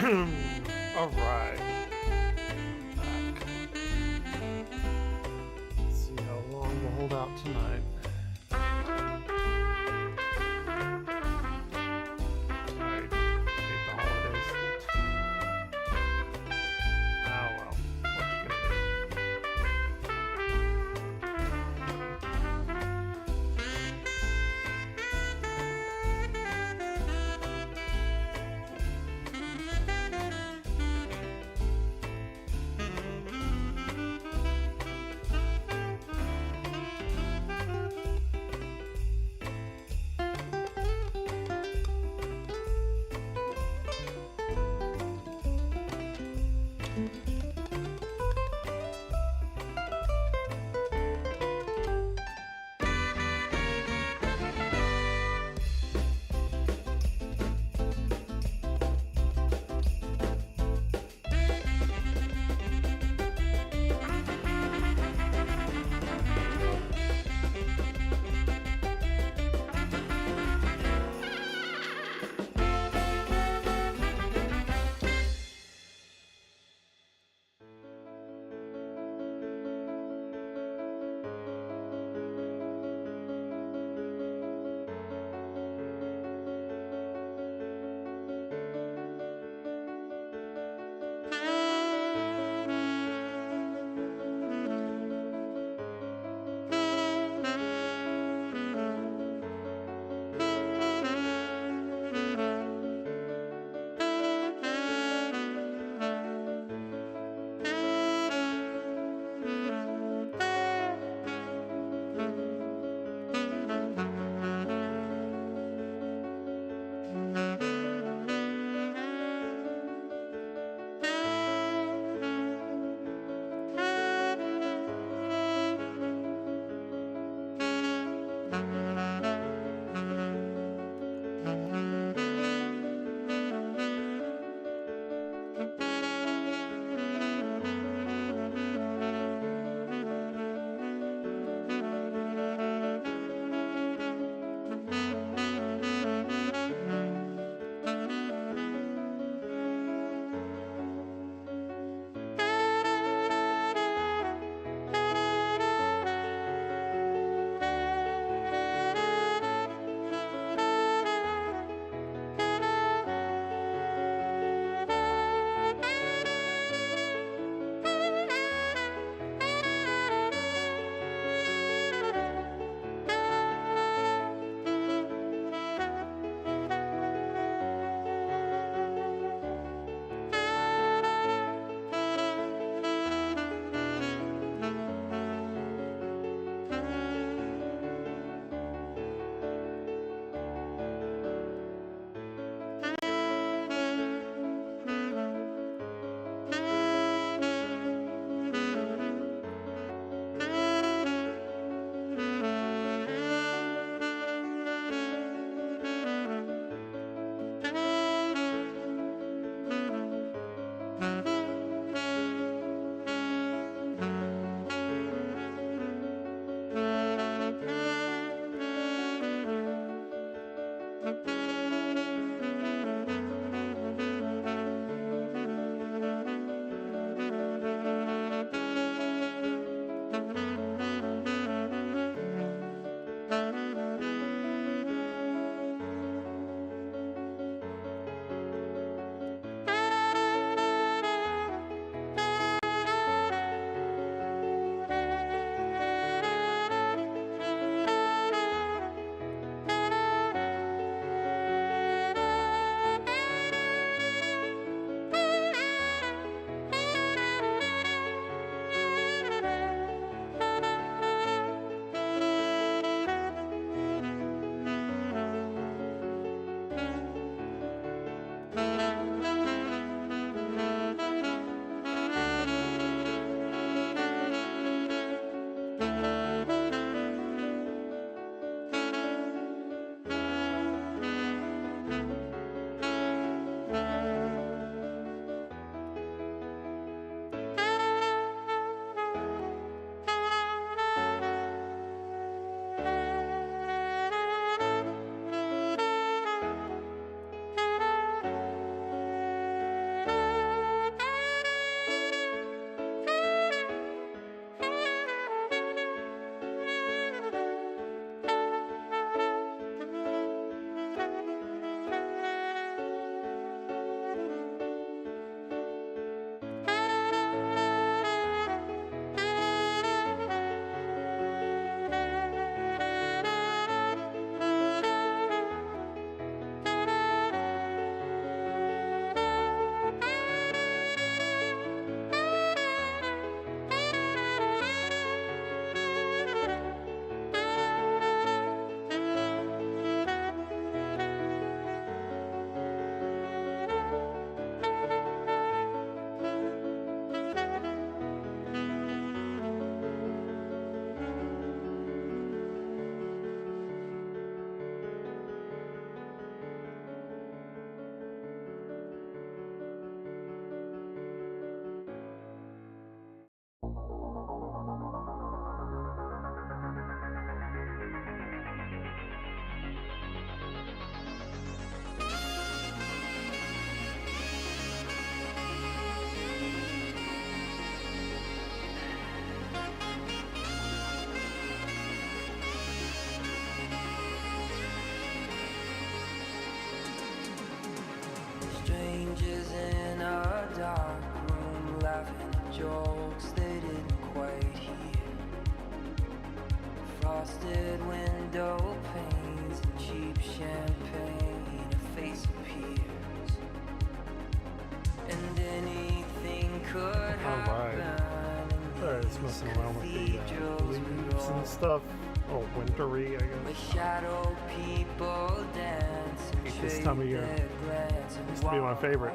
All right. Back. Let's see how long we'll hold out tonight. I hate the holidays. Oh well. What you gonna do? frosted window panes and cheap champagne, a face appears, and anything could happen. Alright, it's messing around with the leaves and stuff. Oh, wintry, I guess. With shadow people dance and Hate this time of year. Used to be my favorite.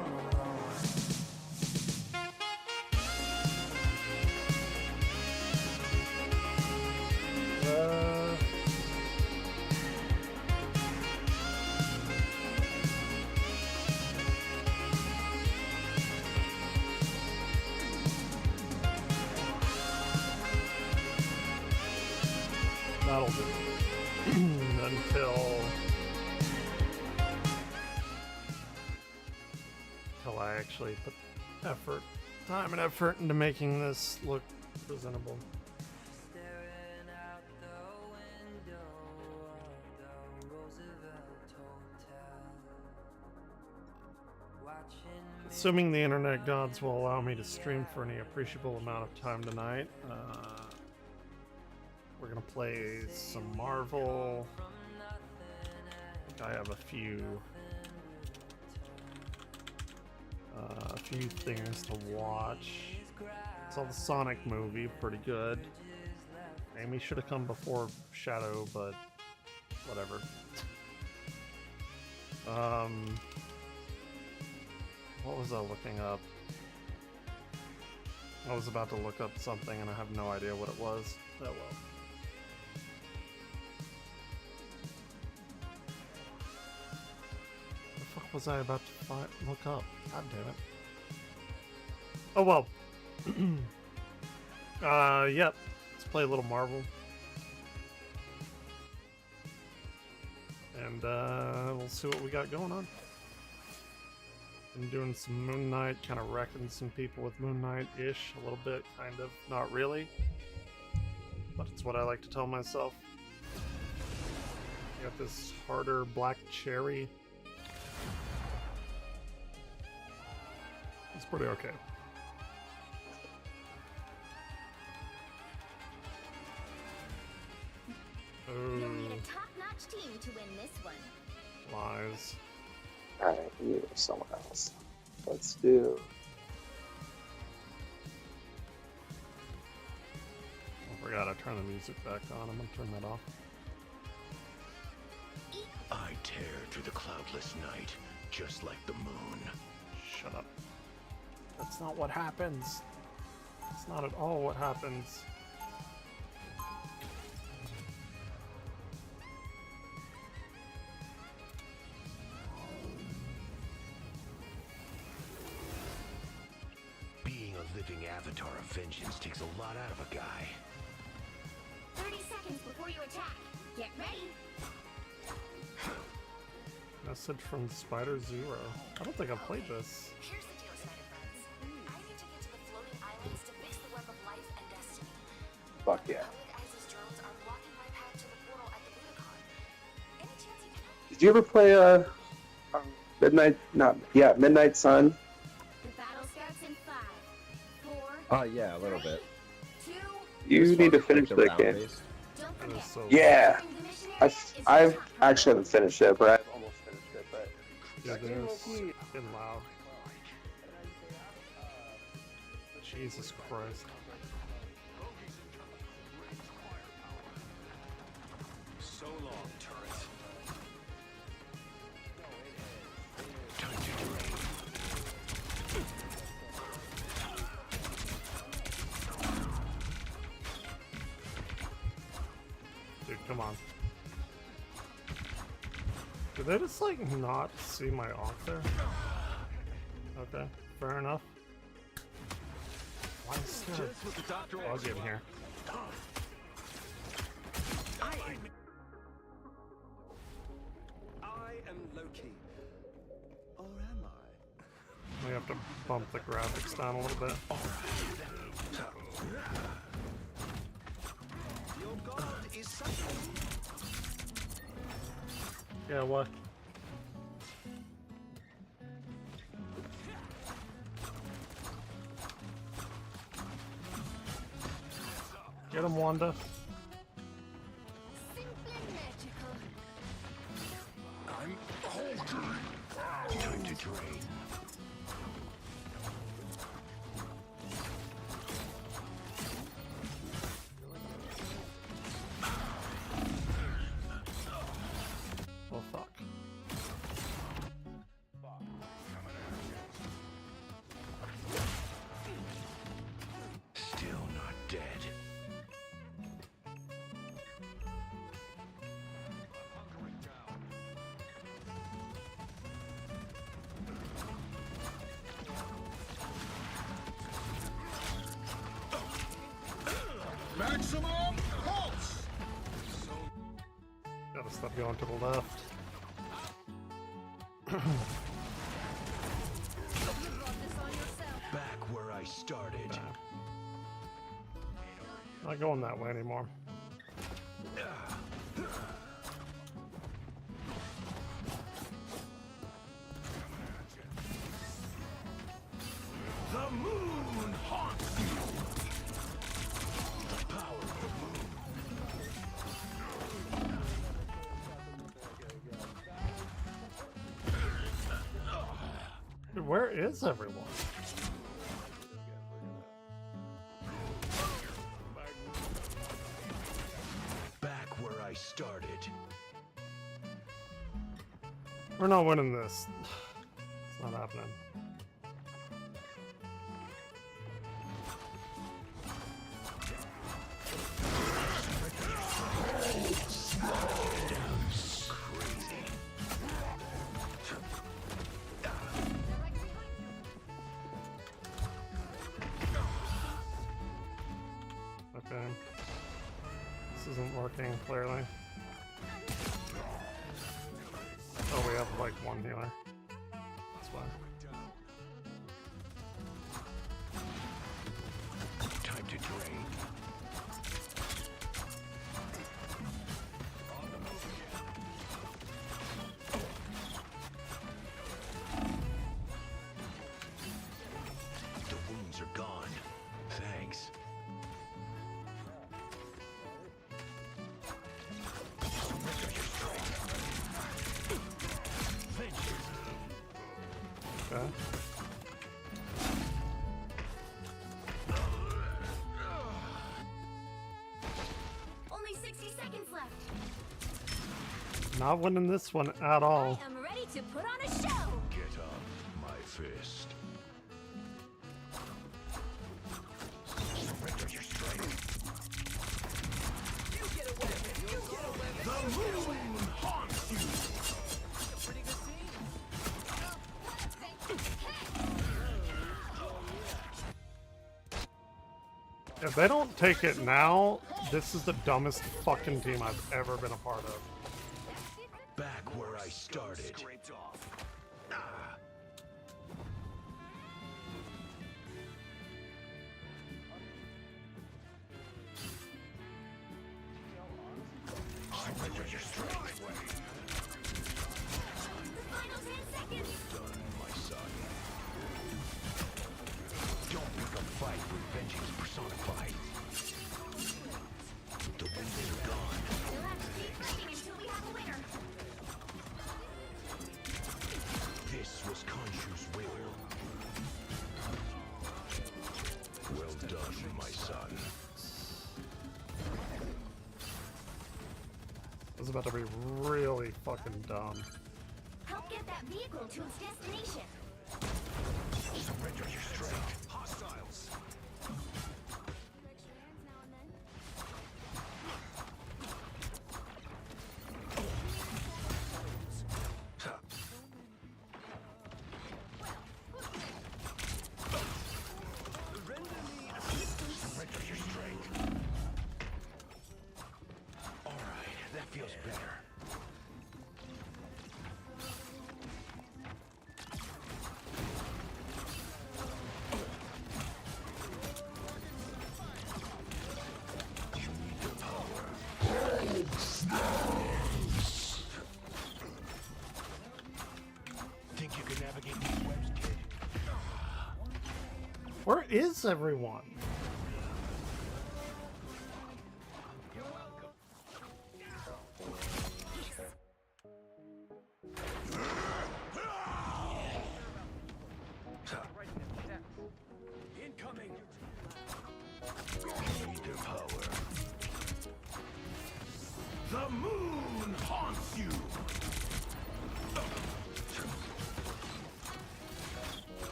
That'll do. Until I actually put time and effort into making this look presentable. Staring out the window of the Roosevelt Hotel, watching Assuming the internet gods will allow me to stream for any appreciable amount of time tonight, we're gonna play some Marvel. I think I have a few things to watch. Saw the Sonic movie, pretty good. Amy should have come before Shadow, but whatever. What was I looking up? I was about to look up something and I have no idea what it was. Oh well. What the fuck was I about to look up? God damn it. Oh well. Yep. Let's play a little Marvel. And we'll see what we got going on. Been doing some Moon Knight, kind of wrecking some people with Moon Knight-ish, a little bit, kind of. Not really. But it's what I like to tell myself. Got this harder black cherry. It's pretty okay. You'll need a top-notch team to win this one. Lies. Alright, you or someone else. Let's do. I forgot I turned the music back on. I'm gonna turn that off. I tear through the cloudless night, just like the moon. Shut up. That's not what happens. That's not at all what happens. Being a living avatar of vengeance takes a lot out of a guy. 30 seconds before you attack. Get ready. Message from Spider Zero. I don't think I've played this. Here's the deal, Spider Friends. I need to get to the floating islands to fix the web of life and destiny. Fuck yeah. Public Isis drones are blocking my path to the portal at the Budokan. Any chance you can help? Did you ever play Midnight Sun? The battle starts in 5, 4. Yeah, a little bit. 2. You need to finish that game. Round-based. Don't That is forget. so Yeah, The missionary I is your actually haven't finished it, but I've almost finished it. But Yeah, there's fucking loud. Jesus Christ. So long, turret. Time to drain. Dude, come on. Did they just like not see my off there? Okay, fair enough. Why is there Just what the doctor a bug in here? I am Loki. Or am I? We have to bump the graphics down a little bit. Your god is suffering. Yeah, what? Get him, Wanda. drain. Oh fuck. Still not dead. Maximum pulse! Gotta stop going to the left. Back where I started. Not going that way anymore. The moon haunts you. The power of the moon. Dude, where is everyone? Back where I started. We're not winning this. It's not happening. Okay. This isn't working, clearly. Oh, we have like one healer. That's why. Time to drain. The wounds are gone. Thanks. Okay. Only 60 seconds left. Not winning this one at all. I am ready to put on a show. Get up, my fist. Surrender your strength. The moon haunts you. If they don't take it now, this is the dumbest fucking team I've ever been a part of. Back where I started. Surrender your strength. The final 10 seconds. Done, my son. Don't pick a fight where vengeance personified. The winds are gone. You'll have to keep fighting until we have a winner. This was Khonshu's will. Well done, my son. This is about to be really fucking dumb. Help get that vehicle to its destination. Surrender your strength. Hostiles. Surrender your strength. All right, that feels better. You need the power. Think you can navigate these webs, kid? Where is everyone? The moon haunts you.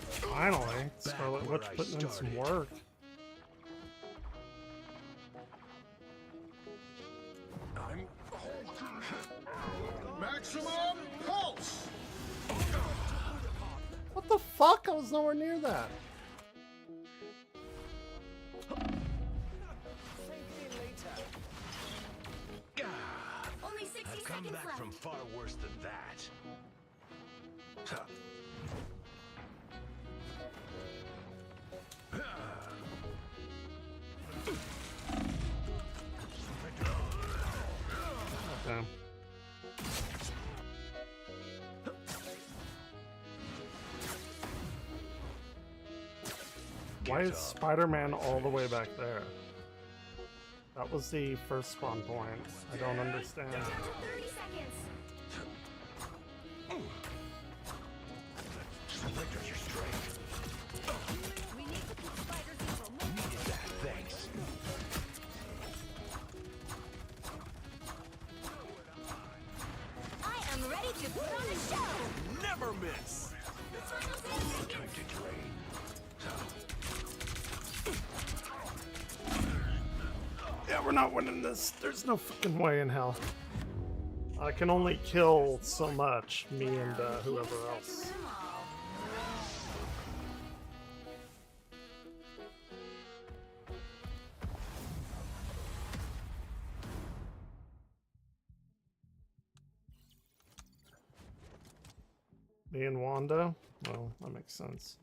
Finally, Scarlet Witch putting in some work. I'm Maximum pulse! What the fuck? I was nowhere near that. Only 60 I've come seconds back left. from far worse than that. Huh. Okay. Why is Spider-Man all the way back there? That was the first spawn point. I don't understand. 30 seconds. Surrender your strength. We need to keep spiders evil. Move. Needed that, thanks. I am ready to put on a show. Never miss. Time to drain. Yeah, we're not winning this. There's no fucking way in hell. I can only kill so much, me and whoever else. Me and Wanda? Well, that makes sense.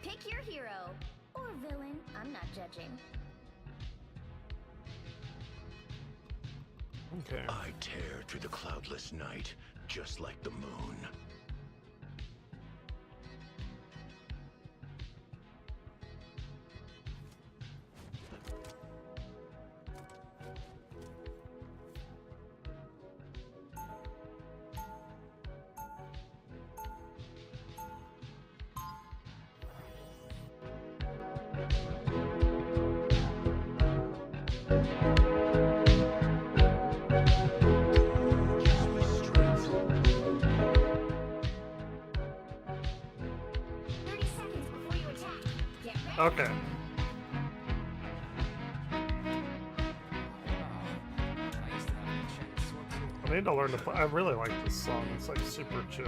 Pick your hero. Or villain. I'm not judging. Okay. I tear through the cloudless night, just like the moon. Gives me strength. 30 seconds before you attack. Get ready. Okay. I need to learn to play. I really like this song. It's like super chill.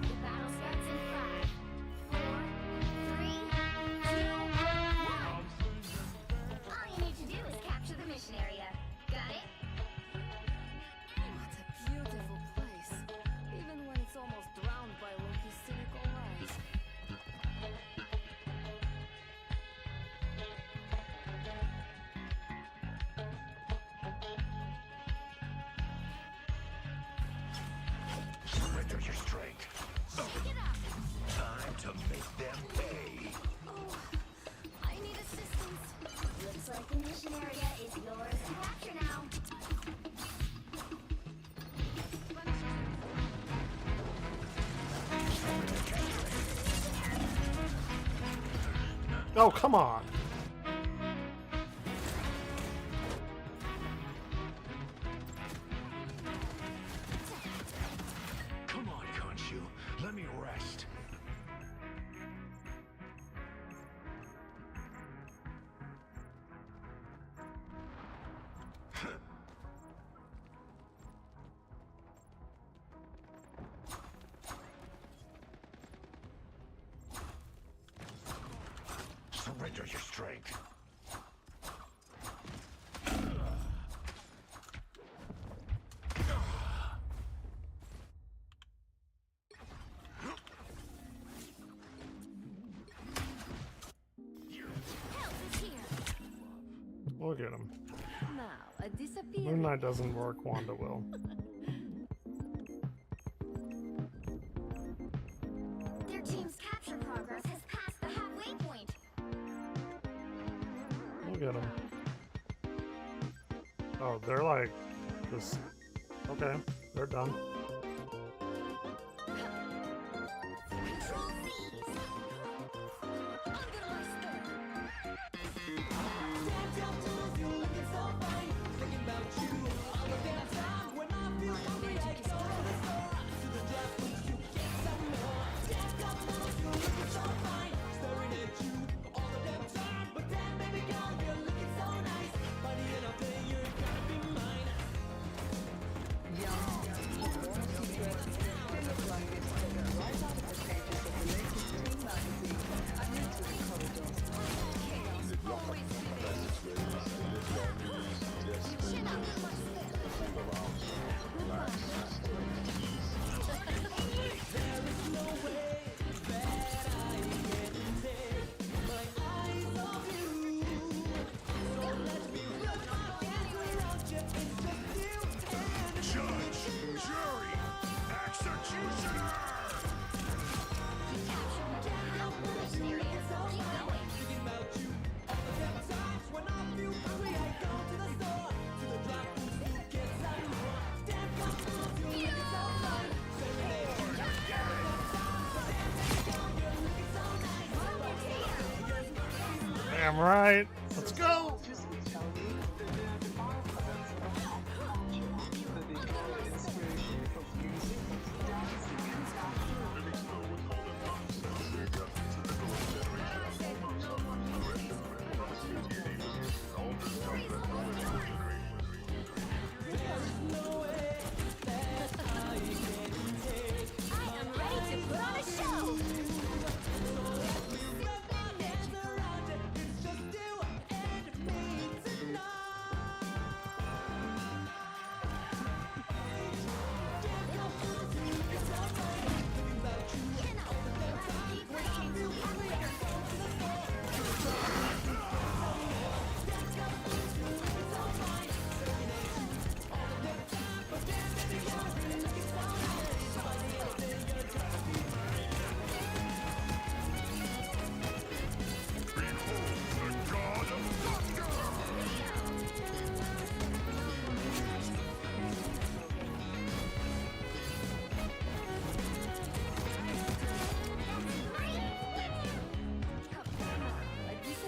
The battle starts in 5, 4, 3, 2, 1. All you need to do is capture the mission area. Got it? What a beautiful place. Even when it's almost drowned by Loki's cynical lies. Surrender your strength. Pick it up. Time to make them pay. Oh, I need assistance. Looks like the mission area is yours to capture now. Oh, come on. Come on, Khonshu. Let me rest. Surrender your strength. Look at him. Now, a disappearing. Moon Knight doesn't work, Wanda will. Their team's capture progress has passed the halfway point. Look at them. Oh, they're like this. Okay, they're done. Control C's. Under my spell. Chin up with my spell. Judge, jury, executioner! Missionary, keep going. Damn right. Let's go. I am ready to put on a show. Behold the god of thunder!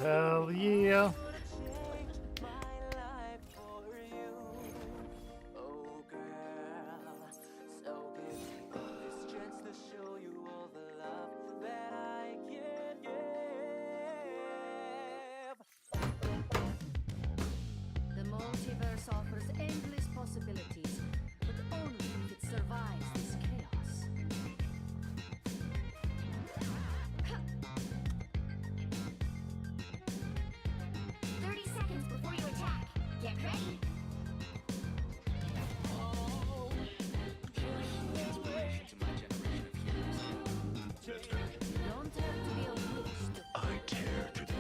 Hell yeah. The multiverse offers endless possibilities, but only if it survives this chaos. 30 seconds before you attack. Get ready. You don't have to be a witch to I tear to the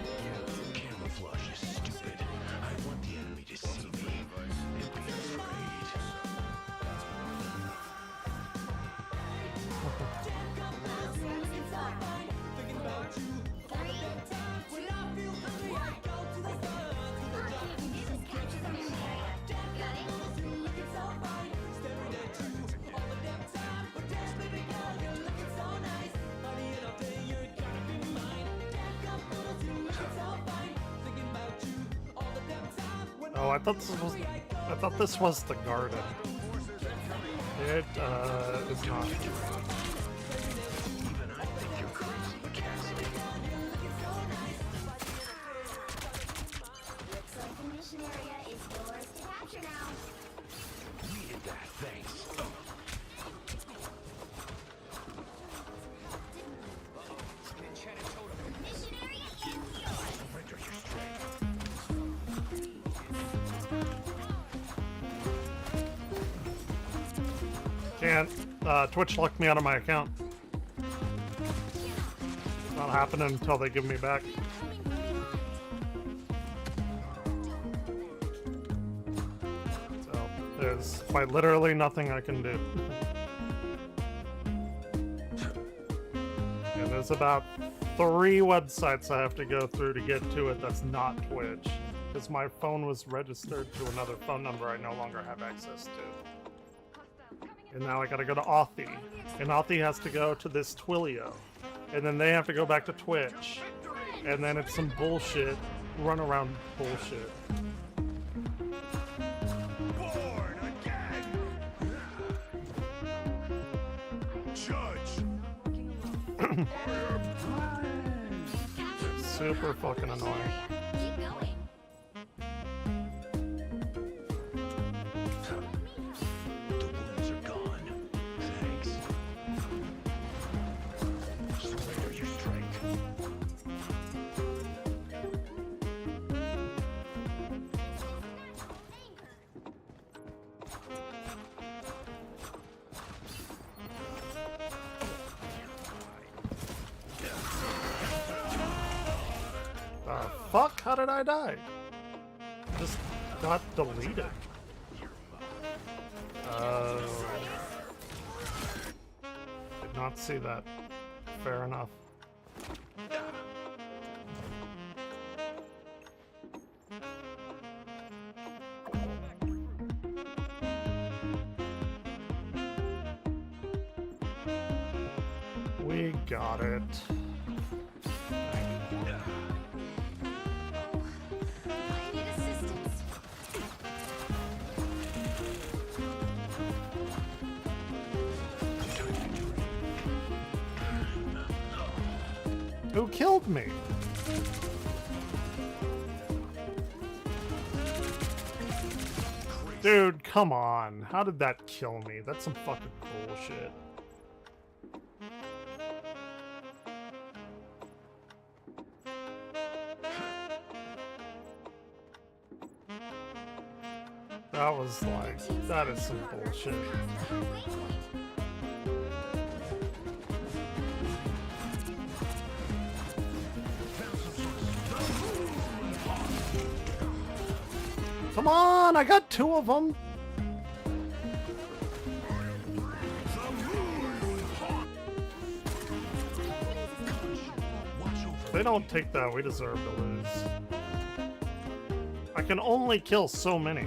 camouflage is stupid. I want the enemy to see me and be afraid. Oh, I thought this was the garden. It is not. Even I think you're crazy, Cassidy. Looks like the mission area is yours to capture now. Needed that, thanks. Mission area is yours. Surrender your strength. Can't. Twitch locked me out of my account. Not happening until they give me back. is. Quite literally nothing I can do. And there's about 3 websites I have to go through to get to it that's not Twitch. Because my phone was registered to another phone number I no longer have access to. And now I gotta go to Authy. And Authy has to go to this Twilio. And then they have to go back to Twitch. And then it's some bullshit. Run around bullshit. Born again! Judge! Super fucking annoying. Keep going. The wounds are gone. Thanks. Surrender your strength. Fuck, how did I die? Just got deleted. Did not see that. Fair enough. We got it. I need assistance. Who killed me? Dude, come on. How did that kill me? That's some fucking bullshit. That was like, that is some bullshit. Come on, I got 2 of them. If they don't take that, we deserve to lose. I can only kill so many.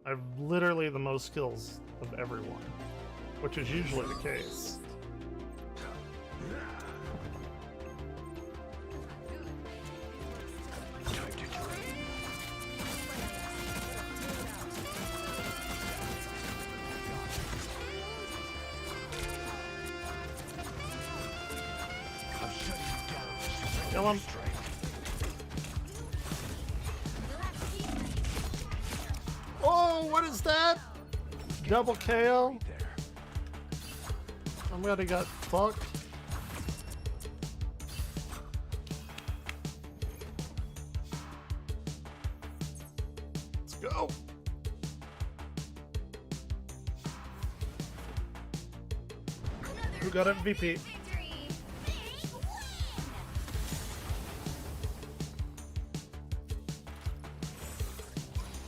I've literally the most kills of everyone, which is usually the case. Kill him. Oh, what is that? Double KO? Somebody got fucked. Let's go. Who got MVP? Victory.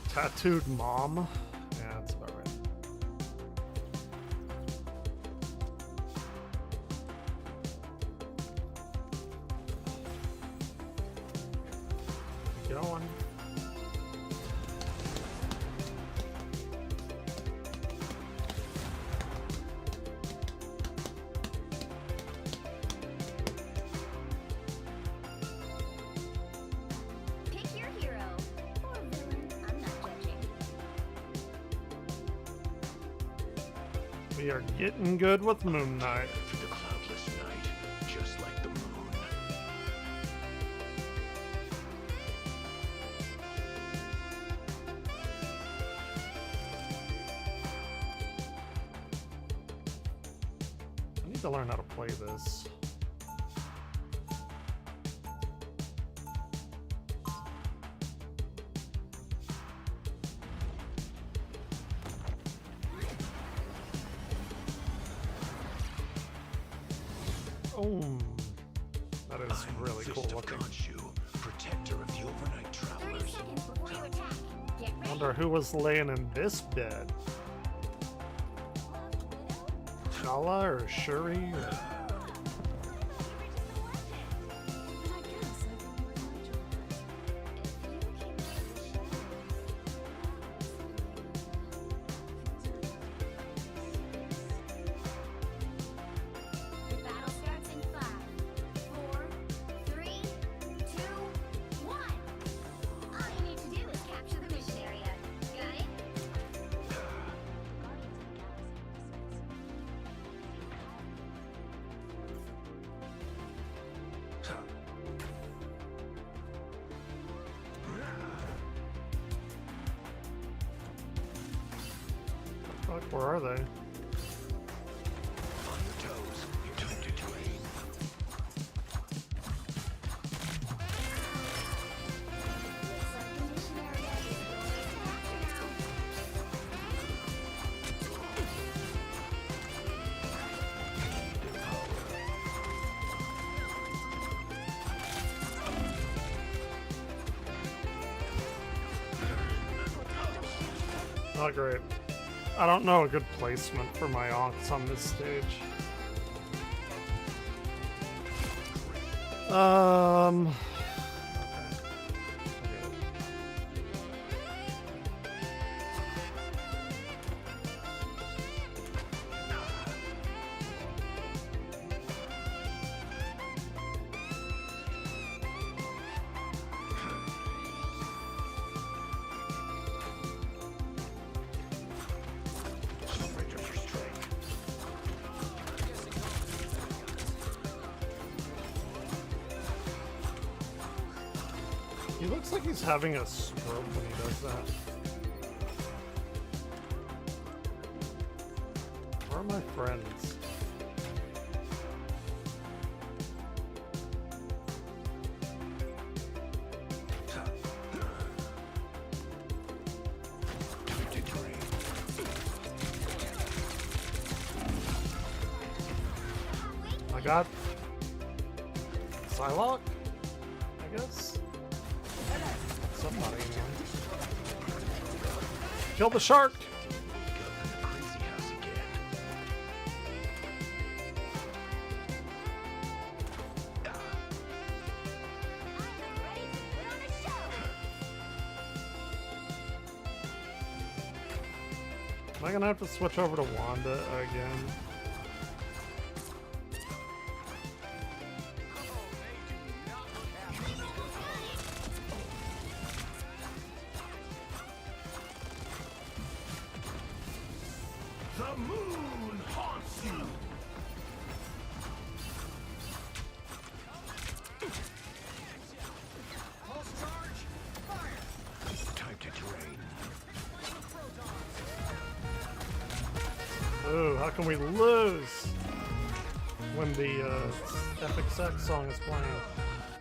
Tattooed mom? Yeah, that's about right. Keep going. Pick your hero. Or villain. I'm not judging. We are getting good with Moon Knight. For the cloudless night, just like the moon. I need to learn how to play this. Oh, that is I'm really Fist cool of looking. Khonshu, protector of the overnight 30 travelers. seconds before you attack. Get Get ready. Wonder who was laying in this bed. Shala or Shuri or The battle starts in 5, 4, 3, 2, 1. All you need to do is capture the mission area. Got it? fuck, where are they? On your toes. Time to train. Looks like the mission area is yours to capture now. Not great. I don't know a good placement for my aunts on this stage. Okay. Surrender for strength. He looks like he's having a stroke when he does that. Where are my friends? Time to train. I got Psylocke, I guess. Somebody in here. Kill the shark! Crazy house again. I'm ready to put on a show. Am I gonna have to switch over to Wanda again? The moon haunts you. Time to drain. Ooh, how can we lose when the Epic Sex song is playing?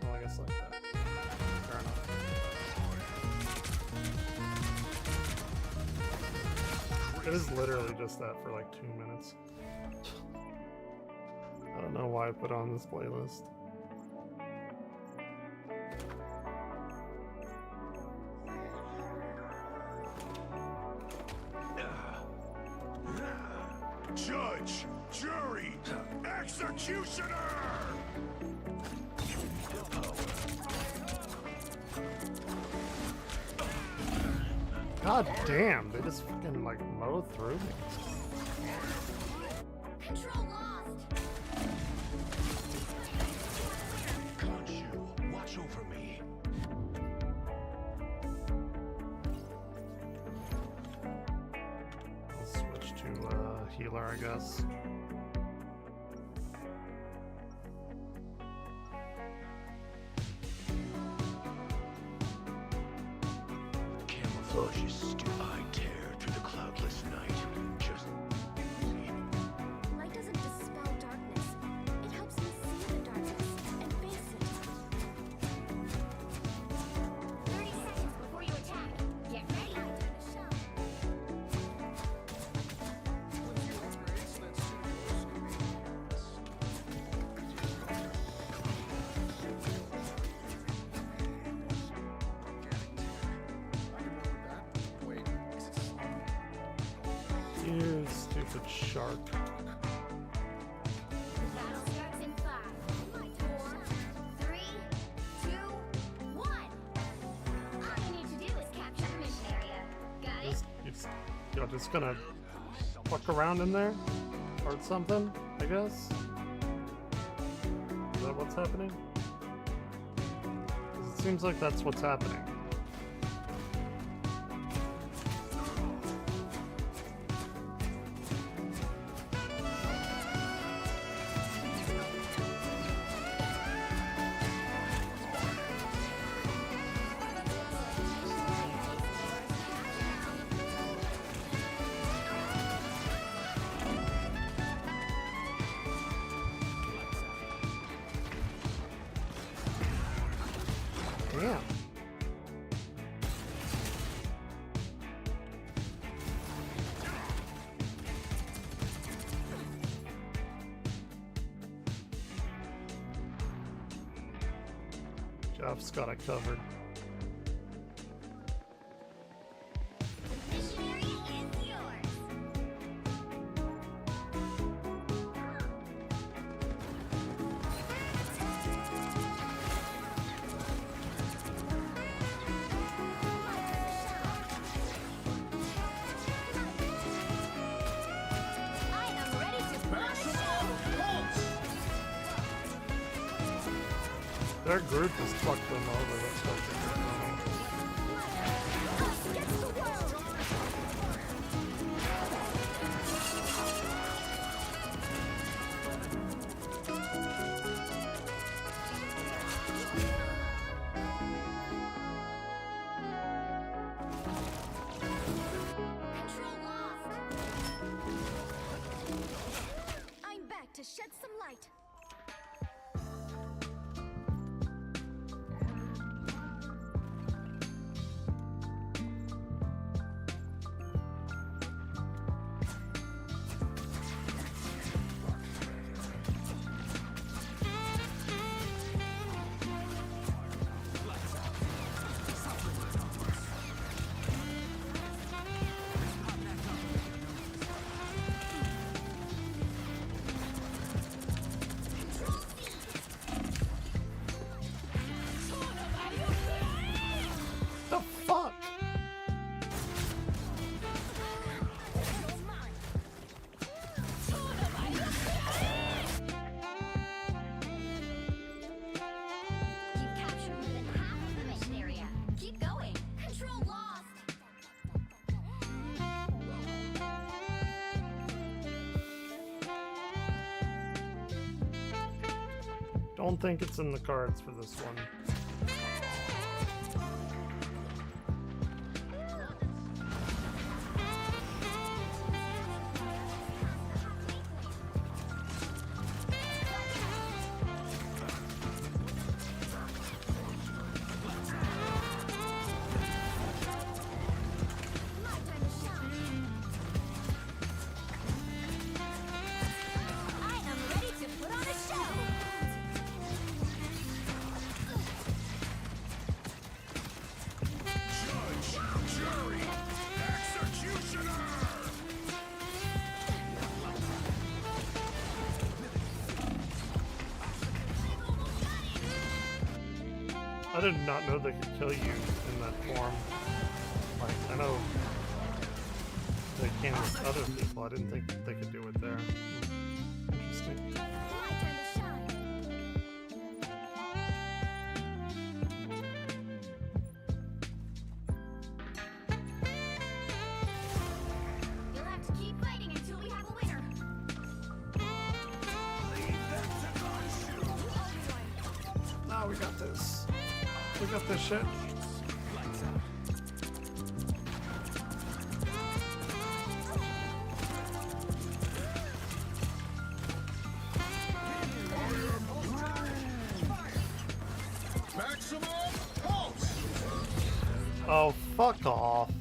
Well, I guess like that. Fair enough. It is literally just that for like 2 minutes. I don't know why I put on this playlist. Judge, jury, executioner. You need the power. God damn, they just fucking like mow through me. Control lost. Khonshu, watch over me. I'll switch to healer, I guess. Camouflage is stupid. I tear through the cloudless night. Just Light doesn't dispel darkness. It helps me see the darkness and face it. 30 seconds before you attack. Get ready. You stupid shark. The battle starts in 5, 4, 3, 2, 1. All you need to do is capture the mission area. Got it? You're just gonna fuck around in there? Or something, I guess? Is that what's happening? 'Cause it seems like that's what's happening. Damn. Jeff's got it covered. Mission area is yours. I am ready to put on a show. Their group just fucked them over. That's what they're doing. Us against the world. Control lost. I'm back to shed some light. The fuck? You've captured more than half of the mission area. Keep going. Control lost. Don't think it's in the cards for this one. My time to shine. I am ready to put on a show. Jury, executioner! I did not know they could kill you in that form. Like, I know they can with other people. I didn't think they could do it there. Interesting. My time to shine. You'll have to keep fighting until we have a winner. No, we got this. We got this shit. Maximum pulse! Oh, fuck off.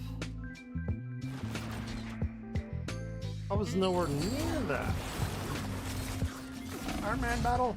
I was nowhere near that. Iron Man battle.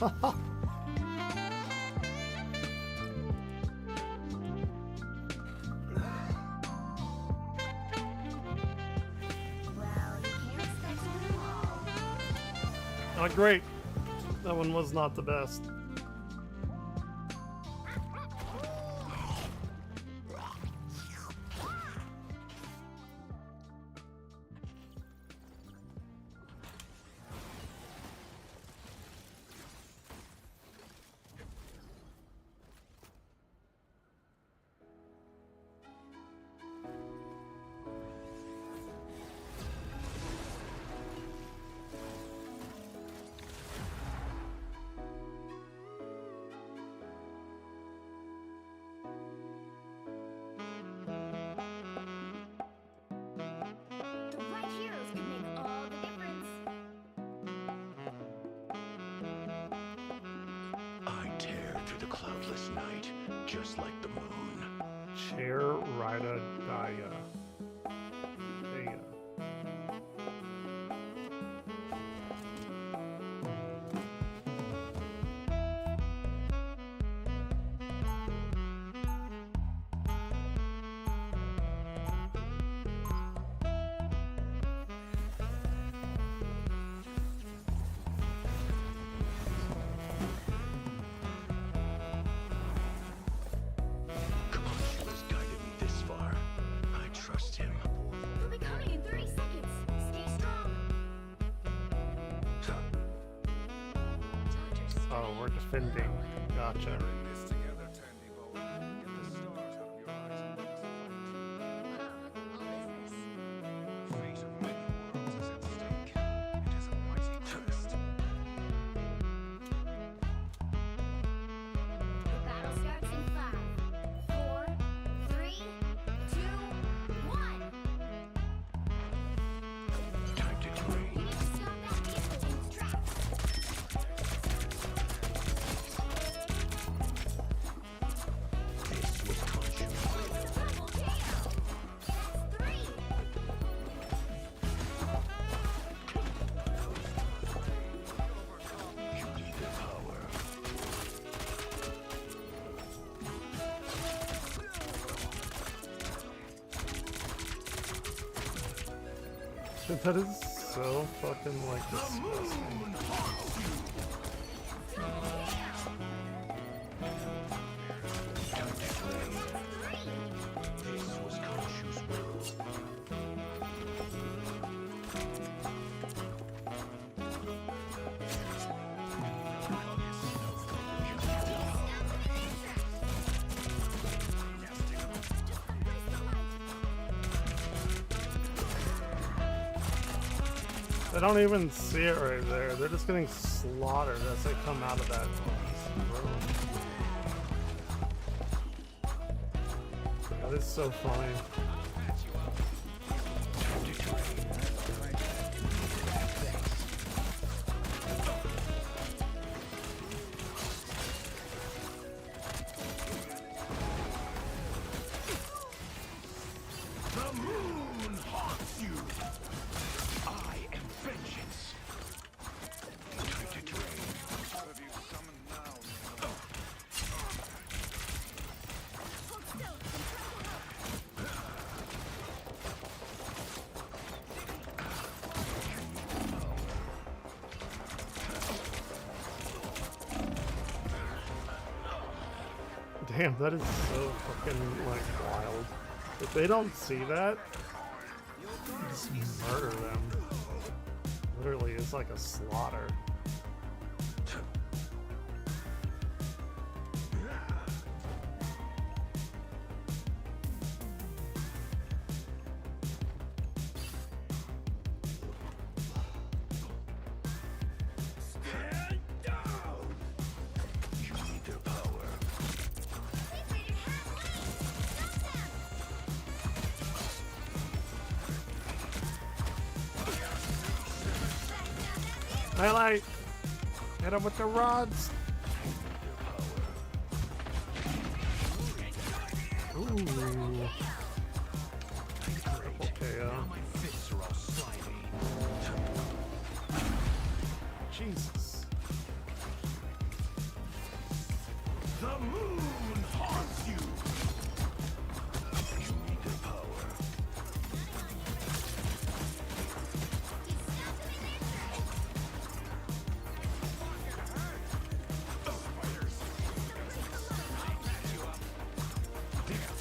Well, you can't expect to win them all. Oh, great. That one was not the best. The right heroes can make all the difference. I tear through the cloudless night, just like the moon. Chair Rida Daya. Daya. Khonshu has guided me this far. I trust him. They'll be coming in 30 seconds. Stay strong. Oh, we're defending. Gotcha. The battle starts in 5, 4, 3, 2, 1. Time to You train. need to stop that vehicle in its tracks. This was Khonshu. Double KO. That's 3. You need the power. That is so fucking like disgusting. This was Khonshu's will. They don't even see it right there. They're just getting slaughtered as they come out of that room. That is so funny. The moon haunts you. I am vengeance. Time to train. Damn, that is so fucking like wild. If they don't see that, just murder them. Literally, it's like a slaughter. Stand down. You need their power. Highlight! Hit him with the rods! Ooh. Triple KO. My fists are all slimy. Jesus. The moon haunts you. You need the power.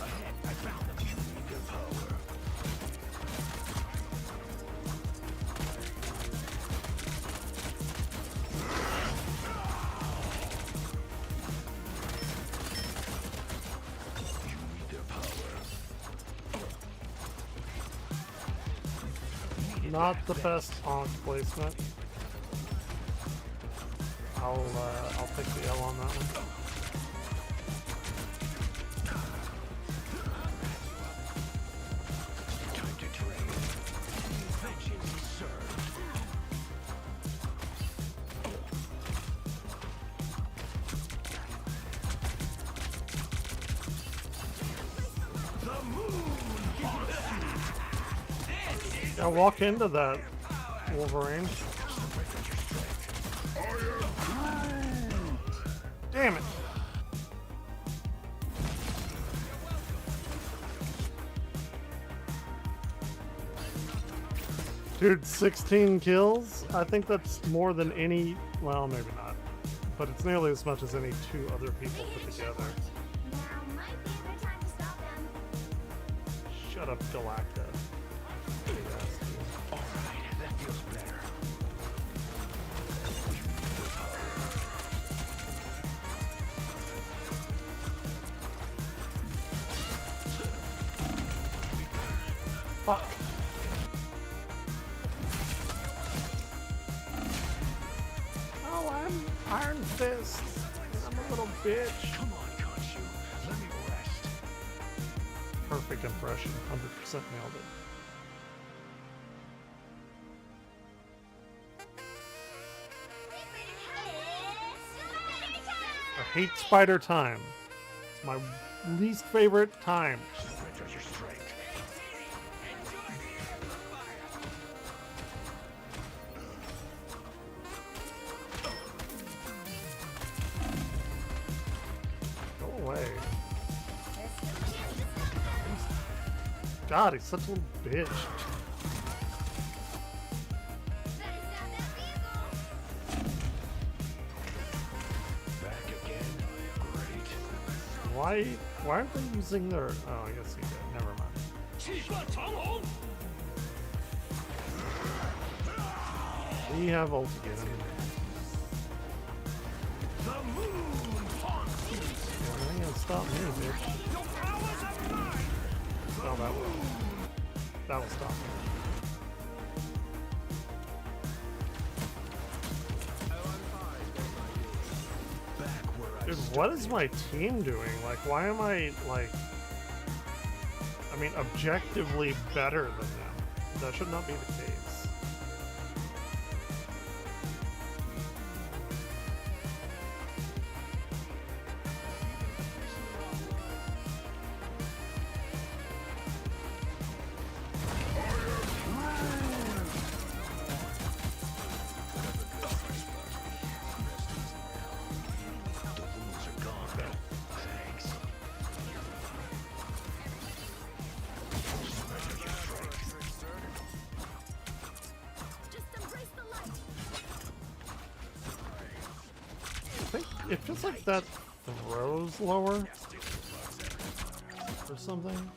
Ahead, I found them. You need the power. You need the power. Not the best onk placement. I'll take the L on that one. Time to train. Vengeance served. The moon haunts you. Yeah, walk into that, Wolverine. Damn it. Dude, 16 kills? I think that's more than any, well, maybe not. But it's nearly as much as any 2 other people put together. Now might be a good time to stop them. Shut up, Galacta. Big ass dude. Alright, that feels better. Fuck. Oh, I'm Iron Fist. I'm a little bitch. Come on, Khonshu. Let me rest. Perfect impression. 100% nailed it. I hate spider time. It's my least favorite time. Surrender your strength. Go away. God, he's such a little bitch. Back again. Great. Why aren't they using their? Oh, I guess he did. Never mind. We have ult again. The moon haunts you. Yeah, they ain't stop me, bitch. Your powers are mine. Oh, that will. That'll stop me. Back where I Dude, what is my team doing? Like, why am I, like... I mean, objectively better than them. That should not be the case. The wounds are gone. Thanks. Surrender your strength. Just embrace the light. I think it feels like that throws lower. Or something.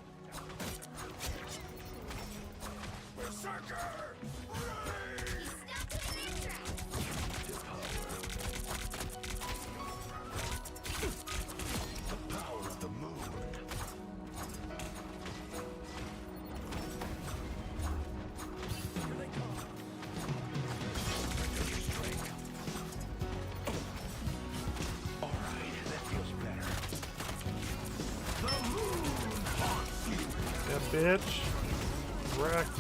The power of the moon. Here they come. Surrender your strength. All right, that feels better. The moon haunts you. Yeah, bitch. Wreck.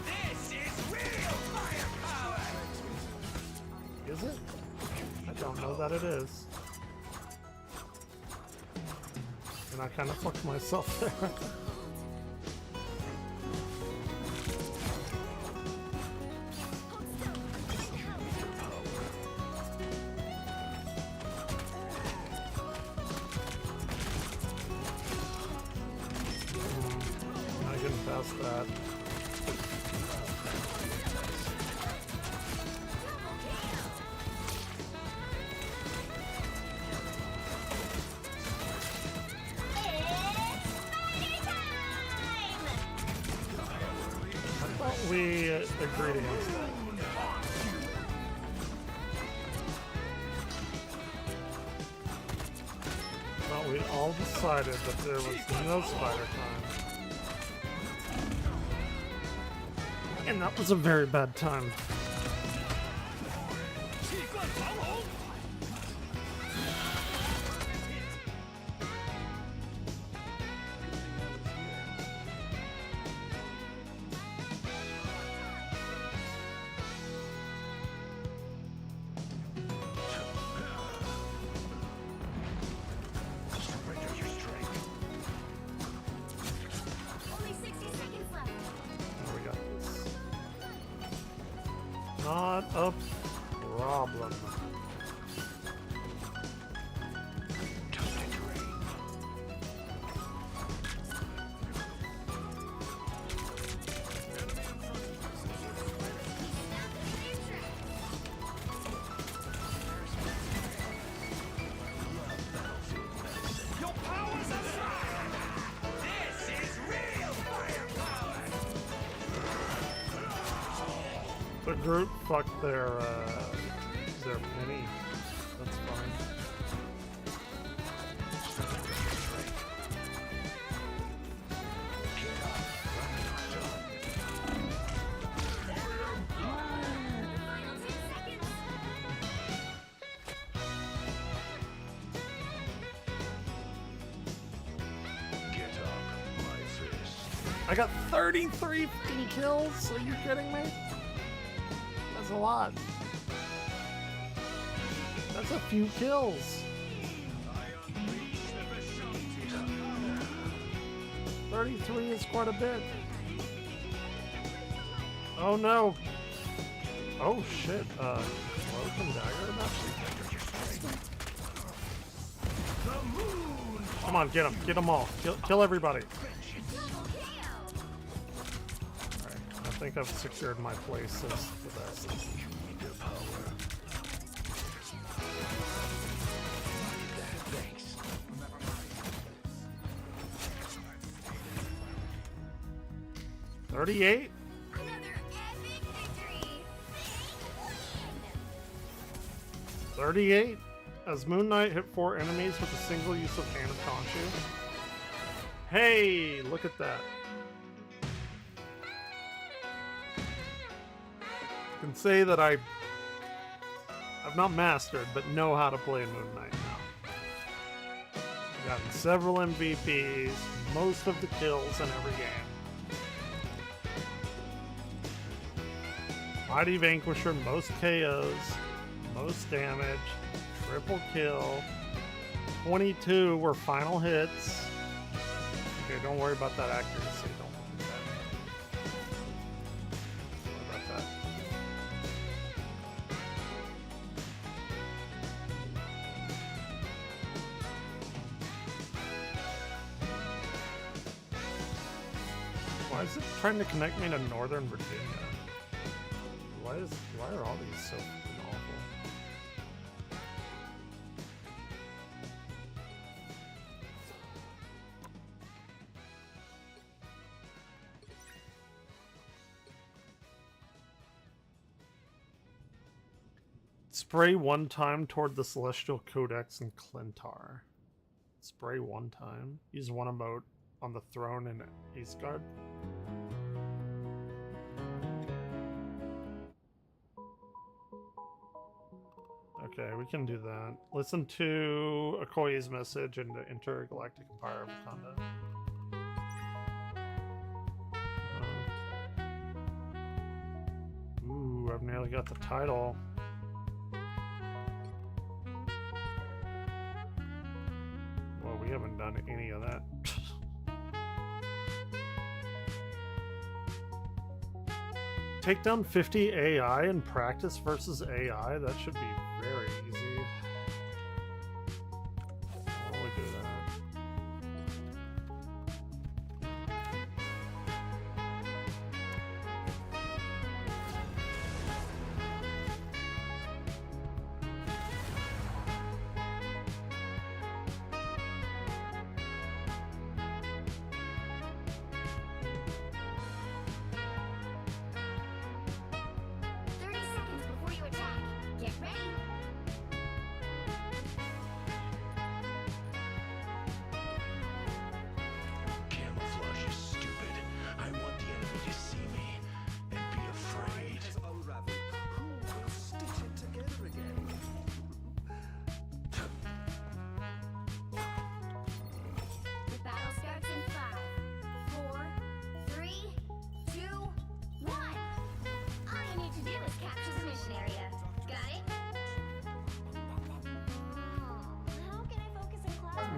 This is real firepower. Is it? I don't know that it is. And I kind of fucked myself there. past that. I thought we agreed against that. Well, we all decided that there was no spider time. And that was a very bad time. Only 60 seconds left. Oh, we got this. Not a problem. The group fucked their penny. That's fine. Final 10 seconds. Get up, my fist. I got 33 fucking kills. Are you kidding me? That's a lot. That's a few kills. 33 is quite a bit. Oh no. Oh shit. Welcome dagger. Come on, get him. Get them all. Kill everybody. Alright, I think I've secured my place as the best. Thanks. 38? Another epic victory. 38? As Moon Knight hit 4 enemies with a single use of Hand of Khonshu. Hey, look at that. I can say that I've not mastered, but know how to play Moon Knight now. I've gotten several MVPs, most of the kills in every game. Mighty Vanquisher, most KOs, most damage, triple kill. 22 were final hits. Okay, don't worry about that accuracy. Don't worry about that. Why is it trying to connect me to Northern Virginia? Why are all these so fucking awful? Spray one time toward the Celestial Codex in Clintar. Spray one time. Use one emote on the throne in Eastgard. Okay, we can do that. Listen to Okoye's message in the Intergalactic Empire of Wakanda. Ooh, I've nearly got the title. Well, we haven't done any of that. Take down 50 AI and practice versus AI? That should be very easy. I'll only do that.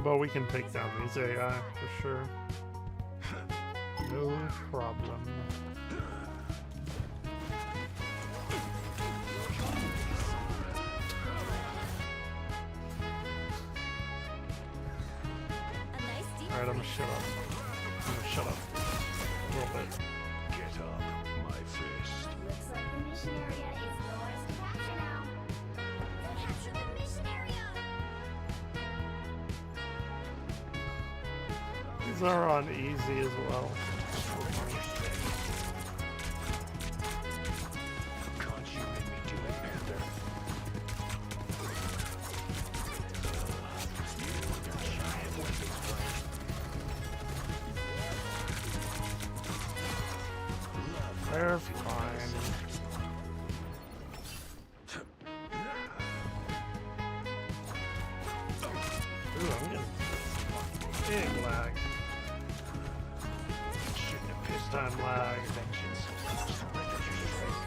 but we can take down these AI for sure. No problem. A nice deep Alright, I'm gonna shut up. I'm gonna shut up. A little bit. Get up, my fist. Looks like the mission area is yours to capture now. Capture the mission area! These are on easy as well. Can't you make me do it, Panther? They're fine. Ooh, I'm getting big lag. Shouldn't have pissed Time off lag. vengeance. Surrender your strength.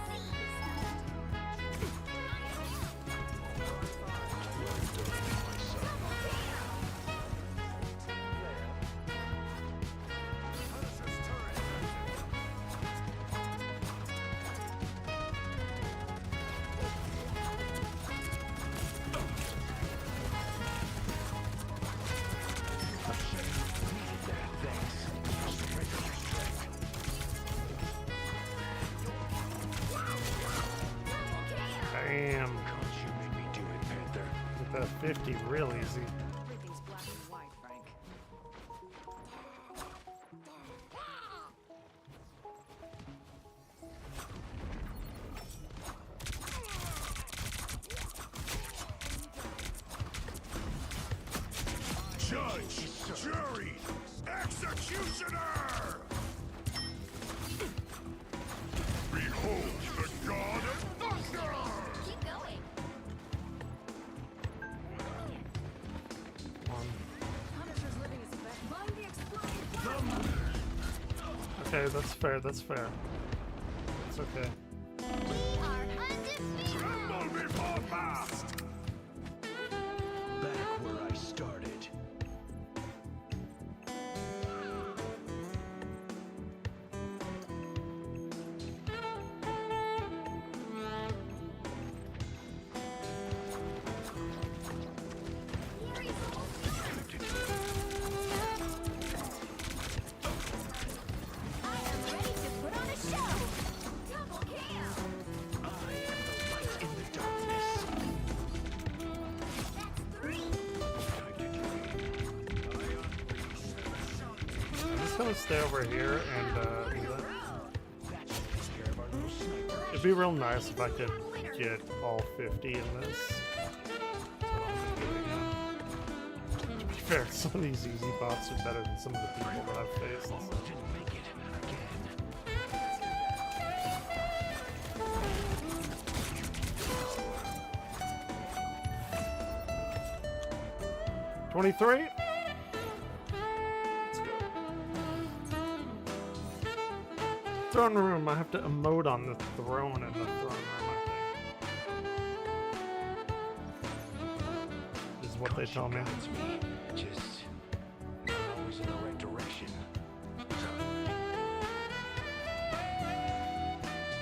Damn. Can't you make me do it, Panther? With that 50 real easy. Everything's black and white, Frank. Judge, jury, executioner! Behold the god of thunder! Keep going. Come on. Punisher's living his best. Find the exploding Okay, that's fair, that's fair. It's okay. We are undefeated! Tremble before past! Back where I started. Here is almost yours! I am ready to put on a show! Double kill! I am the light in the darkness. That's 3! Time to dream. I'm just gonna stay over here and do that. That should take care of our little sniper. It'd be real nice if I could get all 50 in this. That's what I'm doing now. To be fair, some of these easy bots are better than some of the people that I've faced. Almost didn't make it again. 23. Throne room. I have to emote on the throne in the throne room, I think. Is what they tell me. Guides me. Just not always in the right direction.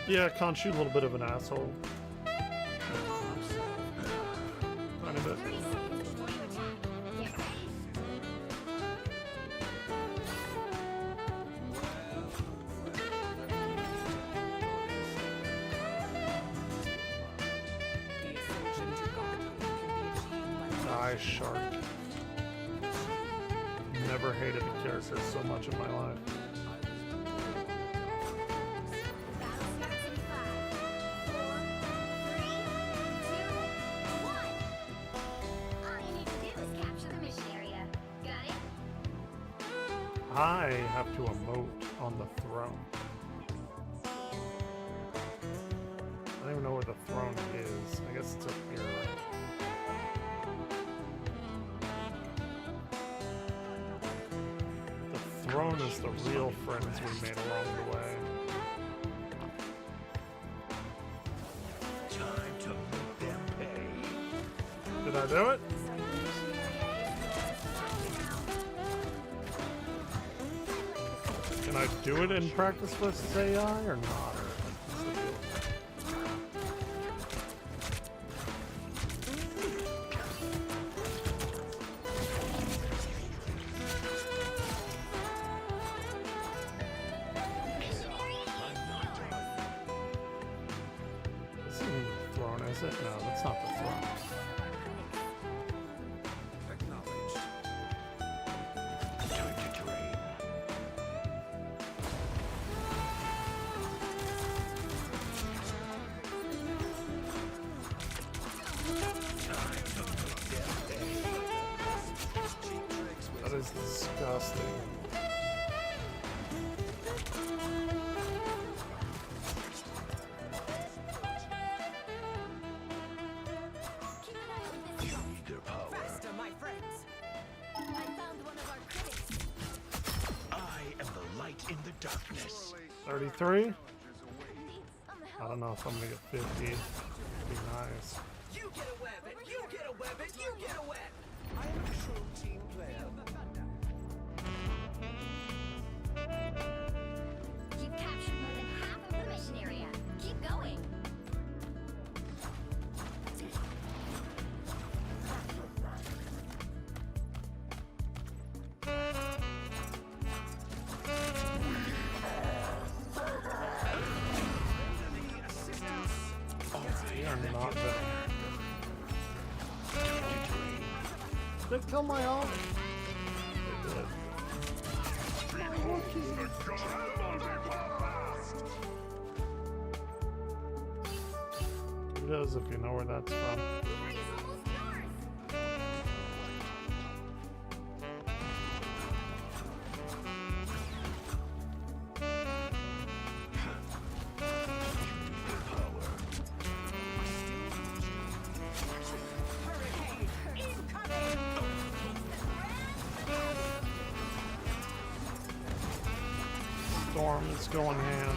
Yeah, Khonshu, a little bit of an asshole. Tiny bit. 30 seconds before you attack. Get ready. Die, shark. Never hated a character so much in my life. Battle starts in 5, 4, 3, 2, 1. All you need to do is capture the mission area. Got it? I have to emote on the throne. I don't even know where the throne is. I guess it's up here, right? The throne is the real friends we made along the way. Time to make them pay. Did I do it? So the mission area is yours. I do it in practice versus AI or not? Or what's the deal? This isn't the throne, is it? No, that's not the throne. Acknowledged. Time to drain. That is disgusting. Keep an eye on this. You need their power. Faster, my friends. I found one of our critics. I am the light in the darkness. 33? Needs some I help. don't know if I'm gonna get 50. It'd be nice. You get a weapon, you get a weapon, you get a weapon. I am a true team player. You've captured more than half of the mission area. Keep going. They are not better. They kill my ult. They did. Who knows if you know where that's from? The area's almost yours. Storm is going ham.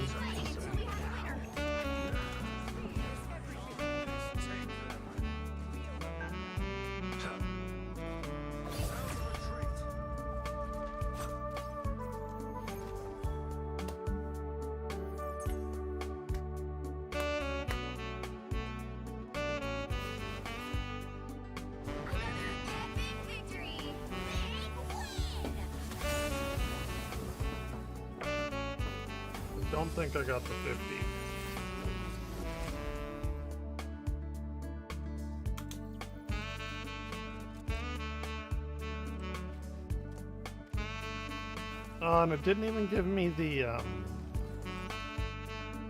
Epic victory. Big win. Don't think I got the 50. And it didn't even give me the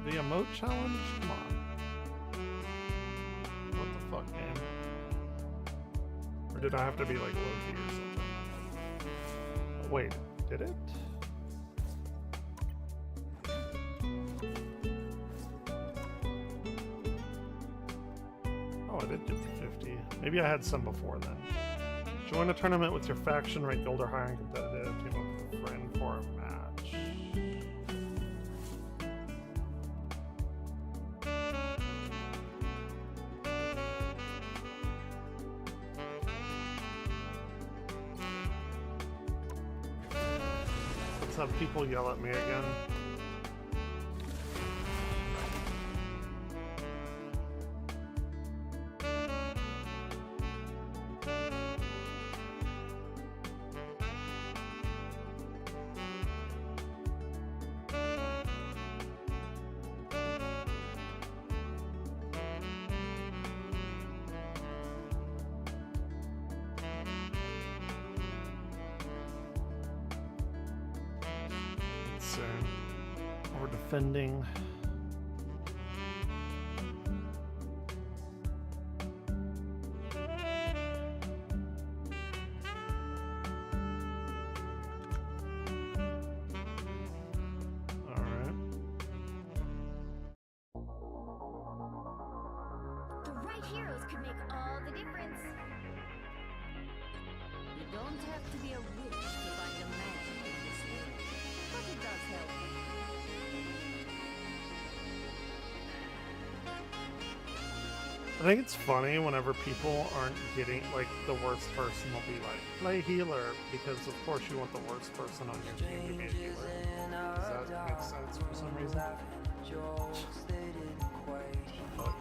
emote challenge? Come on. What the fuck, game? Or did I have to be like low-key or something? Wait, did it? Oh, I did get the 50. Maybe I had some before then. Join a tournament with your faction, rate gold or higher and competitive. Team up with a friend for a match. Let's have people yell at me again. Let's see. We're defending. Alright. The right heroes could make all the difference. You don't have to be a witch to find the magic in this world, but it does help. I think it's funny whenever people aren't getting, like, the worst person will be like, play healer, because of course you want the worst person on your team to be a healer. Does that make sense for some reason? But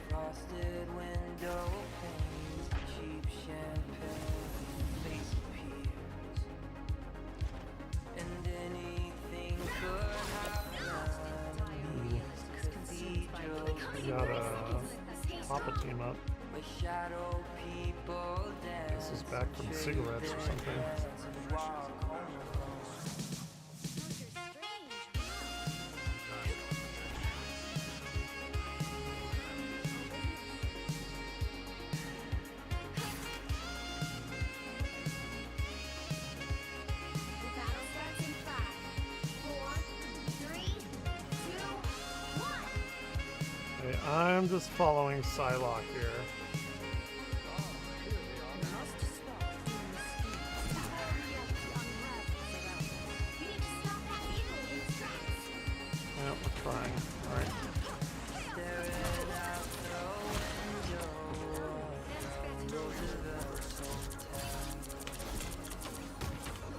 Frosted window panes, cheap champagne, face appears, and anything could happen. Cathedral, we gotta pop a team up. where shadow people dance. This is back from cigarettes or something. and walk home alone. The battle starts in 5, 4, 3, 2, 1. Hey, I'm just following Psylocke here. You need to stop that evil in its tracks. Yeah, we're trying. Alright. Staring out the window, Roosevelt's hotel.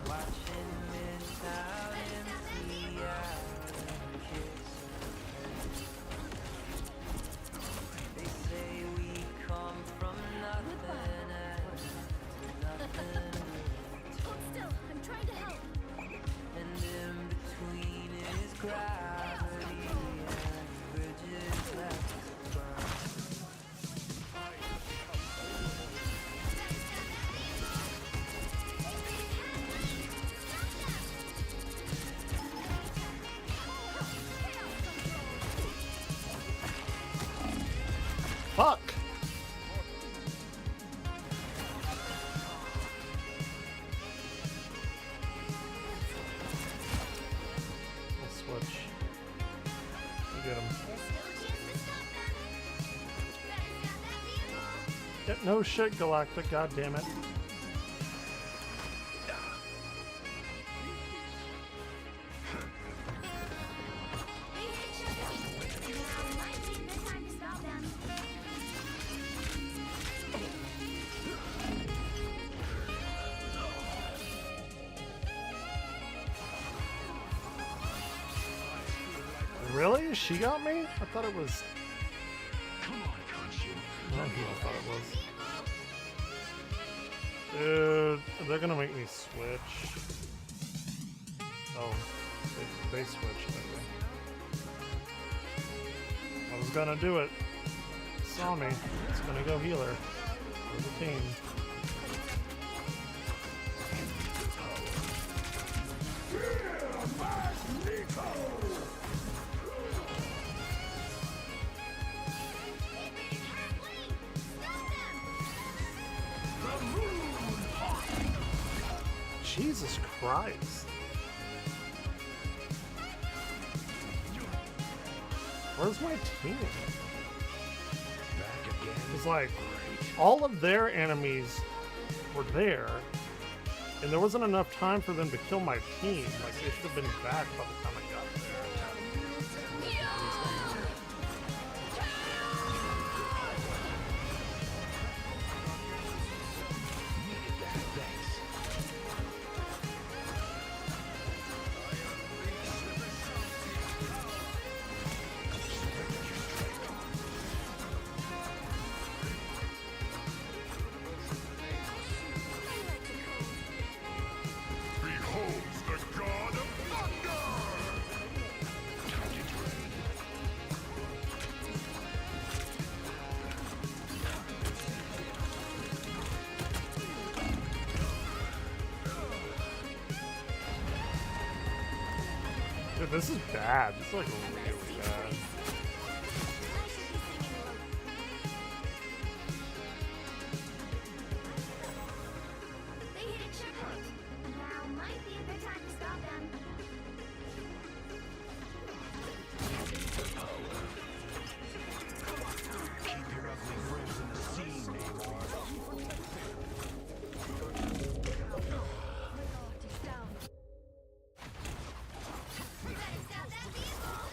Watching Midtown empty out and kiss her. They say we come from nothing and nothing, Hold still. I'm trying to help. and in between is gravity and bridges left to burn. Fuck! We'll switch. We'll get him. There's still a chance to stop them. Better stop that vehicle. Get no shit, Galactic, god damn it. They hit each other. Now might be the time to stop them. Really? She got me? I thought it was. Come on, can't you? I don't know who I thought it was. Dude, they're gonna make me switch. Oh, they switched. Okay. I was gonna do it. Saw me. It's gonna go healer. For the team. Jesus Christ. Where's my team? Back again. It's like all of their enemies were there, and there wasn't enough time for them to kill my team. Like they should have been back by the time I got there. Needed that, thanks. Behold the god of thunder! Target ready. Dude, this is bad. This is like really bad. They hit each other. Now might be a good time to stop them. Keep your ugly grills in the sea, Namor. Better stop that vehicle.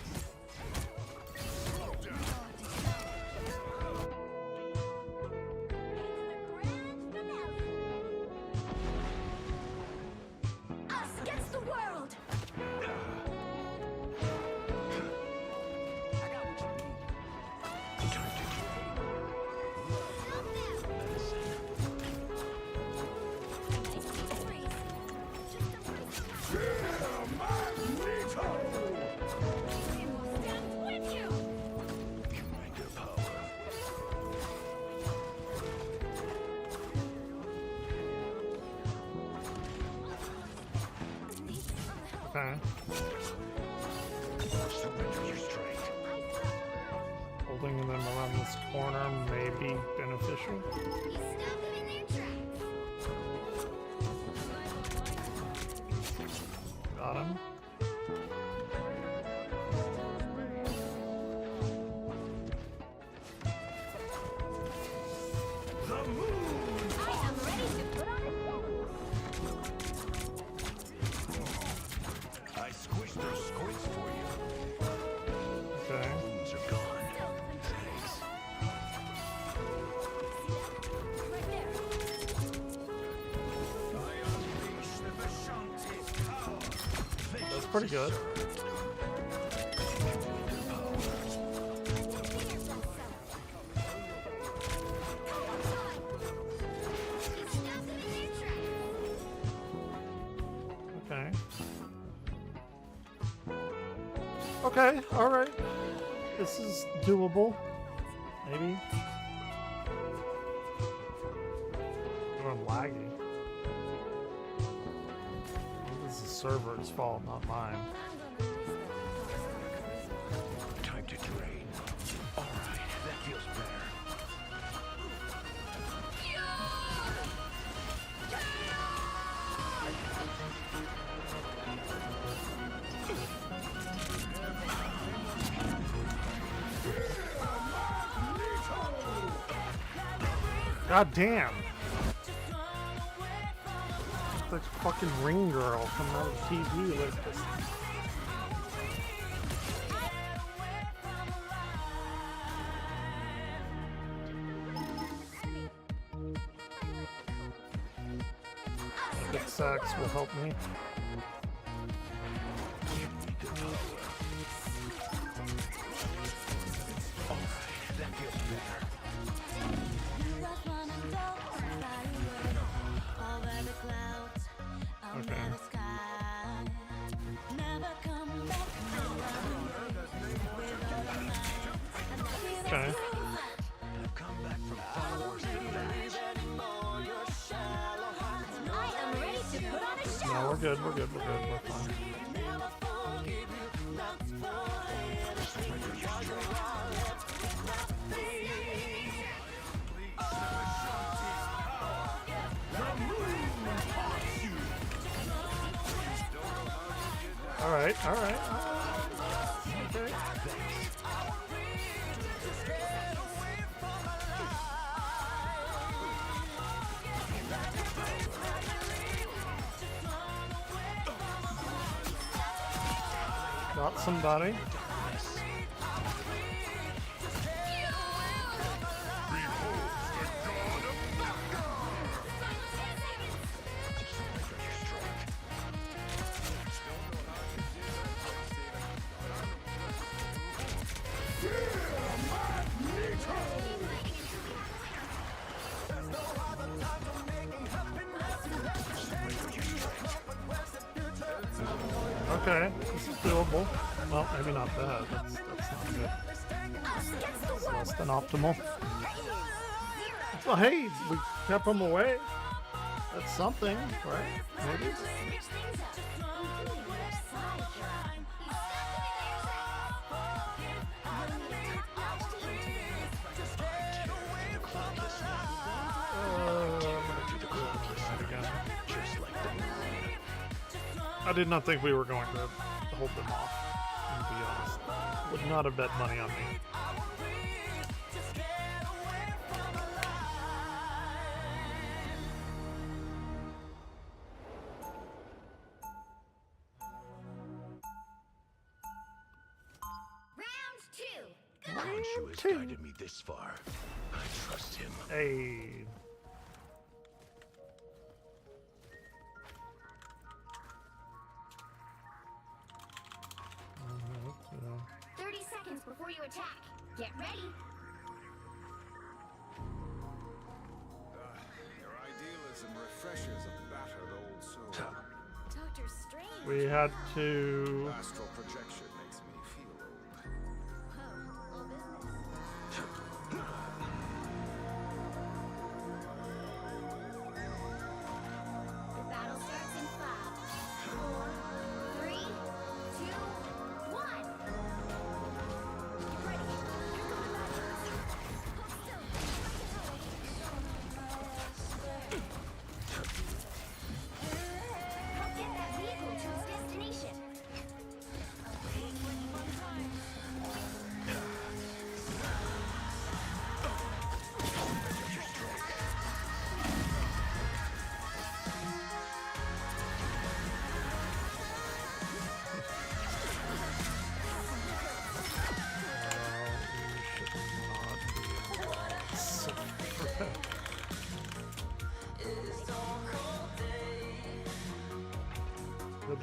Okay. Surrender your strength. Holding them around this corner may be beneficial. You stop them in their tracks. Got him. The moon! I am ready to put on a show. I squished those squids for you. Okay. Wounds are gone. Thanks. Right there. I unleash the Vishanti's power. That's pretty good. You stop them in their tracks. Okay. Okay, alright. This is doable. Maybe. I'm laggy. This is the server's fault, not mine. Time to drain. Alright, that feels better. God damn! The fucking ring girl coming out of the TV like this. Big Sax will help me. Alright, that feels better. Okay. Okay. I've come back from far worse than that. I am ready to put on a show. No, we're good, we're good, we're good, we're fine. Alright, alright. Okay. Got somebody. Okay, this is doable. Well, maybe not bad. That's not good. It's less than optimal. Well, hey, we kept them away. That's something, right? Maybe. Switch things up, including your side job. You stop them in their tracks. You're in the top notch team. Just like the moon. I did not think we were going to hold them off, to be honest. Would not have bet money on me. Round two. Go. Khonshu has guided me this far. I trust him. Hey. Alright, 30 seconds before you attack. Get ready. Your idealism refreshes a battered old soul. Doctor Strange. we had to. Astral projection makes me feel old. Whoa, all business. The battle starts in 5, 4, 3, Good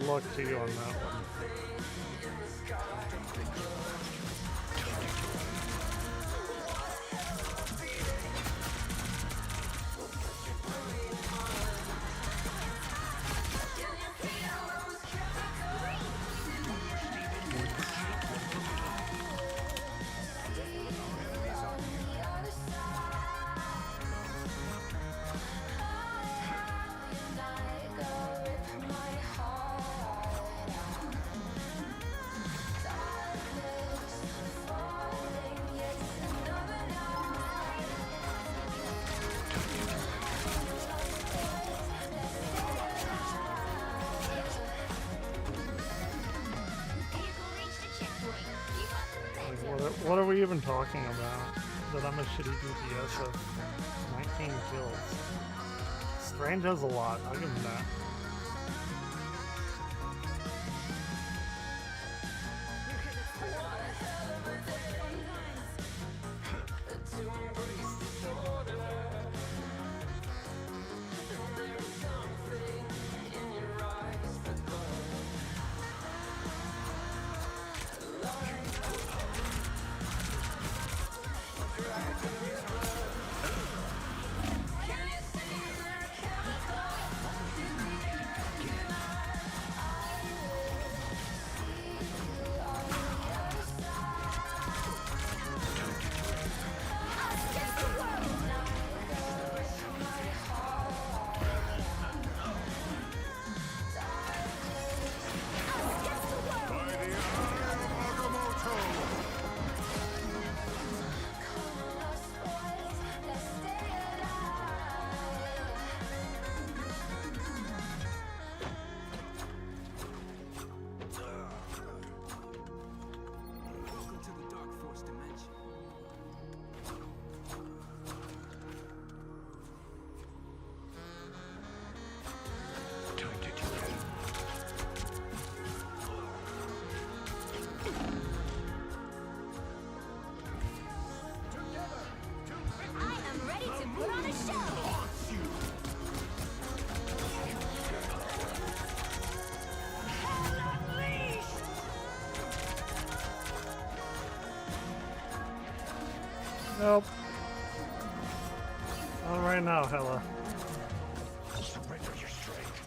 luck to you on that one. Vehicle reached a checkpoint. Keep up the Like, momentum. what are we even talking about? That I'm a shitty DPS of 19 kills. Strange has a lot, I'll give him that. Welcome to the Dark Force dimension. Time to do it. I am ready to put on a show. Nope. Not right now, Hella. Surrender your strength.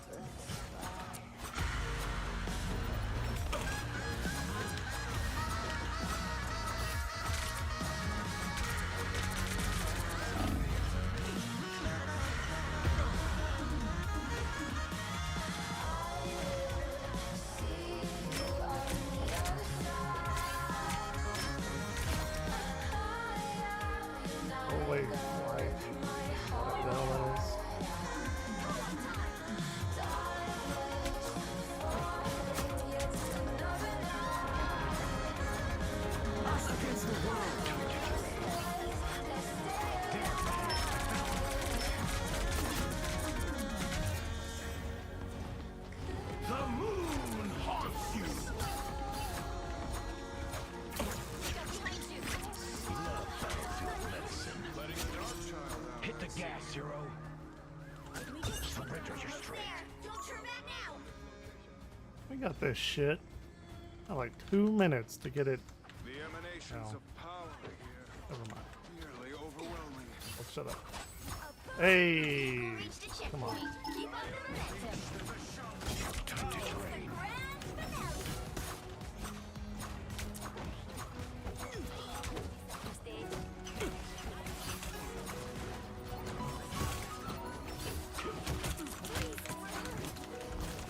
Oh wait, right. What the hell is? The moon haunts you. Love battlefield medicine. Letting the Dark Child out. Hit the gas, Zero. Surrender your Almost strength. there. Don't turn back now. We got this shit. Got like 2 minutes to get it. The emanations Ow. of power here. Never mind. Nearly overwhelming. Let's shut up. Hey! Reached a Come checkpoint. on. Keep up the momentum. Time to The train. grand finale. Stage.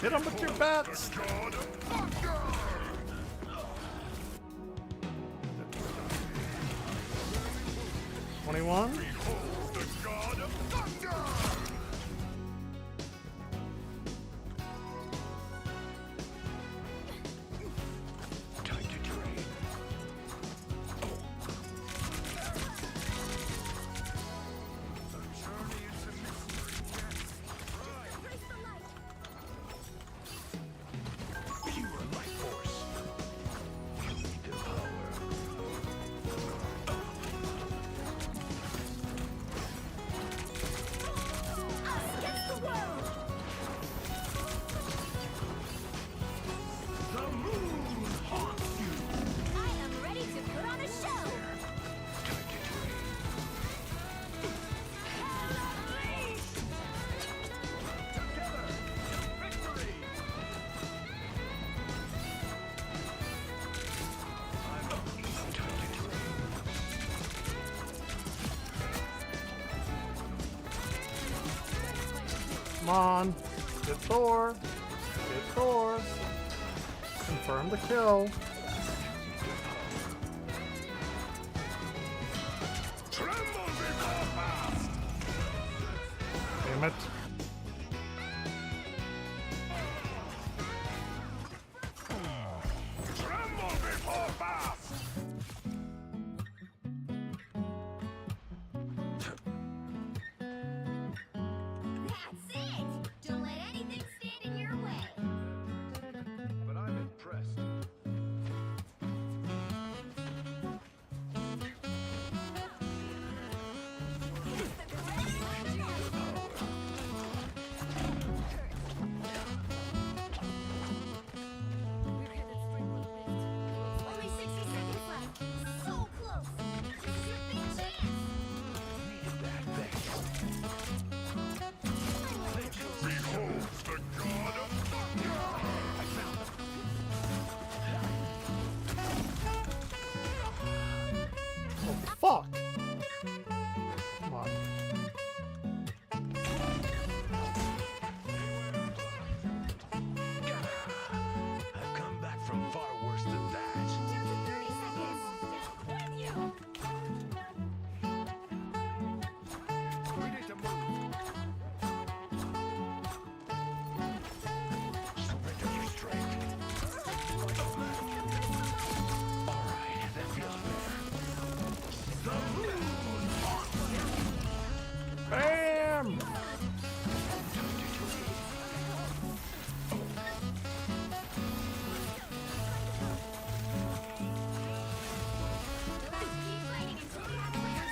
Hit him with your bats! 21? Time to train. Pure life force. You need the power. Come on. Get Thor. Get Thor. Confirm the kill. Tremble before fast! Damn it. Tremble before fast! That's it! Don't let anything stand in your way. But I'm impressed. Only 60 seconds left. So close. This is your big chance. Behold the god of Oh, fuck. Come on. I've come back from far worse than that. Down to 30 seconds. With you. We need to move. Surrender your strength. Alright, that feels better. Bam! Keep fighting until you have a winner.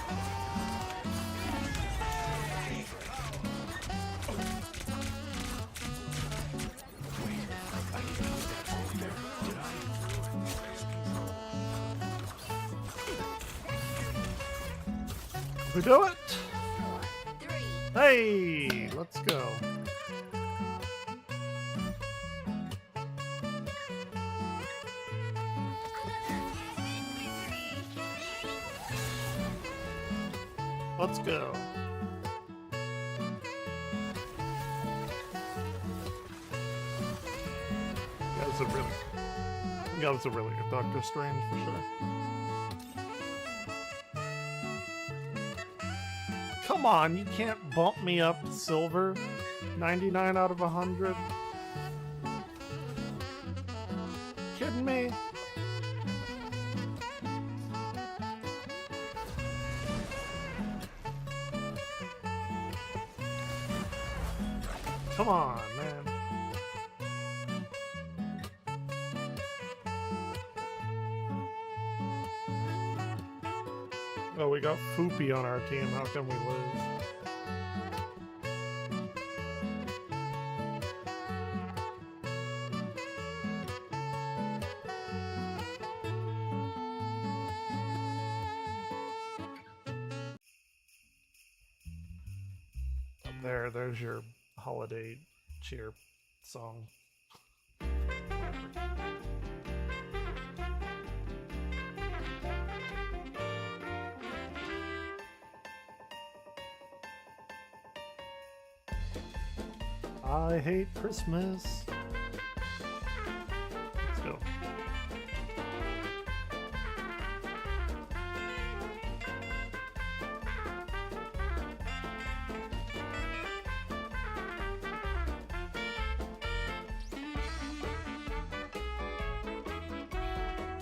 We do it! 3. Hey! Let's go. Let's go. That was a really good Doctor Strange for sure. Come on, you can't bump me up to silver. 99 out of 100. Kidding me? Come on, man. Oh, we got Foopy on our team. How can we lose? There's your holiday cheer song. I hate Christmas. Let's go.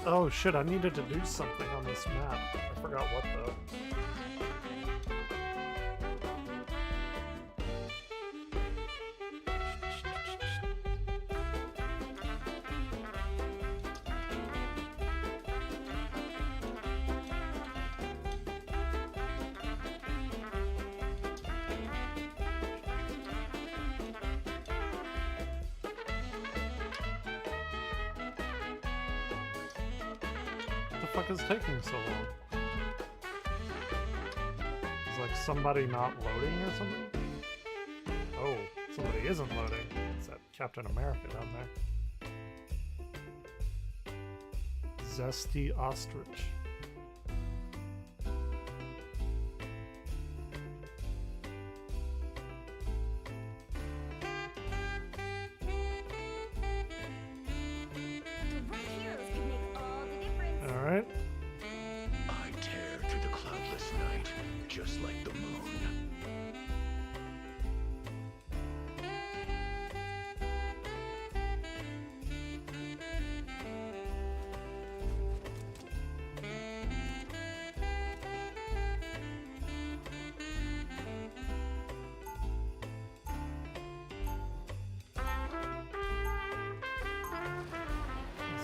Oh shit, I needed to do something on this map. I forgot what though. What the fuck is taking so long? Is like somebody not loading or something? Oh, somebody isn't loading. It's that Captain America down there. Zesty Ostrich.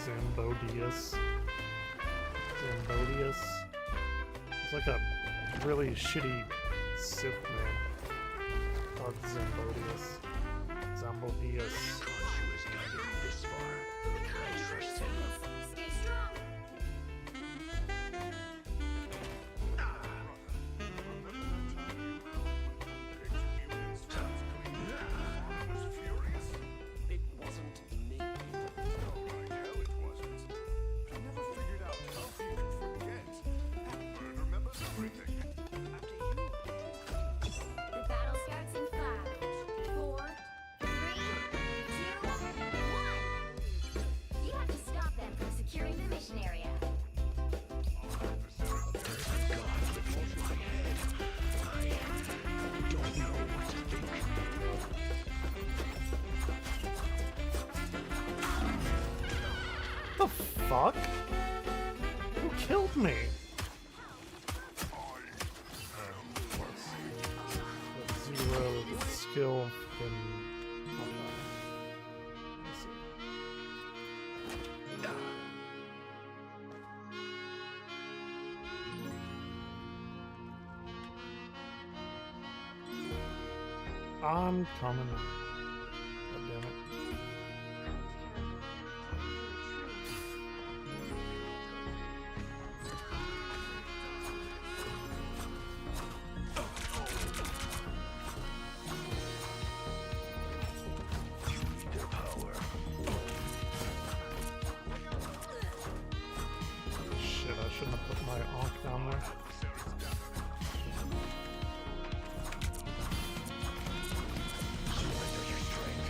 Zambodius. Zambodius. It's like a really shitty Sith name. Called Zambodius. Zambodius. Khonshu has guided me this far. I trust him. Stay strong. It wasn't me. Oh, like hell it wasn't. I never figured out how he could forget. That bird remembers everything. After you. The battle starts in 5, 4, 3, 2, 1. You have to stop them from securing the mission area. God living in my head. I don't know what to think. The fuck? Who killed me? Zero skill can. Let's see. I'm coming. God damn it. Their power. Shit, I shouldn't have put my Ankh down there. Surrender your strength.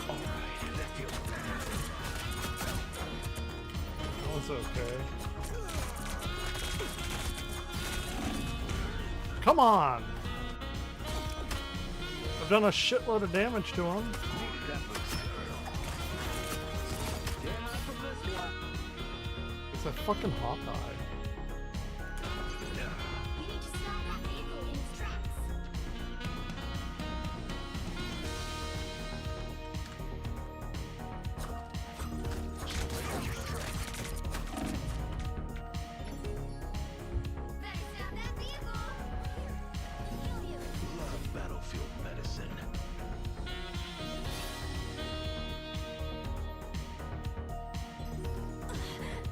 Alright, that feels better. That was okay. Come on! I've done a shitload of damage to him. It's a fucking Hawkeye. You need to stop that vehicle in its tracks. Better stop that vehicle. Kill you. Love battlefield medicine. I'm hurt.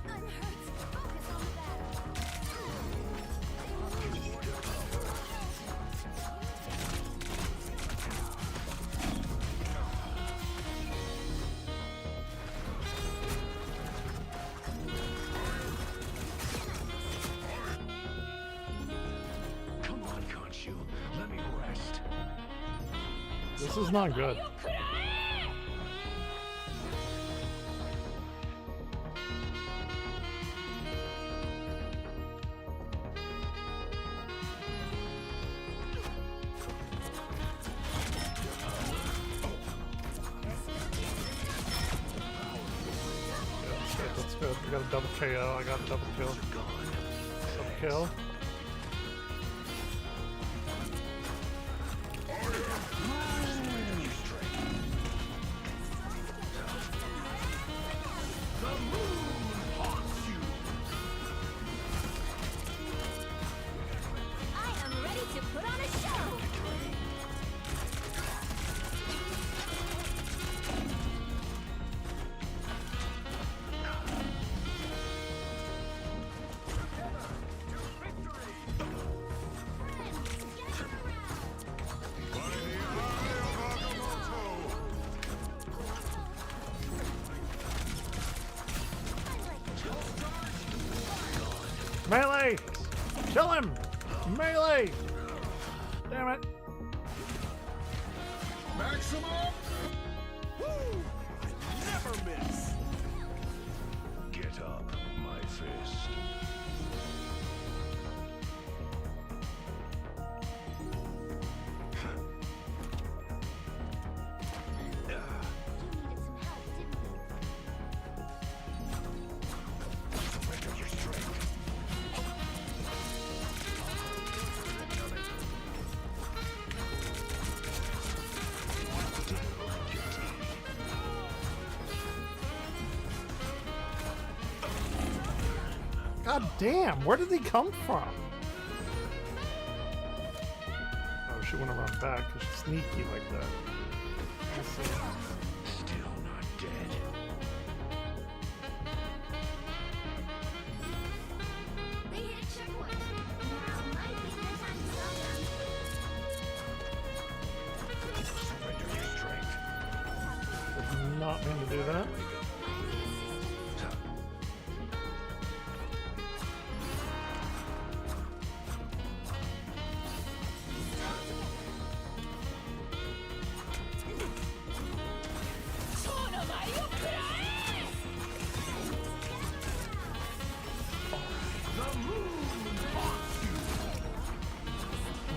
Focus on the battle. Come on, Khonshu. Let me rest. This is not good. That's good. We got a double KO. I got a double kill. Double kill. I am ready to put on a show. Melee! Kill him! Melee! Damn it. Maximum! Woo! Never miss! Get up, my fist. God damn, where did he come from? Oh, she wanna run back because she's sneaky like that. Let's see. Still not dead. They hit a checkpoint. Now might be their time to stop them. Surrender your strength. Did not mean to do that.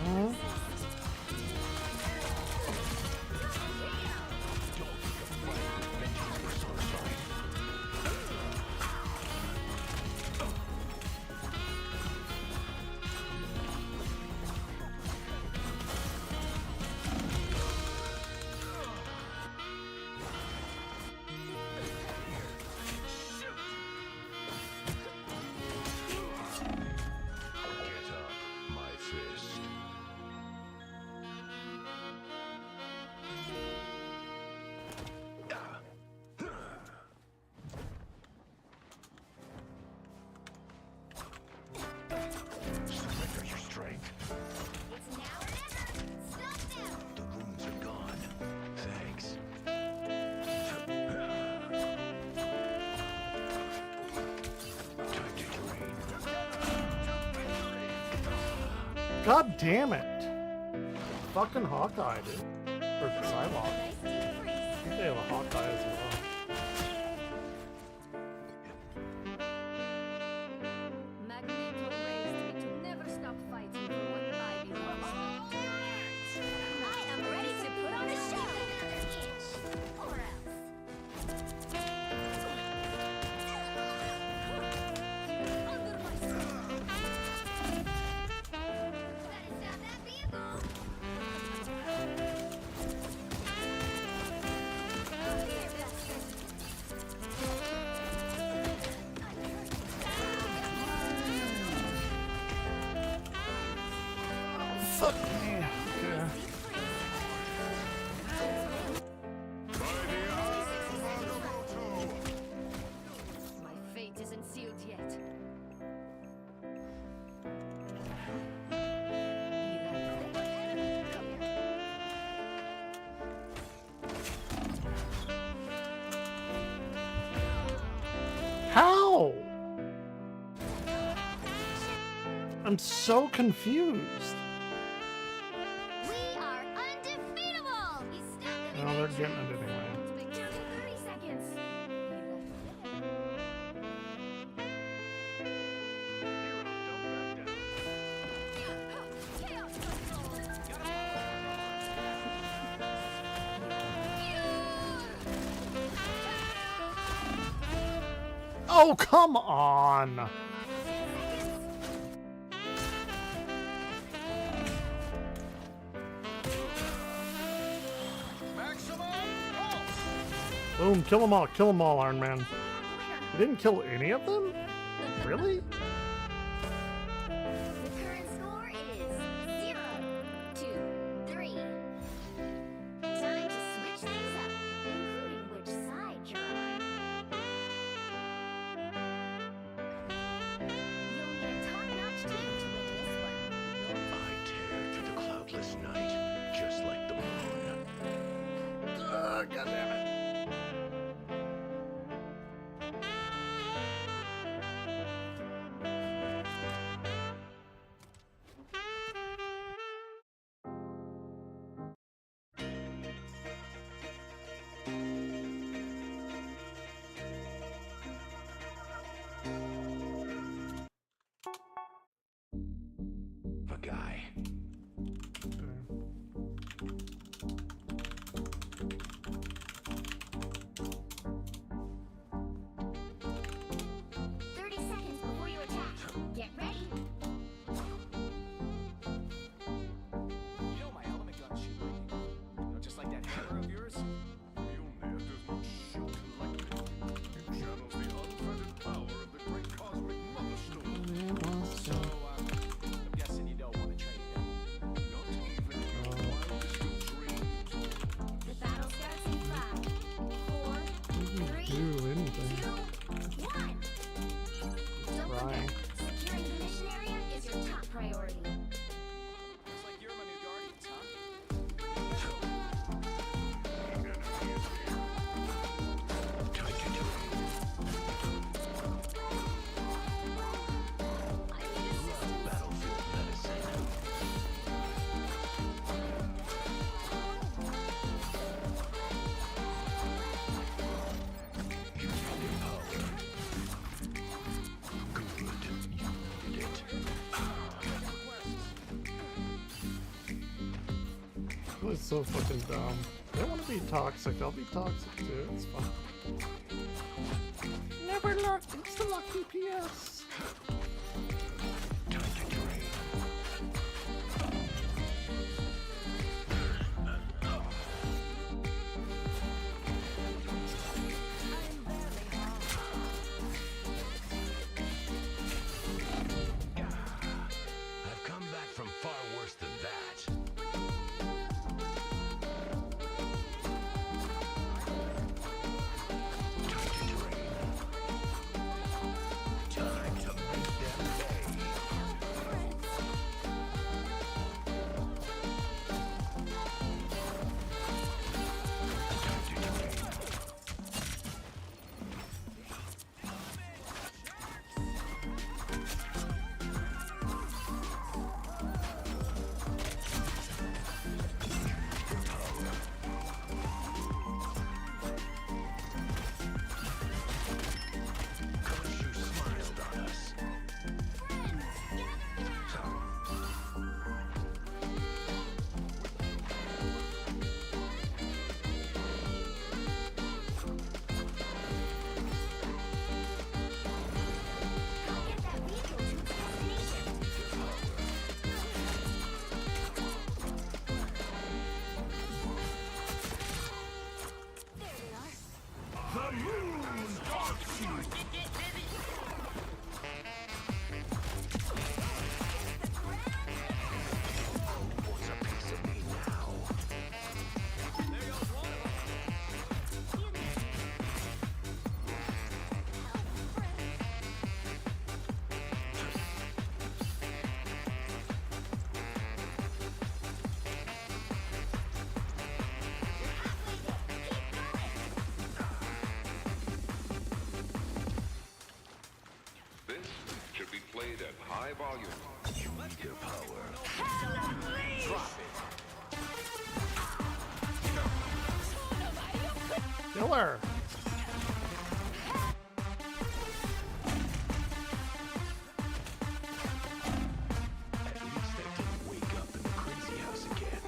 Mhm. Get up, my fist. Surrender your strength. It's now or never. Stop them. The wounds are gone. Thanks. Time to drain. God damn it. Fucking Hawkeye, dude. Or Psylocke. Nice deep freeze. I think they have a Hawkeye as well. Magneto raised me to never stop fighting for what I belong to. I am ready to put on a show. Another inch, or else. Under my skin. Better stop that vehicle. Here, bastard. Fuck me. Yeah. My fate isn't sealed yet. How? I'm so confused. We are undefeatable! You stopped the No, they're getting it anyway. Down to 30 seconds. Chaos Oh, come on. Boom, kill them all, Iron Man. You didn't kill any of them? Really? The current score is 0-3. Time to switch things up, including which side you're on. You'll need a top-notch team to win this one. I tear through the cloudless night, just like the moon. God damn it. It's so fucking dumb. They want to be toxic. I'll be toxic too. It's fine. Never look. It's the lucky PS. Time to drain. I've come back from far worse than that. Time to drain. Time to make them pay. Time to drain. Khonshu smiled on us. Get that vehicle to its destination. There we are. What's a piece of me now? This should be played at high volume. You need their power. Killer. At least I didn't wake up in the crazy house again.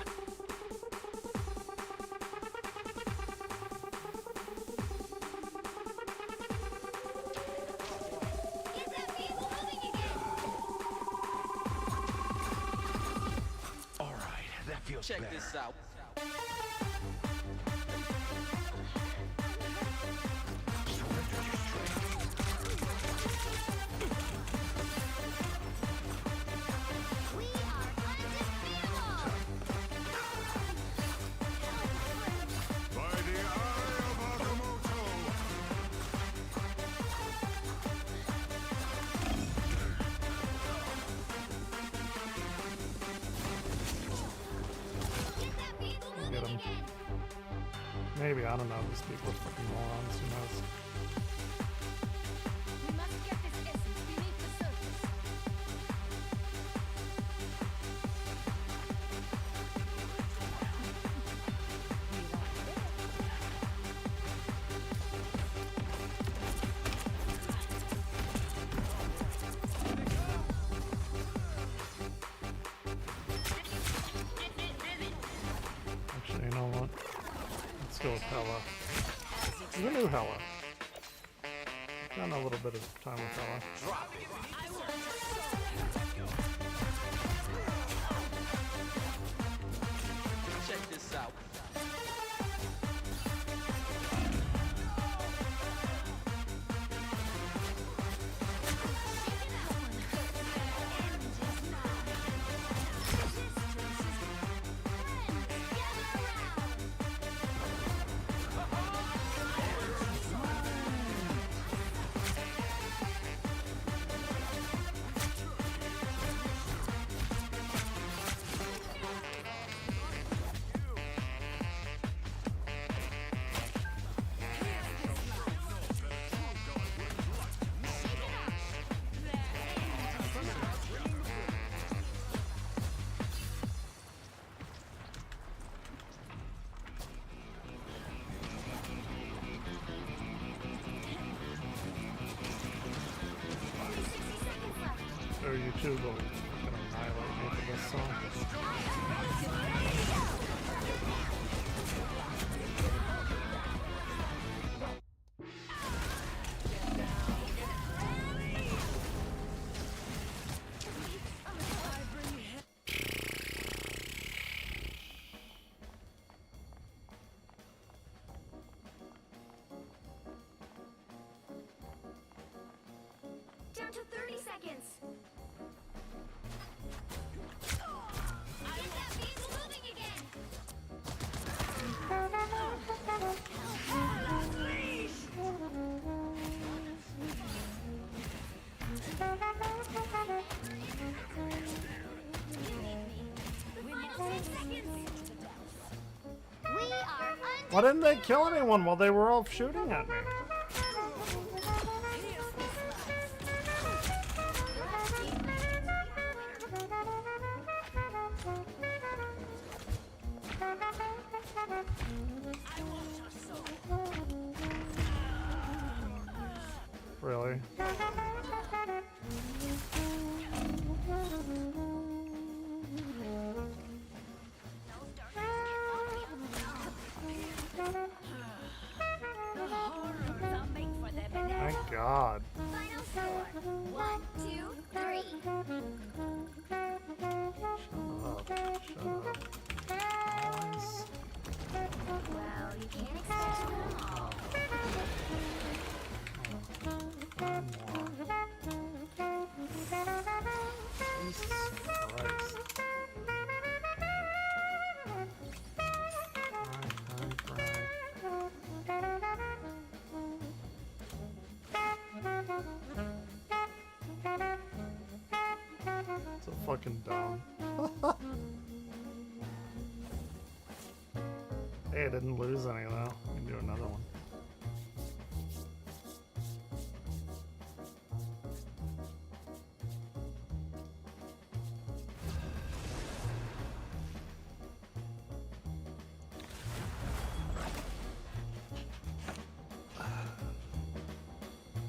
Get that vehicle moving again. All right, that feels Check better. this out. Surrender your strength. We are undefeatable. By the eye of Agamotto! Get that vehicle moving Get 'em. again. Maybe, I don't know. These people are fucking morons. Who knows? We must get this essence beneath the surface. Actually, you know what? Let's go with Hella. The new Hella. Done a little bit of time with Hella. Check this out. Gather around. Why didn't they kill anyone while they were all shooting at me? Really? Thank God. Final score. 1, 2, 3. Shut up. Guys. Well, you can't expect them all. One more. Jesus Christ. Right. So fucking dumb. Hey, I didn't lose any though. We can do another one.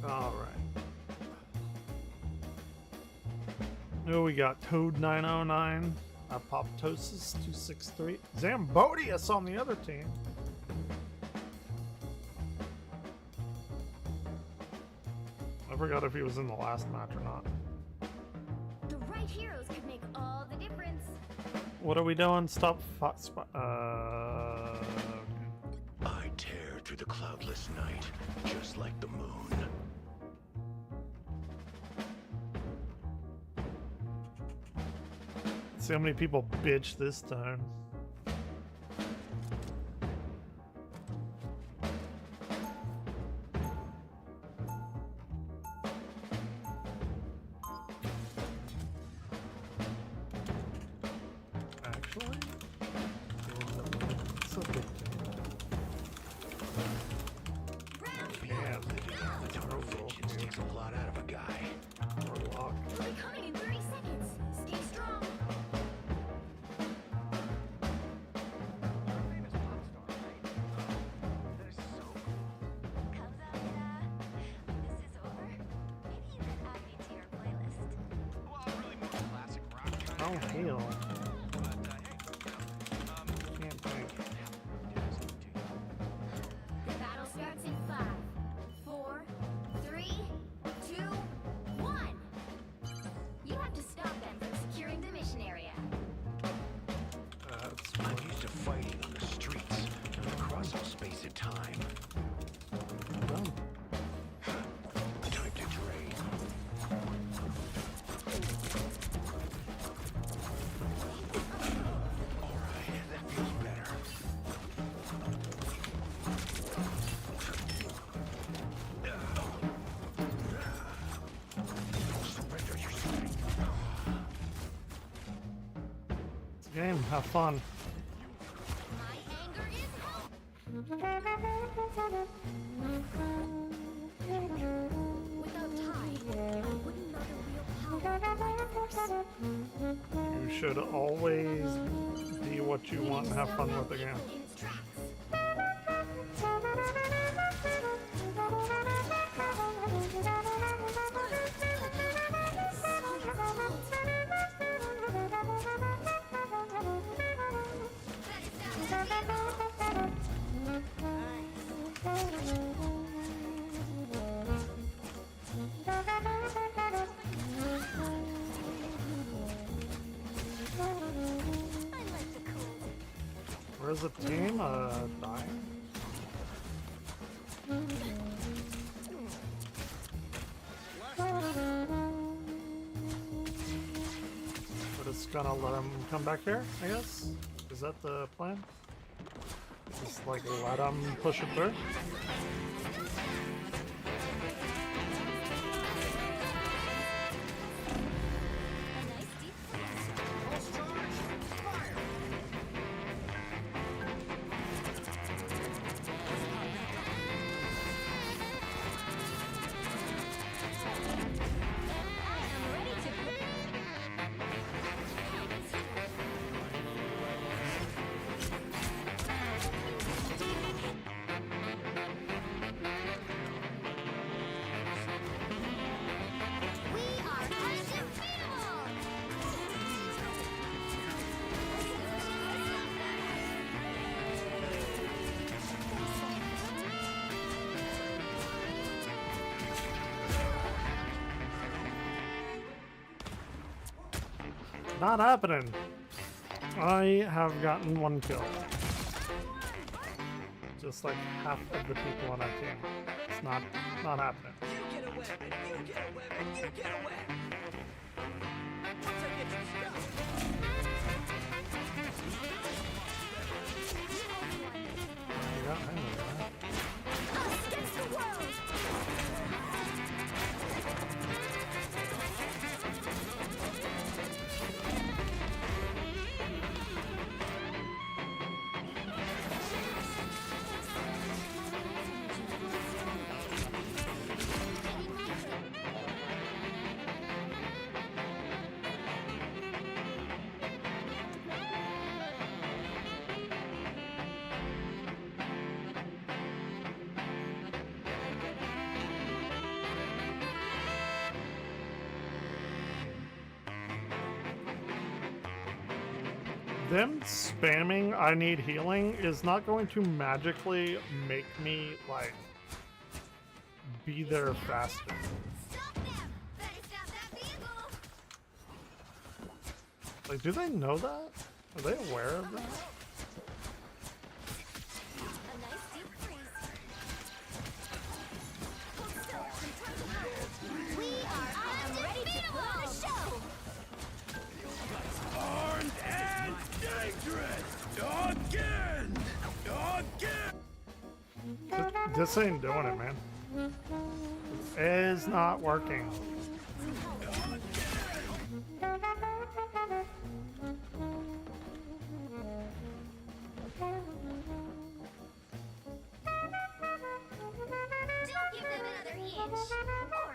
All right. Oh, we got Toad 909, Apoptosis 263, Zambodius on the other team. I forgot if he was in the last match or not. The right heroes could make all the difference. What are we doing? Stop. I tear through the cloudless night, just like the moon. See how many people bitch this time. Actually, it's a big deal. Yeah, The tunnel vengeance takes a lot out of a guy. Warlock. We'll be coming in 30 seconds. Stay strong. Comes out, this is over. Maybe you could add me to your playlist. Don't heal. Can't think. The battle starts in 5, 4, 3, 2, 1. You have to stop them from securing the mission area. That's I'm used to fighting on the streets, across all space and time. dumb. Time to drain. Alright, that feels better. Surrender your strength. It's a game. Have fun. My anger is hope. Without Tide, I wouldn't know the real power of the light force. You should always be what you want and have fun with the game. In its tracks. Where's the team? Dying? We're just gonna let him come back here, I guess? Is that the plan? Just like let him push it through? Not happening. I have gotten 1 kill. Just like half of the people on our team. It's not happening. You get a weapon, you get a weapon, you get a weapon. Once I get you stuck. Yeah, I know that. Us against the world! Them spamming I need healing is not going to magically make me like be there faster. Stop them! Better stop that vehicle! Like, do they know that? Are they aware of that? A nice deep freeze. Hold still. Some time to move. We are ready to put on a show! Armed and dangerous! Again! Again! This ain't doing it, man. It's not working. Don't give them another inch, or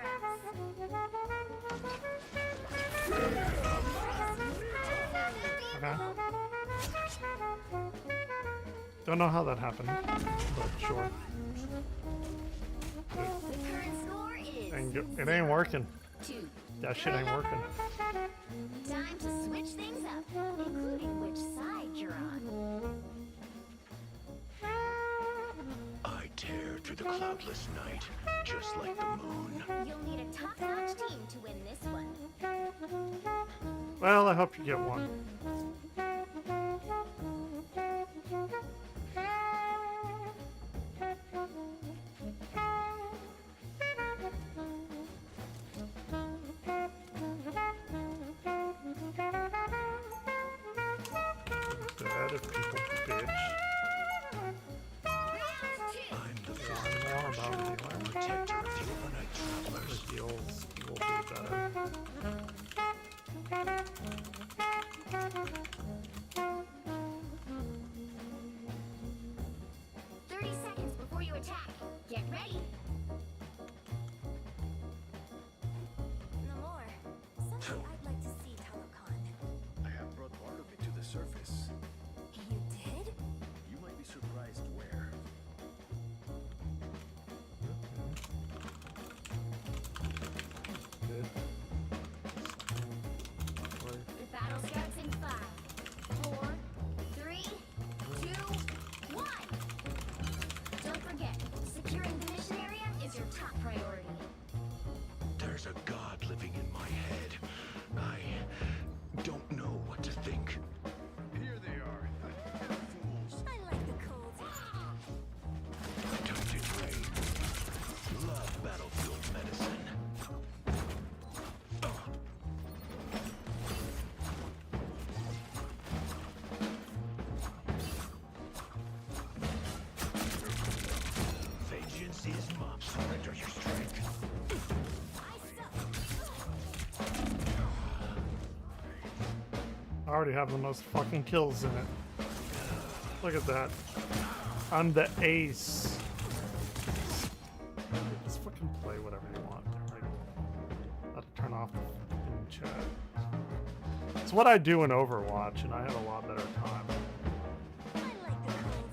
Okay. Don't know how that happened, but sure. The current score is It ain't working. 2. That shit ain't working. Time to switch things up, including which side you're on. I tear through the cloudless night, just like the moon. You'll need a top-notch team to win this one. Well, I hope you get one. Dead if people bitch. I'm the Yeah, more about healing. protector of the overnight travelers. The heals will be better. Seconds before you attack. Get ready. Namor, something I'd like to see, Talokan. I have brought part of it to the surface. You did? You might be surprised where. Good. The battle starts in 5, 4, 3, 2, 1. Don't forget, securing the mission area is your top priority. There's a god living in my head. I don't know what to think. Here they are. Fools. I like the cold. Time to train. Love battlefield medicine. Vengeance is my surrender your strength. I already have the most fucking kills in it. Look at that. I'm the ace. Just fucking play whatever you want. Like, I'll turn off the fucking chat. It's what I do in Overwatch, and I have a lot better time. I like the cold.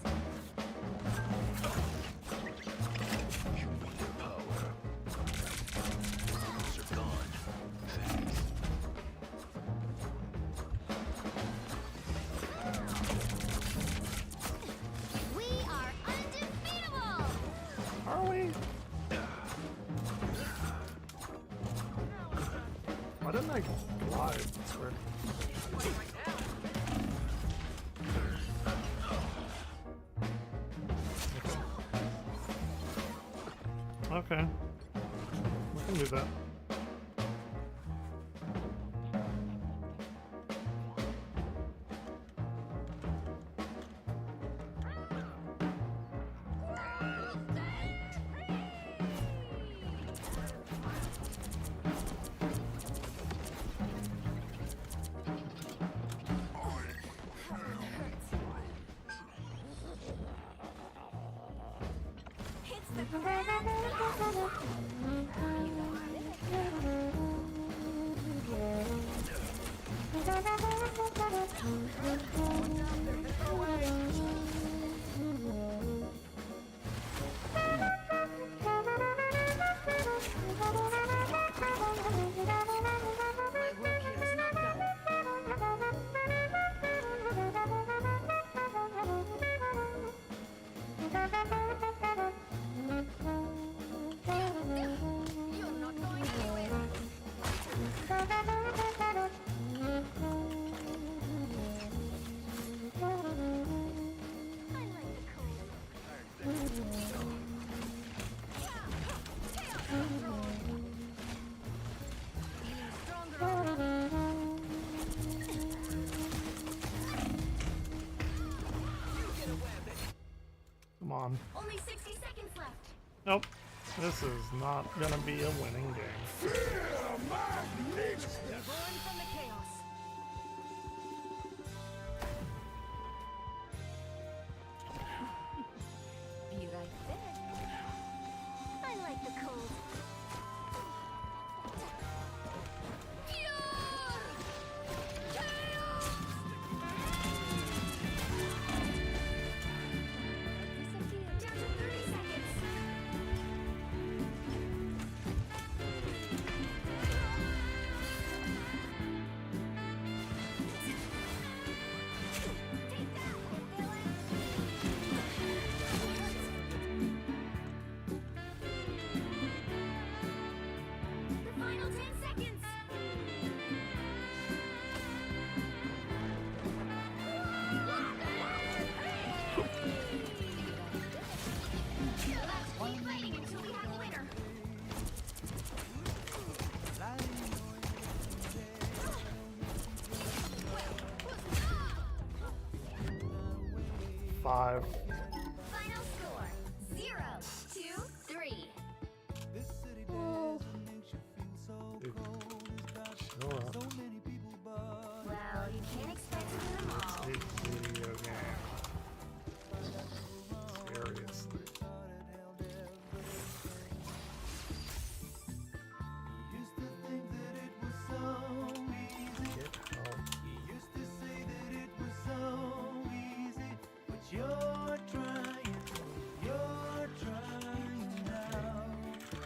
You need your power. Those are gone. Thanks. We are undefeatable! Are we? Why didn't I glide? That's weird. Okay. We can do that. It's the grand My work here is not done. You're not going anywhere. I like the cool. Feeling stronger already. Come on. Only 60 seconds left. Nope. This is not gonna be a winning game. Born from the chaos. Be right there. I like the cold. Disappear. Down to 30 seconds. Take that, villain. The final 10 seconds. Let's keep fighting until we have a winner. Five. Final score 0-3. Chill out. Well, you can't expect to win them all. Take video game. Seriously. Get help.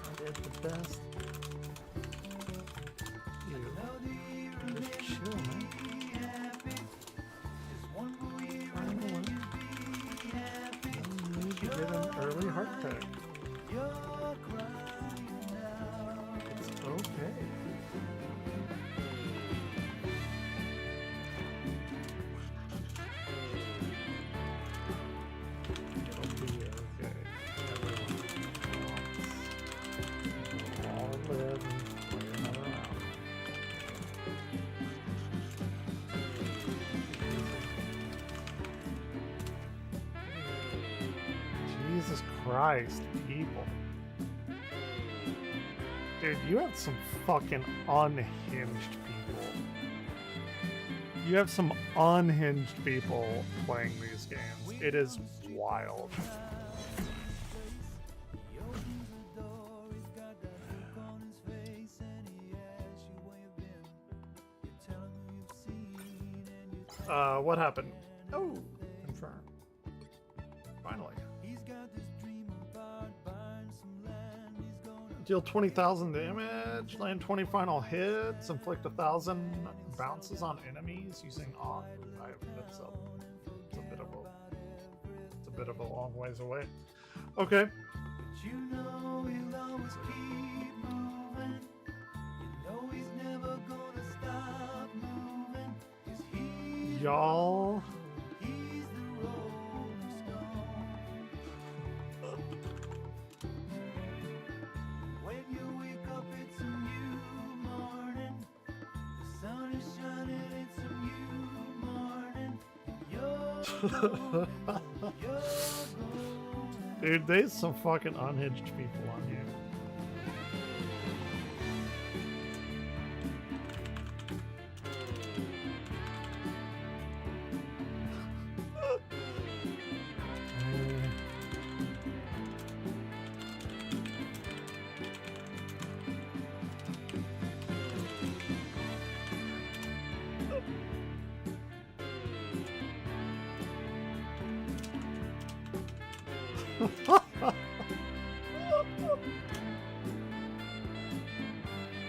I did the best. You. Just chill, man. I know it. You need to get an early heart attack. It's okay. It'll be okay. Everyone all live and play another round. Jesus Christ, people. Dude, you have some fucking unhinged people. You have some unhinged people playing these games. It is wild. What happened? Oh, confirm. Finally. Deal 20,000 damage, land 20 final hits, inflict 1,000 bounces on enemies using on. It's a bit of a long ways away. Okay. Y'all. Dude, there's some fucking unhinged people on here.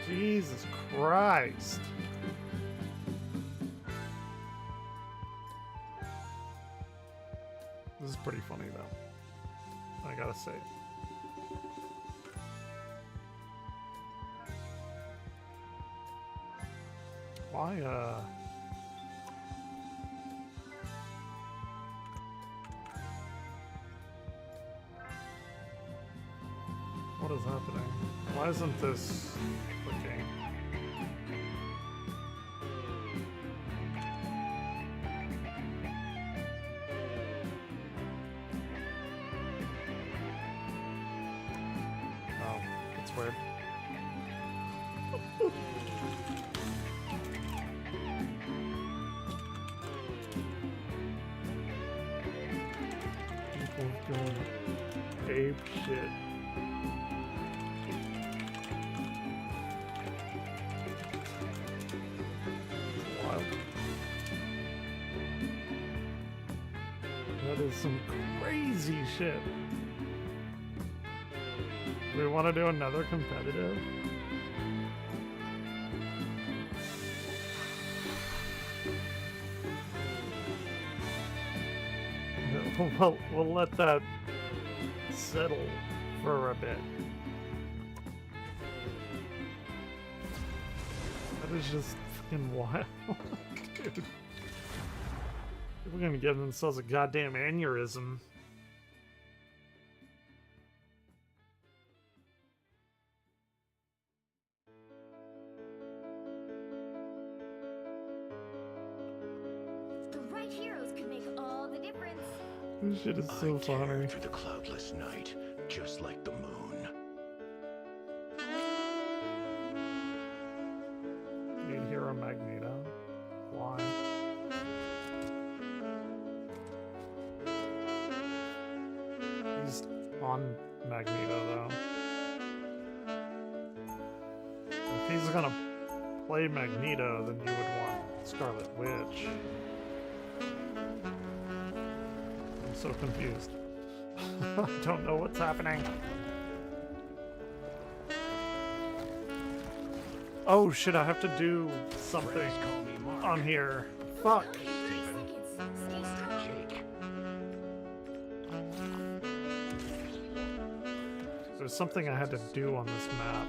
Jesus Christ. This is pretty funny though, I gotta say. Why, what is happening? Why isn't this clicking? Oh, that's weird. People going ape shit. Wild. That is some crazy shit. Do we want to do another competitive? We'll let that settle for a bit. That is just fucking wild. Dude. We're gonna give themselves a goddamn aneurysm. The right heroes could make all the difference. This shit is so I tear funny. through the cloudless night, just like the moon. Need Hero Magneto. Why? He's on Magneto though. If he's gonna play Magneto, then you would want Scarlet Witch. I'm so confused. I don't know what's happening. Oh shit, I have to do something Friends call me Mark. on here. Fuck. 30 seconds. Stay strong. Jake. There's something I had to do on this map.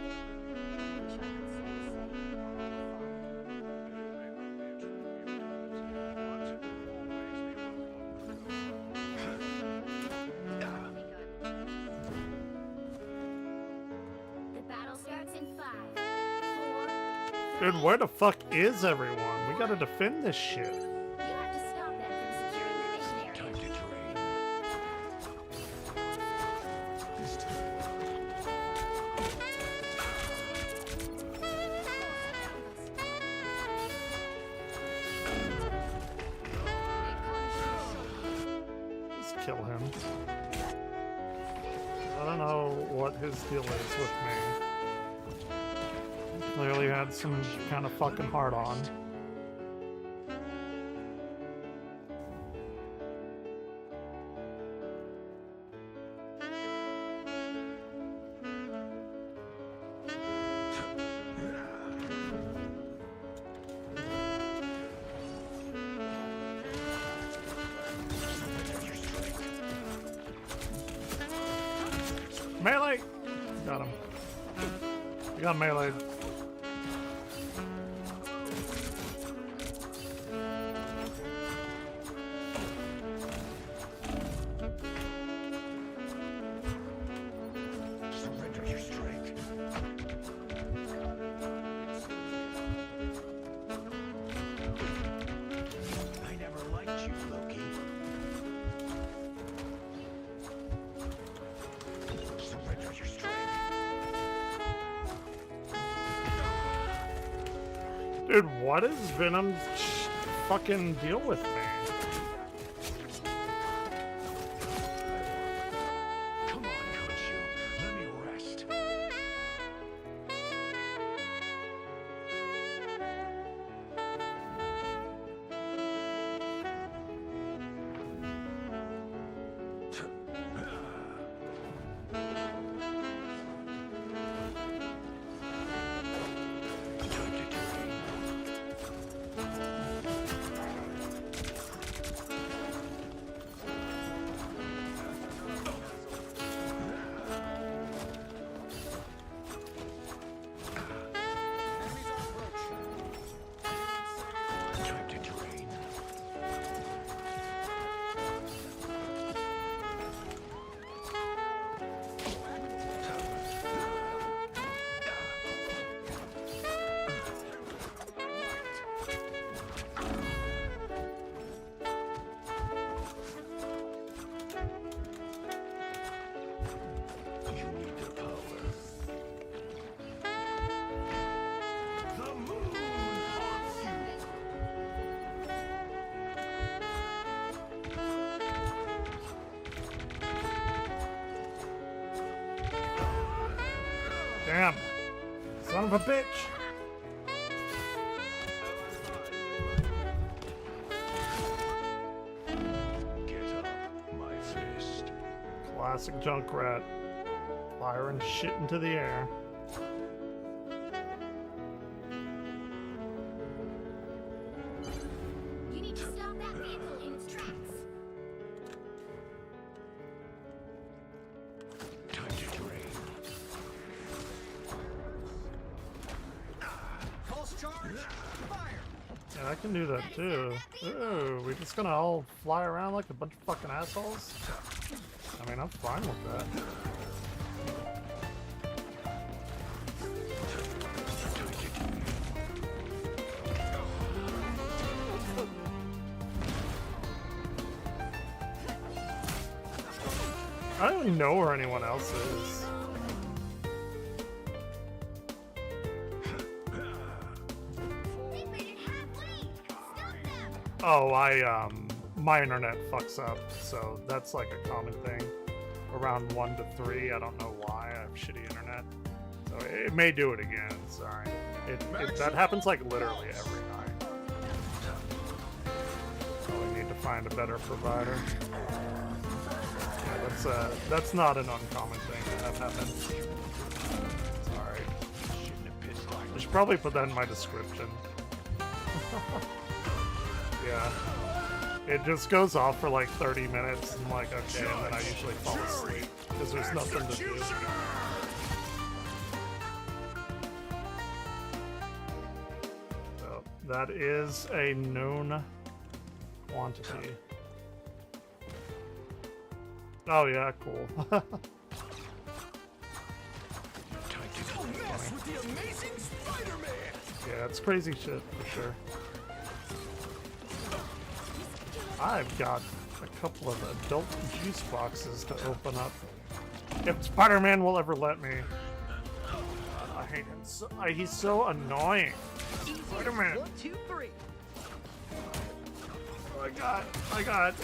The battle starts in 5, 4, Dude, where the fuck is everyone? We gotta defend this shit. You have to stop them from securing the mission area. Time to drain. This time. Just kill him. I don't know what his deal is with me. Clearly had some kind of fucking hard on. Melee! Got him. We got melee. Surrender your strength. I never liked you, Loki. Dude, what is Venom's fucking deal with me? Come on, Khonshu. Let me rest. Time to train. Time to train. You need their power. The moon haunts you. Damn. Son of a bitch. Get up, my fist. Classic Junkrat. Firing shit into the air. You need to stop that vehicle in its tracks. Time to train. False charge. Fire. Yeah, I can do that too. Ooh, we just gonna all fly around like a bunch of fucking assholes? I mean, I'm fine with that. I don't even know where anyone else is. They made it halfway. Stop them. Oh, my internet fucks up, so that's like a common thing. Around 1 to 3, I don't know why, I have shitty internet. So it may do it again, sorry. That happens like literally every night. So we need to find a better provider. Yeah, that's not an uncommon thing to have happen. Sorry. I should probably put that in my description. Yeah. It just goes off for like 30 minutes and I'm like, okay, and then I usually fall asleep because there's nothing to do. So that is a known quantity. Oh yeah, cool. Don't mess with the amazing Spider-Man. Yeah, it's crazy shit for sure. I've got a couple of adult juice boxes to open up. If Spider-Man will ever let me. I hate him so, he's so annoying. Spider-Man. 1, 2, 3. I got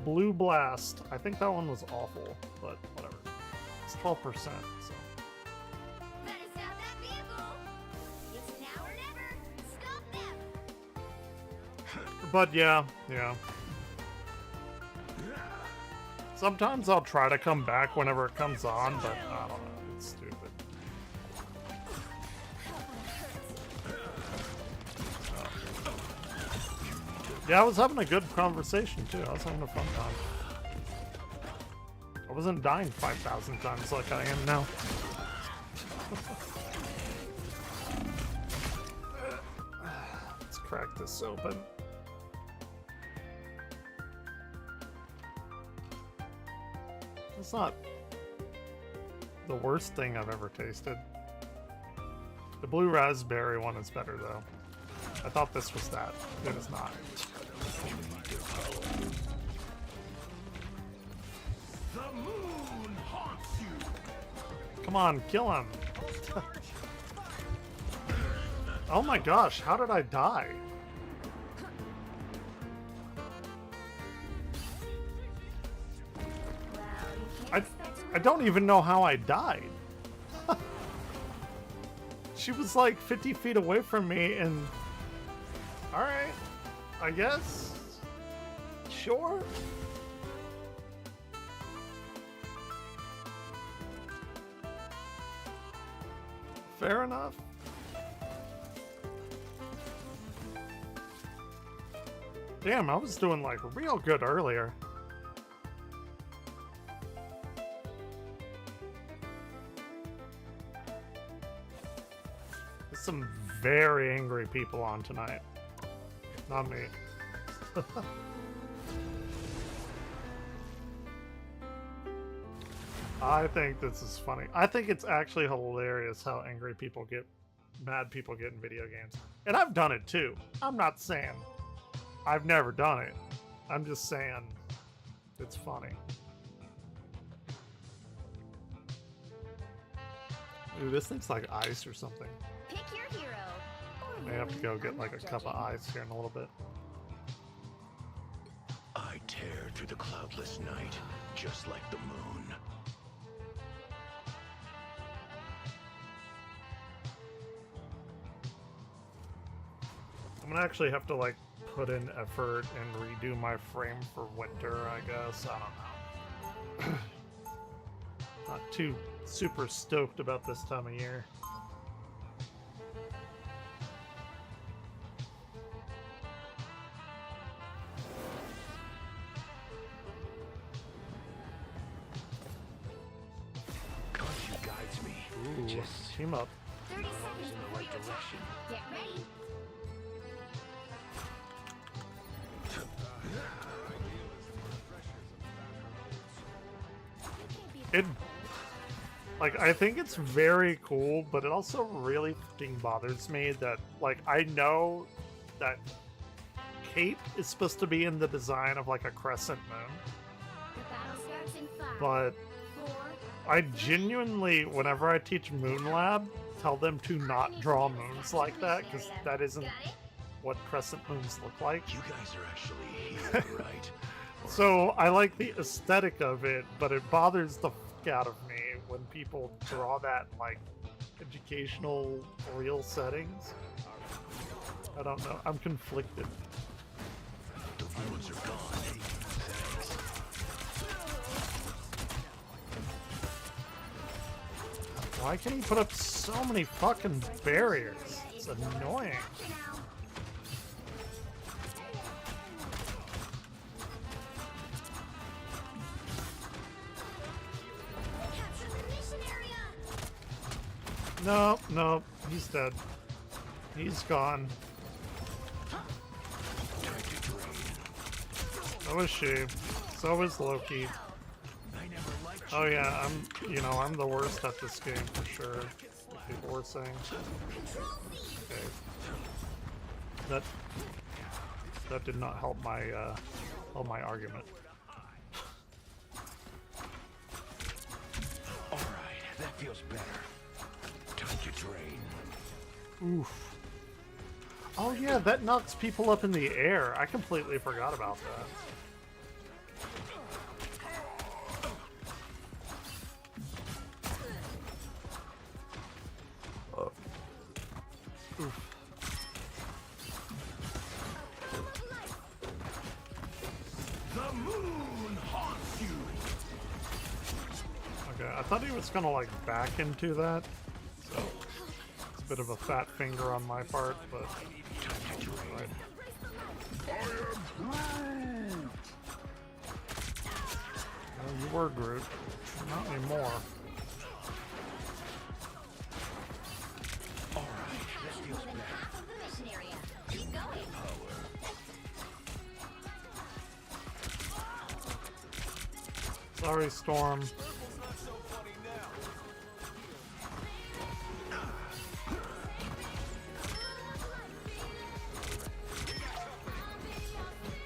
Blue Blast. I think that one was awful, but whatever. It's 12%, so. Better stop that vehicle. It's now or never. Stop them. But yeah. Sometimes I'll try to come back whenever it comes on, but I don't know. It's stupid. Yeah, I was having a good conversation too. I was having a fun time. I wasn't dying 5,000 times like I am now. Let's crack this open. It's not the worst thing I've ever tasted. The blue raspberry one is better though. I thought this was that. It is not. The moon haunts you. Come on, kill him. Oh my gosh, how did I die? Well, you can't expect to I don't even know how I died. She was like 50 feet away from me and... Alright, I guess. Sure. Fair enough. Damn, I was doing like real good earlier. There's some very angry people on tonight. Not me. I think this is funny. I think it's actually hilarious how angry people get, mad people get in video games. And I've done it too. I'm not saying I've never done it. I'm just saying it's funny. Ooh, this thing's like ice or something. pick your hero. Or May have to you. go I'm get like a not cup of judging. ice here in a little bit. I tear through the cloudless night, just like the moon. I'm gonna actually have to like put in effort and redo my frame for winter, I guess. I don't know. Not too super stoked about this time of year. Caution guides me. Ooh, Just team up. 30 seconds in the before right your attack. direction. Get ready. It, like, I think it's very cool, but it also really fucking bothers me that, like, I know that Cape is supposed to be in the design of like a crescent moon, The battle starts in 5, but 4, I genuinely, whenever I teach Moon Lab, tell them to not draw moons like that because that isn't Got it? what crescent moons look like. You guys are actually here, right? So I like the aesthetic of it, but it bothers the fuck out of me when people draw that in like educational real settings. I don't know. I'm conflicted. The ruins are gone. Thanks. Why can he put up so many fucking barriers? It's annoying. Now, capture the mission area. No, no, he's dead. He's gone. So is she. So is Loki. I never liked Oh yeah, I'm the worst at this game for sure. Like people were saying. Okay. That did not help my argument. All right, that feels better. Time to drain. Oof. Oh yeah, that knocks people up in the air. I completely forgot about that. Oof. The moon haunts you. Okay, I thought he was gonna like back into that. So it's a bit of a fat finger on my part, but Time to drain. right. Well, you were Groot. Not anymore. All right, that feels More than better. half of the mission area. Keep going. Sorry, Storm.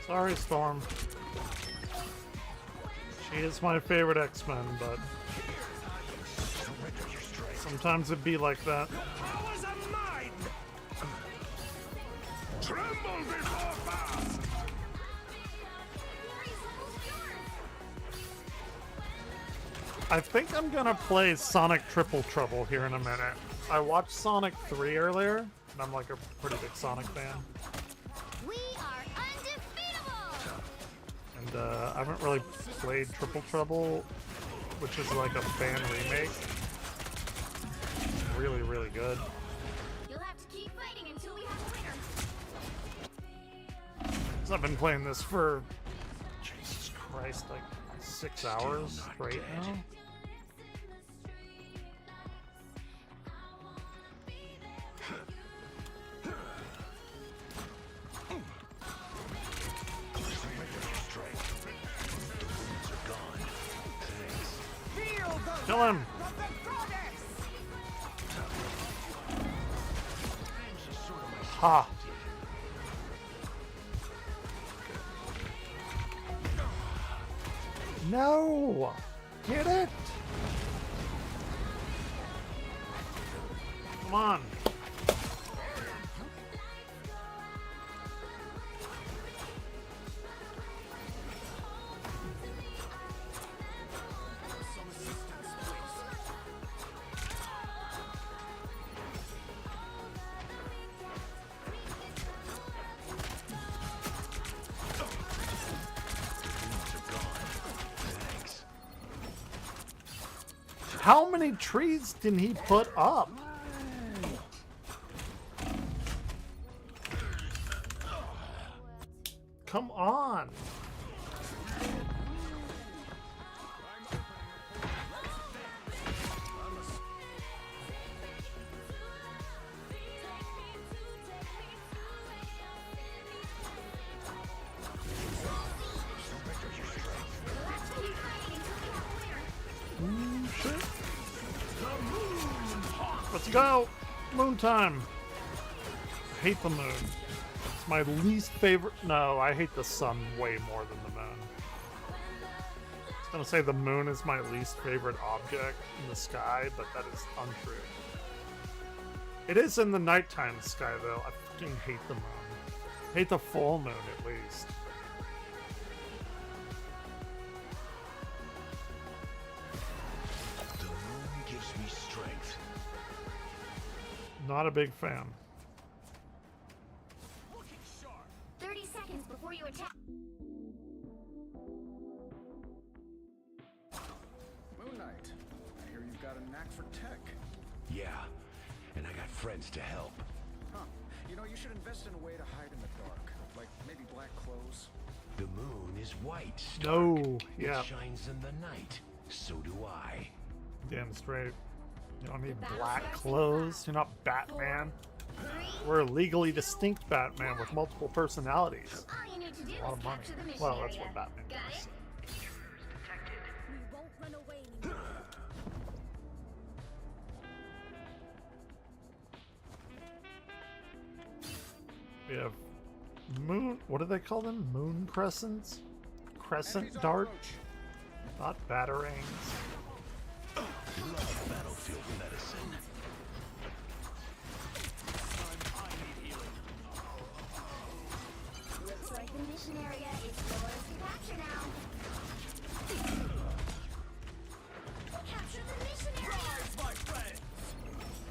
Sorry, Storm. She is my favorite X-Men, but sometimes it'd be like that. Powers of mine! I think I'm gonna play Sonic Triple Trouble here in a minute. I watched Sonic 3 earlier, and I'm like a pretty big Sonic fan. We are undefeatable! And I haven't really played Triple Trouble, which is like a fan remake. Really, really good. You'll have to keep fighting until we have a winner. So I've been playing this for, Jesus Christ, like 6 hours right now. Kill him! Ha! No! Get it! Come on! How many trees did he put up? Come on. Let's go! Moon time! I hate the moon. It's my least favorite. No, I hate the sun way more than the moon. I was gonna say the moon is my least favorite object in the sky, but that is untrue. It is in the nighttime sky, though. I fucking hate the moon. I hate the full moon, at least. The moon gives me strength. Not a big fan. 30 seconds before you attack. Moon Knight, I hear you've got a knack for tech. Yeah, and I got friends to help. Huh. You know, you should invest in a way to hide in the dark. Like maybe black clothes. The moon is white. No, yeah. It shines in the night. So do I. Damn straight. You don't need black clothes. You're not Batman. 3, We're a legally distinct Batman with multiple personalities. all you need to do A lot is of money. capture the mission Well, that's area. what Batman Got does. it? We won't run away anymore. We have moon. What do they call them? Moon crescents? Crescent Enemies on dart? approach. Not batarangs. Love battlefield medicine. Looks like the mission area is yours to capture now. Capture the mission area!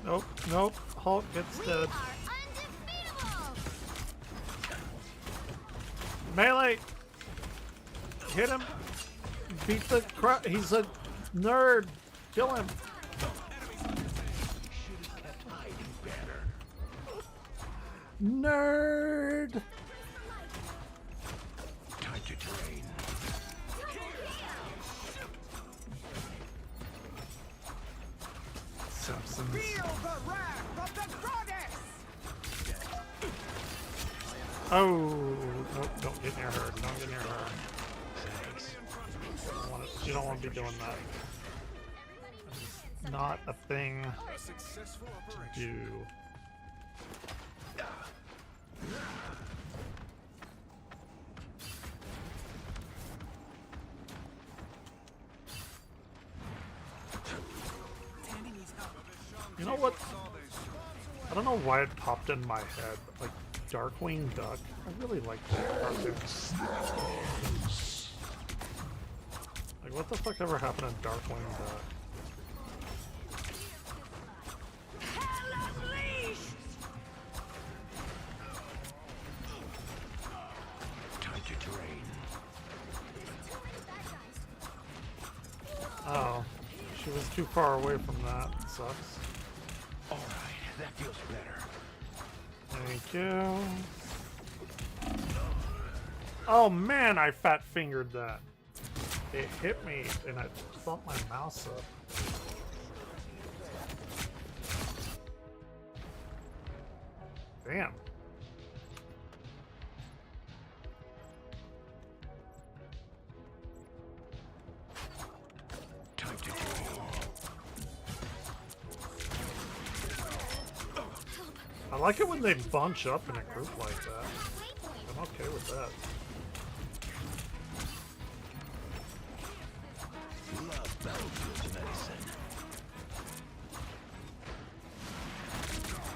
Nope, nope. Hulk gets We dead. are undefeatable! Melee! Hit him! Beat the crap. He's a nerd! Kill him! Should have kept hiding better. Nerd! Time to train. Simpsons. Feel the wrath of the goddess! Oh! Nope, don't get near her. Don't get near her. Thanks. You don't want to be doing that. It's not a thing A successful operation. to do. You know what? I don't know why it popped in my head, but like Darkwing Duck. I really like that cartoon. Like What the fuck ever happened to Darkwing Duck? Time to drain. Oh, she was too far away from that. Sucks. All right, that feels better. Thank you. Oh man, I fat fingered that. It hit me and I thumped my mouse up. Damn. Time to drain. I like it when they bunch up in a group like that. I'm okay with that. Love Battlefield's medicine.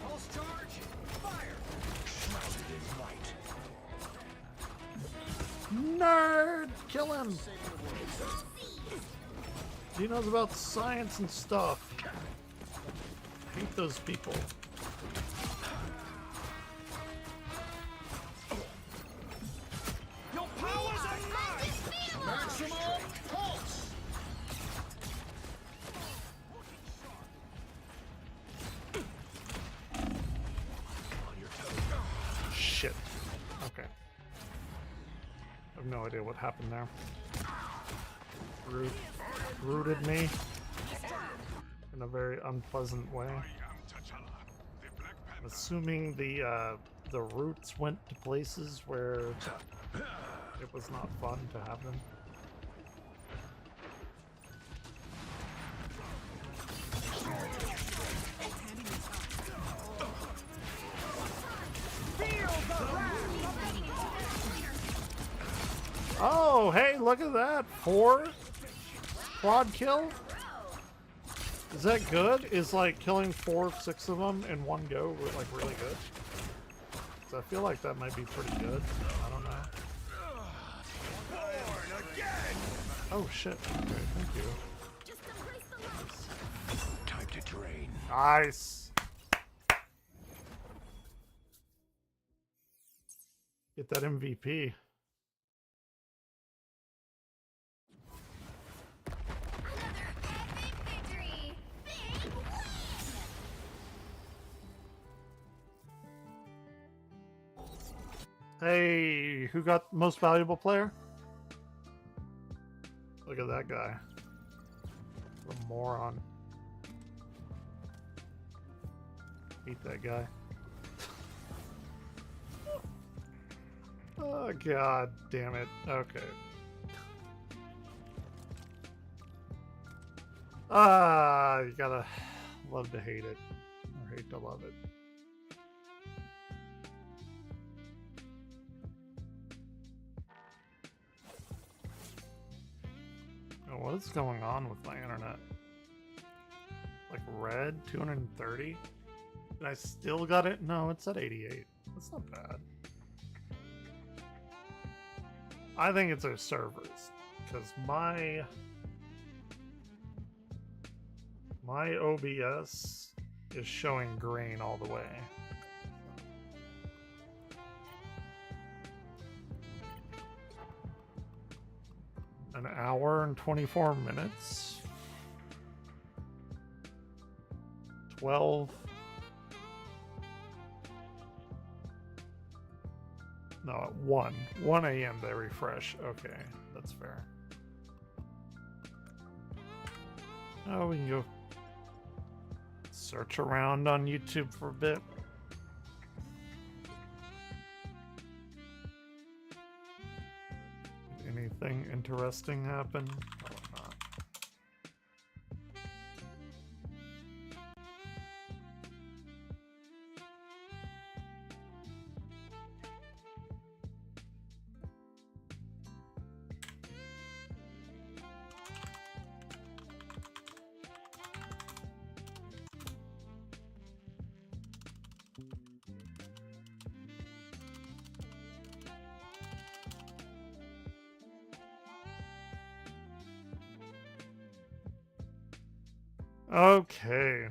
Pulse charge. Fire. Shrouded in light. Nerd! Kill him! He knows about science and stuff. I hate those people. Your powers are mine. Maximum pulse. Shit. Okay. I have no idea what happened there. Rooted me in a very unpleasant way. I'm assuming the roots went to places where it was not fun to have them. Oh, hey, look at that. 4 quad kill? Is that good? Is like killing 4 of 6 of them in one go like really good? 'Cause I feel like that might be pretty good. I don't know. Oh shit. Okay, thank you. Time to drain. Nice. Get that MVP. Victory! Big win! Hey, who got most valuable player? Look at that guy. What a moron. Hate that guy. Oh god damn it. Okay. Ah, you gotta love to hate it. Or hate to love it. Oh, what is going on with my internet? Like red, 230? And I still got it? No, it's at 88. That's not bad. I think it's our servers. Because my OBS is showing green all the way. An hour and 24 minutes. 12. No, at 1 a.m. they refresh. Okay, that's fair. Oh, we can go search around on YouTube for a bit. Anything interesting happen? Probably not. Okay.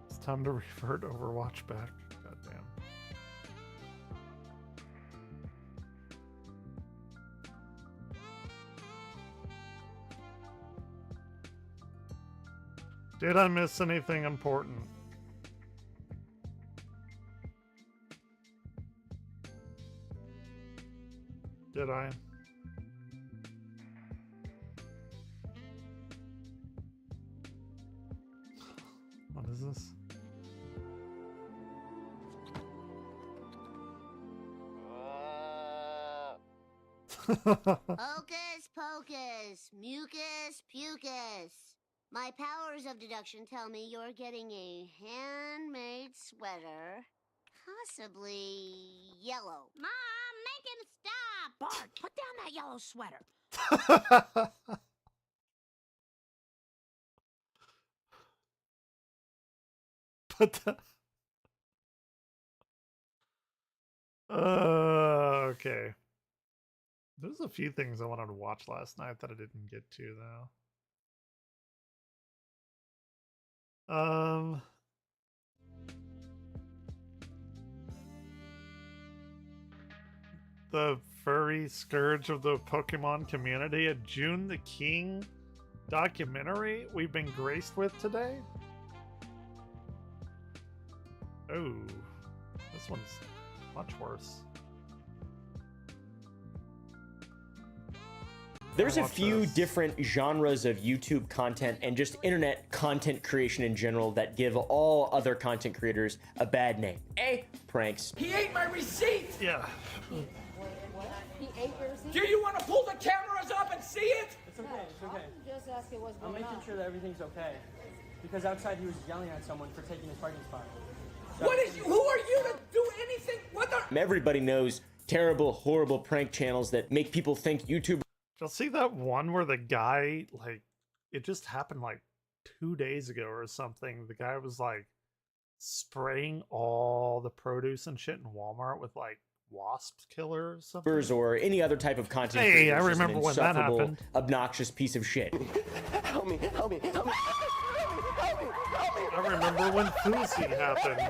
It's time to revert Overwatch back. Goddamn. Did I miss anything important? Did I? What is this? Hocus pocus, mucus pucus. My powers of deduction tell me you're getting a handmade sweater, possibly yellow. Mom, make him stop! Bart, put down that yellow sweater. But okay. There's a few things I wanted to watch last night that I didn't get to though. The furry scourge of the Pokemon community, a June the King documentary we've been graced with today. Oh, this one's much worse. There's a Watch few this. different genres of YouTube content and just internet content creation in general that give all other content creators a bad name. A, pranks. He ate my receipt! Yeah. Do you want to pull the cameras up and see it? It's okay, it's okay. Just asking what's I'm going making on. sure that everything's okay. Because outside he was yelling at someone for taking his parking spot. What is you? Who are you to do anything? What the? Everybody knows terrible, horrible prank channels that make people think YouTube. Y'all see that one where the guy, like, it just happened like 2 days ago or something. The guy was like spraying all the produce and shit in Walmart with like wasp killer or something. Or any other type of content Hey, creator I is just an remember when that insufferable, happened. obnoxious piece of shit. Help me, help me, help me. I remember when Fousey happened.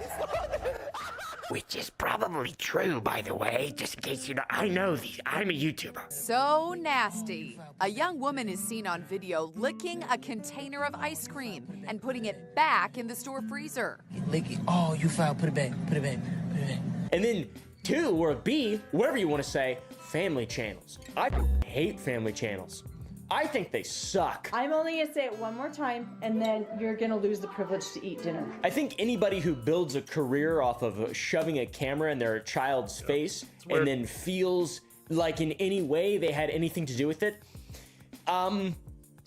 Which is probably true, by the way, just in case you know. I know these. I'm a YouTuber. So nasty. A young woman is seen on video licking a container of ice cream and putting it back in the store freezer. Lick it. Oh, you foul. Put it back. Put it back. Put it back. And then 2 or B, whatever you want to say, family channels. I hate family channels. I think they suck. I'm only gonna say it one more time, and then you're gonna lose the privilege to eat dinner. I think anybody who builds a career off of shoving a camera in their child's face and then feels like in any way they had anything to do with it,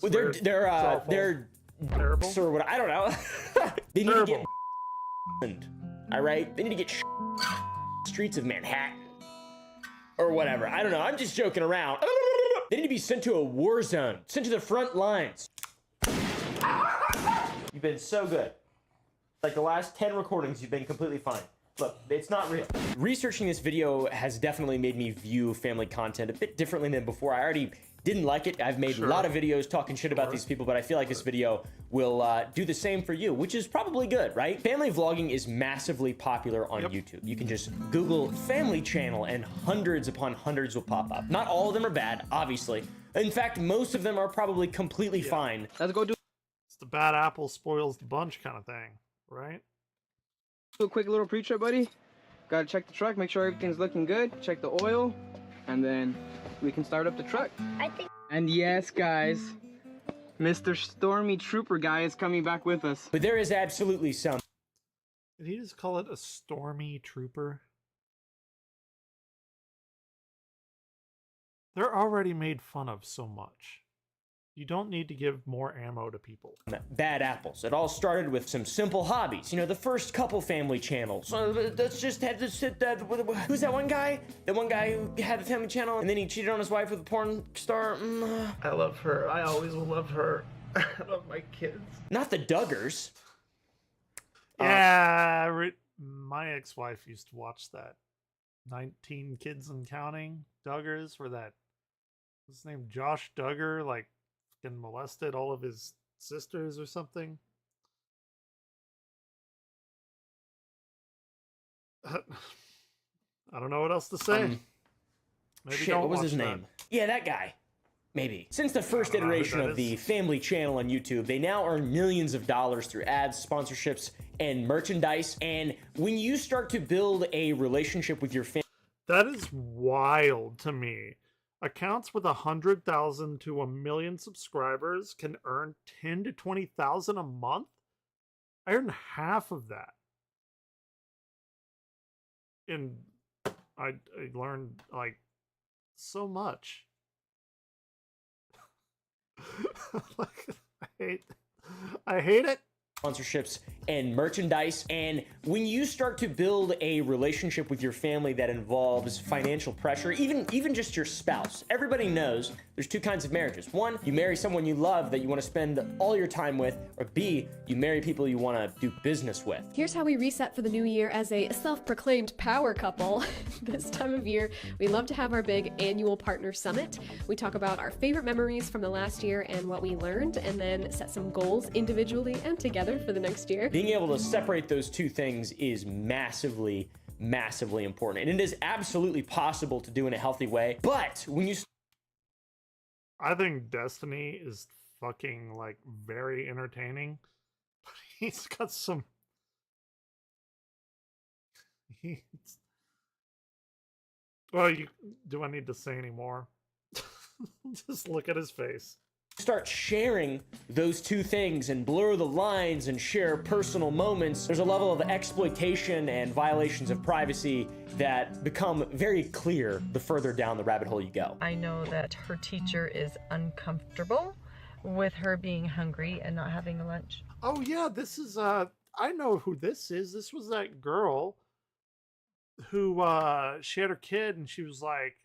they're terrible. or what, I don't know. They need to get all right. They need to get streets of Manhattan or whatever. I don't know. I'm just joking around. They need to be sent to a war zone, sent to the front lines. You've been so good. Like the last 10 recordings, you've been completely fine. Look, it's not real. Researching this video has definitely made me view family content a bit differently than before. I already didn't like it. I've made a lot of videos talking shit about these people, but I feel like this video will do the same for you, which is probably good, right? Family vlogging is massively popular on YouTube. You can just Google family channel and hundreds upon hundreds will pop up. Not all of them are bad, obviously. In fact, most of them are probably completely fine. Let's go do It's the bad apple spoils the bunch kind of thing, right? a quick little pre-trip, buddy. Gotta check the truck, make sure everything's looking good, check the oil, and then we can start up the truck. And yes, guys, Mr. Stormy Trooper guy is coming back with us. But there is absolutely some. Did he just call it a stormy trooper? They're already made fun of so much. You don't need to give more ammo to people. Bad apples. It all started with some simple hobbies. You know, the first couple family channels. Let's just have to sit that. Who's that one guy? The one guy who had a family channel and then he cheated on his wife with a porn star. I love her. I always will love her. I love my kids. Not the Duggars. Yeah, my ex-wife used to watch that 19 kids and counting Duggars, where that, what's his name, Josh Duggar, like, fucking molested all of his sisters or something. I don't know what else to say. Maybe Shit, don't what was watch his that. name? Yeah, that guy. Maybe. Since the first don't know who iteration that of the Family Channel on YouTube, they now earn millions of dollars through ads, sponsorships, and merchandise. And when you start to build a relationship with your family, That is wild to me. Accounts with 100,000 to 1,000,000 subscribers can earn 10 to 20,000 a month. I earn half of that. And I learned like so much. Like, I hate it. sponsorships, and merchandise. And when you start to build a relationship with your family that involves financial pressure, even just your spouse, everybody knows there's two kinds of marriages. One, you marry someone you love that you want to spend all your time with, or B, you marry people you want to do business with. Here's how we reset for the new year as a self-proclaimed power couple. This time of year, we love to have our big annual partner summit. We talk about our favorite memories from the last year and what we learned, and then set some goals individually and together for the next year. Being able to separate those two things is massively important. And it is absolutely possible to do in a healthy way. But when you... I think Destiny is fucking like very entertaining. But he's got some... Well, do I need to say any more? Just look at his face. Start sharing those two things and blur the lines and share personal moments, there's a level of exploitation and violations of privacy that become very clear the further down the rabbit hole you go. I know that her teacher is uncomfortable with her being hungry and not having a lunch. Oh yeah, this is I know who this is. This was that girl who she had her kid and she was like,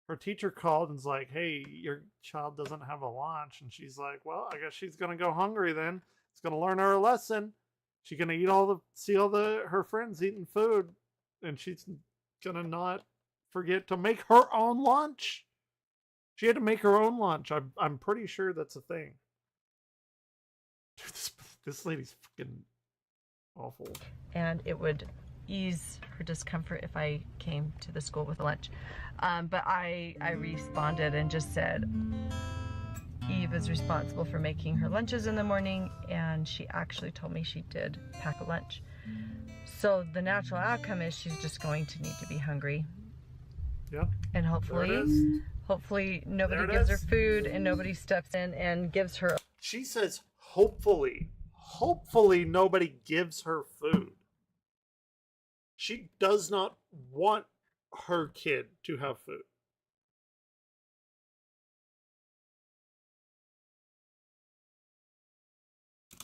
her teacher called and was like, hey, your child doesn't have a lunch. And she's like, well, I guess she's gonna go hungry then. It's gonna learn her a lesson. She's gonna see all her friends eating food, and she's gonna not forget to make her own lunch. She had to make her own lunch. I'm pretty sure that's a thing. Dude, this lady's fucking awful. And it would ease her discomfort if I came to the school with a lunch. But I responded and just said, Eve is responsible for making her lunches in the morning, and she actually told me she did pack a lunch. So the natural outcome is she's just going to need to be hungry. Yeah. And hopefully nobody gives her food and nobody steps in and gives her... She says, hopefully nobody gives her food. She does not want her kid to have food.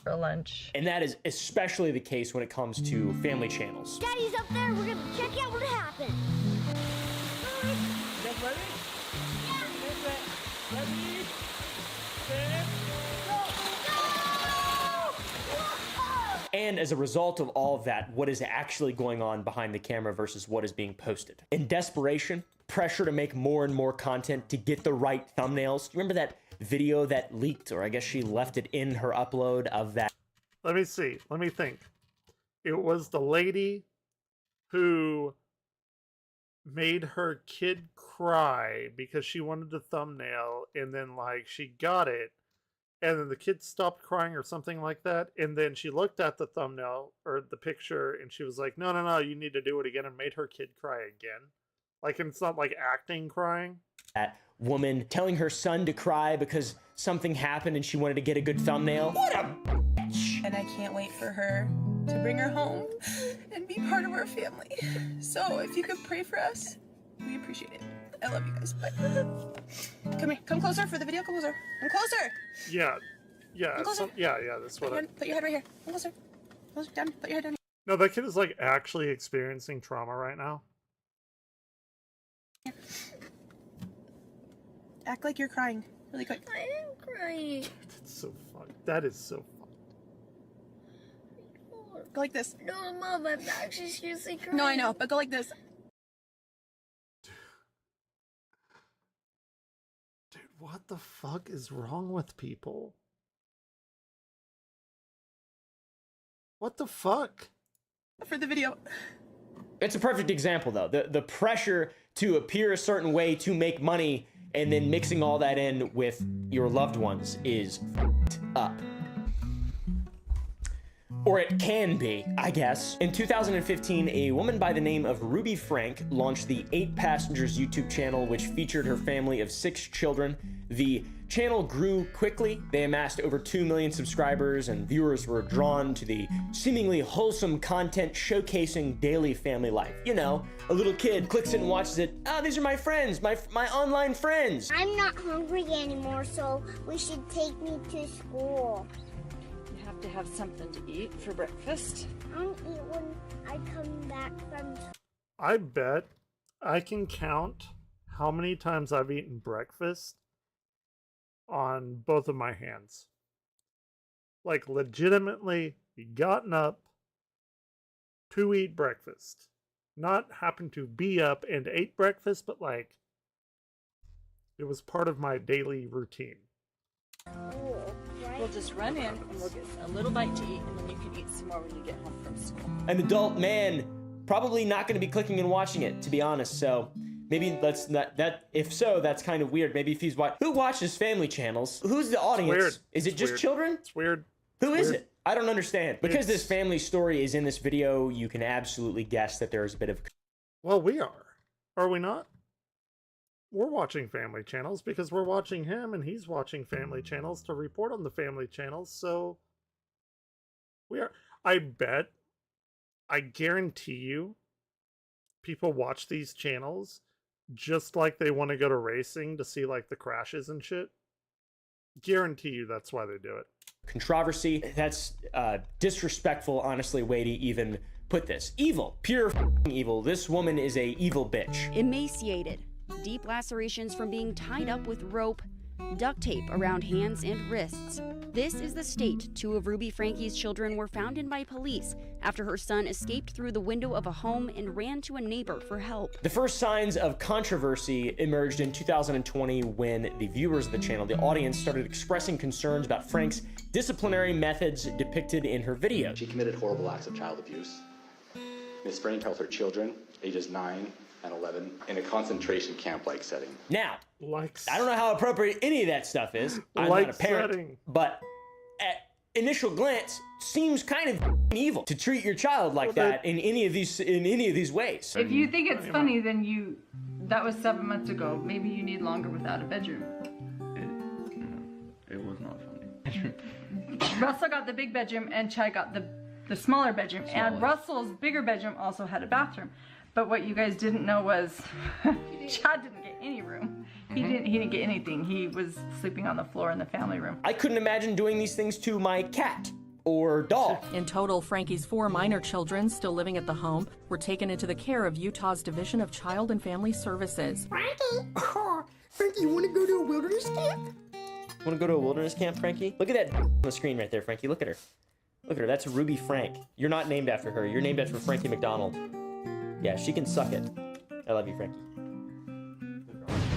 For lunch. And that is especially the case when it comes to family channels. Daddy's up there. We're gonna check out what happened. And as a result of all of that, what is actually going on behind the camera versus what is being posted. In desperation, pressure to make more and more content to get the right thumbnails. Remember that video that leaked, or I guess she left it in her upload of that? Let me see. Let me think. It was the lady who made her kid cry because she wanted the thumbnail, and then like she got it, and then the kid stopped crying or something like that, and then she looked at the thumbnail or the picture and she was like, no, you need to do it again, and made her kid cry again. Like, it's not like acting crying. That woman telling her son to cry because something happened and she wanted to get a good thumbnail. What a bitch! And I can't wait for her to bring her home and be part of our family. So if you could pray for us, we appreciate it. I love you guys. Bye. Come here. Come closer for the video. Come closer. Come closer. Yeah. Come closer. Yeah, that's what Put your head right here. Come closer. Closer. Down. Put your head down here. No, that kid is like actually experiencing trauma right now. Act like you're crying. Really quick. I am crying. That's so fun. That is so fun. Go like this. No, Mom, I'm actually seriously crying. No, I know, but go like this. What the fuck is wrong with people? What the fuck? For the video. It's a perfect example, though. The pressure to appear a certain way to make money and then mixing all that in with your loved ones is f***ed up. Or it can be, I guess. In 2015, a woman by the name of Ruby Frank launched the 8 Passengers YouTube channel, which featured her family of 6 children. The channel grew quickly. They amassed over 2 million subscribers, and viewers were drawn to the seemingly wholesome content showcasing daily family life. You know, a little kid clicks it and watches it. Oh, these are my friends, my online friends. I'm not hungry anymore, so we should take me to school. You have to have something to eat for breakfast. I'll eat when I come back from school. I bet I can count how many times I've eaten breakfast on both of my hands. Like, legitimately gotten up to eat breakfast. Not happen to be up and ate breakfast, but like, it was part of my daily routine. We'll just run in and we'll get a little bite to eat, and then you can eat some more when you get home from school. An adult man probably not going to be clicking and watching it, to be honest. So maybe that's not that. If so, that's kind of weird. Maybe if he's who watches family channels? Who's the audience? It's weird. Is it It's just weird. children? It's weird. Who It's is weird. it? I don't understand. Because this family story is in this video, you can absolutely guess that there is a bit of. Well, we are. Are we not? We're watching family channels because we're watching him and he's watching family channels to report on the family channels. So we are. I bet, I guarantee you, people watch these channels just like they want to go to racing to see like the crashes and shit. Guarantee you that's why they do it. Controversy. That's disrespectful, honestly, way to even put this. Evil. Pure f***ing evil. This woman is a evil bitch. Emaciated, deep lacerations from being tied up with rope, duct tape around hands and wrists. This is the state 2 of Ruby Frankie's children were found in by police after her son escaped through the window of a home and ran to a neighbor for help. The first signs of controversy emerged in 2020 when the viewers of the channel, the audience, started expressing concerns about Frank's disciplinary methods depicted in her video. She committed horrible acts of child abuse. Ms. Frank held her children, ages 9 and 11, in a concentration camp-like setting. Now, I don't know how appropriate any of that stuff is. I'm not a parent, but at initial glance, seems kind of evil to treat your child like that in any of these ways. If you think it's funny, then that was 7 months ago. Maybe you need longer without a bedroom. It was not funny. Russell got the big bedroom and Chad got the smaller bedroom. And Russell's bigger bedroom also had a bathroom. But what you guys didn't know was Chad didn't get any room. He didn't get anything. He was sleeping on the floor in the family room. I couldn't imagine doing these things to my cat or dog. In total, Frankie's 4 minor children still living at the home were taken into the care of Utah's Division of Child and Family Services. Frankie, you want to go to a wilderness camp? Want to go to a wilderness camp, Frankie? Look at that on the screen right there, Frankie. Look at her. Look at her. That's Ruby Frank. You're not named after her. You're named after Frankie McDonald. Yeah, she can suck it. I love you, Frankie.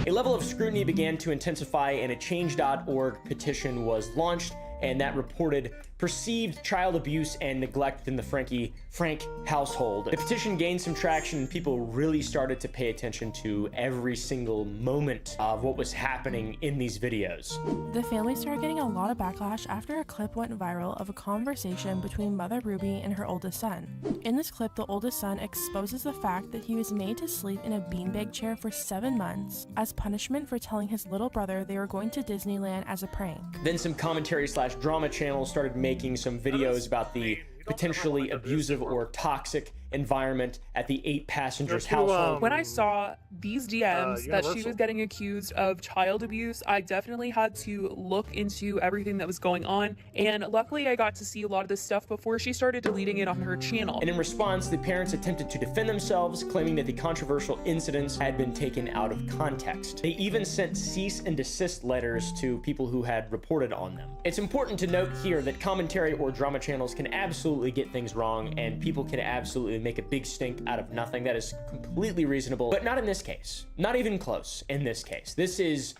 A level of scrutiny began to intensify and a Change.org petition was launched, and that reported perceived child abuse and neglect within the Frank household. The petition gained some traction and people really started to pay attention to every single moment of what was happening in these videos. The family started getting a lot of backlash after a clip went viral of a conversation between Mother Ruby and her oldest son. In this clip, the oldest son exposes the fact that he was made to sleep in a beanbag chair for 7 months as punishment for telling his little brother they were going to Disneyland as a prank. Then some commentary/drama channels started making some videos about the potentially abusive or toxic environment at the 8 Passengers household. When I saw these DMs that she was getting accused of child abuse, I definitely had to look into everything that was going on, and luckily I got to see a lot of this stuff before she started deleting it on her channel. And in response, the parents attempted to defend themselves, claiming that the controversial incidents had been taken out of context. They even sent cease and desist letters to people who had reported on them. It's important to note here that commentary or drama channels can absolutely get things wrong, and people can absolutely make a big stink out of nothing. That is completely reasonable, but not in this case. Not even close in this case. This is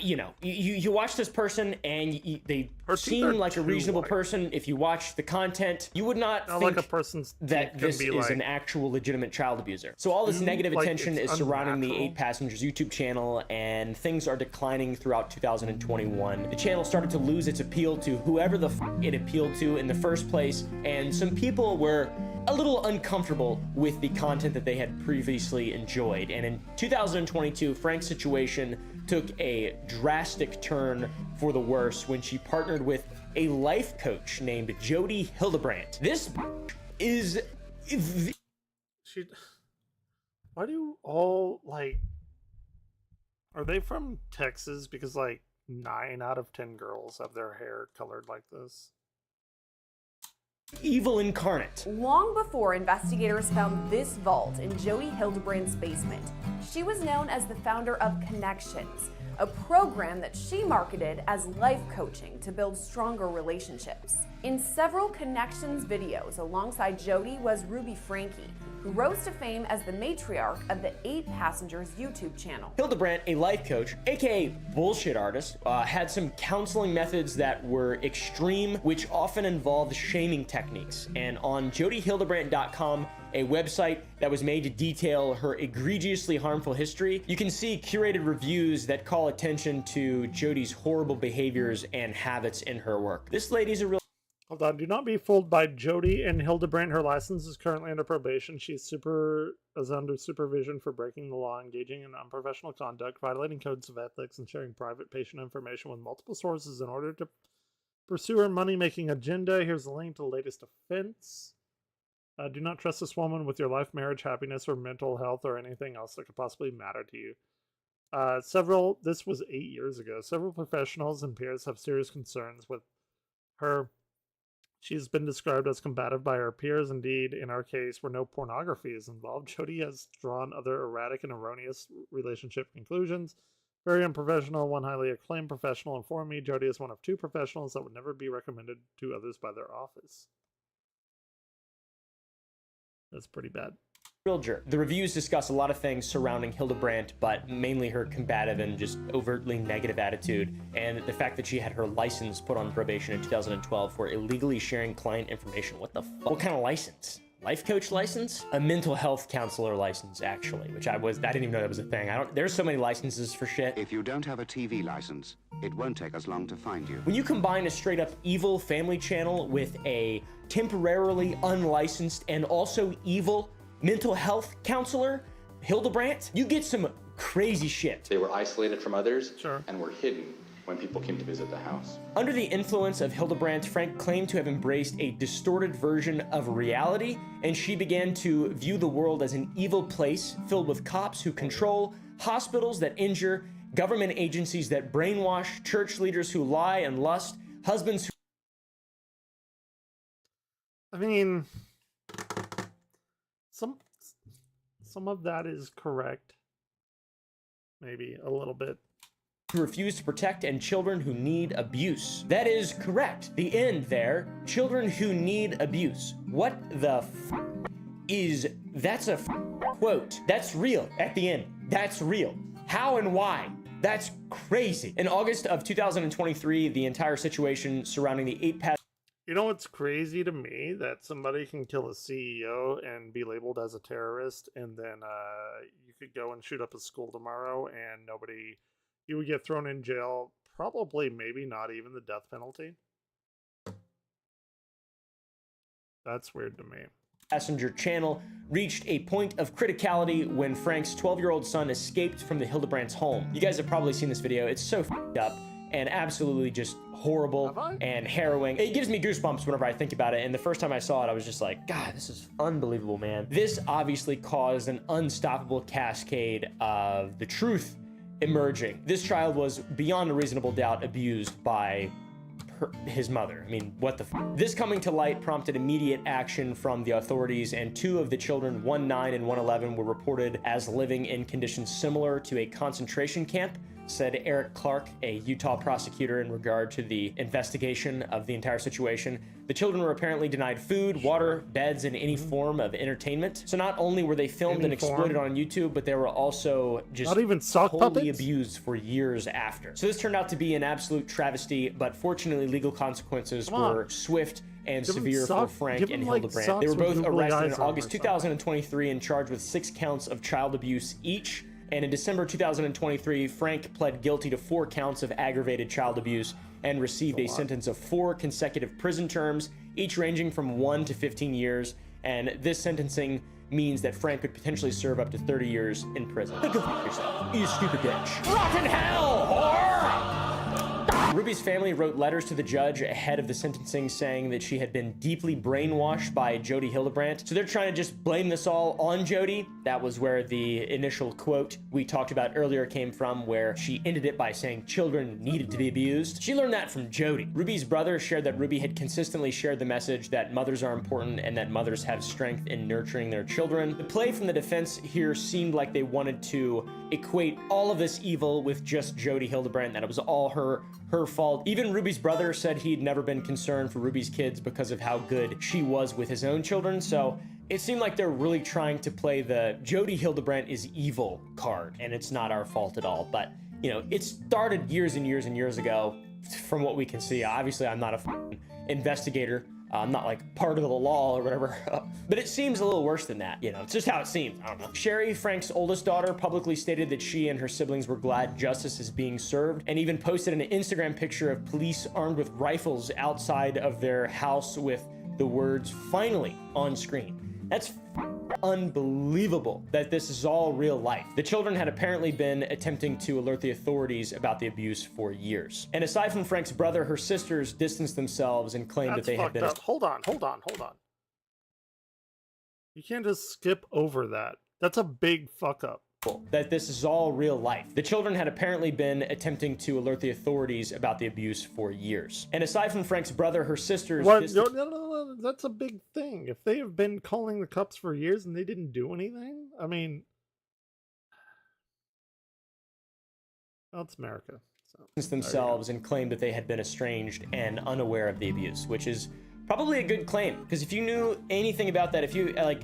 you know, you watch this person and they Her teeth seem are like a too reasonable white. person. If you watch the content, you would not Not think like a person's that teeth can this be is like an actual legitimate child abuser. So all this negative like attention it's is surrounding the unnatural. 8 Passengers YouTube channel, and things are declining throughout 2021. The channel started to lose its appeal to whoever the it appealed to in the first place, and some people were a little uncomfortable with the content that they had previously enjoyed. And in 2022, Frank's situation took a drastic turn for the worse when she partnered with a life coach named Jody Hildebrandt. This is She. Why do all like? Are they from Texas? Because like 9 out of 10 girls have their hair colored like this. evil incarnate. Long before investigators found this vault in Jody Hildebrandt's basement, she was known as the founder of Connections, a program that she marketed as life coaching to build stronger relationships. In several Connections videos alongside Jody was Ruby Franke, who rose to fame as the matriarch of the 8 Passengers YouTube channel. Hildebrandt, a life coach, aka bullshit artist, had some counseling methods that were extreme, which often involved shaming techniques. And on jodyhildebrandt.com, a website that was made to detail her egregiously harmful history, you can see curated reviews that call attention to Jody's horrible behaviors and habits in her work. This lady's a real... Hold on, do not be fooled by Jody and Hildebrandt. Her license is currently under probation. She is under supervision for breaking the law, engaging in unprofessional conduct, violating codes of ethics, and sharing private patient information with multiple sources in order to pursue her money-making agenda. Here's a link to the latest offense. Do not trust this woman with your life, marriage, happiness, or mental health, or anything else that could possibly matter to you. This was 8 years ago. Several professionals and peers have serious concerns with her. She's been described as combative by her peers. Indeed, in our case, where no pornography is involved, Jody has drawn other erratic and erroneous relationship conclusions. Very unprofessional. One highly acclaimed professional informed me Jody is one of 2 professionals that would never be recommended to others by their office. That's pretty bad. Real jerk. The reviews discuss a lot of things surrounding Hildebrandt, but mainly her combative and just overtly negative attitude, and the fact that she had her license put on probation in 2012 for illegally sharing client information. What the fuck? What kind of license? Life coach license? A mental health counselor license, actually, which I didn't even know that was a thing. There's so many licenses for shit. If you don't have a TV license, it won't take us long to find you. When you combine a straight up evil family channel with a temporarily unlicensed and also evil mental health counselor, Hildebrandt, you get some crazy shit. They were isolated from others and were hidden when people came to visit the house. Under the influence of Hildebrandt, Frank claimed to have embraced a distorted version of reality, and she began to view the world as an evil place filled with cops who control, hospitals that injure, government agencies that brainwash, church leaders who lie and lust, husbands who... I mean, some of that is correct. Maybe a little bit. Who refuse to protect, and children who need abuse. That is correct. The end there. Children who need abuse. What the f is... That's a f quote. That's real. At the end. That's real. How and why? That's crazy. In August of 2023, the entire situation surrounding the 8 Passengers... You know what's crazy to me? That somebody can kill a CEO and be labeled as a terrorist, and then you could go and shoot up a school tomorrow and nobody... You would get thrown in jail, probably, maybe not even the death penalty. That's weird to me. Passenger channel reached a point of criticality when Frank's 12-year-old son escaped from the Hildebrandt's home. You guys have probably seen this video. It's so f***ed up and absolutely just horrible and harrowing. It gives me goosebumps whenever I think about it, and the first time I saw it, I was just like, God, this is unbelievable, man. This obviously caused an unstoppable cascade of the truth emerging. This child was beyond a reasonable doubt abused by his mother. I mean, what the f? This coming to light prompted immediate action from the authorities, and 2 of the children, 1 9 and 1 11, were reported as living in conditions similar to a concentration camp said Eric Clark, a Utah prosecutor, in regard to the investigation of the entire situation. The children were apparently denied food, water, beds, and any form of entertainment. So not only were they filmed and exploited on YouTube, but they were also just not even sock totally puppets? abused for years after. So this turned out to be an absolute travesty, but fortunately legal consequences were swift and Give 'em severe sock- for Frank give and 'em, like, Hildebrand. socks They were with both googly arrested in eyes on 'em or August something. 2023 and charged with 6 counts of child abuse each. And in December 2023, Frank pled guilty to 4 counts of aggravated child abuse and received a sentence of 4 consecutive prison terms, each ranging from 1 to 15 years. And this sentencing means that Frank could potentially serve up to 30 years in prison. Go fuck yourself, you stupid bitch. Rotten hell, whore! Ruby's family wrote letters to the judge ahead of the sentencing saying that she had been deeply brainwashed by Jodi Hildebrandt. So they're trying to just blame this all on Jodi. That was where the initial quote we talked about earlier came from, where she ended it by saying children needed to be abused. She learned that from Jodi. Ruby's brother shared that Ruby had consistently shared the message that mothers are important and that mothers have strength in nurturing their children. The play from the defense here seemed like they wanted to equate all of this evil with just Jodi Hildebrandt, that it was all her fault. Even Ruby's brother said he'd never been concerned for Ruby's kids because of how good she was with his own children. So it seemed like they're really trying to play the Jodi Hildebrandt is evil card, and it's not our fault at all. But, you know, it started years and years and years ago from what we can see. Obviously, I'm not a investigator. I'm not like part of the law or whatever, but it seems a little worse than that. You know, it's just how it seems. I don't know. Sherry, Frank's oldest daughter, publicly stated that she and her siblings were glad justice is being served, and even posted an Instagram picture of police armed with rifles outside of their house with the words "finally" on screen. That's unbelievable that this is all real life. The children had apparently been attempting to alert the authorities about the abuse for years. And aside from Frank's brother, her sisters distanced themselves and claimed that they had been... Hold on. You can't just skip over that. That's a big fuck up. That this is all real life. The children had apparently been attempting to alert the authorities about the abuse for years. And aside from Frank's brother, her sisters... What? No, that's a big thing. If they have been calling the cops for years and they didn't do anything, I mean... Well, it's America. So, themselves and claimed that they had been estranged and unaware of the abuse, which is probably a good claim. Because if you knew anything about that, if you, like...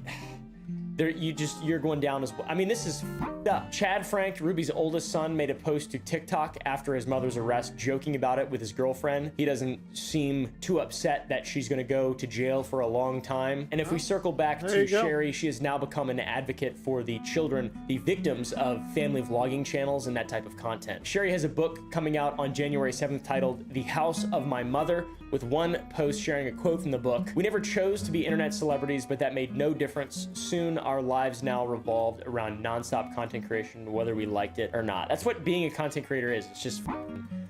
you're going down as well. I mean, this is f***ed up. Chad Frank, Ruby's oldest son, made a post to TikTok after his mother's arrest, joking about it with his girlfriend. He doesn't seem too upset that she's going to go to jail for a long time. And if we circle back to Sherry, she has now become an advocate for the children, the victims of family vlogging channels and that type of content. Sherry has a book coming out on January 7th titled The House of My Mother, with one post sharing a quote from the book. "We never chose to be internet celebrities, but that made no difference. Soon our lives now revolved around nonstop content creation, whether we liked it or not." That's what being a content creator is. It's just,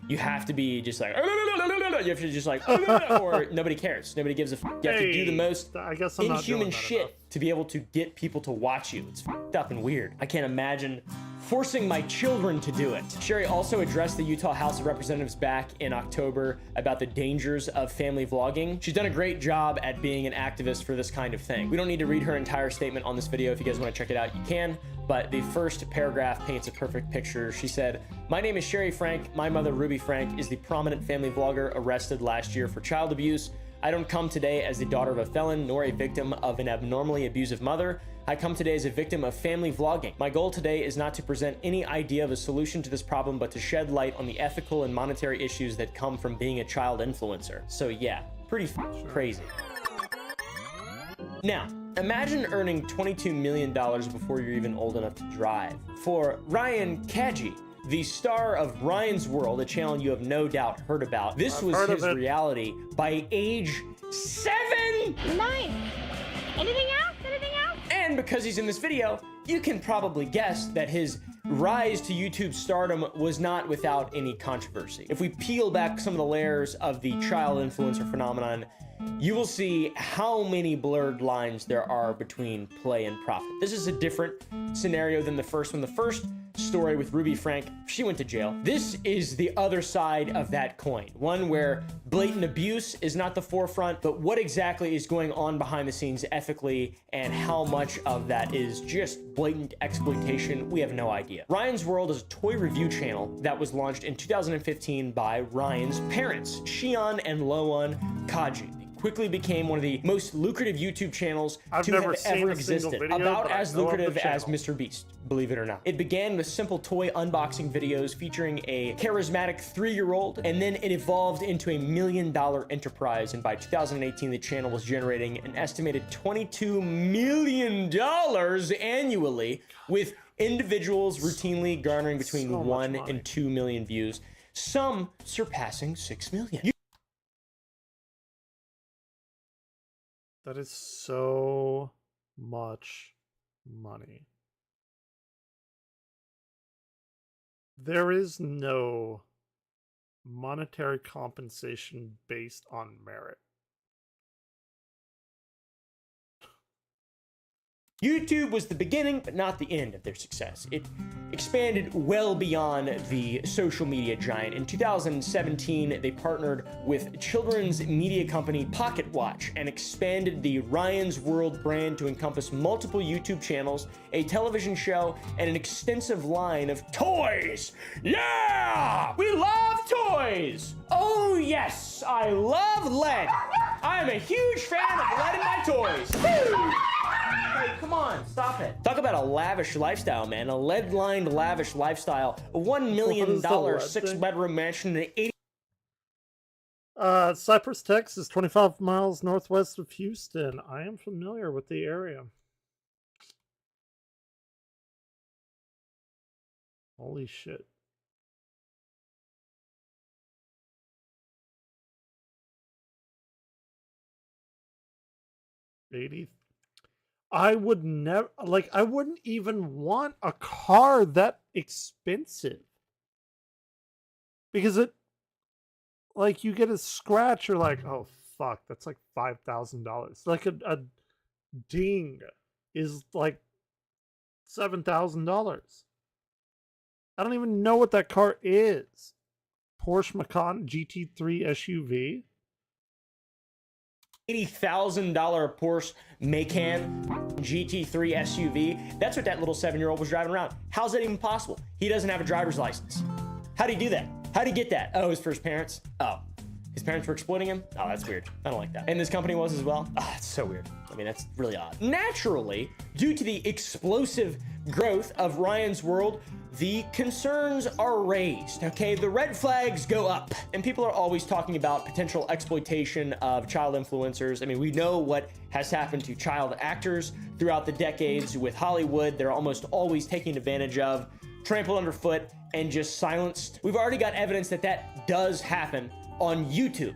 you have to be just like, you have to just like, or nobody cares. Nobody gives a f. You have to do the most inhuman shit to be able to get people to watch you. It's f***ed up and weird. I can't imagine forcing my children to do it. Sherry also addressed the Utah House of Representatives back in October about the dangers of family vlogging. She's done a great job at being an activist for this kind of thing. We don't need to read her entire statement on this video. If you guys want to check it out, you can. But the first paragraph paints a perfect picture. She said, "My name is Sherry Frank. My mother, Ruby Frank, is the prominent family vlogger arrested last year for child abuse. I don't come today as the daughter of a felon nor a victim of an abnormally abusive mother. I come today as a victim of family vlogging. My goal today is not to present any idea of a solution to this problem, but to shed light on the ethical and monetary issues that come from being a child influencer." So yeah, pretty crazy. Now, imagine earning $22 million before you're even old enough to drive. For Ryan Kaji, the star of Ryan's World, a channel you have no doubt heard about, this was his reality by age 7! 9! Anything else? And because he's in this video, you can probably guess that his rise to YouTube stardom was not without any controversy. If we peel back some of the layers of the child influencer phenomenon, you will see how many blurred lines there are between play and profit. This is a different scenario than the first one. The first story with Ruby Frank, she went to jail. This is the other side of that coin. One where blatant abuse is not the forefront, but what exactly is going on behind the scenes ethically and how much of that is just blatant exploitation, we have no idea. Ryan's World is a toy review channel that was launched in 2015 by Ryan's parents, Shion and Loan Kaji. Quickly became one of the most lucrative YouTube channels to have ever existed. About as lucrative as Mr. Beast, believe it or not. It began with simple toy unboxing videos featuring a charismatic 3-year-old, and then it evolved into a $1 million enterprise. And by 2018, the channel was generating an estimated $22 million annually, with individuals routinely garnering between 1 and 2 million views, some surpassing 6 million. That is so much money. There is no monetary compensation based on merit. YouTube was the beginning, but not the end of their success. It expanded well beyond the social media giant. In 2017, they partnered with children's media company Pocket Watch and expanded the Ryan's World brand to encompass multiple YouTube channels, a television show, and an extensive line of toys. Yeah! We love toys! Oh yes, I love lead. I'm a huge fan of lead in my toys. Woo! Hey, come on, stop it. Talk about a lavish lifestyle, man. A lead-lined lavish lifestyle. A $1 million 6-bedroom mansion in 80. Cypress, Texas, 25 miles northwest of Houston. I am familiar with the area. Holy shit. I would never, like, I wouldn't even want a car that expensive. Because it, like, you get a scratch, you're like, oh, fuck, that's like $5,000. Like, a ding is like $7,000. I don't even know what that car is. Porsche Macan GT3 SUV. $80,000 Porsche Macan GT3 SUV. That's what that little 7-year-old was driving around. How's that even possible? He doesn't have a driver's license. How'd he do that? How'd he get that? Oh, it was for his parents? Oh, his parents were exploiting him? Oh, that's weird. I don't like that. And this company was as well? Oh, that's so weird. I mean, that's really odd. Naturally, due to the explosive growth of Ryan's World, the concerns are raised, okay? The red flags go up, and people are always talking about potential exploitation of child influencers. I mean, we know what has happened to child actors throughout the decades with Hollywood. They're almost always taken advantage of, trampled underfoot, and just silenced. We've already got evidence that that does happen on YouTube.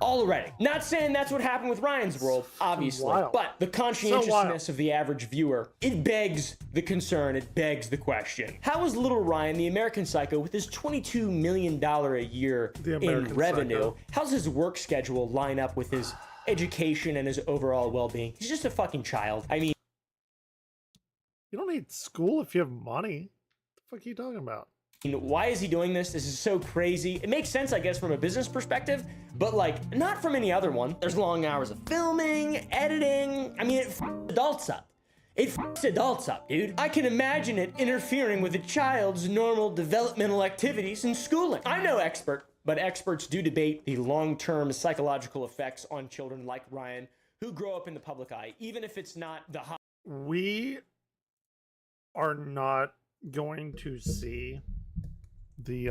Already. Not saying that's what happened with Ryan's World, obviously, but the conscientiousness of the average viewer, it begs the concern, it begs the question. How is little Ryan, the American Psycho, with his $22 million a year in revenue, how's his work schedule line up with his education and his overall well-being? He's just a fucking child. I mean, you don't need school if you have money. What the fuck are you talking about? Why is he doing this? This is so crazy. It makes sense, I guess, from a business perspective, but like, not from any other one. There's long hours of filming, editing. I mean, it f***s adults up. It f***s adults up, dude. I can imagine it interfering with a child's normal developmental activities and schooling. I'm no expert, but experts do debate the long-term psychological effects on children like Ryan, who grow up in the public eye, even if it's not the high. We are not going to see the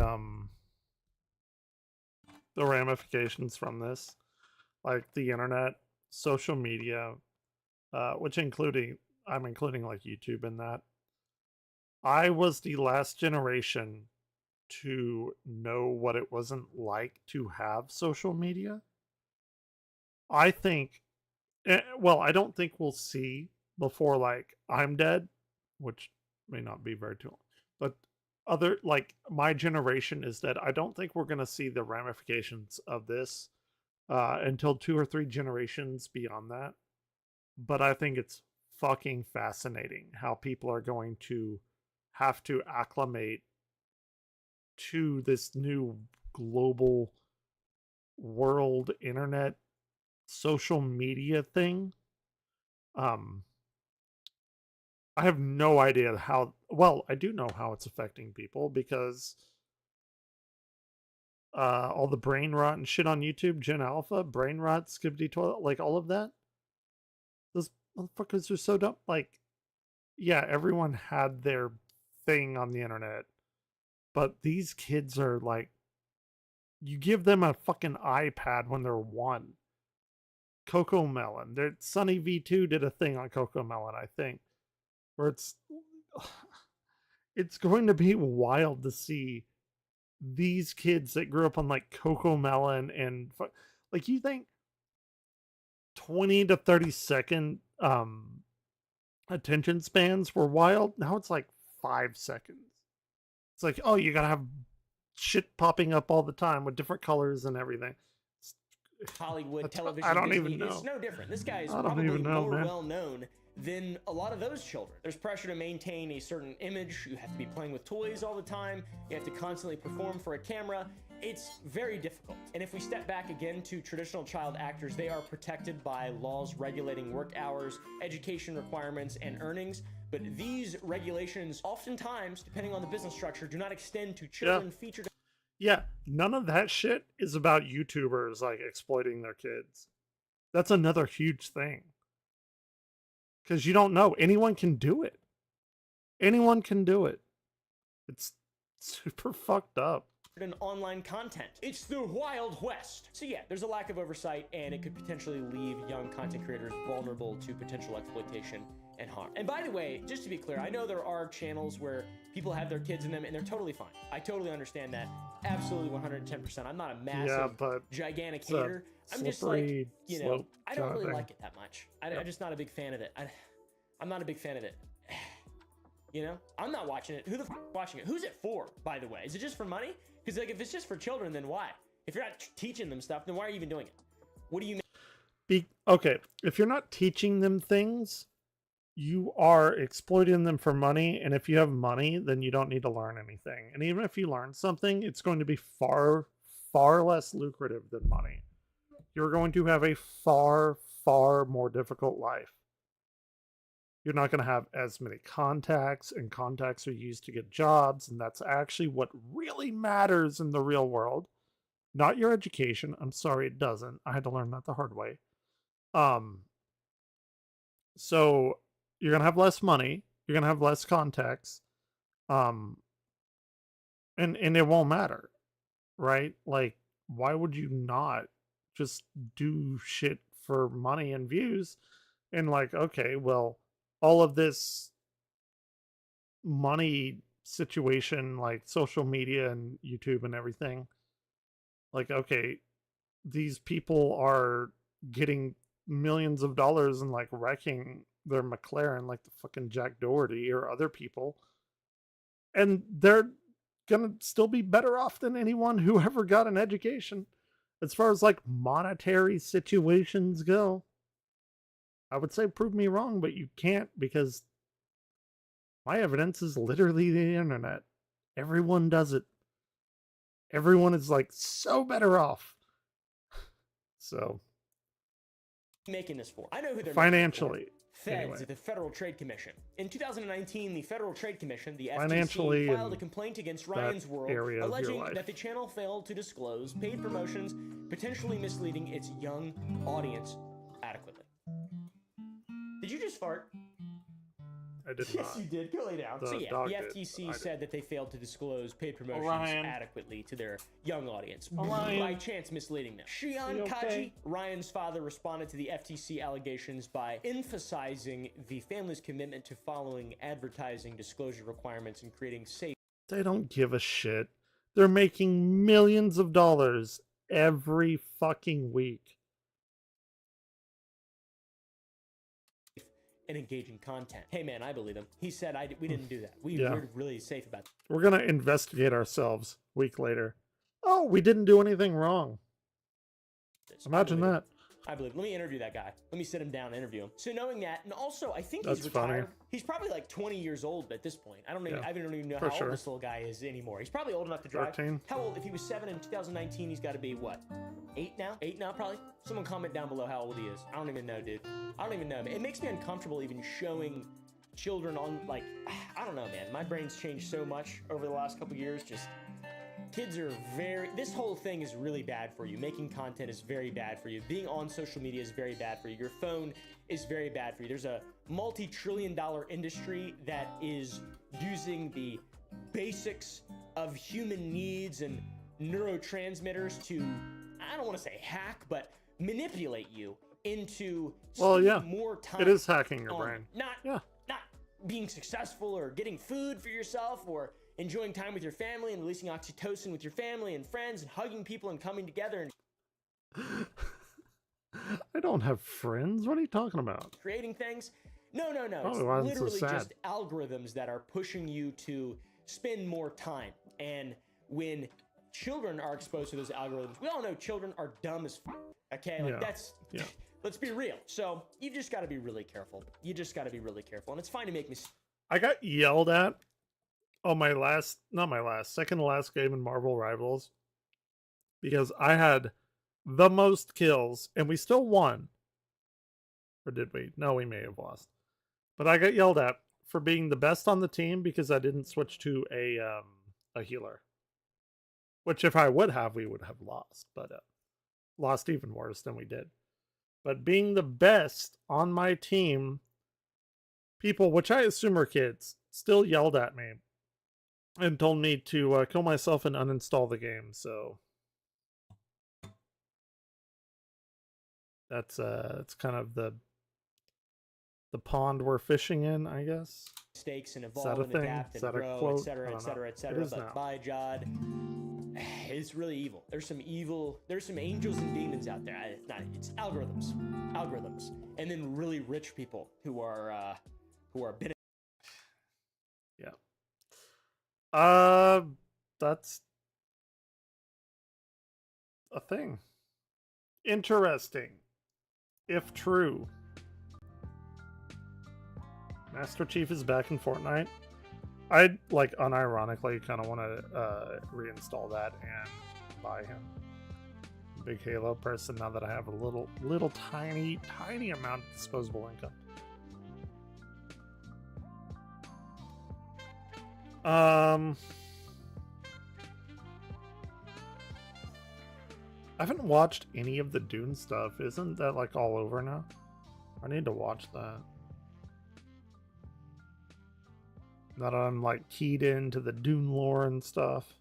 ramifications from this, like the internet, social media, which I'm including like YouTube in that. I was the last generation to know what it wasn't like to have social media. I think, well, I don't think we'll see before like I'm dead, which may not be very too long, but other, like, my generation is dead. I don't think we're going to see the ramifications of this until 2 or 3 generations beyond that. But I think it's fucking fascinating how people are going to have to acclimate to this new global world internet social media thing. I have no idea how, well, I do know how it's affecting people because all the brain rot and shit on YouTube, Gen Alpha, brain rot, Skibbity Toilet, like all of that. Those motherfuckers are so dumb. Like, yeah, everyone had their thing on the internet, but these kids are like, you give them a fucking iPad when they're 1. Coco Melon. Sunny V2 did a thing on Coco Melon, I think, where it's going to be wild to see these kids that grew up on like Coco Melon and like, you think 20 to 30 second attention spans were wild. Now it's like 5 seconds. It's like, oh, you gotta have shit popping up all the time with different colors and everything. Hollywood television. I don't Disney, even know. It's no different. This guy is I don't probably even know, more man. well known than a lot of those children. There's pressure to maintain a certain image. You have to be playing with toys all the time. You have to constantly perform for a camera. It's very difficult. And if we step back again to traditional child actors, they are protected by laws regulating work hours, education requirements, and earnings. But these regulations, oftentimes, depending on the business structure, do not extend to children featured. Yeah, none of that shit is about YouTubers like exploiting their kids. That's another huge thing. Because you don't know. Anyone can do it. Anyone can do it. It's super fucked up. And online content. It's the Wild West. So yeah, there's a lack of oversight, and it could potentially leave young content creators vulnerable to potential exploitation and harm. And by the way, just to be clear, I know there are channels where people have their kids in them and they're totally fine. I totally understand that. Absolutely 110%. I'm not a massive, gigantic hater. I'm just like, you know, I don't really like it that much. I'm just not a big fan of it. I'm not a big fan of it. You know, I'm not watching it. Who the f watching it? Who's it for, by the way? Is it just for money? Because like, if it's just for children, then why? If you're not teaching them stuff, then why are you even doing it? What do you mean? Okay, if you're not teaching them things, you are exploiting them for money. And if you have money, then you don't need to learn anything. And even if you learn something, it's going to be far, far less lucrative than money. You're going to have a far, far more difficult life. You're not going to have as many contacts, and contacts are used to get jobs, and that's actually what really matters in the real world. Not your education. I'm sorry, it doesn't. I had to learn that the hard way. So you're going to have less money, you're going to have less contacts, and it won't matter, right? Like, why would you not just do shit for money and views? And like, okay, well, all of this money situation, like social media and YouTube and everything, like, okay, these people are getting millions of dollars and like wrecking their McLaren, like the fucking Jack Doherty or other people, and they're gonna still be better off than anyone who ever got an education as far as like monetary situations go. I would say prove me wrong, but you can't, because my evidence is literally the internet. Everyone does it. Everyone is like so better off. So Making this for? I know who they're financially. Making for. Feds, Anyway. the Federal Trade Commission. In 2019, the Federal Trade Commission, the Financially FTC, filed a in complaint against that Ryan's World, area of your alleging life. that the channel failed to disclose paid promotions, potentially misleading its young audience adequately. Did you just fart? I did Yes, not. you did. Go lay down. The So yeah, dog the did, FTC but I said that they failed to disclose paid promotions Ryan. adequately to their young audience, Ryan. by chance misleading them. Shion You Kaji, okay? Ryan's father, responded to the FTC allegations by emphasizing the family's commitment to following advertising disclosure requirements and creating safe. They don't give a shit. They're making millions of dollars every fucking week. and engaging content. Hey man, I believe him. He said we didn't do that. Yeah. We're really safe about that. We're gonna investigate ourselves a week later. Oh, we didn't do anything wrong. Imagine that. I believe. Let me interview that guy. Let me sit him down and interview him. So knowing that, and also I think That's he's funny. retired. He's probably like 20 years old at this point. I don't even know for how sure. old this little guy is anymore. He's probably old enough to drive. 13. How old? If he was 7 in 2019, he's got to be what? 8 now? 8 now, probably. Someone comment down below how old he is. I don't even know, dude. I don't even know. It makes me uncomfortable even showing children on, like, I don't know, man. My brain's changed so much over the last couple years. Just kids are this whole thing is really bad for you. Making content is very bad for you. Being on social media is very bad for you. Your phone is very bad for you. There's a multi-trillion-dollar industry that is using the basics of human needs and neurotransmitters to, I don't want to say hack, but manipulate you into more time. It is hacking your on brain. Not being successful or getting food for yourself or enjoying time with your family and releasing oxytocin with your family and friends and hugging people and coming together and I don't have friends. What are you talking about? creating things. No. Probably It's why I'm so literally sad. just algorithms that are pushing you to spend more time. And when children are exposed to those algorithms, we all know children are dumb as f. Okay, like Yeah. let's be real. So you've just got to be really careful. You just got to be really careful. And it's fine to make mistakes. I got yelled at on second to last game in Marvel Rivals because I had the most kills and we still won. Or did we? No, we may have lost. But I got yelled at for being the best on the team because I didn't switch to a healer. Which if I would have, we would have lost. But lost even worse than we did. But being the best on my team, people, which I assume are kids, still yelled at me and told me to kill myself and uninstall the game. So that's it's kind of the pond we're fishing in, I guess. Mistakes and that evolve a and thing? adapt Is and that a grow, quote? etc., I don't etc., know. etc. It is But now. by Jod, it's really evil. There's some angels and demons out there. It's algorithms, and then really rich people who are That's a thing. Interesting. If true. Master Chief is back in Fortnite. I'd like unironically kind of want to reinstall that and buy him. Big Halo person now that I have a little tiny amount of disposable income. I haven't watched any of the Dune stuff. Isn't that like all over now? I need to watch that. Now that I'm like keyed into the Dune lore and stuff.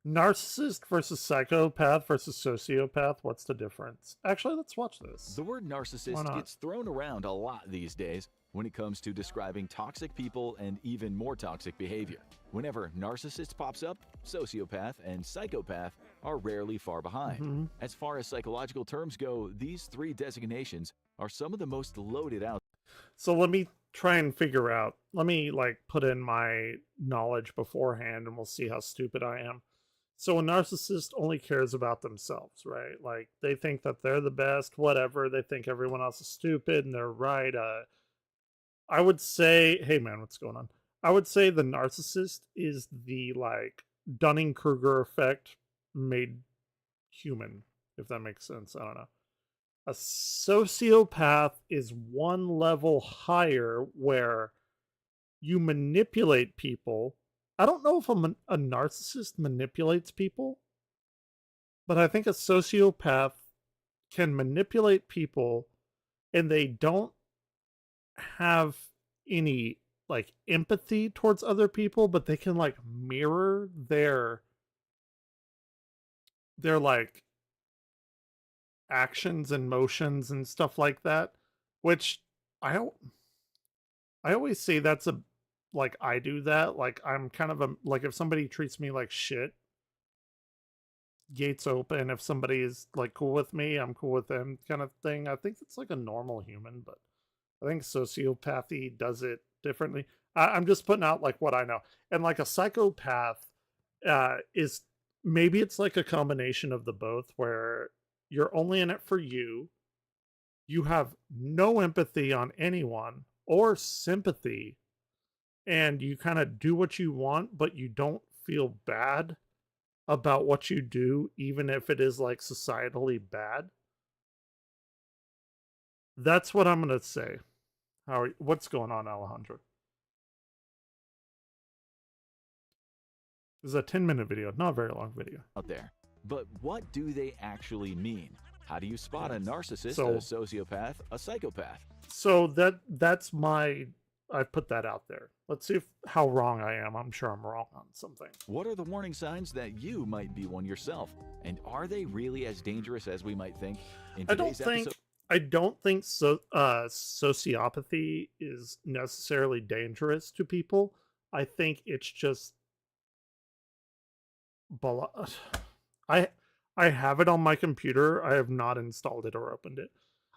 Narcissist versus psychopath versus sociopath. What's the difference? Actually, let's watch this. The word Why narcissist not? gets thrown around a lot these days when it comes to describing toxic people and even more toxic behavior. Whenever narcissist pops up, sociopath and psychopath are rarely far behind. Mhm. As far as psychological terms go, these three designations are some of the most loaded out. So let me try and figure out. Let me like put in my knowledge beforehand and we'll see how stupid I am. So a narcissist only cares about themselves, right? Like they think that they're the best, whatever. They think everyone else is stupid and they're right. I would say, hey man, what's going on? I would say the narcissist is the like Dunning-Kruger effect made human, if that makes sense. I don't know. A sociopath is one level higher where you manipulate people. I don't know if a narcissist manipulates people, but I think a sociopath can manipulate people and they don't have any like empathy towards other people, but they can like mirror their like actions and motions and stuff like that, which I always say that's a like I do that. Like I'm kind of a like if somebody treats me like shit, gates open. If somebody is like cool with me, I'm cool with them kind of thing. I think it's like a normal human, but I think sociopathy does it differently. I'm just putting out like what I know. And like a psychopath is maybe it's like a combination of the both, where you're only in it for you. You have no empathy on anyone or sympathy, and you kind of do what you want, but you don't feel bad about what you do, even if it is like societally bad. That's what I'm gonna say. What's going on, Alejandro? This is a 10-minute video, not a very long video. Out there. But what do they actually mean? How do you spot a narcissist, So- a sociopath, a psychopath? So that's my, I put that out there. Let's see how wrong I am. I'm sure I'm wrong on something. What are the warning signs that you might be one yourself? And are they really as dangerous as we might think? In I don't today's think episode, sociopathy is necessarily dangerous to people. I think it's just I have it on my computer. I have not installed it or opened it.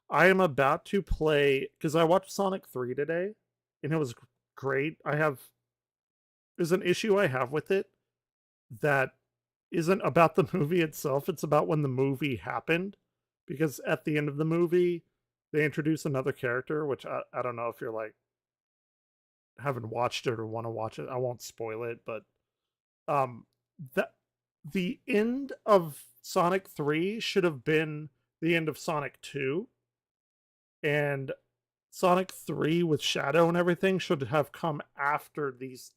I am about to play, because I watched Sonic 3 today and it was great. There's an issue I have with it that isn't about the movie itself. It's about when the movie happened, because at the end of the movie they introduce another character, which I don't know if you're like haven't watched it or want to watch it. I won't spoil it, but the end of Sonic 3 should have been the end of Sonic 2, and Sonic 3 with Shadow and everything should have come after these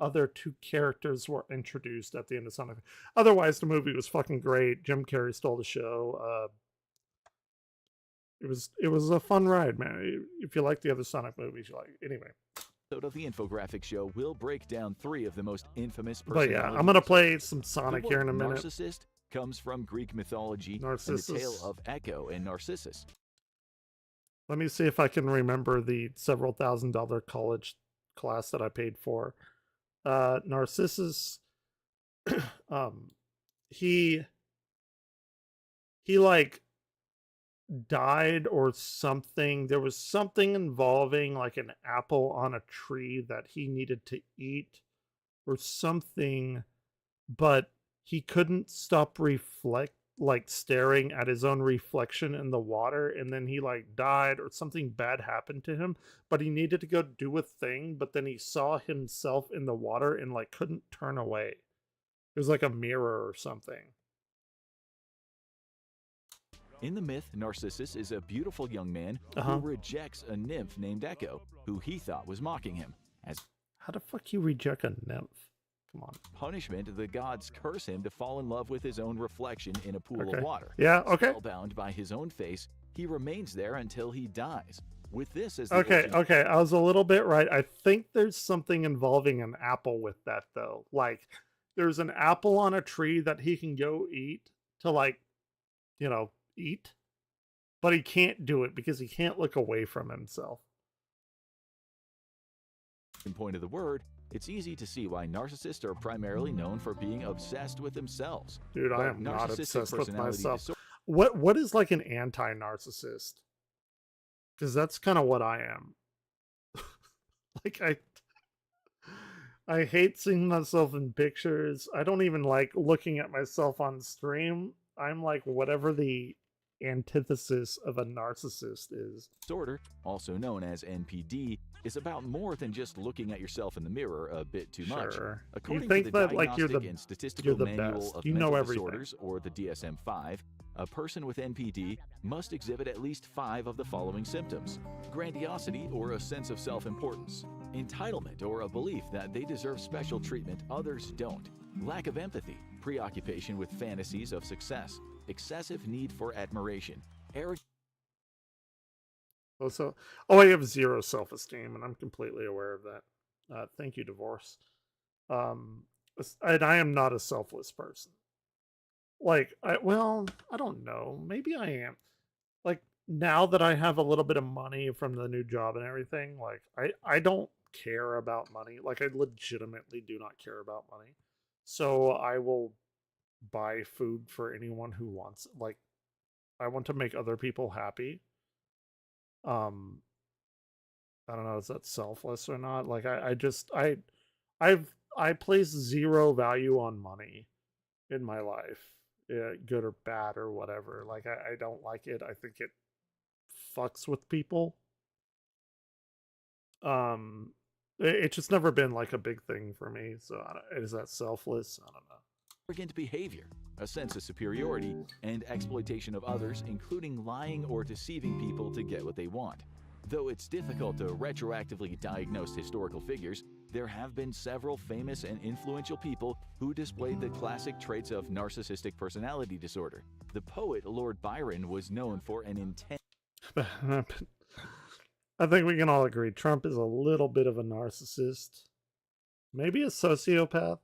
other two characters were introduced at the end of Sonic. Otherwise, the movie was fucking great. Jim Carrey stole the show. It was a fun ride, man. If you like the other Sonic movies, you like it. Anyway. episode of the Infographic Show will break down 3 of the most infamous But personalities. yeah, I'm gonna play some Sonic The here in a word minute. Narcissist comes from Greek mythology and the Narcissus. tale of Echo and Narcissus. Let me see if I can remember the several $1,000 college class that I paid for. Narcissus, he like died or something. There was something involving like an apple on a tree that he needed to eat or something, but he couldn't stop staring at his own reflection in the water, and then he like died or something bad happened to him, but he needed to go do a thing, but then he saw himself in the water and like couldn't turn away. It was like a mirror or something. In the myth, Narcissus is a beautiful young man Uh-huh. who rejects a nymph named Echo, who he thought was mocking him. As How the fuck you reject a nymph? Come on. punishment, the gods curse him to fall in love with his own reflection in a pool Okay. of water. Yeah, okay. Spellbound by his own face, he remains there until he dies. With this as the Okay, ultimate- okay, I was a little bit right. I think there's something involving an apple with that though. Like there's an apple on a tree that he can go eat to like, eat. But he can't do it because he can't look away from himself. point of the word, it's easy to see why narcissists are primarily known for being obsessed with themselves. Dude, I But am not narcissistic obsessed with personality myself. disorder- What is like an anti-narcissist? Because that's kind of what I am. Like I hate seeing myself in pictures. I don't even like looking at myself on stream. I'm like whatever the antithesis of a narcissist is. Disorder, also known as NPD, is about more than just looking at yourself in the mirror a bit too much. Sure. According You think to the that like you're Diagnostic the and Statistical you're the Manual best. of You Mental know everything. Disorders, or the DSM-5, a person with NPD must exhibit at least 5 of the following symptoms: grandiosity or a sense of self-importance, entitlement or a belief that they deserve special treatment others don't, lack of empathy, preoccupation with fantasies of success, excessive need for admiration, arrogance. Also, I have zero self-esteem, and I'm completely aware of that. Thank you, divorce. And I am not a selfless person. Like, I don't know. Maybe I am. Like, now that I have a little bit of money from the new job and everything, like, I don't care about money. Like, I legitimately do not care about money. So I will buy food for anyone who wants it. Like, I want to make other people happy. I don't know, is that selfless or not? Like I place zero value on money. in my life, good or bad or whatever. Like, I don't like it. I think it fucks with people. It's just never been like a big thing for me. So is that selfless? I don't know. Arrogant behavior, a sense of superiority, and exploitation of others, including lying or deceiving people to get what they want. Though it's difficult to retroactively diagnose historical figures, there have been several famous and influential people who displayed the classic traits of narcissistic personality disorder. The poet Lord Byron was known for an intense... I think we can all agree Trump is a little bit of a narcissist. Maybe a sociopath.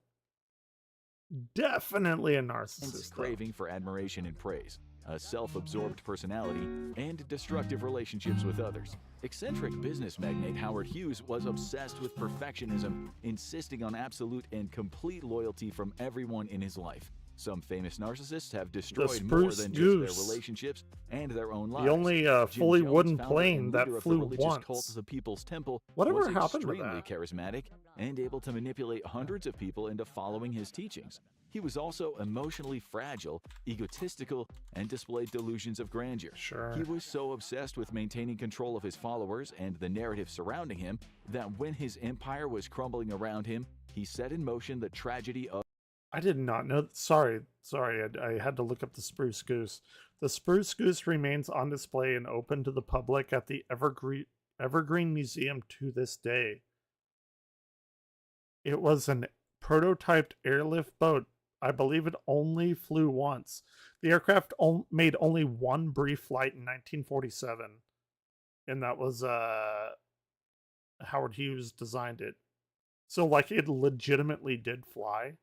Definitely a narcissist. Craving for admiration and praise, a self-absorbed personality, and destructive relationships with others. Eccentric business magnate Howard Hughes was obsessed with perfectionism, insisting on absolute and complete loyalty from everyone in his life. Some famous narcissists have destroyed more than just their relationships and their own lives. The only fully wooden plane that flew once. Cult, the People's Temple, whatever was happened to extremely that? charismatic and able to manipulate hundreds of people into following his teachings. He was also emotionally fragile, egotistical, and displayed delusions of grandeur. Sure. He was so obsessed with maintaining control of his followers and the narrative surrounding him that when his empire was crumbling around him, he set in motion the tragedy of... I did not know. Sorry. I had to look up the Spruce Goose. The Spruce Goose remains on display and open to the public at the Evergreen Museum to this day. It was an prototyped airlift boat. I believe it only flew once. The aircraft made only one brief flight in 1947, and that was Howard Hughes designed it. So like it legitimately did fly.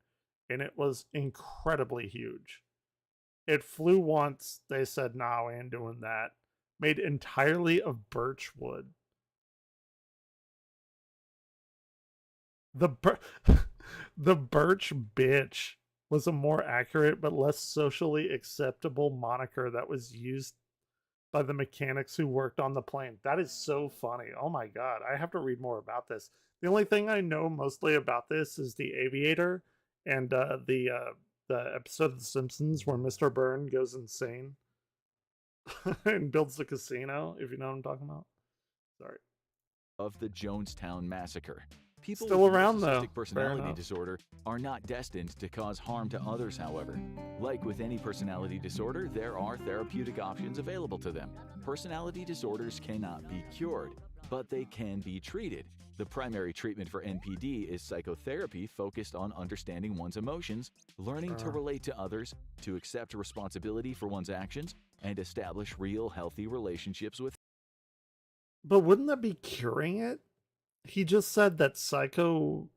And it was incredibly huge. It flew once. They said, no, I ain't doing that. Made entirely of birch wood. The birch bitch was a more accurate but less socially acceptable moniker that was used by the mechanics who worked on the plane. That is so funny. Oh my God. I have to read more about this. The only thing I know mostly about this is The Aviator. And the episode of The Simpsons where Mr. Byrne goes insane and builds the casino, if you know what I'm talking about. Sorry. Of the Jonestown Massacre. People Still with around, narcissistic though. personality disorder are not destined to cause harm to others, however. Like with any personality disorder, there are therapeutic options available to them. Personality disorders cannot be cured, but they can be treated. The primary treatment for NPD is psychotherapy focused on understanding one's emotions, learning to relate to others, to accept responsibility for one's actions, and establish real healthy relationships with... But wouldn't that be curing it? He just said that psychoanalysis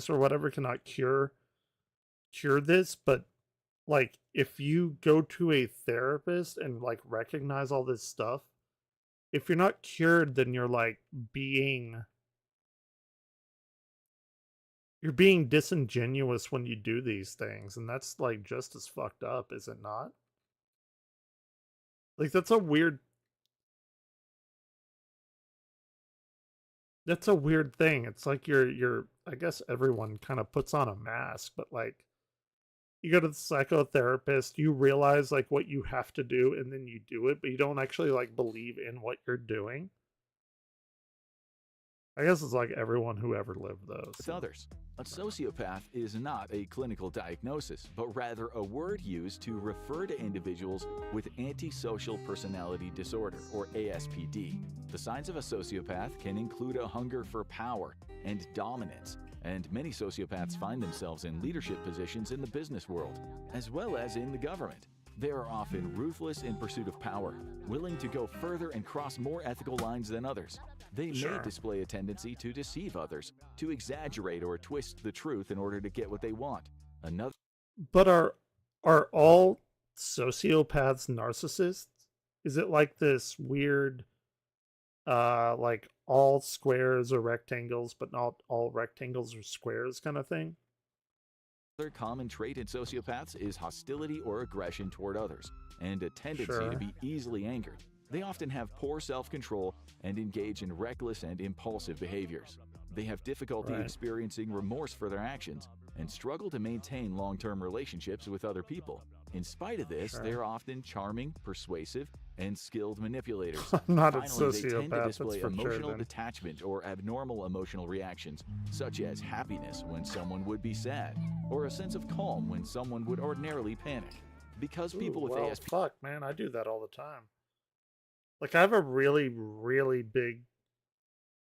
or whatever cannot cure this, but like if you go to a therapist and like recognize all this stuff, if you're not cured, then you're being disingenuous when you do these things, and that's like just as fucked up, is it not? Like that's a weird thing. It's like you're I guess everyone kind of puts on a mask, but like you go to the psychotherapist, you realize like what you have to do, and then you do it, but you don't actually like believe in what you're doing. I guess it's like everyone who ever lived those. With others. A sociopath is not a clinical diagnosis, but rather a word used to refer to individuals with antisocial personality disorder, or ASPD. The signs of a sociopath can include a hunger for power and dominance, and many sociopaths find themselves in leadership positions in the business world, as well as in the government. They are often ruthless in pursuit of power, willing to go further and cross more ethical lines than others. They may display a tendency to deceive others, to exaggerate or twist the truth in order to get what they want. But are all sociopaths narcissists? Is it like this weird like all squares are rectangles, but not all rectangles are squares kind of thing? Another common trait in sociopaths is hostility or aggression toward others, and a tendency to be easily angered. They often have poor self-control and engage in reckless and impulsive behaviors. They have difficulty Right. experiencing remorse for their actions and struggle to maintain long-term relationships with other people. In spite of this, Sure. they are often charming, persuasive, and skilled manipulators. I'm not a Finally, they tend sociopath, to that's display for sure, emotional then. detachment or abnormal emotional reactions, such as happiness when someone would be sad, or a sense of calm when someone would ordinarily panic. Because people Ooh, with well, ASP fuck, man, I do that all the time. Like, I have a really, really big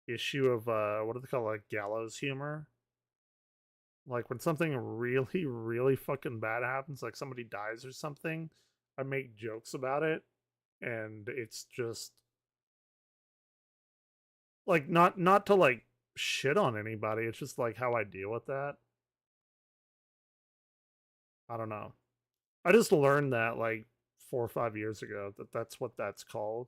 issue of what do they call, like, gallows humor? Like, when something really, really fucking bad happens, like somebody dies or something, I make jokes about it, and it's just like not to like shit on anybody. It's just like how I deal with that. I don't know. I just learned that like 4 or 5 years ago that that's what that's called.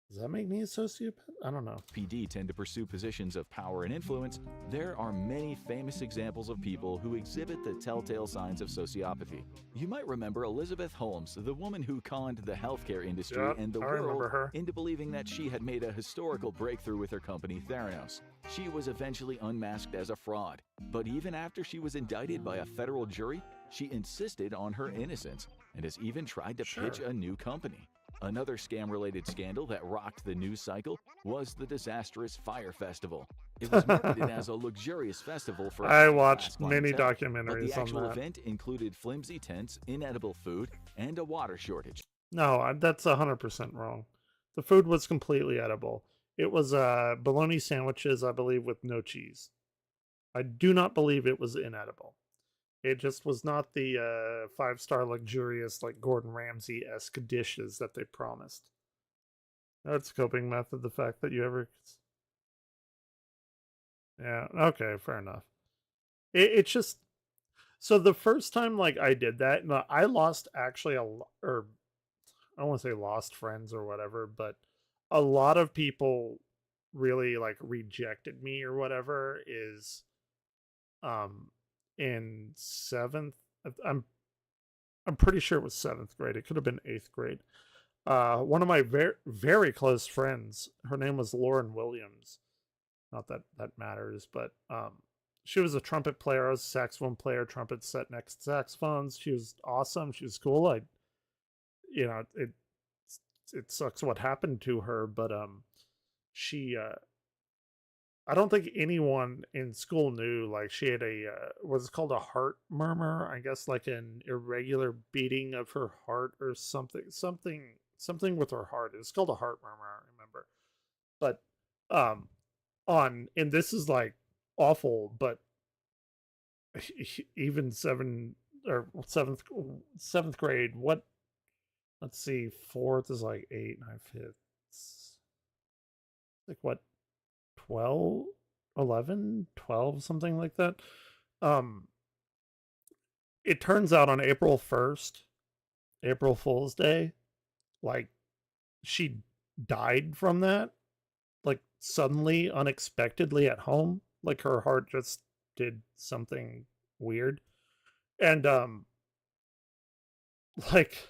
Does that make me a sociopath? I don't know. PD tend to pursue positions of power and influence, there are many famous examples of people who exhibit the telltale signs of sociopathy. You might remember Elizabeth Holmes, the woman who conned the healthcare industry Yep, and the I remember world her. into believing that she had made a historical breakthrough with her company Theranos. She was eventually unmasked as a fraud, but even after she was indicted by a federal jury, she insisted on her innocence and has even tried to pitch a new company. Another scam-related scandal that rocked the news cycle was the disastrous Fire Festival. It was marketed as a luxurious festival for I high-class watched many clientele, but documentaries the on actual that. event included flimsy tents, inedible food, and a water shortage. No, that's 100% wrong. The food was completely edible. It was bologna sandwiches, I believe, with no cheese. I do not believe it was inedible. It just was not the 5-star luxurious, like Gordon Ramsay-esque dishes that they promised. That's a coping method, the fact that you ever... Yeah, okay, fair enough. It's just... So the first time, like, I did that, and I lost actually or I don't want to say lost friends or whatever, but a lot of people really, like, rejected me or whatever in 7th, I'm pretty sure it was 7th grade. It could have been 8th grade. One of my very, very close friends, her name was Lauren Williams. Not that that matters, but she was a trumpet player. I was a saxophone player, trumpet set next to saxophones. She was awesome. She was cool. It sucks what happened to her, but she I don't think anyone in school knew, like, she had a what's it called, a heart murmur, I guess, like an irregular beating of her heart or something with her heart. It's called a heart murmur, I remember. But and this is like awful, but even 7th grade, what, let's see, 4th is like 8, 9, 5th, like what, 12, 11, 12, something like that. It turns out on April 1st, April Fool's Day, like, she died from that, like, suddenly, unexpectedly at home. Like, her heart just did something weird. And like,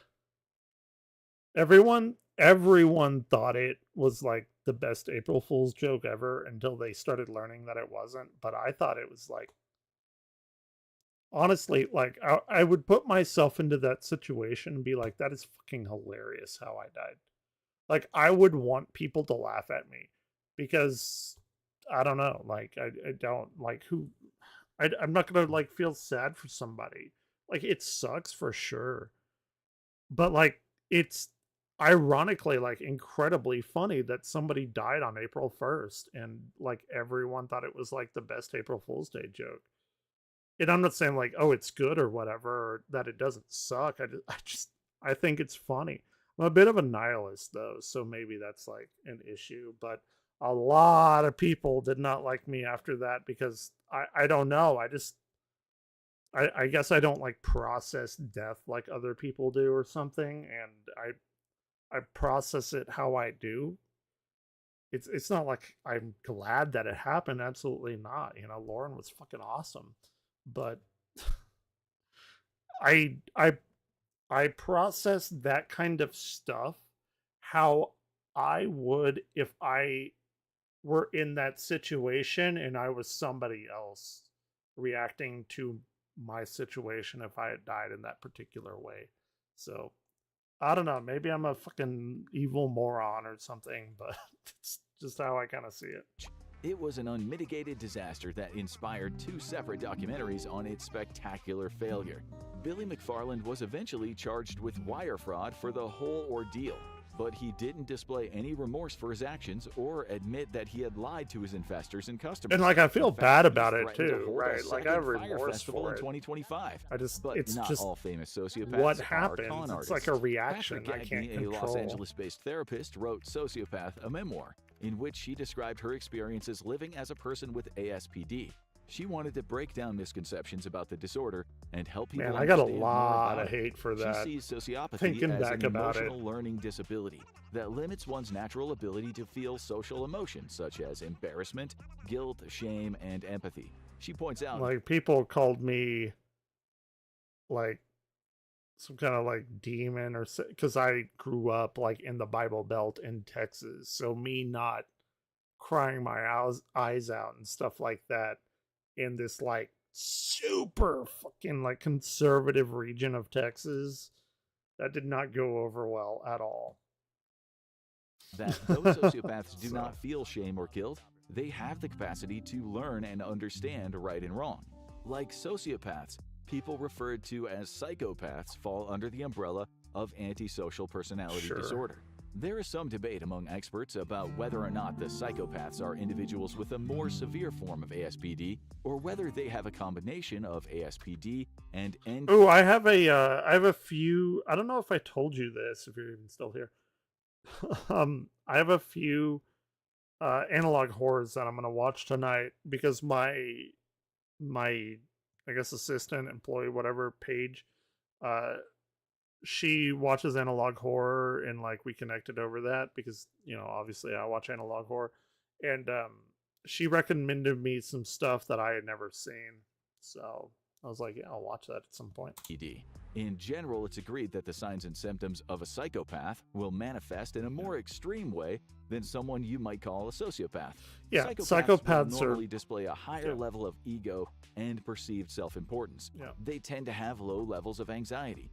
everyone thought it was like the best April Fool's joke ever until they started learning that it wasn't. But I thought it was, like, honestly, like, I would put myself into that situation and be like, that is fucking hilarious how I died. Like, I would want people to laugh at me because I don't know, like, I don't like I'm not gonna, like, feel sad for somebody. Like, it sucks for sure, but, like, it's ironically, like, incredibly funny that somebody died on April 1st and, like, everyone thought it was, like, the best April Fool's Day joke. And I'm not saying, like, oh, it's good or whatever, or that it doesn't suck. I think it's funny. I'm a bit of a nihilist, though, so maybe that's, like, an issue. But a lot of people did not like me after that because I don't know. I guess I don't, like, process death like other people do or something, and I process it how I do. It's not like I'm glad that it happened. Absolutely not. You know, Lauren was fucking awesome, but I process that kind of stuff how I would if I were in that situation and I was somebody else reacting to my situation if I had died in that particular way. So I don't know, maybe I'm a fucking evil moron or something, but it's just how I kind of see it. It was an unmitigated disaster that inspired 2 separate documentaries on its spectacular failure. Billy McFarland was eventually charged with wire fraud for the whole ordeal, but he didn't display any remorse for his actions or admit that he had lied to his investors and customers. And like I feel In fact, bad he about it threatened to too, hold a right? Like I have second Fyre remorse Festival for in it. 2025. I just, But it's not just all famous sociopaths what are happens. con It's artists. like a reaction Patrick I can't Gagne, a Los control. Angeles-based therapist, wrote Sociopath, a memoir, in which she described her experiences living as a person with ASPD. She wanted to break down misconceptions about the disorder and help people Man, I got a understand more lot about of it. hate for that. She sees sociopathy Thinking as back an about it. emotional learning disability that limits one's natural ability to feel social emotions such as embarrassment, guilt, shame, and empathy. She points out, Like people called me like some kind of like demon or because I grew up like in the Bible Belt in Texas. So me not crying my eyes out and stuff like that in this like super fucking like conservative region of Texas, that did not go over well at all. that though sociopaths do not feel shame or guilt, they have the capacity to learn and understand right and wrong. Like sociopaths, people referred to as psychopaths fall under the umbrella of antisocial personality Sure. disorder. There is some debate among experts about whether or not the psychopaths are individuals with a more severe form of ASPD, or whether they have a combination of ASPD and Oh, I have a few. I don't know if I told you this, if you're even still here. I have a few analog horrors that I'm gonna watch tonight because my I guess assistant, employee, whatever, Paige, she watches analog horror and like we connected over that because obviously I watch analog horror, and she recommended me some stuff that I had never seen, so I was like, yeah, I'll watch that at some point. In general, it's agreed that the signs and symptoms of a psychopath will manifest in a more extreme way than someone you might call a sociopath. Yeah, will psychopaths are- normally display a higher level of ego and perceived self-importance. Yeah. They tend to have low levels of anxiety.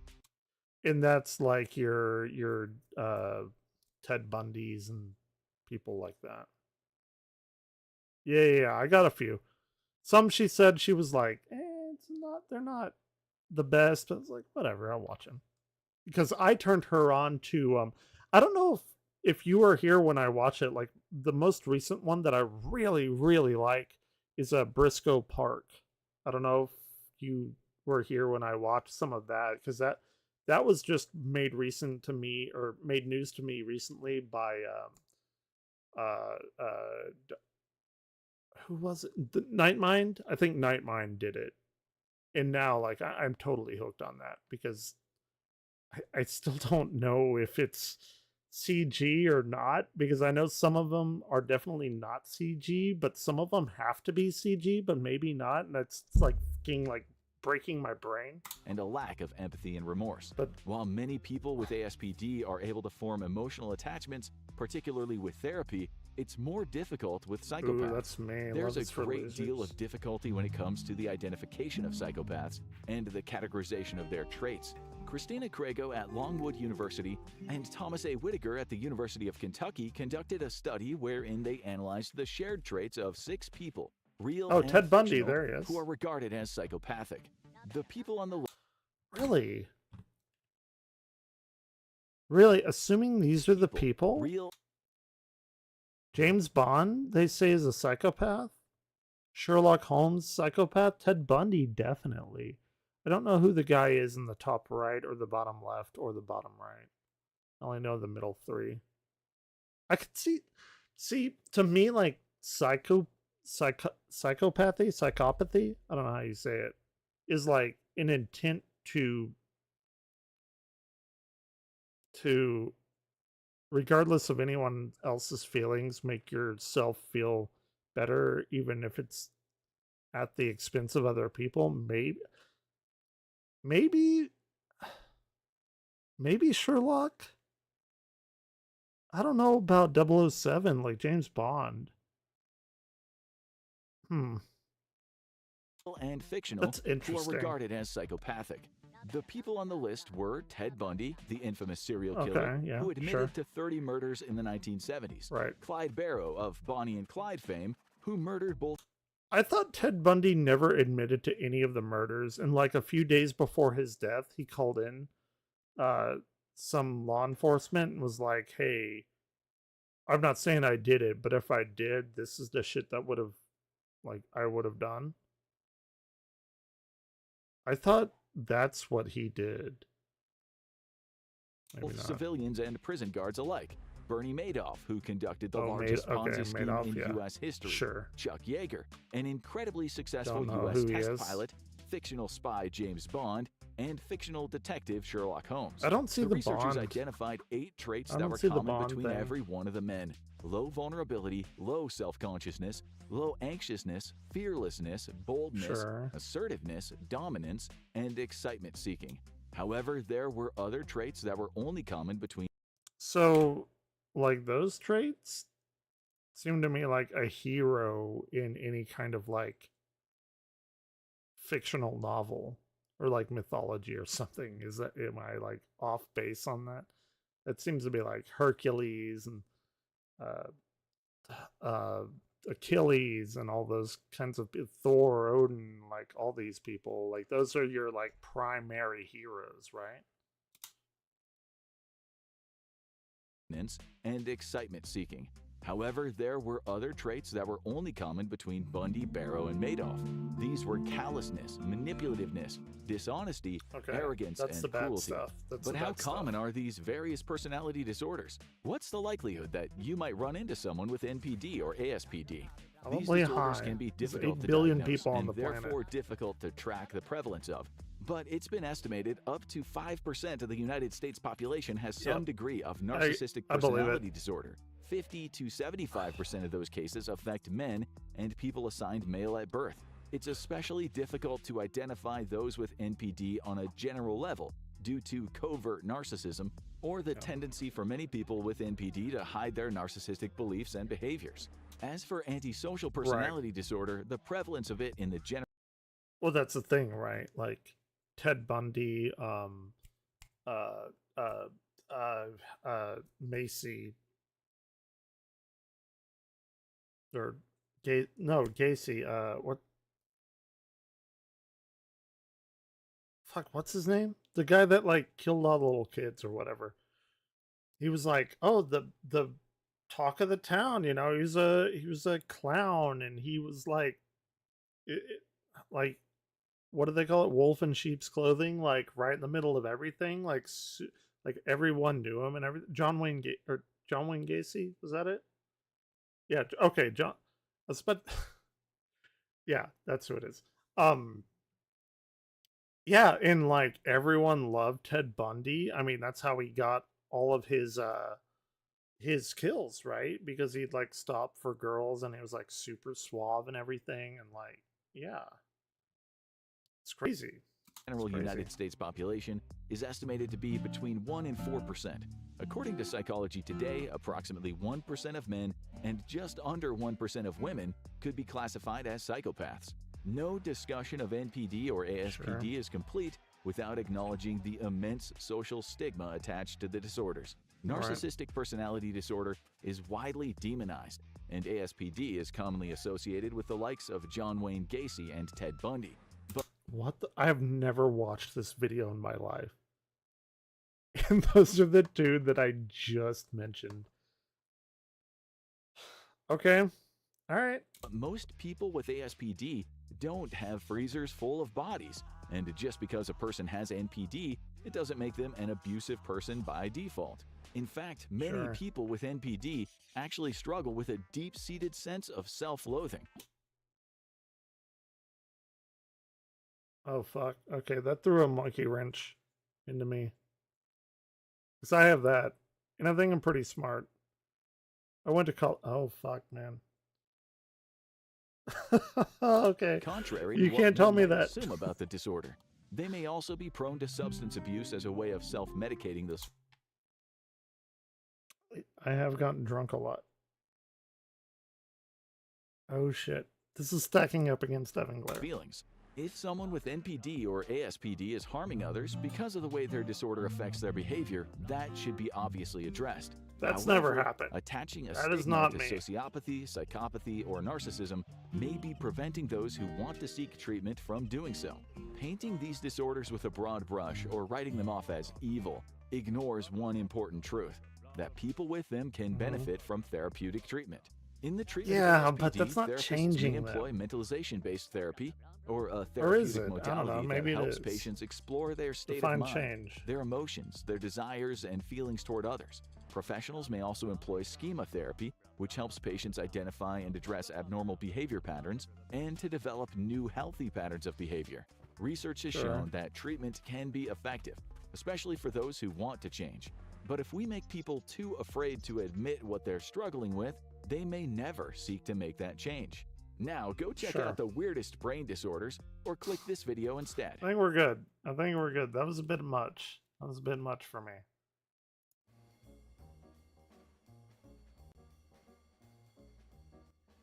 And that's like your Ted Bundys and people like that. Yeah, I got a few. Some she said she was like, they're not the best. But I was like, whatever, I'll watch them. Because I turned her on to I don't know if you were here when I watched it. Like the most recent one that I really, really like is Briscoe Park. I don't know if you were here when I watched some of that, because that was just made recent to me, or made news to me recently by who was it? The Nightmind? I think Nightmind did it. And now like I'm totally hooked on that because I still don't know if it's CG or not, because I know some of them are definitely not CG, but some of them have to be CG, but maybe not, and that's like fucking like breaking my brain. And a lack of empathy and remorse. But while many people with ASPD are able to form emotional attachments, particularly with therapy, it's more difficult with psychopaths. Ooh, that's me. There's Love a is for great losers. deal of difficulty when it comes to the identification of psychopaths and the categorization of their traits. Christina Crago at Longwood University and Thomas A. Whitaker at the University of Kentucky conducted a study wherein they analyzed the shared traits of 6 people, real Oh, and Ted Bundy, fictional, there he is. who are regarded as psychopathic. The people on the Really? Really? Assuming these are the people? real James Bond, they say, is a psychopath? Sherlock Holmes, psychopath? Ted Bundy, definitely. I don't know who the guy is in the top right or the bottom left or the bottom right. I only know the middle 3. I could see, to me, like, psychopathy, psychopathy, I don't know how you say it, is like an intent to regardless of anyone else's feelings, make yourself feel better, even if it's at the expense of other people. Maybe Sherlock. I don't know about 007, like James Bond. And fictional That's who are interesting. regarded as psychopathic. The people on the list were Ted Bundy, the infamous serial killer, Okay, yeah, who admitted sure. to 30 murders in the 1970s. Right. Clyde Barrow of Bonnie and Clyde fame, who murdered both. I thought Ted Bundy never admitted to any of the murders, and like a few days before his death, he called in some law enforcement and was like, "Hey, I'm not saying I did it, but if I did, this is the shit that I would have done." I thought that's what he did. Maybe Both not. civilians and prison guards alike. Bernie Madoff, who conducted the Oh, largest okay, Ponzi scheme Madoff, in yeah. U.S. history. Sure. Chuck Yeager, an incredibly successful Don't know U.S. who he test is. pilot, fictional spy James Bond, and fictional detective Sherlock Holmes. I don't see the researchers Bond. identified 8 traits I that don't were see the common Bond between thing. every one of the men. Low vulnerability, low self-consciousness, low anxiousness, fearlessness, boldness, Sure. assertiveness, dominance, and excitement seeking. However, there were other traits that were only common between. So, like, those traits seem to me like a hero in any kind of like fictional novel or like mythology or something. Am I like off base on that? It seems to be like Hercules and Achilles and all those kinds of Thor, Odin, like all these people. Like those are your like primary heroes, right? And excitement seeking. However, there were other traits that were only common between Bundy, Barrow, and Madoff. These were callousness, manipulativeness, dishonesty, Okay, arrogance, that's and the bad cruelty. stuff. That's But the how bad stuff. common are these various personality disorders? What's the likelihood that you might run into someone with NPD or ASPD? These Probably disorders high. can be There's difficult 8 to billion diagnose people on and the planet. therefore difficult to track the prevalence of. But it's been estimated up to 5% of the United States population has some Yep. degree of narcissistic I believe it. personality disorder. 50 to 75% of those cases affect men and people assigned male at birth. It's especially difficult to identify those with NPD on a general level due to covert narcissism or the tendency for many people with NPD to hide their narcissistic beliefs and behaviors. As for antisocial personality disorder, the prevalence of it in the general. Well, that's the thing, right? Like Ted Bundy, Macy, or Gacy. What's his name? The guy that like killed all the little kids or whatever. He was like, oh, the talk of the town. You know, he was a clown, and he was like, like, what do they call it? Wolf in sheep's clothing, like right in the middle of everything, like everyone knew him and everything. John Wayne Gacy, was that it? Yeah, okay, John. Yeah, that's who it is. Yeah, and like everyone loved Ted Bundy. I mean, that's how he got all of his kills, right? Because he'd like stop for girls and he was like super suave and everything, and like, yeah. It's crazy. General United States population is estimated to be between 1 and 4%. According to Psychology Today, approximately 1% of men and just under 1% of women could be classified as psychopaths. No discussion of NPD or ASPD is complete without acknowledging the immense social stigma attached to the disorders. Narcissistic personality disorder is widely demonized, and ASPD is commonly associated with the likes of John Wayne Gacy and Ted Bundy. What the? I have never watched this video in my life. And those are the two that I just mentioned. Okay. All right. But most people with ASPD don't have freezers full of bodies. And just because a person has NPD, it doesn't make them an abusive person by default. In fact, many people with NPD actually struggle with a deep-seated sense of self-loathing. Oh, fuck. Okay, that threw a monkey wrench into me. Because I have that. And I think I'm pretty smart. I went to college. Oh, fuck, man. Okay. Contrary you to can't what tell one me might that. assume about the disorder, they may also be prone to substance abuse as a way of self-medicating this. I have gotten drunk a lot. Oh, shit. This is stacking up against Evan Glare. Feelings. If someone with NPD or ASPD is harming others because of the way their disorder affects their behavior, that should be obviously addressed. That's However, never happened. Attaching a That is stigma not to me. sociopathy, psychopathy, or narcissism may be preventing those who want to seek treatment from doing so. Painting these disorders with a broad brush or writing them off as evil ignores one important truth, that people with them can benefit from therapeutic treatment. In the treatment Yeah, of but ASPD, that's not therapists changing may them. employ mentalization-based therapy or a Or is therapeutic it? I don't modality know, maybe that it helps is. patients explore their state Define of mind, change. their emotions, their desires, and feelings toward others. Professionals may also employ schema therapy, which helps patients identify and address abnormal behavior patterns and to develop new healthy patterns of behavior. Research has Sure. shown that treatment can be effective, especially for those who want to change. But if we make people too afraid to admit what they're struggling with, they may never seek to make that change. Now, go check Sure. out the weirdest brain disorders or click this video instead. I think we're good. I think we're good. That was a bit much. That was a bit much for me.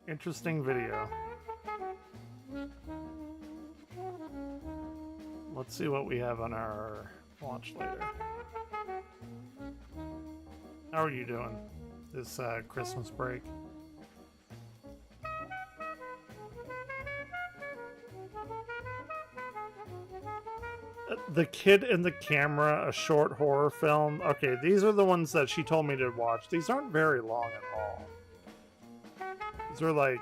Interesting video. Let's see what we have on our watch later. How are you doing this Christmas break? The Kid in the Camera, a short horror film. Okay, these are the ones that she told me to watch. These aren't very long at all. These are like...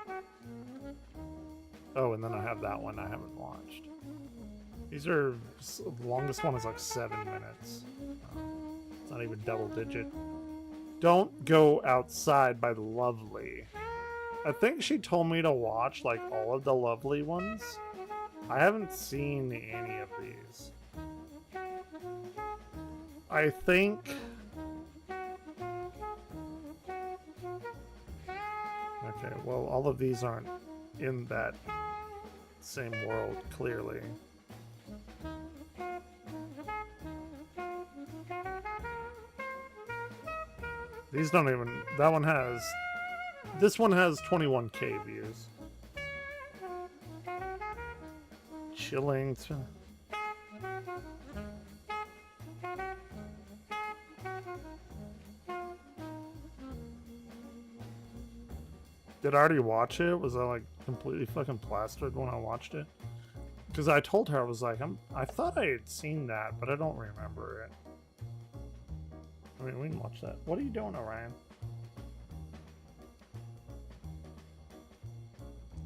Oh, and then I have that one I haven't watched. These are... The longest one is like 7 minutes. It's not even double digit. Don't Go Outside by Lovely. I think she told me to watch like all of the Lovely ones. I haven't seen any of these. I think... Okay, well, all of these aren't in that same world, clearly. These don't even... That one has... This one has 21k views. Chilling. Did I already watch it? Was I like completely fucking plastered when I watched it? Because I told her, I was like, I thought I had seen that, but I don't remember it. I mean, we can watch that. What are you doing, Orion?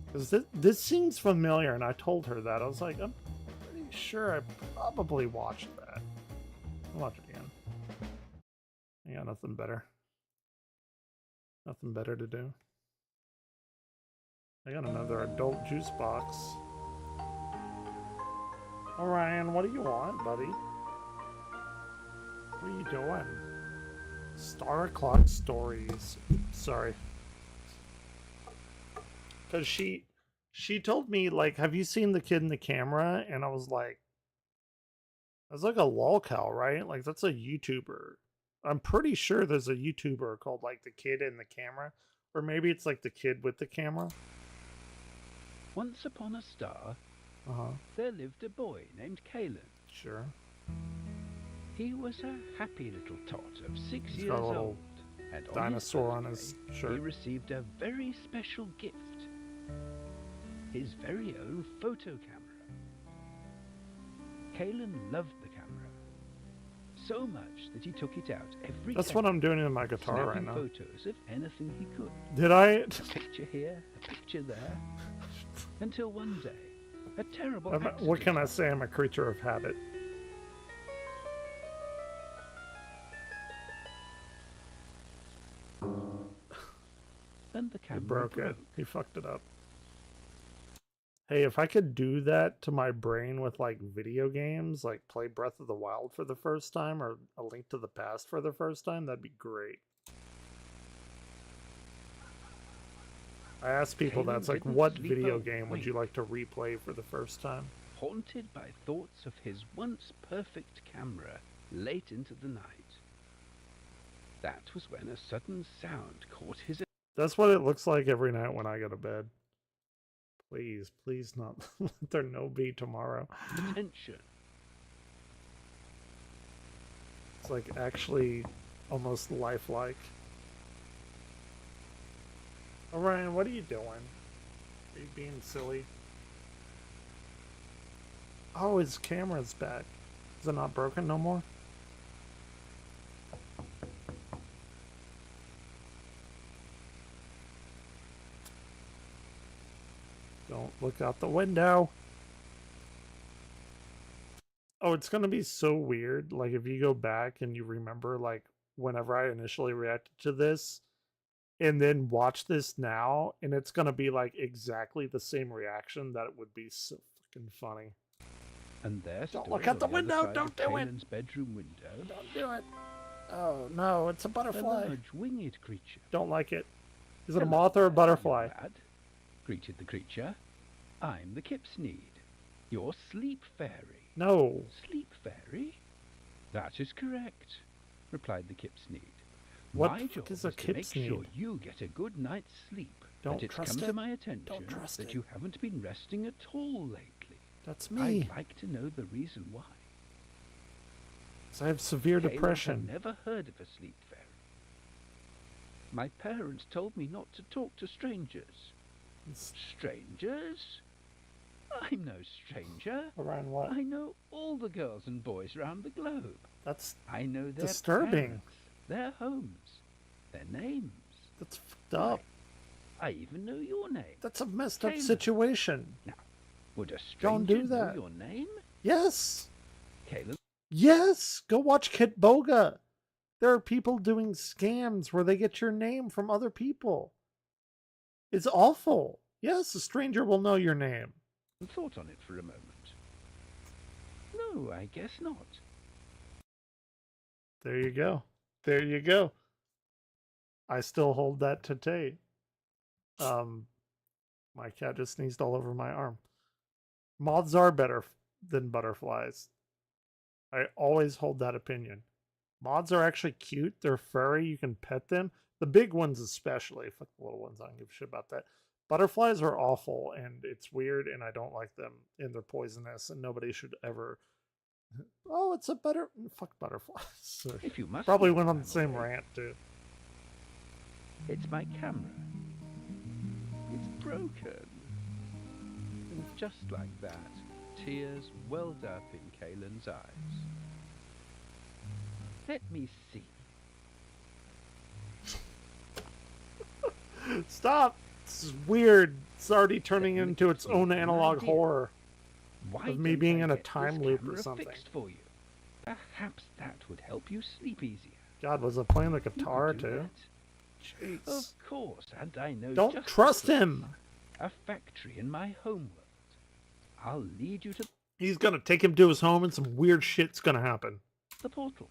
Because this seems familiar, and I told her that. I was like, I'm pretty sure I probably watched that. I'll watch it again. I got nothing better. Nothing better to do. I got another adult juice box. Orion, what do you want, buddy? What are you doing? Star O'Clock Stories. Sorry. Because she told me, like, have you seen The Kid in the Camera? And I was like, that's like a lolcow, right? Like, that's a YouTuber. I'm pretty sure there's a YouTuber called, like, The Kid in the Camera. Or maybe it's, like, The Kid with the Camera. Once upon a star, Uh-huh. there lived a boy named Kalen. Sure. He was a happy little tot of 6 He's years got a little old. And dinosaur on on his birthday, shirt. He received a very special gift. His very own photo camera. Kalen loved the camera so much that he took it out every That's day, what I'm doing in my guitar right snapping now. photos of anything he could. Did I? A picture here, a picture there. Until one day, a terrible accident. What can I say? I'm a creature of habit. And the He camera broke it. He fucked it up. Hey, if I could do that to my brain with like video games, like play Breath of the Wild for the first time or A Link to the Past for the first time, that'd be great. I ask people Kalen that's like, didn't what sleep video a game would wink. you like to replay for the first time? Haunted by thoughts of his once perfect camera late into the night. That was when a sudden sound caught his... That's what it looks like every night when I go to bed. Please, please not let there no be tomorrow. Attention. It's like actually almost lifelike. Orion, what are you doing? Are you being silly? Oh, his camera's back. Is it not broken no more? Don't look out the window. Oh, it's gonna be so weird. Like if you go back and you remember like whenever I initially reacted to this and then watch this now, and it's gonna be like exactly the same reaction, that it would be so fucking funny. And there, Don't look out the window, don't do it. Caelan's bedroom window. Don't do it. Oh no, it's a A butterfly. large winged creature. Don't like it. Is it a Hello moth or a there, butterfly? young lad, greeted the creature. I'm the Kipsneed, your sleep fairy. No. Sleep fairy? That is correct, replied the Kipsneed. What My the job fuck is a to make sure Kipsneed? you get a good night's sleep. Don't but it's trust come it. to my attention Don't trust that it. you haven't been resting at all lately. That's me. I'd like to know the reason why. 'Cause I have severe Caleb depression. had never heard of a sleep fairy. My parents told me not to talk to strangers. Strangers? I'm no stranger. Around what? I know all the girls and boys round the globe. That's I know their disturbing. parents, their homes, their names. That's fucked up. I even know your name. That's a messed up Caleb. situation. Would a stranger Don't do know that. your name? Yes. Caleb? Yes. Go watch Kit Boga. There are people doing scams where they get your name from other people. It's awful. Yes, a stranger will know your name. Thought on it for a moment. No, I guess not. There you go. There you go. I still hold that today. My cat just sneezed all over my arm. Moths are better than butterflies. I always hold that opinion. Moths are actually cute. They're furry. You can pet them. The big ones especially. Fuck the little ones. I don't give a shit about that. Butterflies are awful, and it's weird, and I don't like them, and they're poisonous, and nobody should ever... Oh, it's a fuck butterflies. If you must Probably know, went on the family, same rant, dude. It's my camera. It's broken. And just like that, tears welled up in Caelan's eyes. Let me see. Stop! This is weird. It's already turning into its own an analog idea. horror Why of me don't being I in a get this time loop or camera something. fixed for you? Perhaps that would help you sleep easier. God, was I playing the You could guitar do too? that. Of Jeez. course, and I know Don't just the trust place. him! A factory in my homeworld. I'll lead you to He's gonna take him to his home and some weird shit's gonna happen. the portal.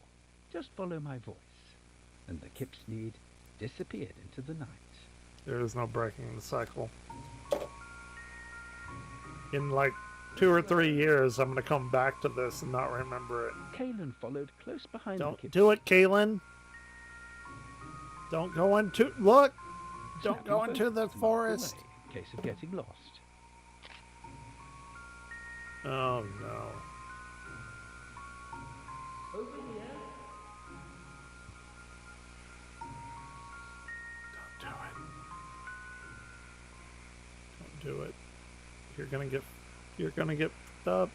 Just follow my voice. And the Kipsneed disappeared into the night. There is no breaking the cycle. In like 2 or 3 years, I'm gonna come back to this and not remember it. Caelan followed close behind Don't the do it, Kaylin. Don't go into... Look! Don't Snapping go into photos the to mark forest. way in case of getting lost. Oh no. Over here. Don't do it. You're gonna get fucked up.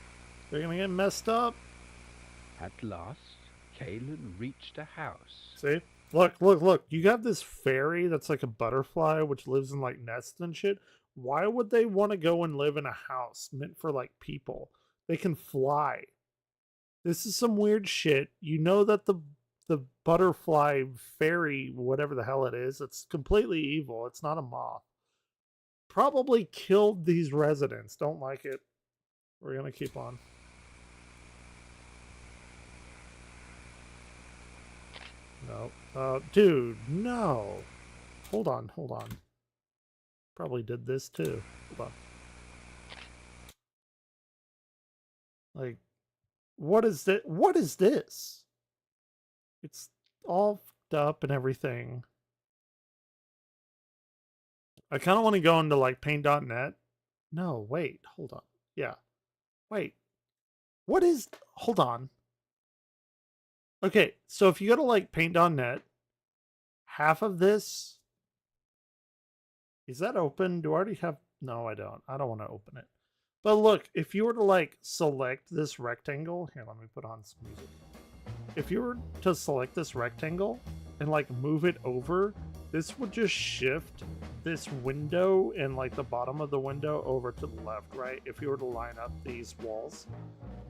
You're gonna get messed up. At last, Caelan reached a house. See? Look, look, look. You got this fairy that's like a butterfly which lives in like nests and shit. Why would they want to go and live in a house meant for like people? They can fly. This is some weird shit. You know that the butterfly fairy, whatever the hell it is, it's completely evil. It's not a moth. Probably killed these residents. Don't like it. We're gonna keep on. No. Dude, no. Hold on, hold on. Probably did this too. Hold on. Like, what is that? What is this? It's all fucked up and everything. I kind of want to go into like paint.net No, wait, hold on. Yeah. Wait. What is... Hold on. Okay, so if you go to, like, paint.net, half of this... Is that open? Do I already have... No, I don't. I don't want to open it. But look, if you were to, like, select this rectangle... Here, let me put on some music. If you were to select this rectangle and, like, move it over, this would just shift this window and, like, the bottom of the window over to the left, right? If you were to line up these walls.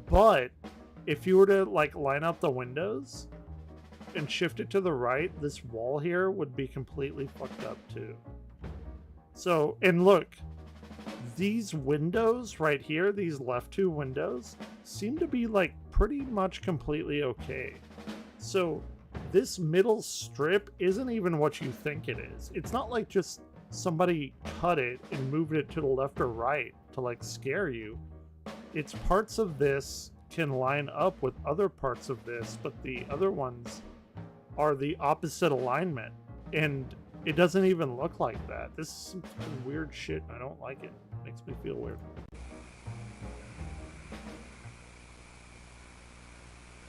But if you were to, like, line up the windows and shift it to the right, this wall here would be completely fucked up too. So, and look, these windows right here, these left two windows, seem to be, like, pretty much completely okay. So this middle strip isn't even what you think it is. It's not like just somebody cut it and moved it to the left or right to, like, scare you. It's parts of this can line up with other parts of this, but the other ones are the opposite alignment, and it doesn't even look like that. This is some weird shit. I don't like it. It makes me feel weird.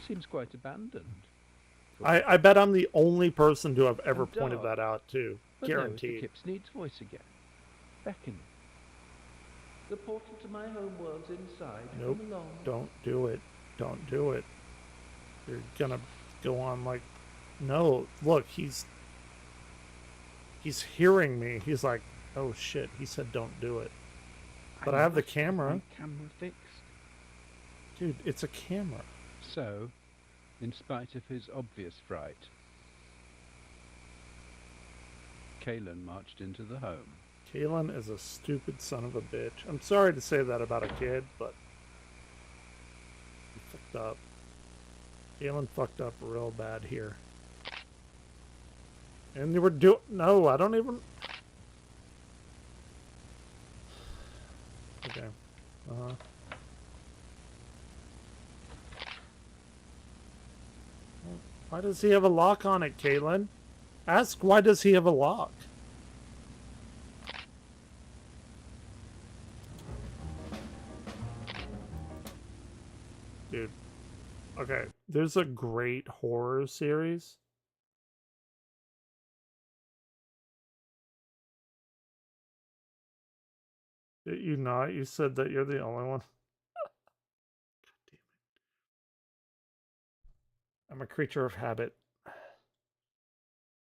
Seems quite abandoned. I bet I'm the only person to have ever pointed dark. that out too. But Guaranteed. Kip's Need's voice again. Beckoning. The portal to my home world's inside. Nope. Come along. Don't do it. Don't do it. You're gonna go on like... No, look, he's hearing me. He's like, oh shit, he said don't do it. But I have the camera. Camera fixed. Dude, it's a camera. So, in spite of his obvious fright, Kalen marched into the home. Kalen is a stupid son of a bitch. I'm sorry to say that about a kid, but he fucked up. Kalen fucked up real bad here. And they were no, I don't even... Okay. Uh-huh. Why does he have a lock on it, Caitlin? Ask why does he have a lock? Dude. Okay, there's a great horror series. Did you not? You said that you're the only one. I'm a creature of habit.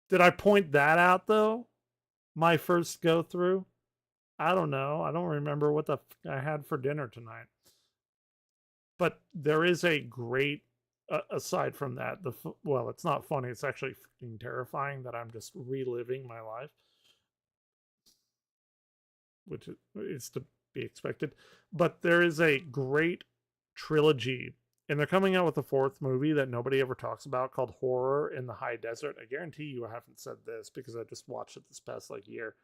Did I point that out, though? My first go-through? I don't know. I don't remember what the I had for dinner tonight. But there is a great, aside from that, well, it's not funny. It's actually fucking terrifying that I'm just reliving my life. Which is to be expected. But there is a great trilogy. And they're coming out with a fourth movie that nobody ever talks about called Horror in the High Desert. I guarantee you I haven't said this because I just watched it this past year.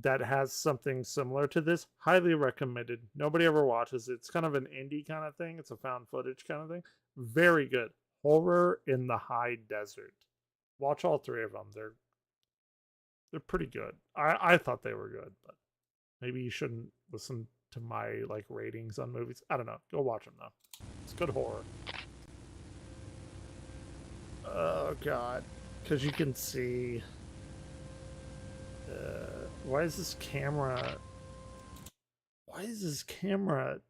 That has something similar to this. Highly recommended. Nobody ever watches it. It's kind of an indie kind of thing. It's a found footage kind of thing. Very good. Horror in the High Desert. Watch all three of them. They're pretty good. I thought they were good, but maybe you shouldn't listen to my ratings on movies. I don't know. Go watch them though. It's good horror. Oh god, because you can see. Why is this camera? Why is this camera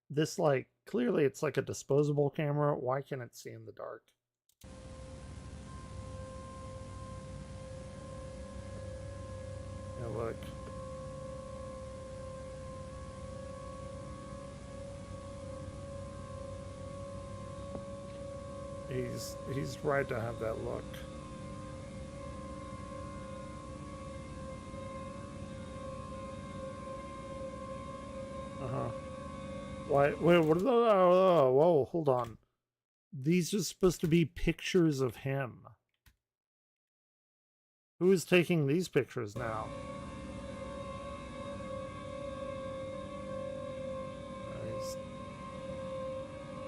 this clearly it's like a disposable camera? Why can't it see in the dark? Yeah, look. He's right to have that look. Why? Wait, what are the? Whoa, hold on. These are supposed to be pictures of him. Who is taking these pictures now?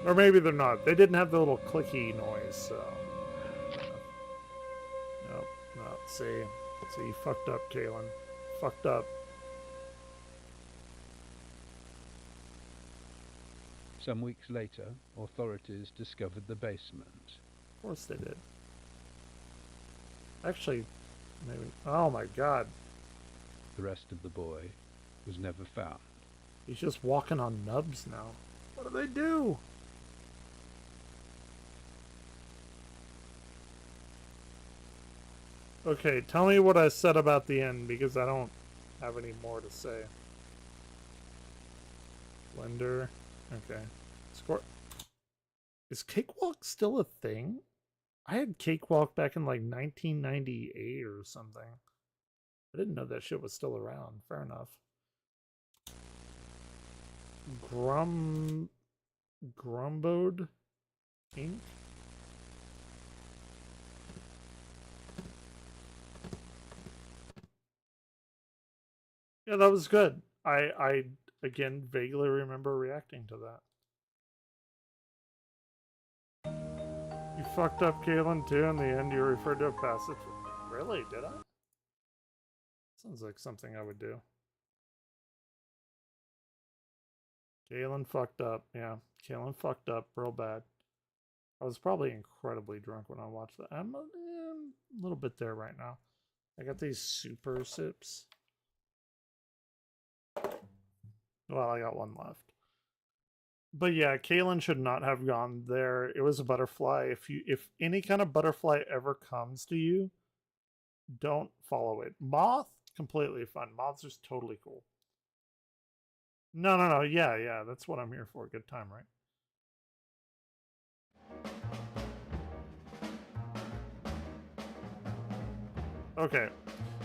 Or maybe they're not. They didn't have the little clicky noise, so. Nope, not. See, you fucked up, Kalen. Fucked up. Some weeks later, authorities discovered the basement. Of course they did. Actually, maybe. Oh my god. The rest of the boy was never found. He's just walking on nubs now. What do they do? Okay, tell me what I said about the end, because I don't have any more to say. Blender. Okay. Score. Is Cakewalk still a thing? I had Cakewalk back in like 1998 or something. I didn't know that shit was still around. Fair enough. Grumbode Inc. Yeah, that was good. I again vaguely remember reacting to that. You fucked up Kaylin too. In the end, you referred to a passage. Really? Did I? Sounds like something I would do. Kaylin fucked up. Yeah, Kaylin fucked up real bad. I was probably incredibly drunk when I watched that. I'm a little bit there right now. I got these super sips. Well, I got one left. But yeah, Kaylin should not have gone there. It was a butterfly. If any kind of butterfly ever comes to you, don't follow it. Moth, completely fun. Moths are totally cool. No. Yeah. That's what I'm here for. Good time, right? Okay.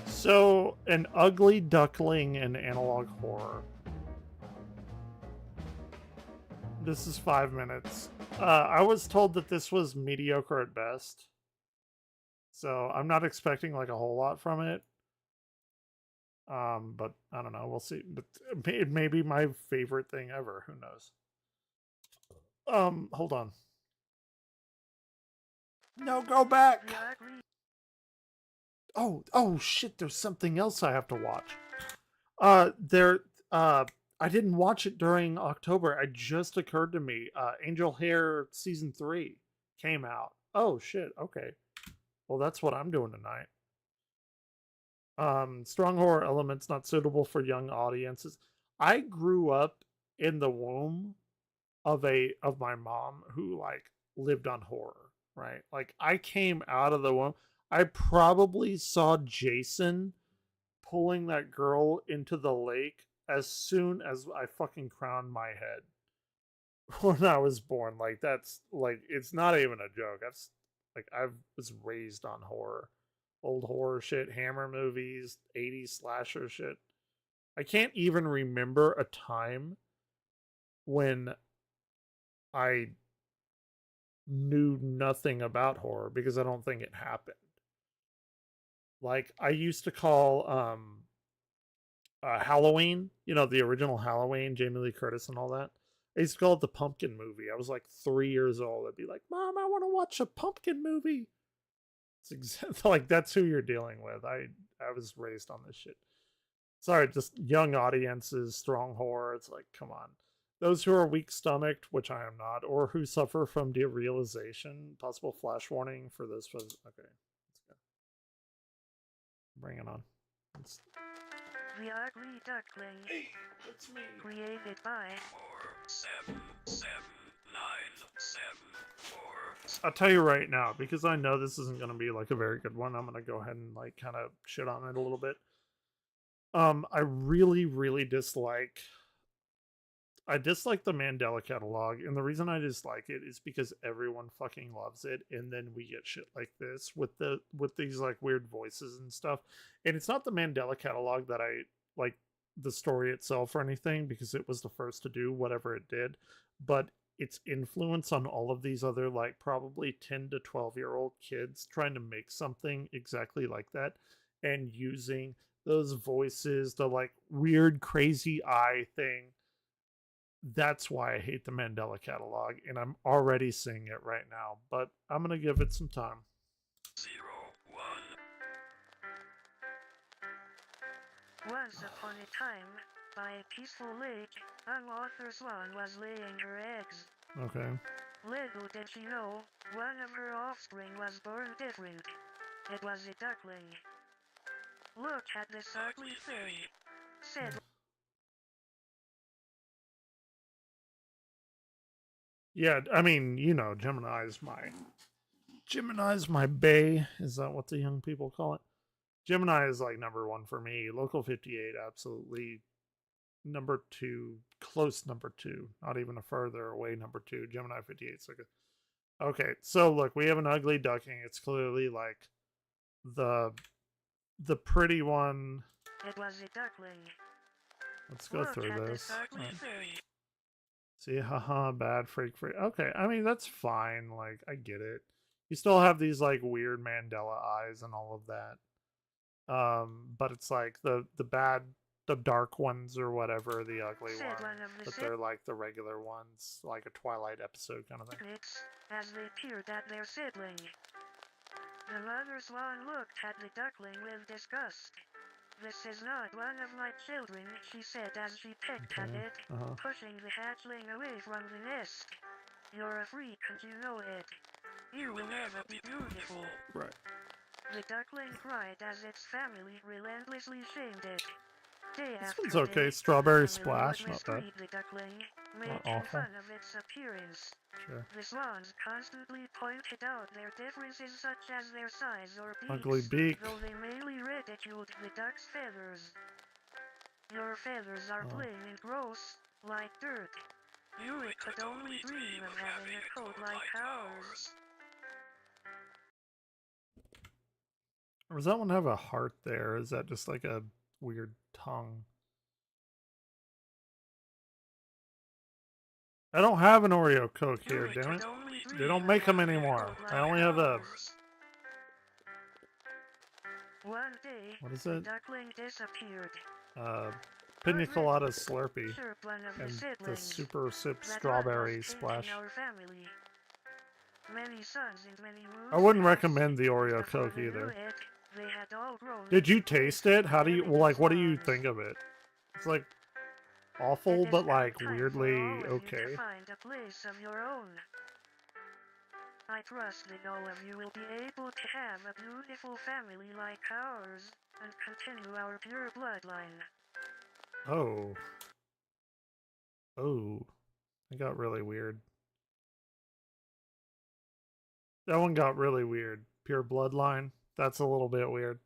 So, an ugly duckling in analog horror. This is 5 minutes. I was told that this was mediocre at best. So, I'm not expecting like a whole lot from it. But I don't know. We'll see. But it may be my favorite thing ever. Who knows? Hold on. No, go back. Oh shit, there's something else I have to watch. I didn't watch it during October. It just occurred to me. Angel Hair Season 3 came out. Oh shit, okay. Well, that's what I'm doing tonight. Strong horror elements not suitable for young audiences. I grew up in the womb of my mom who like lived on horror, right? Like I came out of the womb. I probably saw Jason pulling that girl into the lake as soon as I fucking crowned my head when I was born. Like that's like, it's not even a joke. That's like, I was raised on horror. Old horror shit, Hammer movies, 80s slasher shit. I can't even remember a time when I knew nothing about horror because I don't think it happened. Like, I used to call Halloween, you know, the original Halloween, Jamie Lee Curtis and all that. I used to call it the Pumpkin movie. I was like 3 years old. I'd be like, Mom, I want to watch a pumpkin movie. It's exactly like that's who you're dealing with. I was raised on this shit. Sorry, just young audiences, strong horror. It's like, come on. Those who are weak-stomached, which I am not, or who suffer from derealization, possible flash warning for this was okay. Let's go. Bring it on. The Ugly Duckling. Hey, it's me. Created by 4, 7, 7, 9, 7, 4. I'll tell you right now, because I know this isn't going to be like a very good one. I'm going to go ahead and like kind of shit on it a little bit. I really dislike. I dislike the Mandela catalog, and the reason I dislike it is because everyone fucking loves it, and then we get shit like this with these like weird voices and stuff. And it's not the Mandela catalog that I like the story itself or anything, because it was the first to do whatever it did, but its influence on all of these other like probably 10 to 12-year-old kids trying to make something exactly like that and using those voices, the like weird crazy eye thing. That's why I hate the Mandela catalog, and I'm already seeing it right now, but I'm gonna give it some time. 0, 1. Once upon a time, By a peaceful lake, Unauthor Swan was laying her eggs. Okay. Little did she know, one of her offspring was born different. It was a duckling. Look at this ugly thing, said. Yeah, I mean, you know, Gemini's my bae. Is that what the young people call it? Gemini is like number one for me. Local 58, absolutely number two, close number two, not even a further away number two. Gemini 58. So good. Okay, so look, we have an ugly ducking. It's clearly like the pretty one. It was a duckling. Let's go through this. Right. See, haha, bad freak. Okay, I mean, that's fine. Like, I get it. You still have these, like, weird Mandela eyes and all of that. But it's like the dark ones or whatever, the ugly ones. But they're like the regular ones, like a Twilight episode kind of thing. As they peered at their sibling. The mother swan looked at the duckling with disgust. This is not one of my children, she said as she pecked at it, pushing the hatchling away from the nest. You're a freak and you know it. You will never be beautiful. Right. The duckling cried as its family relentlessly shamed it. This one's okay. Strawberry Splash, not bad. The duckling, not making awful. fun of its appearance. Sure. The swans constantly pointed out their differences such as their size or beaks, Ugly beak. though they mainly ridiculed the duck's feathers. Your feathers are plain and gross, like dirt. You could only dream of having a coat like ours. Or does that one have a heart there? Is that just like a weird tongue? I don't have an Oreo Coke here, damn it. They don't make them anymore. I only have a... One day, what is the it? duckling disappeared. Pina Colada Slurpee. Chirped one of the And the siblings. Super Sip That Strawberry was changing Splash. our family. Many sons and many moons I wouldn't passed. recommend the Oreo Before Coke they knew either. it, they had all grown Did you taste it? How do you, well, like, what do you think of it? It's like awful, but like weirdly okay. to find a place of your own. I trust that all of you will be able to have a beautiful family like ours and continue our pure bloodline. Oh. Oh. It got really weird. That one got really weird. Pure bloodline. That's a little bit weird.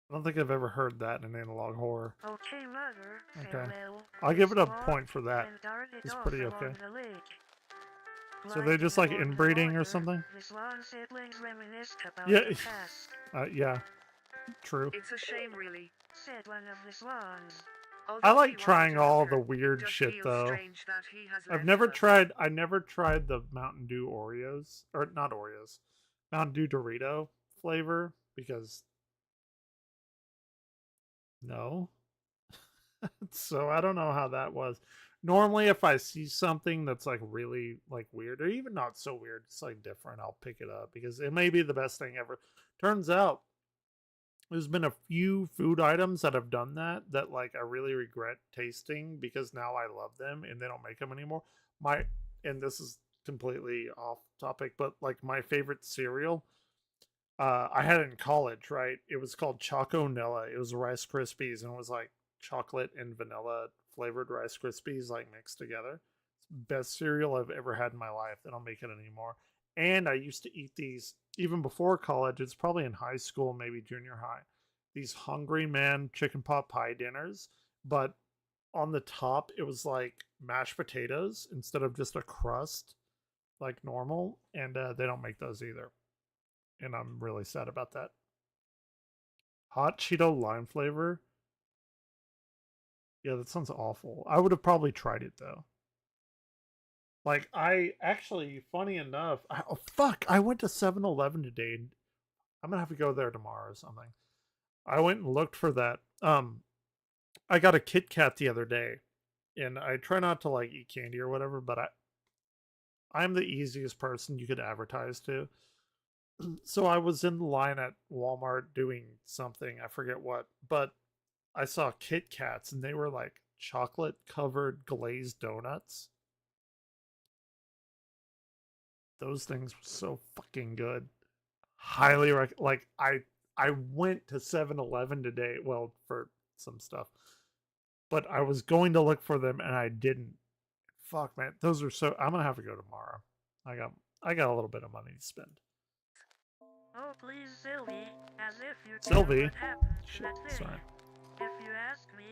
I don't think I've ever heard that in an analog horror. Okay, mother. Okay. farewell. I'll give it a Swan point for that. and darted It's off pretty along okay. the lake. So they just like Gliding along the inbreeding or water, something? The swan siblings reminisced about Yeah. the past. Yeah. True. It's a shame, really, said one of the swans. I like trying all the weird shit though. I never tried the Mountain Dew Oreos, or not Oreos, Mountain Dew Dorito flavor because no. So I don't know how that was. Normally if I see something that's like really like weird or even not so weird, it's like different, I'll pick it up because it may be the best thing ever. Turns out there's been a few food items that have done that like I really regret tasting because now I love them and they don't make them anymore. And this is completely off topic, but like my favorite cereal, I had it in college, right? It was called Choconilla. It was Rice Krispies and it was like chocolate and vanilla flavored Rice Krispies like mixed together. It's the best cereal I've ever had in my life. They don't make it anymore. And I used to eat these even before college. It's probably in high school, maybe junior high. These Hungry Man chicken pot pie dinners, but on the top it was like mashed potatoes instead of just a crust like normal. And they don't make those either. And I'm really sad about that. Hot Cheeto lime flavor. Yeah, that sounds awful. I would have probably tried it though. Like, I actually, funny enough, I went to 7-Eleven today. I'm gonna have to go there tomorrow or something. I went and looked for that. I got a Kit Kat the other day, and I try not to like eat candy or whatever, but I'm the easiest person you could advertise to. So I was in the line at Walmart doing something, I forget what, but I saw Kit Kats and they were like chocolate covered glazed donuts. Those things were so fucking good. Highly like I went to 7-Eleven today, well, for some stuff. But I was going to look for them and I didn't. Fuck, man. Those are so I'm going to have to go tomorrow. I got a little bit of money to spend. Oh, please, Sylvie, as if you Sylvie? what happened to Shit, that thing. sorry. If you ask me,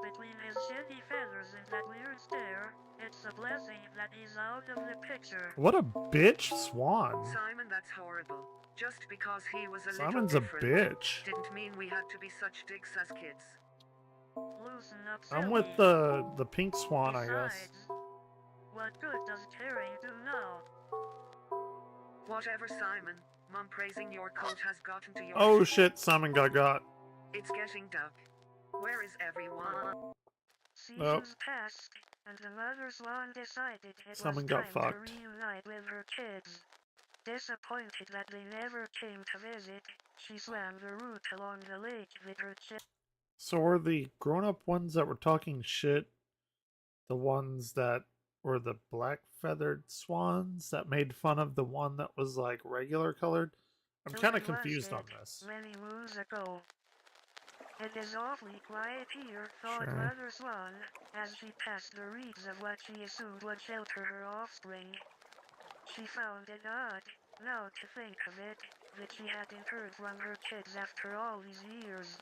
between his shitty feathers and that weird stare, it's a blessing that he's out of the picture. What a bitch swan. Simon, that's horrible. Just because he was a Simon's little a different bitch. didn't mean we had to be such dicks as kids. Loosen up, I'm Sylvie. with the pink swan, I guess. Besides, what good does caring do now? Whatever, Simon. Mom praising your coat has gotten to your Oh head. shit, Simon got. It's getting dark. Where is everyone? Seasons passed, and the mother swan decided it Simon was got time fucked. to reunite with her kids. Disappointed that they never came to visit, she swam the route along the lake with her So were the grown-up ones that were talking shit the ones that were the black-feathered swans that made fun of the one that was like regular colored? I'm kind of confused on this. many moons ago. It is awfully quiet here, thought Sure. Mother Swan, as she passed the reeds of what she assumed would shelter her offspring. She found it odd, now to think of it, that she hadn't heard from her kids after all these years.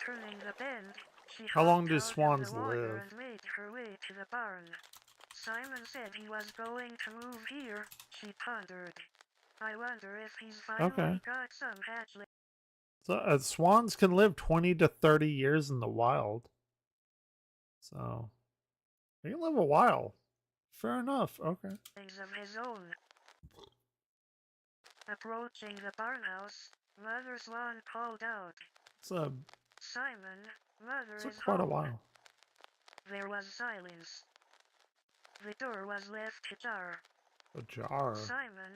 Turning the bend, she How long hopped do out of swans the water live? and made her way to the barn. Simon said he was going to move here, she pondered. I wonder if he's finally Okay. got some hatchling. So swans can live 20 to 30 years in the wild. So they can live a while. Fair enough. Okay. Things of his own. Approaching the barn house, Mother Swan called out, It's a Simon, Mother took is quite a home. while. There was silence. The door was left ajar. A jar. Simon,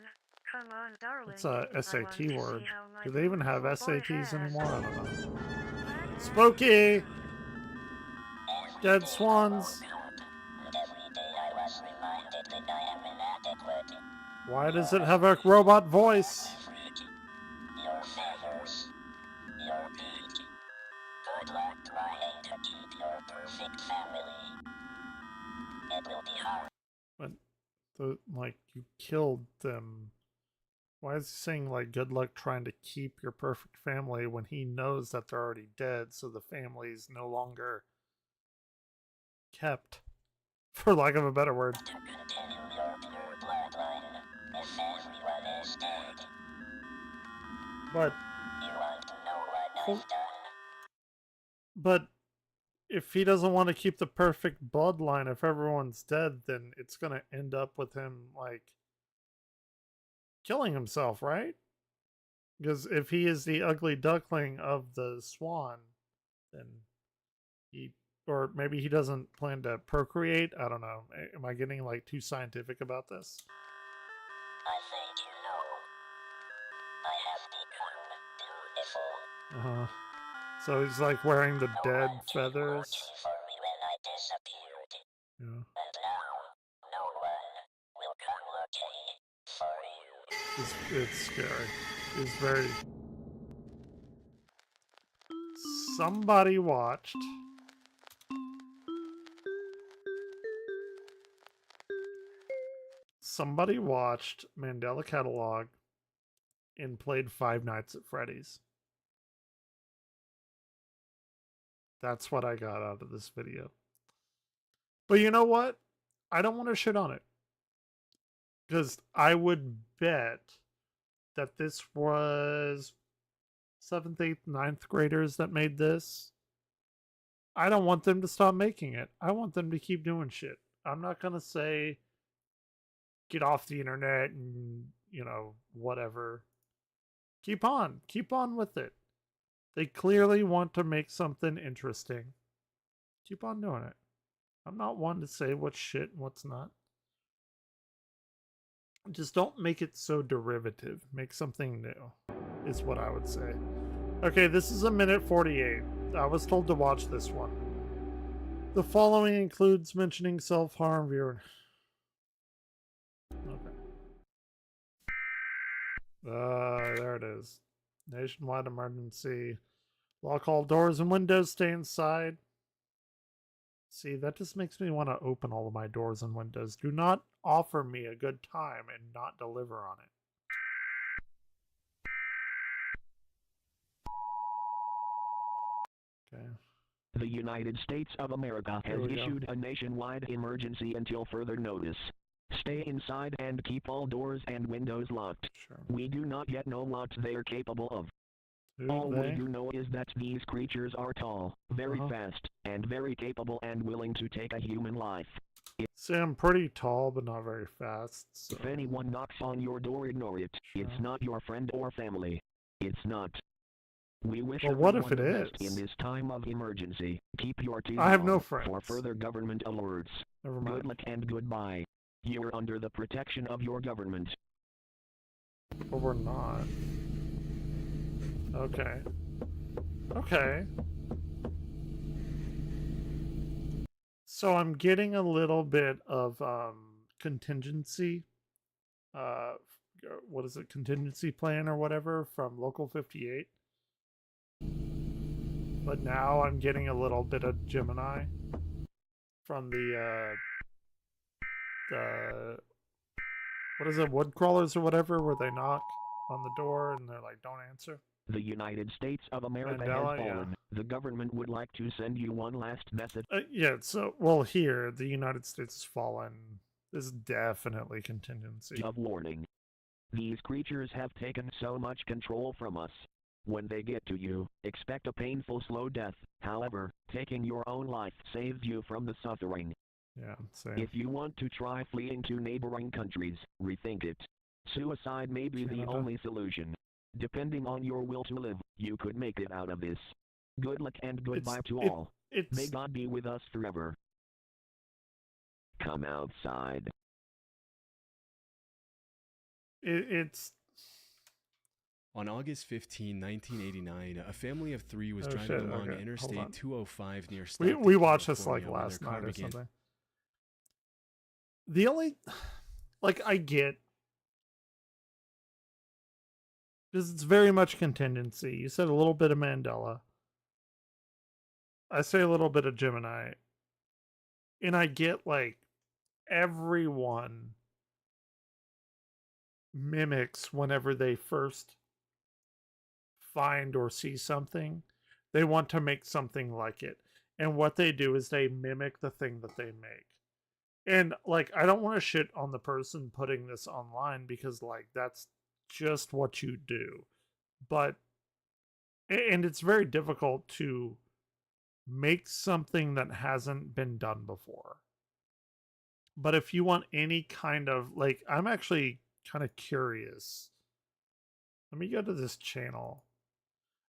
come on, darling. It's a I want to SAT see word. how my Do they even have beautiful boy SATs has. anymore? I don't know. Spooky! Dead swans. Why does it have a robot voice? Your feathers, your beak. Good luck trying to keep your perfect family. It will be hard. But like you killed them. Why is he saying like good luck trying to keep your perfect family when he knows that they're already dead, so the family's no longer kept, for lack of a better word. To continue your pure bloodline, if everyone is dead. But You want to know what I've done? But if he doesn't want to keep the perfect bloodline, if everyone's dead, then it's gonna end up with him like killing himself, right? Because if he is the ugly duckling of the swan, then he, or maybe he doesn't plan to procreate. I don't know. Am I getting like too scientific about this? I think you know. I have become beautiful. So he's like wearing the dead Came feathers. watching for me when I disappeared. Yeah. And now, no one will come looking for you. It's scary. It's very. Somebody watched. Somebody watched Mandela Catalog and played Five Nights at Freddy's. That's what I got out of this video. But you know what? I don't want to shit on it. Because I would bet that this was 7th, 8th, 9th graders that made this. I don't want them to stop making it. I want them to keep doing shit. I'm not going to say get off the internet and, you know, whatever. Keep on with it. They clearly want to make something interesting. Keep on doing it. I'm not one to say what's shit and what's not. Just don't make it so derivative. Make something new, is what I would say. Okay, this is 1:48. I was told to watch this one. The following includes mentioning self-harm viewer. Okay. There it is. Nationwide emergency. Lock all doors and windows. Stay inside. See, that just makes me want to open all of my doors and windows. Do not offer me a good time and not deliver on it. Okay. The United States of America has issued a nationwide emergency until further notice. Stay inside and keep all doors and windows locked. Sure. We do not yet know what they are capable of. All we do know is that these creatures are tall, very fast, and very capable and willing to take a human life. See, I'm pretty tall, but not very fast. So. If anyone knocks on your door, ignore it. Sure. It's not your friend or family. It's not. We wish what if it the is? best in this time of emergency. Keep your teeth I have on no friends. for further government alerts. Never mind. Good luck and goodbye. You're under the protection of your government. But we're not. Okay. Okay. So I'm getting a little bit of contingency. What is it? Contingency plan or whatever from Local 58. But now I'm getting a little bit of Gemini from the what is it, wood crawlers or whatever, where they knock on the door and they're like, don't answer. The United States of America Mandela, has fallen. yeah. The government would like to send you one last message. Yeah, so, well, here, the United States has fallen. This is definitely contingency. Of warning. These creatures have taken so much control from us. When they get to you, expect a painful slow death. However, taking your own life saved you from the suffering. Yeah, same. If you want to try fleeing to neighboring countries, rethink it. Suicide may be the only solution. Depending on your will to live, you could make it out of this. Good luck and goodbye to all. May God be with us forever. Come outside. It's... On August 15, 1989, a family of 3 was driving along Interstate 205 near Stockton, we watched this like California, last night or something. The only, like, I get, because it's very much contingency. You said a little bit of Mandela. I say a little bit of Gemini. And I get, like, everyone mimics whenever they first find or see something. They want to make something like it. And what they do is they mimic the thing that they make. And, like, I don't want to shit on the person putting this online because, like, that's just what you do. But, and it's very difficult to make something that hasn't been done before. But if you want any kind of, like, I'm actually kind of curious. Let me go to this channel.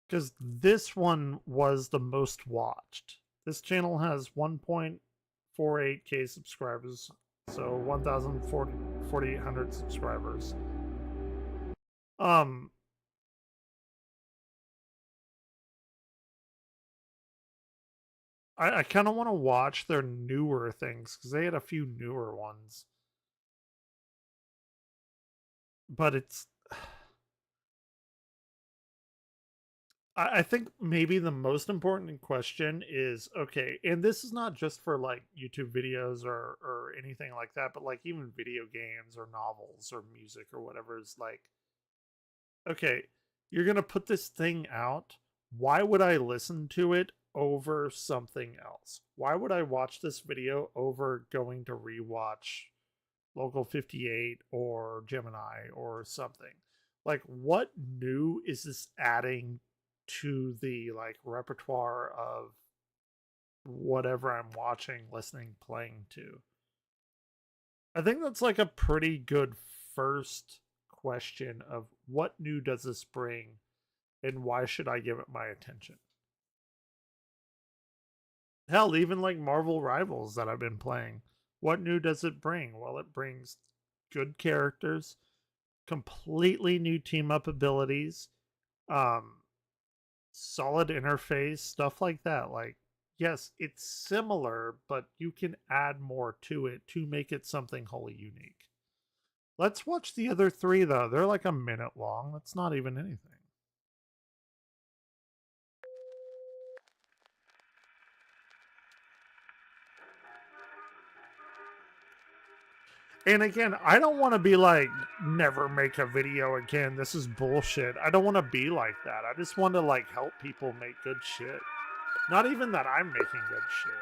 Because this one was the most watched. This channel has 1.48k subscribers. So 1,400 subscribers. I kind of want to watch their newer things because they had a few newer ones. But it's... I think maybe the most important question is, okay, and this is not just for like YouTube videos or anything like that, but like even video games or novels or music or whatever is like, okay, you're going to put this thing out. Why would I listen to it over something else? Why would I watch this video over going to rewatch Local 58 or Gemini or something? Like, what new is this adding to the like repertoire of whatever I'm watching, listening, playing to? I think that's like a pretty good first question of what new does this bring and why should I give it my attention? Hell, even like Marvel Rivals that I've been playing, what new does it bring? Well, it brings good characters, completely new team up abilities, solid interface, stuff like that. Like, yes, it's similar, but you can add more to it to make it something wholly unique. Let's watch the other three, though. They're like a minute long. That's not even anything. And again, I don't want to be like, never make a video again. This is bullshit. I don't want to be like that. I just want to like help people make good shit. Not even that I'm making good shit.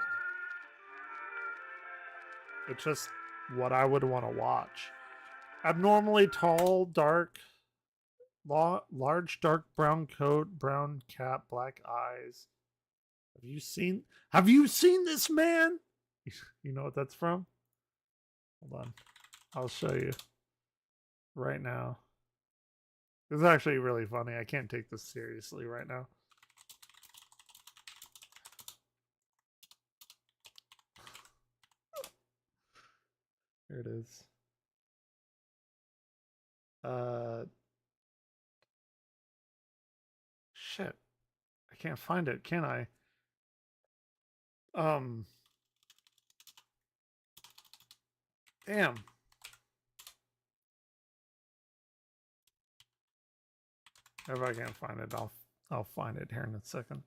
It's just what I would want to watch. Abnormally tall, dark, large dark brown coat, brown cap, black eyes. Have you seen this man? You know what that's from? Hold on. I'll show you right now. It's actually really funny. I can't take this seriously right now. Here it is. Shit. I can't find it, can I? Damn. If I can't find it, I'll find it here in a second.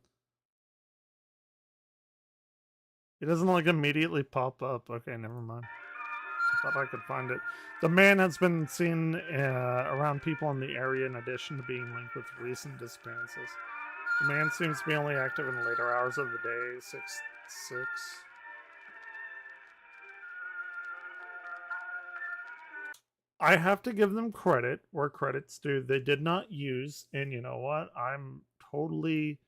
It doesn't like immediately pop up. Okay, never mind. I thought I could find it. The man has been seen around people in the area in addition to being linked with recent disappearances. The man seems to be only active in the later hours of the day. 6-6. I have to give them credit where credit's due. They did not use, and you know what? I'm totally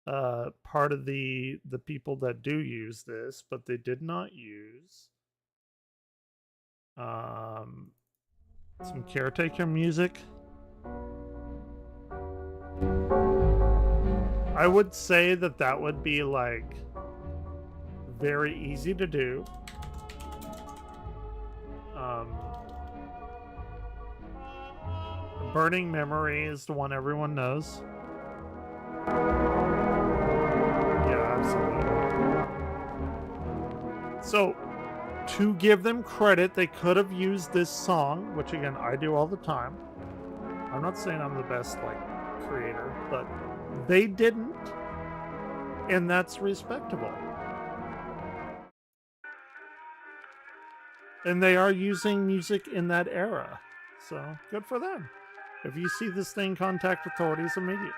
part of the people that do use this, but they did not use some caretaker music. I would say that would be like very easy to do. Burning Memory is the one everyone knows. Yeah, absolutely. So, to give them credit, they could have used this song, which again, I do all the time. I'm not saying I'm the best, like, creator, but they didn't, and that's respectable. And they are using music in that era, so good for them. If you see this thing, contact authorities immediately.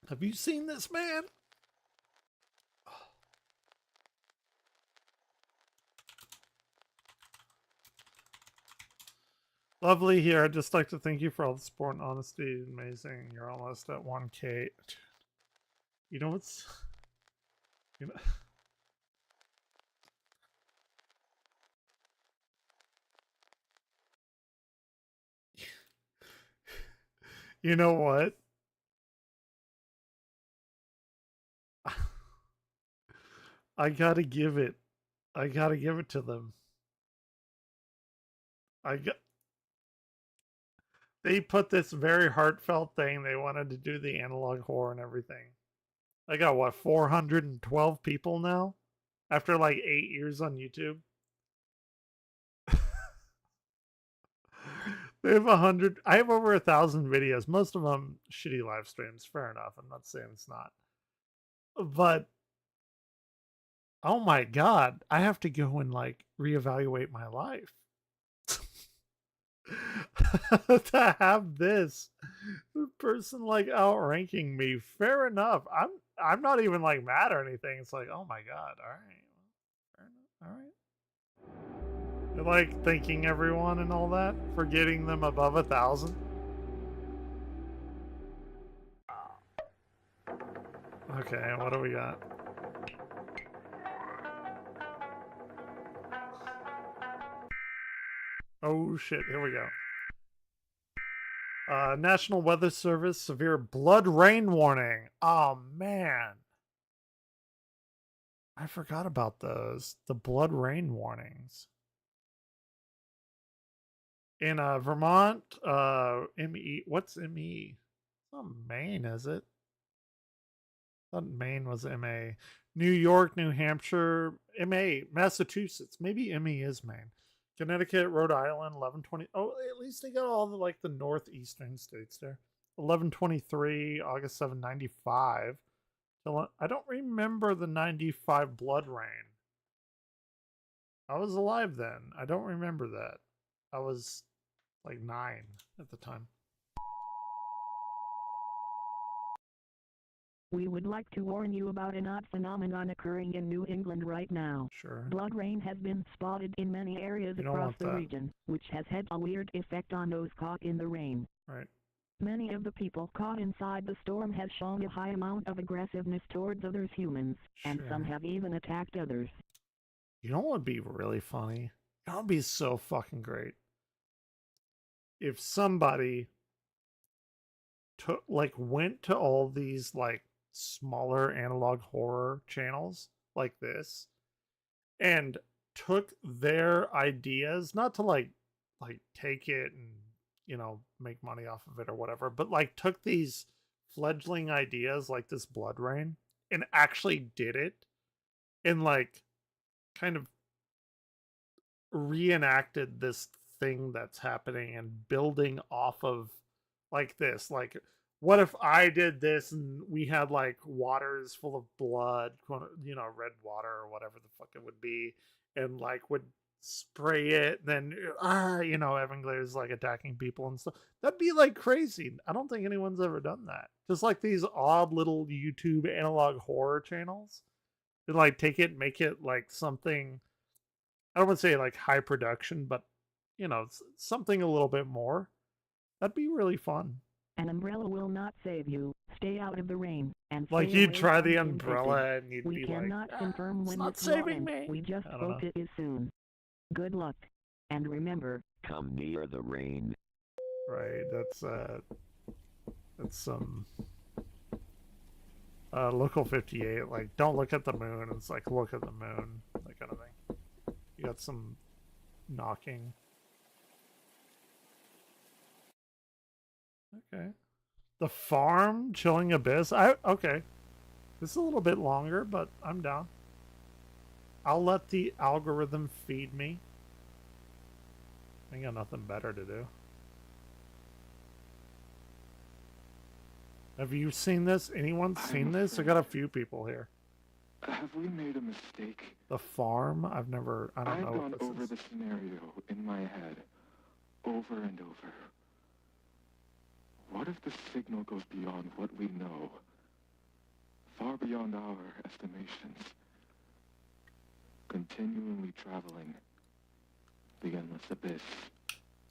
Have you seen this man? Lovely here. I'd just like to thank you for all the support and honesty. Amazing. You're almost at 1K. You know what's... You know... You know what? I gotta give it to them. They put this very heartfelt thing. They wanted to do the analog horror and everything. I got what, 412 people now? After like 8 years on YouTube? They have 100. I have over 1,000 videos. Most of them shitty live streams. Fair enough. I'm not saying it's not. But oh my god, I have to go and like reevaluate my life. To have this person like outranking me. Fair enough. I'm not even like mad or anything. It's like, oh my god, all right. You're like thanking everyone and all that for getting them above 1,000. Okay, what do we got? Oh shit, here we go. National Weather Service severe blood rain warning. Oh man. I forgot about those. The blood rain warnings. In Vermont, ME. What's ME? It's not Maine, is it? I thought Maine was MA. New York, New Hampshire, MA. Massachusetts. Maybe ME is Maine. Connecticut, Rhode Island, 1120. Oh, at least they got all the like the northeastern states there. 1123, August 7, 95. I don't remember the 95 blood rain. I was alive then. I don't remember that. I was like 9 at the time. We would like to warn you about an odd phenomenon occurring in New England right now. Sure. Blood rain has been spotted in many areas across the region, which has had a weird effect on those caught in the rain. Right. Many of the people caught inside the storm have shown a high amount of aggressiveness towards other humans, and some have even attacked others. You know what would be really funny? That would be so fucking great. If somebody went to all these like smaller analog horror channels like this and took their ideas, not to like take it and, you know, make money off of it or whatever, but like took these fledgling ideas like this blood rain and actually did it and like kind of reenacted this thing that's happening and building off of like this. Like, what if I did this and we had like waters full of blood, you know, red water or whatever the fuck it would be, and like would spray it, then you know, Evan Glazer's like attacking people and stuff. That'd be like crazy. I don't think anyone's ever done that. Just like these odd little YouTube analog horror channels. They like take it, make it like something, I don't want to say like high production, but you know, something a little bit more. That'd be really fun. An umbrella will not save you. Stay out of the rain and like you'd try the umbrella and you'd be like, we cannot confirm when it's not saving me. We just hope it is soon. Good luck, and remember, come near the rain. Right, that's some Local 58, like don't look at the moon. It's like look at the moon, that kind of thing. You got some knocking. Okay. The Farm, Chilling Abyss. Okay. This is a little bit longer, but I'm down. I'll let the algorithm feed me. I got nothing better to do. Have you seen this? Anyone seen this? I got a few people here. Have we made a mistake? The Farm? I don't know. I've gone over the scenario in my head, over and over. What if the signal goes beyond what we know? Far beyond our estimations. Continually traveling the endless abyss.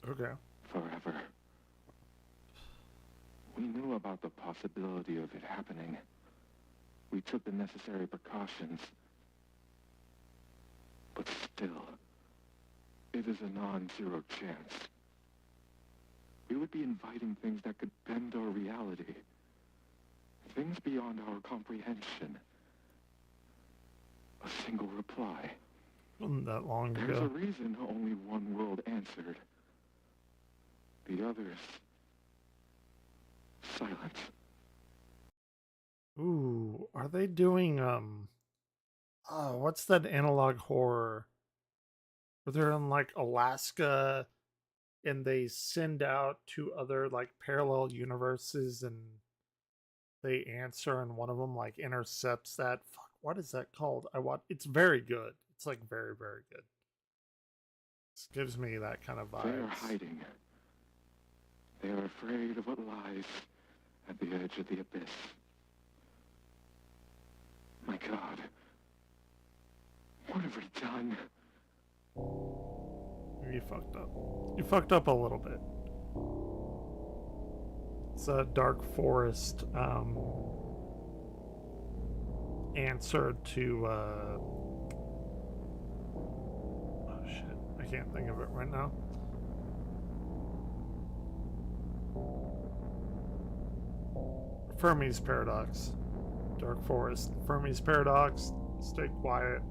Okay. Forever. We knew about the possibility of it happening. We took the necessary precautions. But still, it is a non-zero chance. We would be inviting things that could bend our reality. Things beyond our comprehension. A single reply. Wasn't that long ago. There's a reason only one world answered. The others... silent. Ooh, are they doing, what's that analog horror? Where they're in, like, Alaska, and they send out to other, like, parallel universes, and they answer, and one of them, like, intercepts that. Fuck, what is that called? It's very good. It's, like, very, very good. This gives me that kind of vibe. They are hiding. They are afraid of what lies at the edge of the abyss. My God. What have we done? You fucked up. You fucked up a little bit. It's a Dark Forest answer to oh shit, I can't think of it right now. Fermi's Paradox. Dark Forest. Fermi's Paradox. Stay quiet.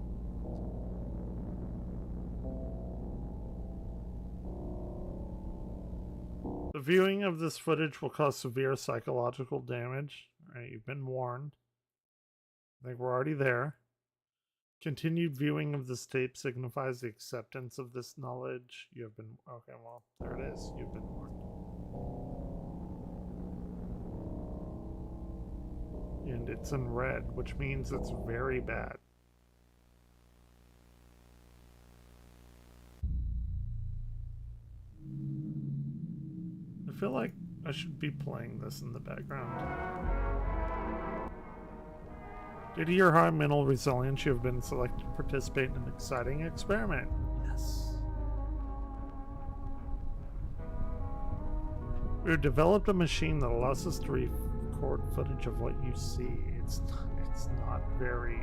The viewing of this footage will cause severe psychological damage. All right, you've been warned. I think we're already there. Continued viewing of this tape signifies the acceptance of this knowledge. You have been... Okay, well, there it is. You've been warned. And it's in red, which means it's very bad. I feel like I should be playing this in the background. Due to your high mental resilience, you have been selected to participate in an exciting experiment. Yes. We've developed a machine that allows us to record footage of what you see. It's not very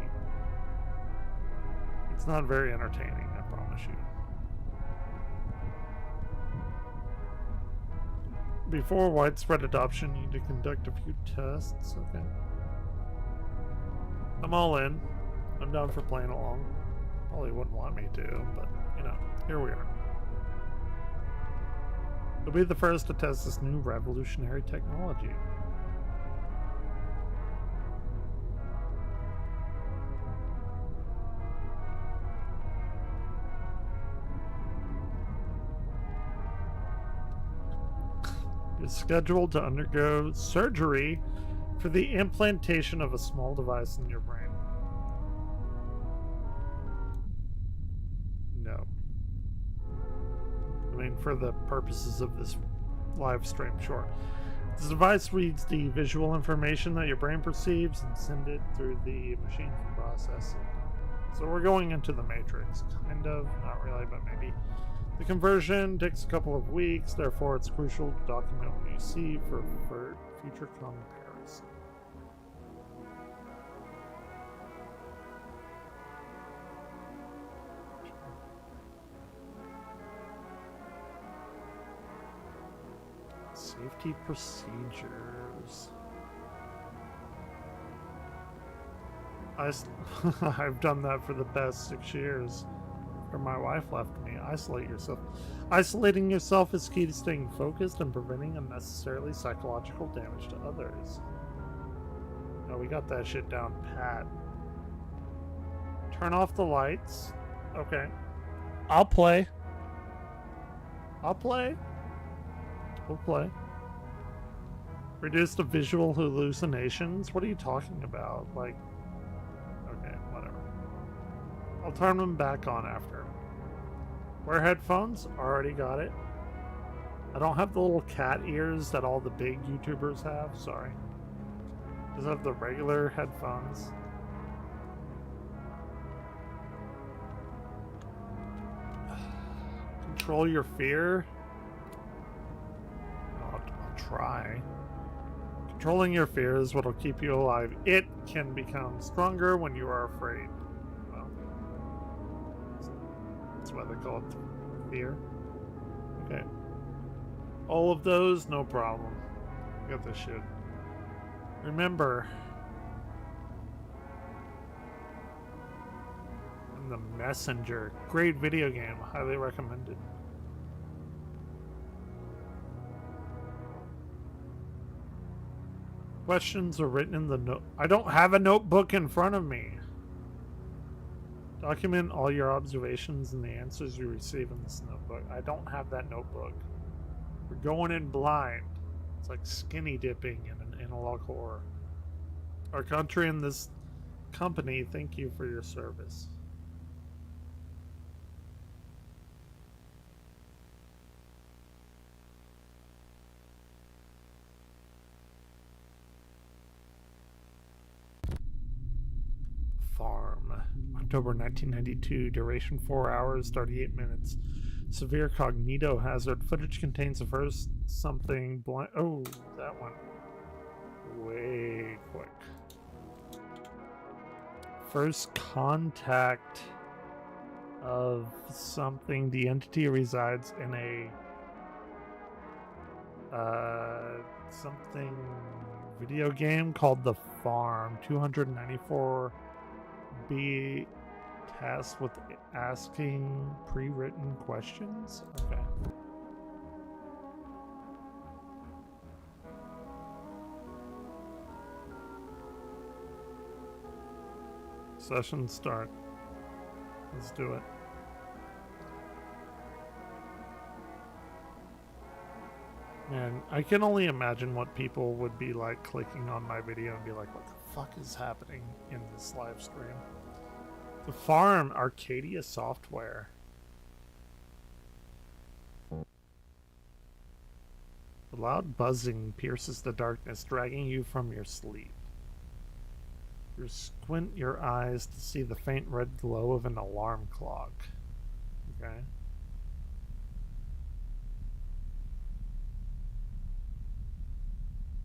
entertaining, I promise you. Before widespread adoption, you need to conduct a few tests. Okay. I'm all in. I'm down for playing along. Probably wouldn't want me to, but, you know, here we are. You'll be the first to test this new revolutionary technology. You're scheduled to undergo surgery for the implantation of a small device in your brain. No. I mean, for the purposes of this live stream, sure. This device reads the visual information that your brain perceives and send it through the machine to process it. So we're going into the Matrix, kind of, not really, but maybe. The conversion takes a couple of weeks, therefore it's crucial to document what you see for future comparison. Safety procedures. I've done that for the past 6 years. After my wife left me. Isolate yourself. Isolating yourself is key to staying focused and preventing unnecessarily psychological damage to others. No, we got that shit down pat. Turn off the lights. Okay. I'll play. We'll play. Reduce the visual hallucinations? What are you talking about? Like, okay, whatever. I'll turn them back on after. Wear headphones? Already got it. I don't have the little cat ears that all the big YouTubers have. Sorry. Just have the regular headphones. Control your fear? I'll try. Controlling your fear is what will keep you alive. It can become stronger when you are afraid. That's why they call it fear. Okay. All of those, no problem. Got this shit. Remember, I'm The Messenger. Great video game. Highly recommended. Questions are written in the note. I don't have a notebook in front of me. Document all your observations and the answers you receive in this notebook. I don't have that notebook. We're going in blind. It's like skinny dipping in an analog horror. Our country and this company thank you for your service. Farm. October 1992. Duration 4 hours, 38 minutes. Severe cognito hazard. Footage contains the first something blind. Oh, that one. Way quick. First contact of something. The entity resides in a something video game called The Farm. 294B tasked with asking pre-written questions. Okay. Session start. Let's do it. Man, I can only imagine what people would be like clicking on my video and be like, what the fuck is happening in this live stream? The Farm, Arcadia Software. The loud buzzing pierces the darkness, dragging you from your sleep. You squint your eyes to see the faint red glow of an alarm clock. Okay.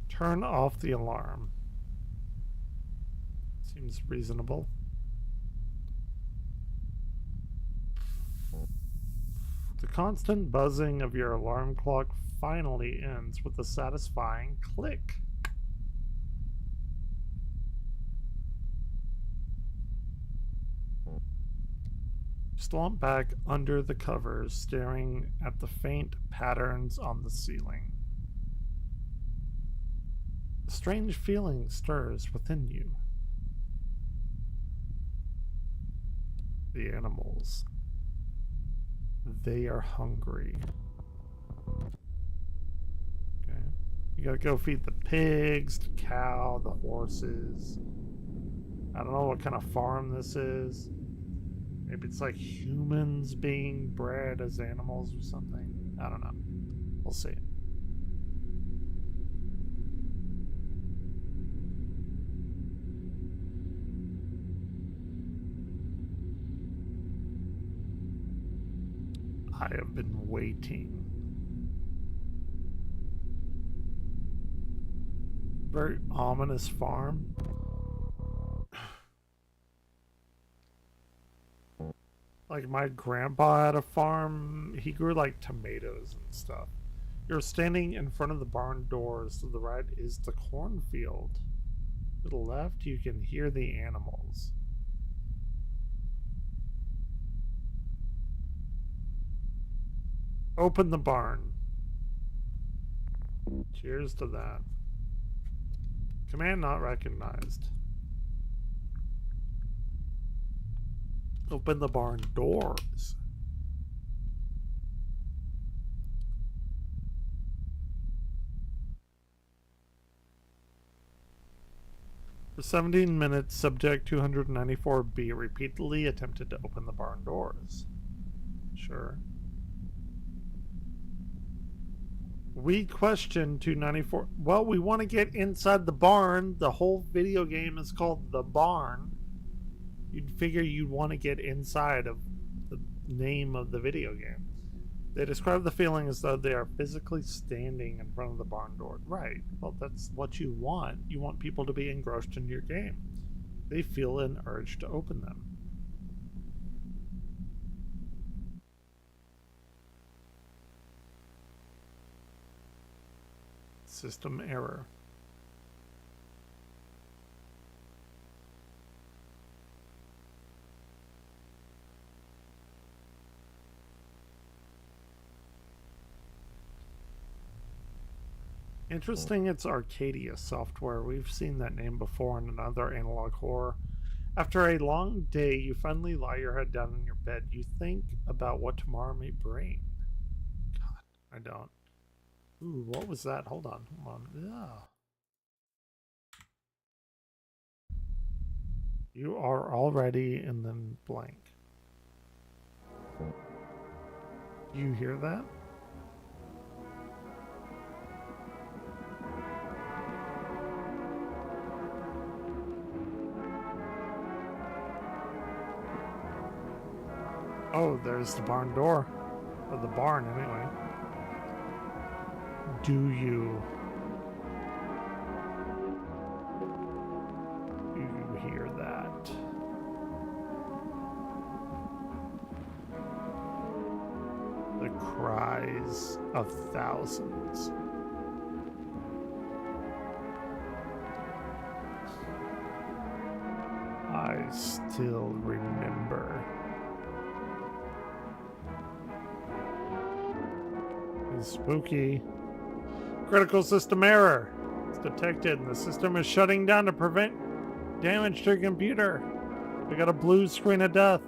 Turn off the alarm. Seems reasonable. The constant buzzing of your alarm clock finally ends with a satisfying click. Slump back under the covers, staring at the faint patterns on the ceiling. A strange feeling stirs within you. The animals. They are hungry. Okay. You gotta go feed the pigs, the cow, the horses. I don't know what kind of farm this is. Maybe it's like humans being bred as animals or something. I don't know. We'll see. I have been waiting. Very ominous farm. Like my grandpa had a farm. He grew like tomatoes and stuff. You're standing in front of the barn doors. To the right is the cornfield. To the left, you can hear the animals. Open the barn. Cheers to that. Command not recognized. Open the barn doors. For 17 minutes, subject 294B repeatedly attempted to open the barn doors. Sure. We questioned 294. Well, we want to get inside the barn. The whole video game is called The Barn. You'd figure you'd want to get inside of the name of the video game. They describe the feeling as though they are physically standing in front of the barn door. Right. Well, that's what you want. You want people to be engrossed in your game. They feel an urge to open them. System error. Interesting, it's Arcadia Software. We've seen that name before in another analog horror. After a long day, you finally lie your head down in your bed. You think about what tomorrow may bring. God, I don't. Ooh, what was that? Hold on. Yeah. You are already and then blank. Do you hear that? Oh, there's the barn door. Or the barn, anyway. Do you hear that? The cries of thousands. I still remember. It's spooky. Critical system error. It's detected and the system is shutting down to prevent damage to your computer. We got a blue screen of death.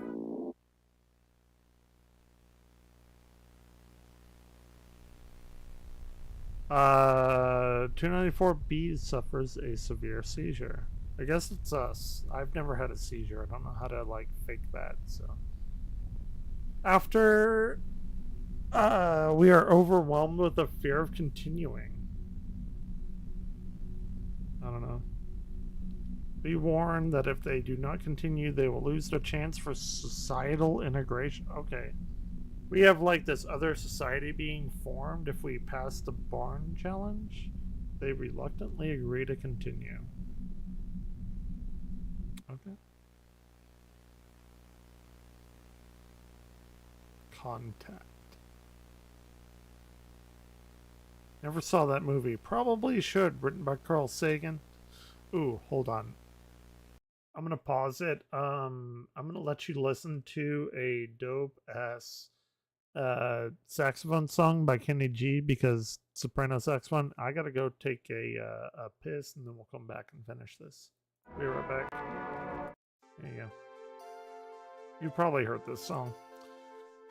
Uh, 294B suffers a severe seizure. I guess it's us. I've never had a seizure. I don't know how to, like, fake that, so. After, we are overwhelmed with the fear of continuing. I don't know. Be warned that if they do not continue, they will lose their chance for societal integration. Okay. We have, like, this other society being formed if we pass the barn challenge. They reluctantly agree to continue. Okay. Contact. Never saw that movie. Probably should. Written by Carl Sagan. Ooh, hold on. I'm gonna pause it. I'm gonna let you listen to a dope ass saxophone song by Kenny G, because soprano saxophone. I gotta go take a piss, and then we'll come back and finish this. Be right back. There you go. You probably heard this song.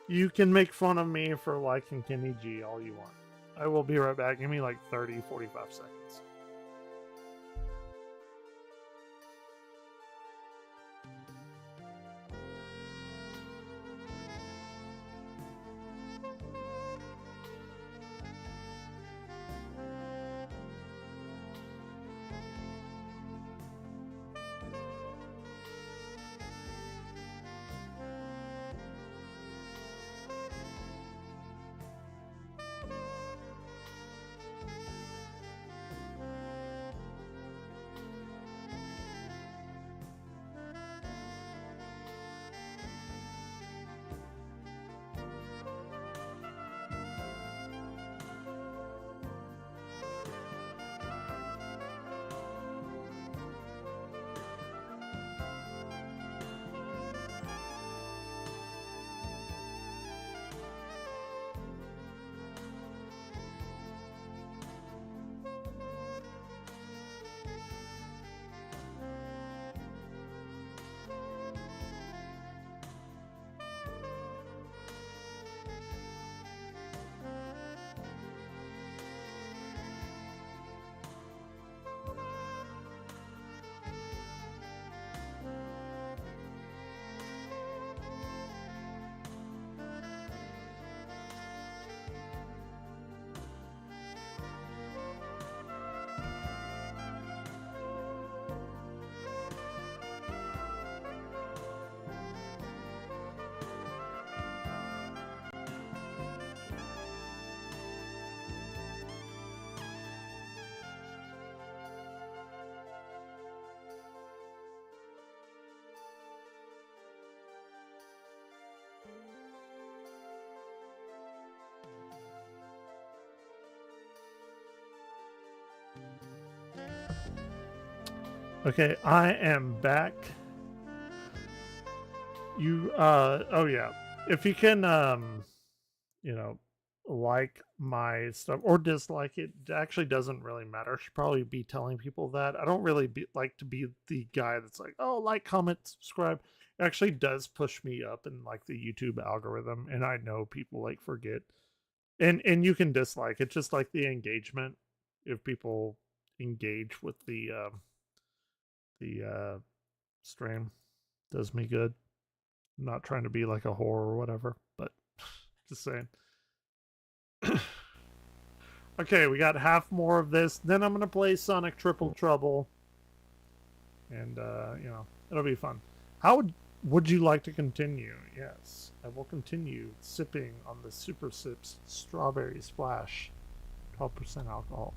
You can make fun of me for liking Kenny G all you want. I will be right back. Give me like 30, 45 seconds. Okay, I am back. You, oh yeah. If you can, you know, like my stuff or dislike it, it actually doesn't really matter. I should probably be telling people that. I don't really like to be the guy that's like, oh, like, comment, subscribe. It actually does push me up in like the YouTube algorithm, and I know people like forget. And you can dislike it, just like the engagement. If people engage with the stream, does me good. I'm not trying to be like a whore or whatever, but just saying. Okay, we got half more of this. Then I'm gonna play Sonic Triple Trouble, and you know, it'll be fun. How would you like to continue? Yes, I will continue sipping on the Super Sips Strawberry Splash, 12% alcohol.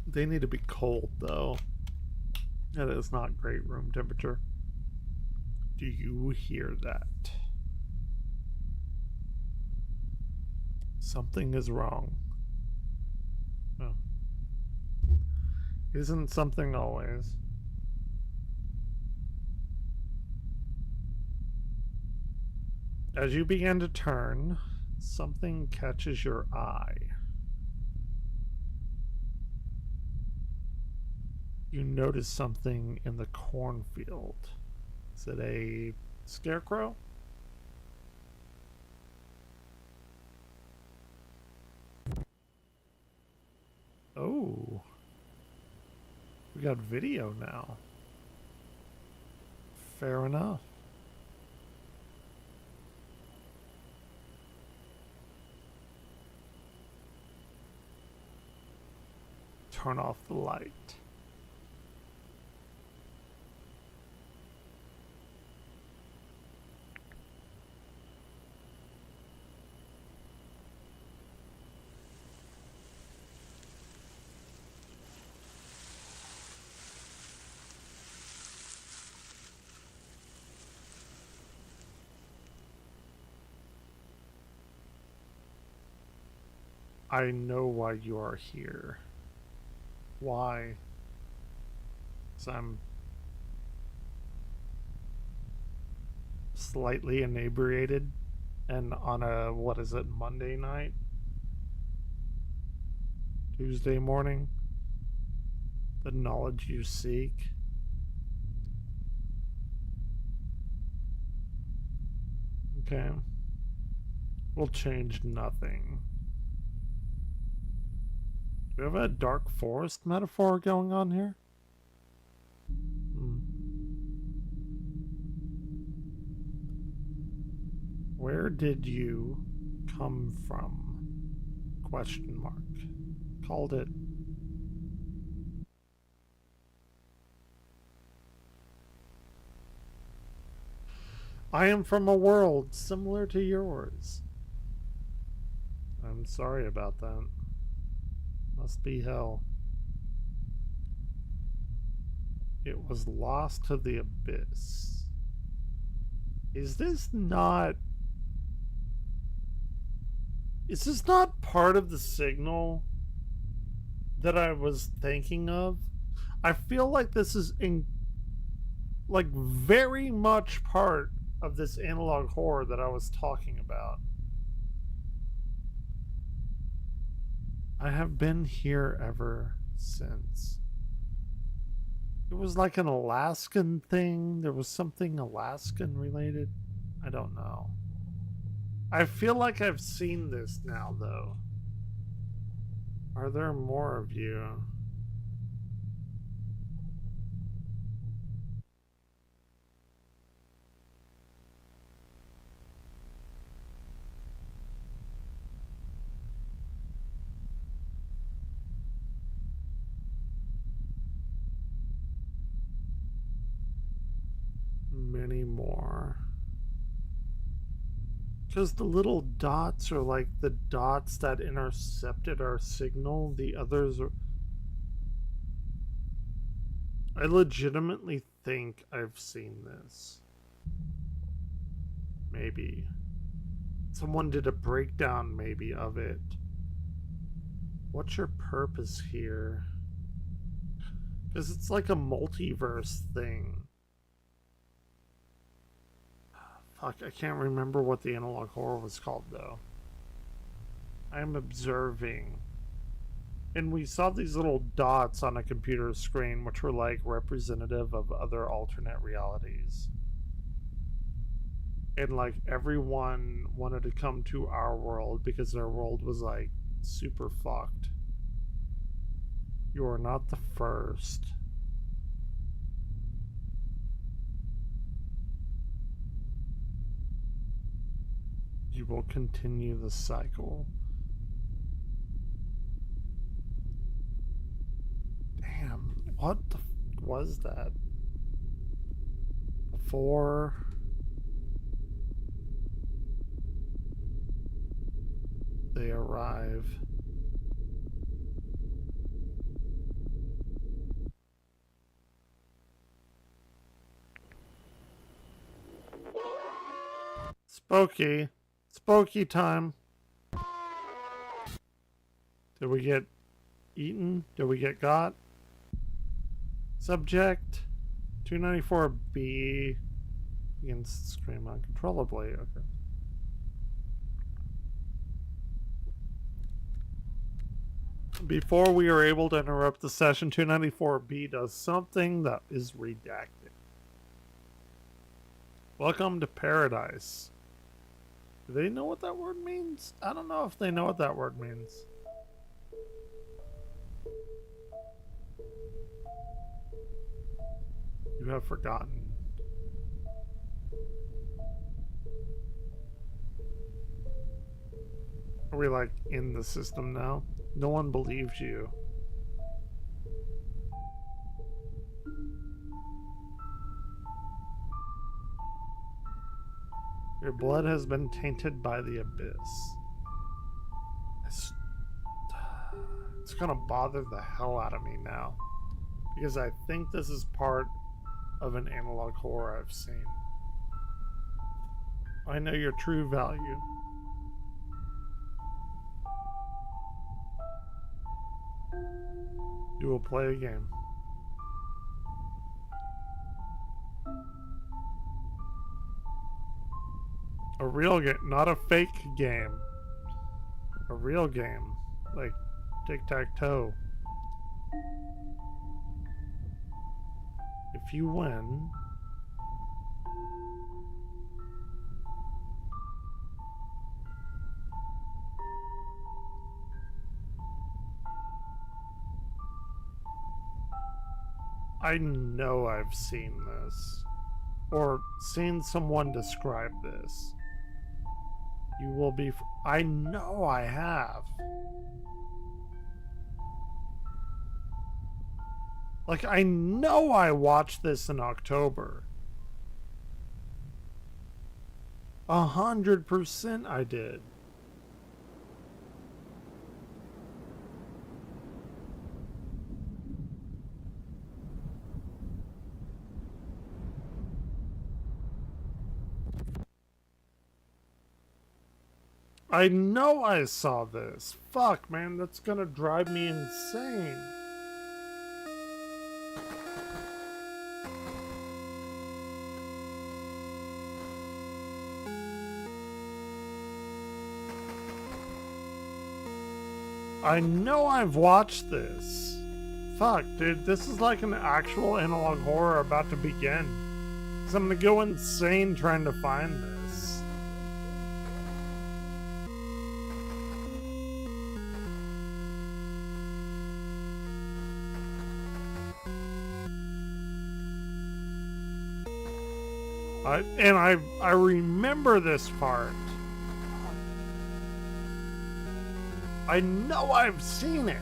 They need to be cold though. That is not great room temperature. Do you hear that? Something is wrong. Oh. Isn't something always? As you begin to turn, something catches your eye. You notice something in the cornfield. Is it a scarecrow? Oh. We got video now. Fair enough. Turn off the light. I know why you are here. Why? 'Cause I'm slightly inebriated and on a, what is it, Monday night? Tuesday morning? The knowledge you seek. Okay. Will change nothing. Do we have a dark forest metaphor going on here? Where did you come from? Question mark. Called it. I am from a world similar to yours. I'm sorry about that. Must be hell. It was lost to the abyss. Is this not part of the signal that I was thinking of? I feel like this is very much part of this analog horror that I was talking about. I have been here ever since. It was like an Alaskan thing. There was something Alaskan related. I don't know. I feel like I've seen this now, though. Are there more of you? Many more. Because the little dots are like the dots that intercepted our signal. The others are... I legitimately think I've seen this. Maybe. Someone did a breakdown, maybe, of it. What's your purpose here? Because it's like a multiverse thing. Fuck, I can't remember what the analog horror was called, though. I'm observing. And we saw these little dots on a computer screen, which were like representative of other alternate realities. And like everyone wanted to come to our world because their world was like super fucked. You are not the first. You will continue the cycle. Damn, what the was that? Before they arrive. Spooky. Spooky time. Did we get eaten? Did we get got? Subject 294B begins to scream uncontrollably. Okay. Before we are able to interrupt the session, 294B does something that is redacted. Welcome to paradise. Do they know what that word means? I don't know if they know what that word means. You have forgotten. Are we like in the system now? No one believes you. Your blood has been tainted by the abyss. It's gonna bother the hell out of me now. Because I think this is part of an analog horror I've seen. I know your true value. You will play a game. A real game, not a fake game. A real game, like tic-tac-toe. If you win, I know I've seen this, or seen someone describe this. You will be. I know I have. Like, I know I watched this in October. 100% I did. I know I saw this. Fuck, man, that's gonna drive me insane. I know I've watched this. Fuck, dude, this is like an actual analog horror about to begin. 'Cause I'm gonna go insane trying to find this. I remember this part. I know I've seen it.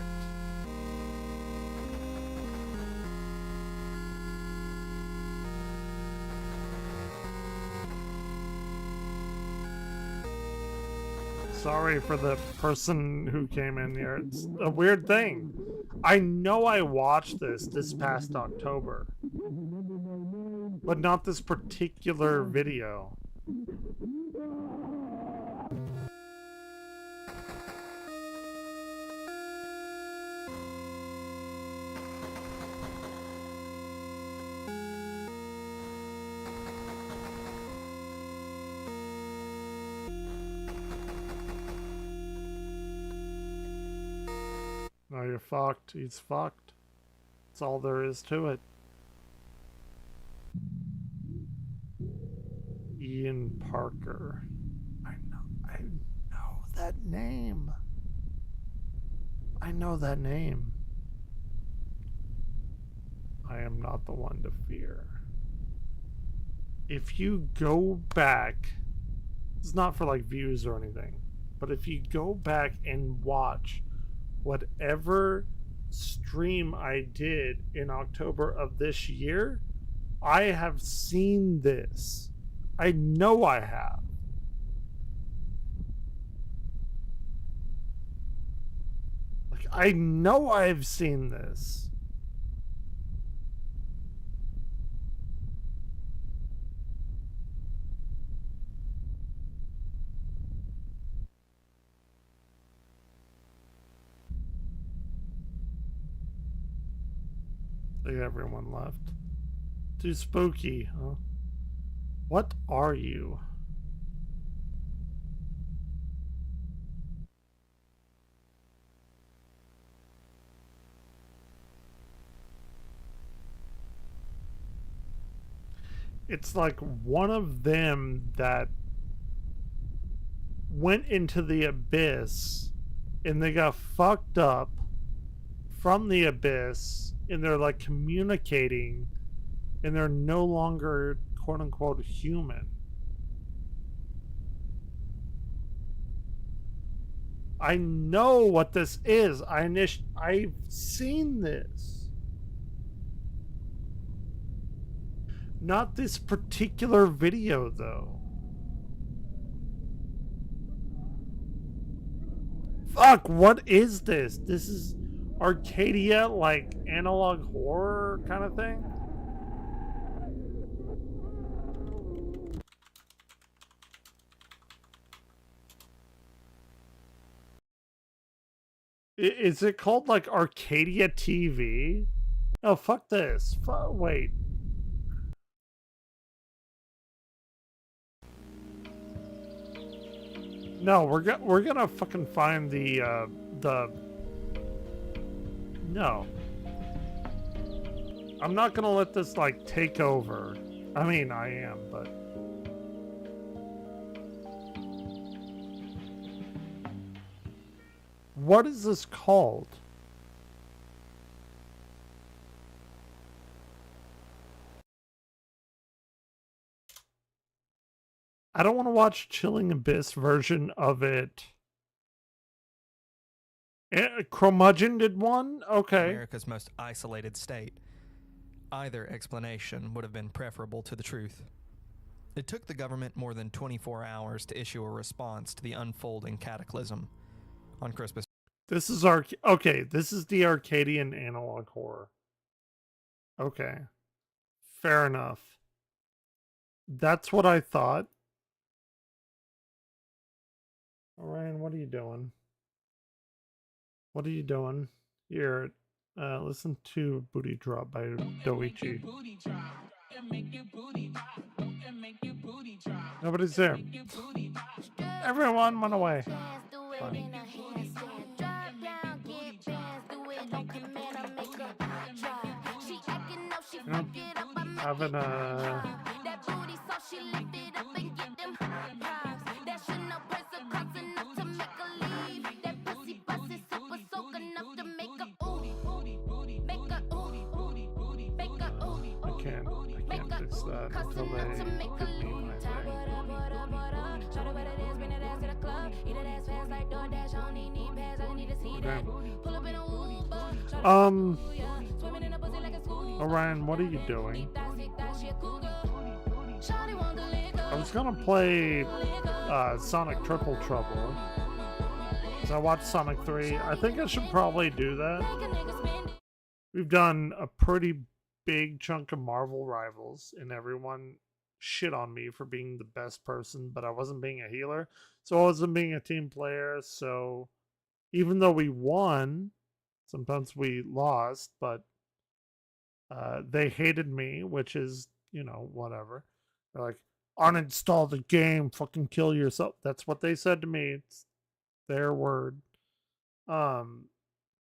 Sorry for the person who came in here. It's a weird thing. I know I watched this past October. But not this particular video. Now you're fucked. He's fucked. That's all there is to it. Ian Parker. I know that name. I know that name. I am not the one to fear. If you go back, it's not for like views or anything, but if you go back and watch whatever stream I did in October of this year, I have seen this. I know I have. Like, I know I've seen this. I think everyone left. Too spooky, huh? What are you? It's like one of them that went into the abyss and they got fucked up from the abyss and they're like communicating and they're no longer quote unquote human. I know what this is. I've seen this. Not this particular video, though. Fuck, what is this? This is Arcadia, like, analog horror kind of thing? Is it called, like, Arcadia TV? Oh, fuck this. Wait. No, we're gonna fucking find the no. I'm not gonna let this like take over. I mean, I am, but what is this called? I don't want to watch Chilling Abyss version of it. Curmudgeon did one? Okay. America's most isolated state. Either explanation would have been preferable to the truth. It took the government more than 24 hours to issue a response to the unfolding cataclysm. On Christmas. This is okay, this is the Arcadian analog horror. Okay. Fair enough. That's what I thought. Ryan, what are you doing? What are you doing? Here, listen to Booty Drop by Doichi. Nobody's there. Everyone went away. Fine. You know, having a... I can't fix that until they give me my thing. Okay. Orion, what are you doing? I was gonna play Sonic Triple Trouble. So I watched Sonic 3. I think I should probably do that. We've done a pretty big chunk of Marvel Rivals, and everyone shit on me for being the best person, but I wasn't being a healer, so I wasn't being a team player. So even though we won, sometimes we lost, but they hated me, which is, you know, whatever. They're like, uninstall the game, fucking kill yourself. That's what they said to me. It's their word.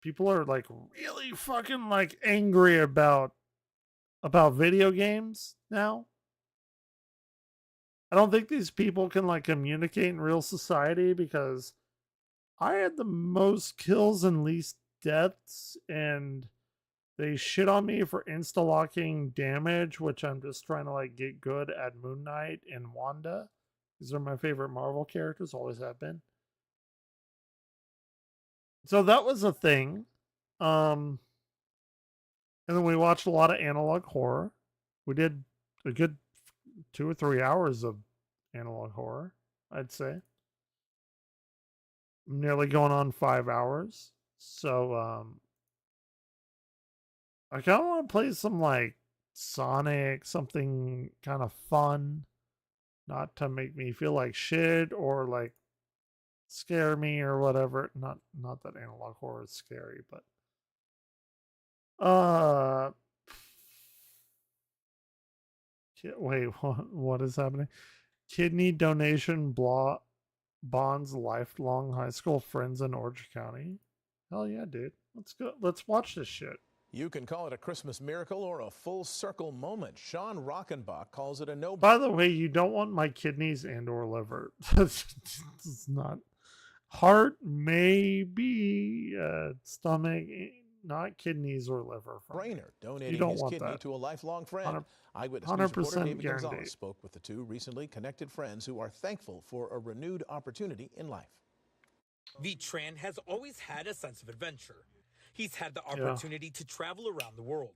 People are like really fucking like angry about video games now. I don't think these people can like communicate in real society, because I had the most kills and least deaths, and they shit on me for insta-locking damage, which I'm just trying to like get good at. Moon Knight and Wanda. These are my favorite Marvel characters, always have been. So that was a thing. And then we watched a lot of analog horror. We did a good 2 or 3 hours of analog horror, I'd say. I'm nearly going on 5 hours. So, I kind of want to play some, like, Sonic, something kind of fun. Not to make me feel like shit or, like, scare me or whatever. Not that analog horror is scary, but... Wait, what is happening? Kidney donation bonds lifelong high school friends in Orange County. Hell yeah, dude. Let's go. Let's watch this shit. You can call it a Christmas miracle or a full circle moment. Sean Rockenbach calls it a no. By the way, you don't want my kidneys and or liver. It's not. Heart, maybe. Stomach, not kidneys or liver. Brainer donating his kidney to a lifelong friend. Eyewitness News reporter David Gonzalez spoke with the two recently connected friends who are thankful for a renewed opportunity in life. V. Tran has always had a sense of adventure. He's had the opportunity to travel around the world.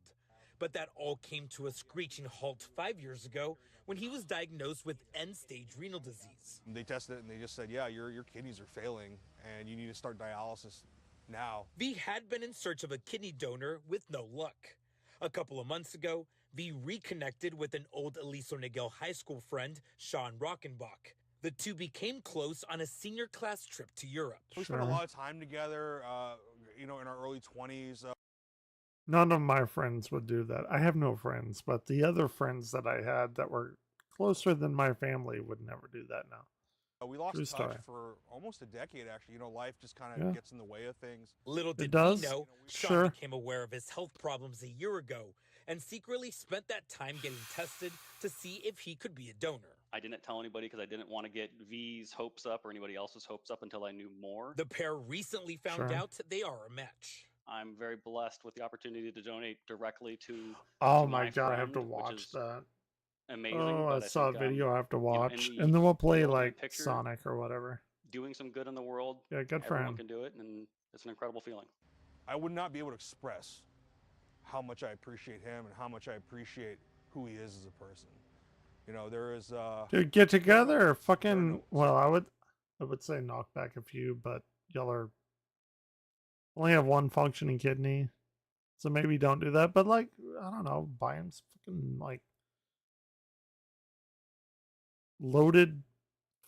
But that all came to a screeching halt 5 years ago when he was diagnosed with end-stage renal disease. They tested it and they just said, yeah, your kidneys are failing and you need to start dialysis now. V had been in search of a kidney donor with no luck. A couple of months ago, V reconnected with an old Aliso Niguel High School friend, Sean Rockenbach. The two became close on a senior class trip to Europe. We spent a lot of time together, in our early 20s. None of my friends would do that. I have no friends, but the other friends that I had that were closer than my family would never do that now. We lost True touch story. for almost a decade, actually. Life just kind of gets in the way of things. Little did does. we know, Sean Sure. became aware of his health problems a year ago and secretly spent that time getting tested to see if he could be a donor. I didn't tell anybody because I didn't want to get V's hopes up or anybody else's hopes up until I knew more. The pair recently found Sure. out they are a match. I'm very blessed with the opportunity to donate directly to. Oh to my god, I have to friend, which watch is that. Amazing. Oh, I but saw a think, video I have to in watch, the and then we'll play ultimate like picture, Sonic or whatever. Doing some good in the world. Yeah, good for Everyone him. can do it, and it's an incredible feeling. I would not be able to express how much I appreciate him and how much I appreciate who he is as a person. There is Dude, get together, or fucking. Well, I would say knock back a few, but y'all are only have one functioning kidney, so maybe don't do that. But like, I don't know, buy him some fucking like loaded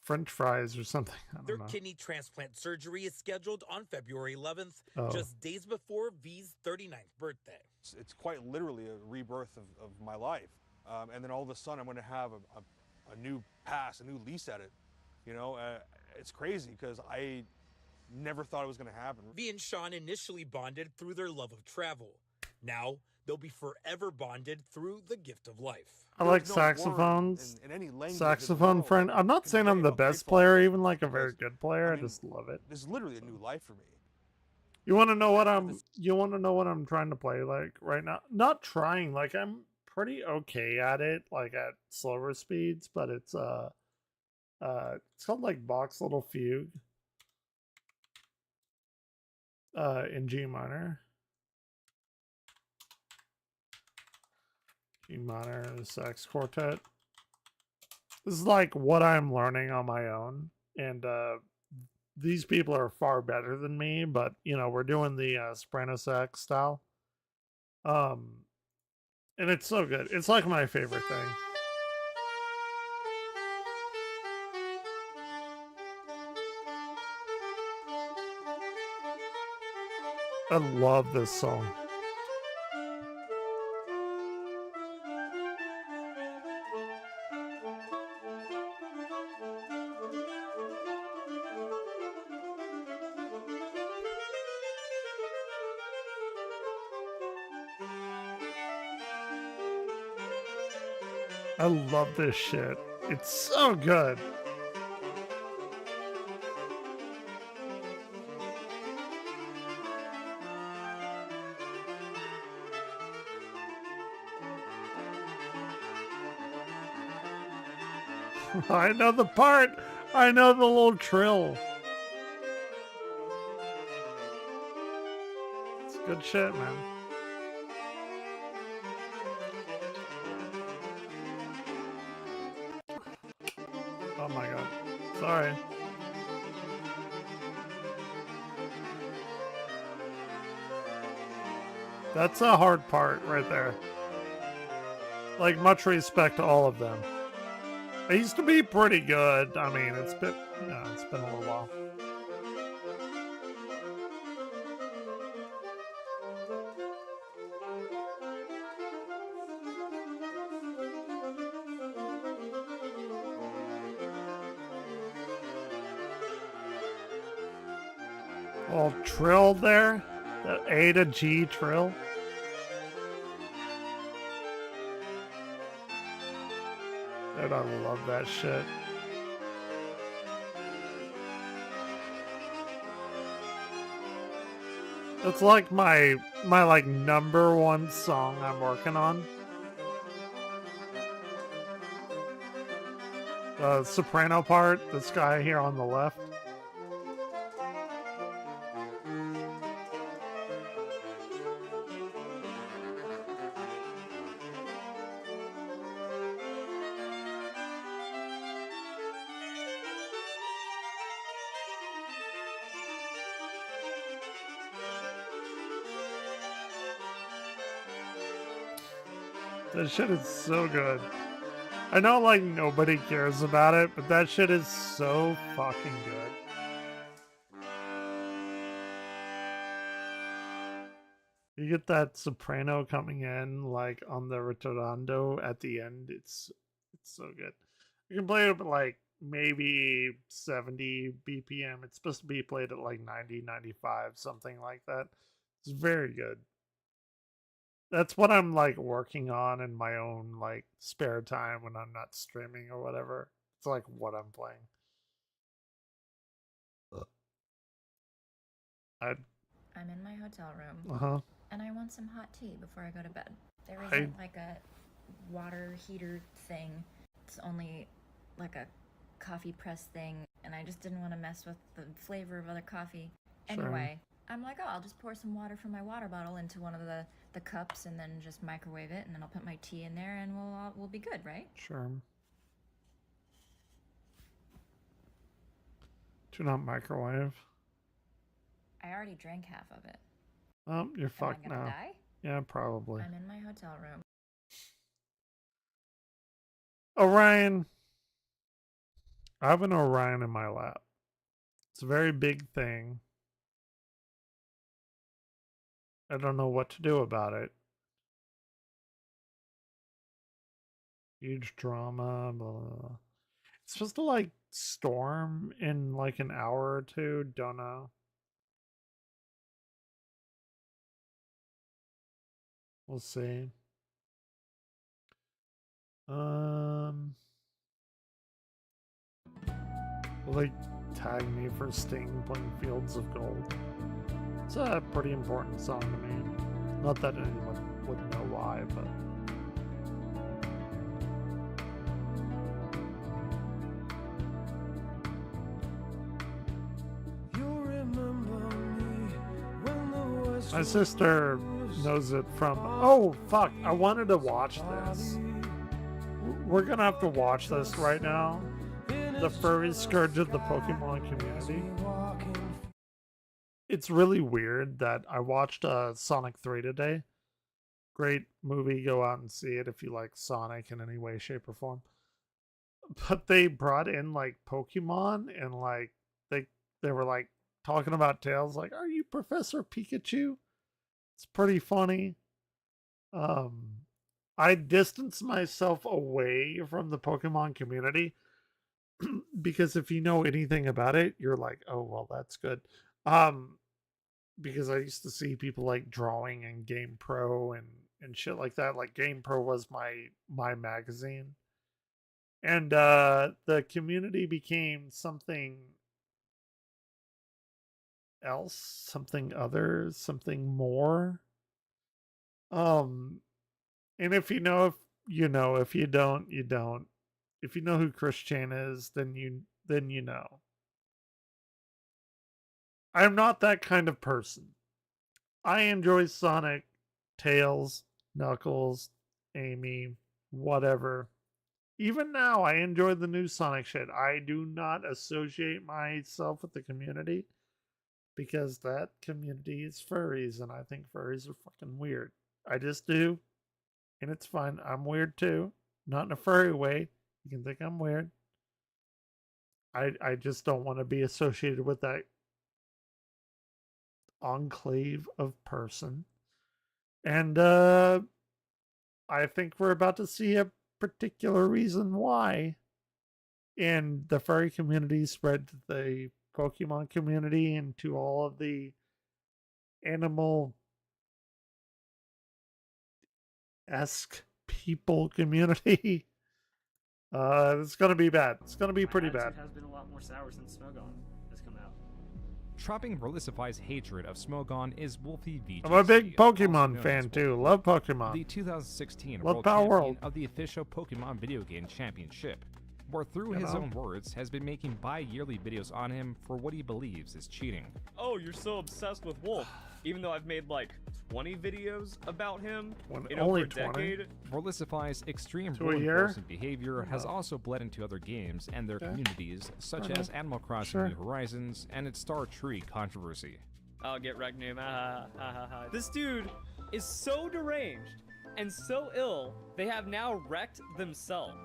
French fries or something. I Their don't know. kidney transplant surgery is scheduled on February 11th, Oh. just days before V's 39th birthday. it's quite literally a rebirth of my life. And then all of a sudden I'm going to have a new pass, a new lease at it. It's crazy because I never thought it was going to happen. V and Sean initially bonded through their love of travel. Now, they'll be forever bonded through the gift of life. I like There's no word saxophones. in any language Saxophone friend. I'm not saying I'm the best player, even like a very good player. I just love it. This is literally a new life for me. You want to know what I'm trying to play like right now? Not trying, like I'm pretty okay at it, like at slower speeds, but it's called like Bach's Little Fugue in G minor. G minor sax quartet. This is like what I'm learning on my own, and these people are far better than me, but we're doing the soprano sax style. And it's so good. It's like my favorite thing. I love this song. I love this shit. It's so good. I know the part. I know the little trill. It's good shit, man. Oh my god. Sorry. That's a hard part right there. Like, much respect to all of them. I used to be pretty good. I mean, it's been a little while. All trill there. That A to G trill. And I love that shit. It's like my like #1 song I'm working on. The soprano part, this guy here on the left. That shit is so good. I know, like, nobody cares about it, but that shit is so fucking good. You get that soprano coming in, like, on the ritornello at the end. It's so good. You can play it at, like, maybe 70 BPM. It's supposed to be played at, like, 90, 95, something like that. It's very good. That's what I'm like working on in my own like spare time when I'm not streaming or whatever. It's like what I'm playing. I'm in my hotel room. And I want some hot tea before I go to bed. There isn't like a water heater thing. It's only like a coffee press thing, and I just didn't want to mess with the flavor of other coffee. Anyway, I'm like, oh, I'll just pour some water from my water bottle into one of the cups and then just microwave it, and then I'll put my tea in there, and we'll be good, right? Sure. Do not microwave. I already drank half of it. Oh, you're fucked Am I gonna now. die? Yeah, probably. I'm in my hotel room. Orion. I have an Orion in my lap. It's a very big thing. I don't know what to do about it. Huge drama, blah, blah, blah. It's supposed to like storm in like an hour or two. Don't know. We'll see. Will they tag me for Sting playing Fields of Gold? It's a pretty important song to me. Not that anyone would know why, but... My sister knows it from... Oh, fuck. I wanted to watch this. We're gonna have to watch this right now. The Furry Scourge of the Pokemon Community. It's really weird that I watched Sonic 3 today. Great movie. Go out and see it if you like Sonic in any way, shape, or form. But they brought in like Pokemon, and like they were like talking about Tails, like, are you Professor Pikachu? It's pretty funny. I distance myself away from the Pokemon community because if you know anything about it, you're like, oh well, that's good. Because I used to see people like drawing in GamePro and shit like that. Like GamePro was my magazine. And the community became something else, something other, something more. And if you know, you know. If you don't, you don't. If you know who Chris Chan is, then you know. I'm not that kind of person. I enjoy Sonic, Tails, Knuckles, Amy, whatever. Even now, I enjoy the new Sonic shit. I do not associate myself with the community because that community is furries, and I think furries are fucking weird. I just do, and it's fine. I'm weird too. Not in a furry way. You can think I'm weird. I just don't want to be associated with that enclave of person. And I think we're about to see a particular reason why. And the furry community spread to the Pokemon community and to all of the animal-esque people community. It's gonna be bad. It's gonna be pretty My bad. attitude has been a lot more sour since Smogon has come out. Trumping Verlisify's hatred of Smogon is Wolfie VGC. I'm a big also Pokemon known fan as too. Love Pokemon. the 2016 Love World Power Champion World. of the official Pokemon Video Game Championship, where through You his know. own words has been making bi-yearly videos on him for what he believes is cheating. Oh, you're so obsessed with Wolf, even though I've made like 20 videos about him in only over a 20? decade. Verlisify's extreme To a rule year? enforcement behavior has Oh. also bled into other games and their Okay. communities, such Uh-huh. as Animal Crossing Sure. New Horizons and its Star Tree controversy. I'll get wrecked, Noom. This dude is so deranged and so ill, they have now wrecked themselves.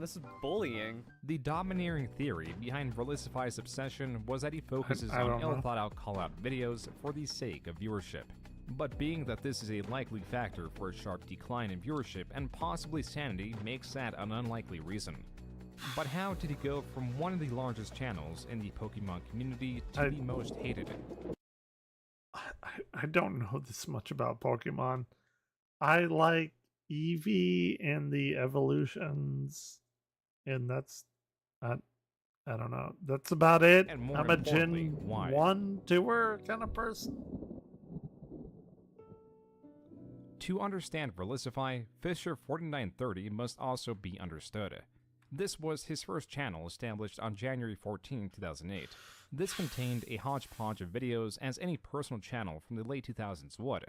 This is bullying. The domineering theory behind Verlisify's obsession was that he focuses I on don't know. ill-thought-out call-out videos for the sake of viewership. But being that this is a likely factor for a sharp decline in viewership and possibly sanity makes that an unlikely reason. But how did he go from one of the largest channels in the Pokemon community to the most hated? I don't know this much about Pokemon. I like Eevee and the evolutions, and that's I don't know. That's about it. And more I'm a importantly, Gen why? 1 doer kind of person. To understand Verlisify, Fisher4930 must also be understood. This was his first channel established on January 14, 2008. This contained a hodgepodge of videos as any personal channel from the late 2000s would,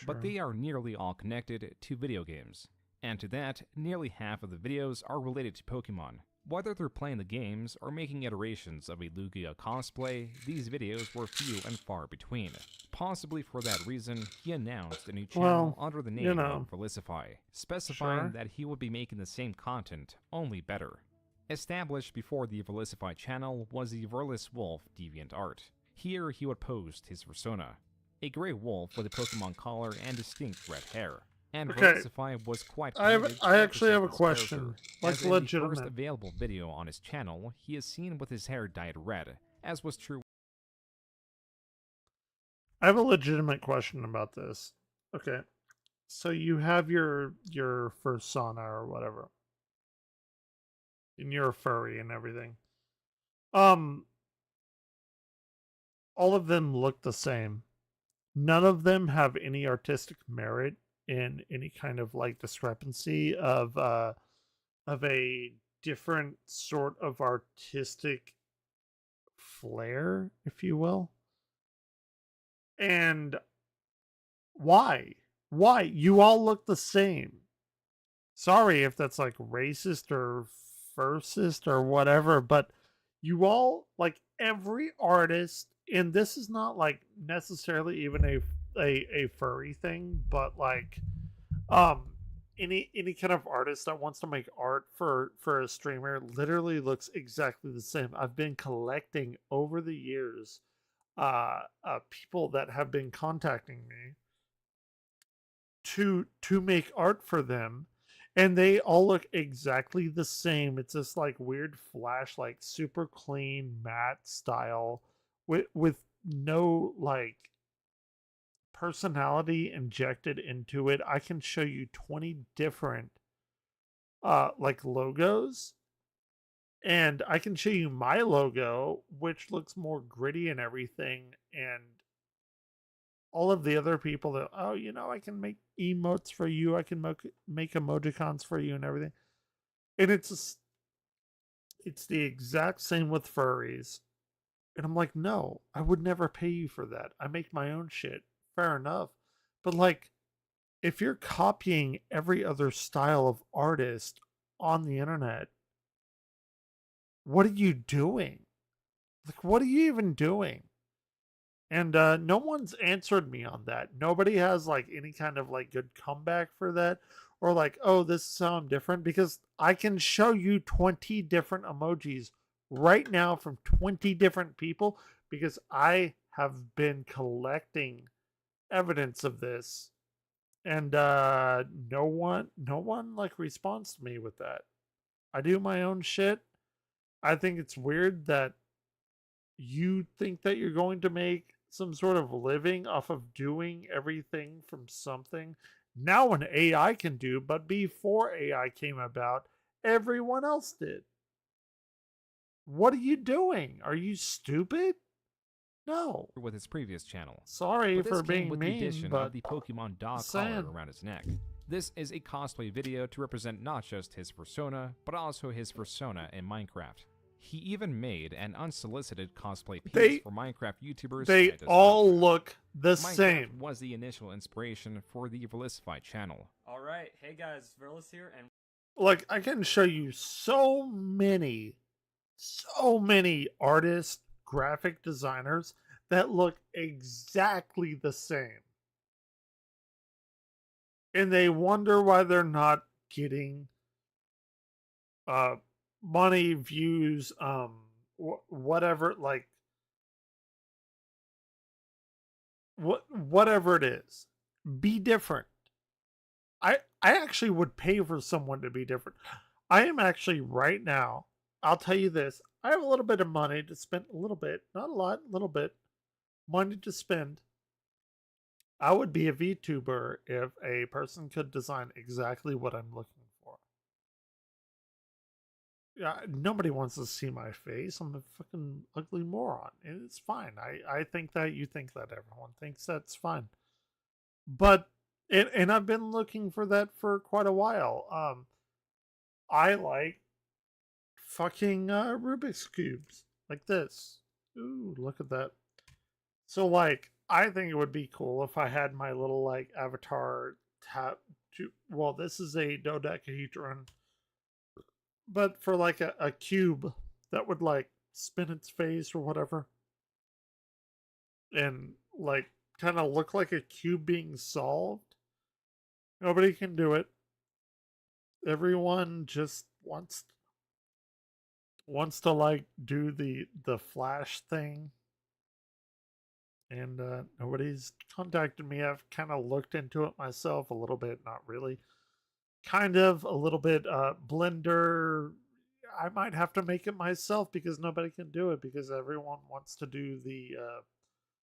but they are nearly all connected to video games. And to that, nearly half of the videos are related to Pokemon. Whether they're playing the games or making iterations of a Lugia cosplay, these videos were few and far between. Possibly for that reason, he announced a new channel Well, under the name you know. of Verlisify, specifying Sure. that he would be making the same content, only better. Established before the Verlisify channel was the Verlis Wolf DeviantArt. Here he would post his persona, a gray wolf with a Pokemon collar and distinct red hair. And Okay. Verlisify was quite I committed to actually have a this question, character, like as in the first legitimate. available video on his channel, he is seen with his hair dyed red, as was true. I have a legitimate question about this. Okay. So you have your persona or whatever. And you're a furry and everything. All of them look the same. None of them have any artistic merit in any kind of like discrepancy of a different sort of artistic flair, if you will. And why? Why? You all look the same. Sorry if that's like racist or firstist or whatever, but you all, like every artist, and this is not like necessarily even a furry thing, but like any kind of artist that wants to make art for a streamer literally looks exactly the same. I've been collecting over the years people that have been contacting me to make art for them, and they all look exactly the same. It's this like weird flash, like super clean matte style with no like personality injected into it. I can show you 20 different like logos, and I can show you my logo, which looks more gritty and everything, and all of the other people that, oh, you know, I can make emotes for you, I can make emojicons for you and everything. And it's the exact same with furries. And I'm like, no, I would never pay you for that. I make my own shit. Fair enough. But like, if you're copying every other style of artist on the internet, what are you doing? Like, what are you even doing? And no one's answered me on that. Nobody has like any kind of like good comeback for that, or like, oh, this is how I'm different, because I can show you 20 different emojis right now from 20 different people, because I have been collecting evidence of this, and no one like responds to me with that. I do my own shit. I think it's weird that you think that you're going to make some sort of living off of doing everything from something now an AI can do, but before AI came about, everyone else did. What are you doing? Are you stupid? No. With his previous channel. Sorry But this for came being with mean, the addition but of the Pokemon dog saying. collar around his neck. This is a cosplay video to represent not just his persona, but also his persona in Minecraft. He even made an unsolicited cosplay piece for Minecraft YouTubers. They all look the Minecraft same. Was the initial inspiration for the Verlisify channel. All right, hey guys, Verlis here, and Like, I can show you so many artists, graphic designers that look exactly the same. And they wonder why they're not getting money, views, whatever, like whatever it is. Be different. I actually would pay for someone to be different. I am actually right now, I'll tell you this, I have a little bit of money to spend, a little bit, not a lot, a little bit, money to spend. I would be a VTuber if a person could design exactly what I'm looking for. Yeah, nobody wants to see my face. I'm a fucking ugly moron. And it's fine. I think that, you think that, everyone thinks that's fine. But and I've been looking for that for quite a while. I like fucking Rubik's Cubes. Like this. Ooh, look at that. So, like, I think it would be cool if I had my little, like, avatar tap to... Well, this is a dodecahedron. But for, like, a cube that would, like, spin its face or whatever. And, like, kind of look like a cube being solved. Nobody can do it. Everyone just wants to like do the Flash thing. And nobody's contacted me. I've kind of looked into it myself a little bit, not really. Kind of a little bit. Blender, I might have to make it myself because nobody can do it because everyone wants to do the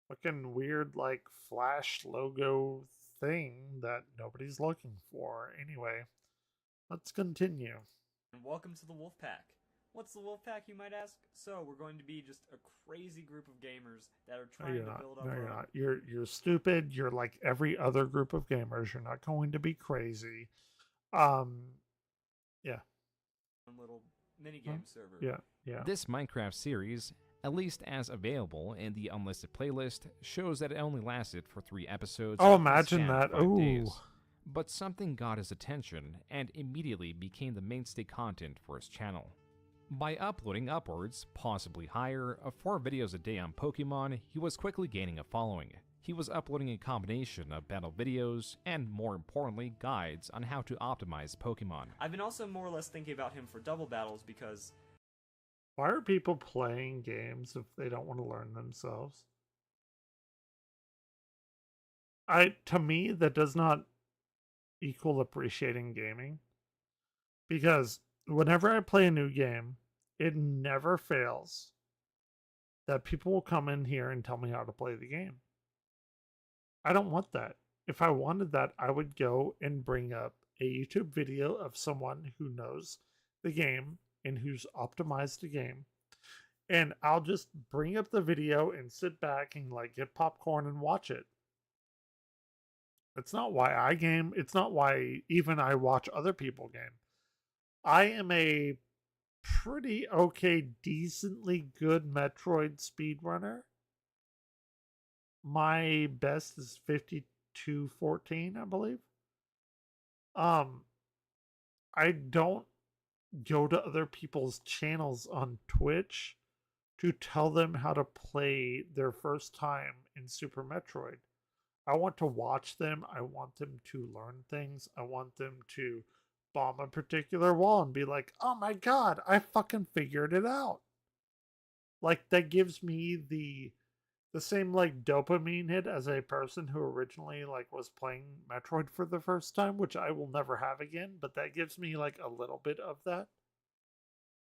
fucking weird like Flash logo thing that nobody's looking for. Anyway, let's continue. And welcome to the Wolfpack. What's the Wolfpack, you might ask? So we're going to be just a crazy group of gamers that are trying to build up. No, you're not. You're stupid. You're like every other group of gamers. You're not going to be crazy. Yeah. Little minigame server. Yeah. This Minecraft series, at least as available in the unlisted playlist, shows that it only lasted for 3 episodes. Oh, imagine that. Ooh. Days. But something got his attention and immediately became the mainstay content for his channel. By uploading upwards, possibly higher, of 4 videos a day on Pokemon, he was quickly gaining a following. He was uploading a combination of battle videos and, more importantly, guides on how to optimize Pokemon. I've been also more or less thinking about him for double battles because... Why are people playing games if they don't want to learn themselves? To me, that does not equal appreciating gaming. Because whenever I play a new game, it never fails that people will come in here and tell me how to play the game. I don't want that. If I wanted that, I would go and bring up a YouTube video of someone who knows the game and who's optimized the game. And I'll just bring up the video and sit back and like get popcorn and watch it. It's not why I game. It's not why even I watch other people game. I am a pretty okay, decently good Metroid speedrunner. My best is 52:14, I believe. I don't go to other people's channels on Twitch to tell them how to play their first time in Super Metroid. I want to watch them. I want them to learn things. I want them to bomb a particular wall and be like, oh my god, I fucking figured it out. Like, that gives me the same like dopamine hit as a person who originally like was playing Metroid for the first time, which I will never have again, but that gives me like a little bit of that.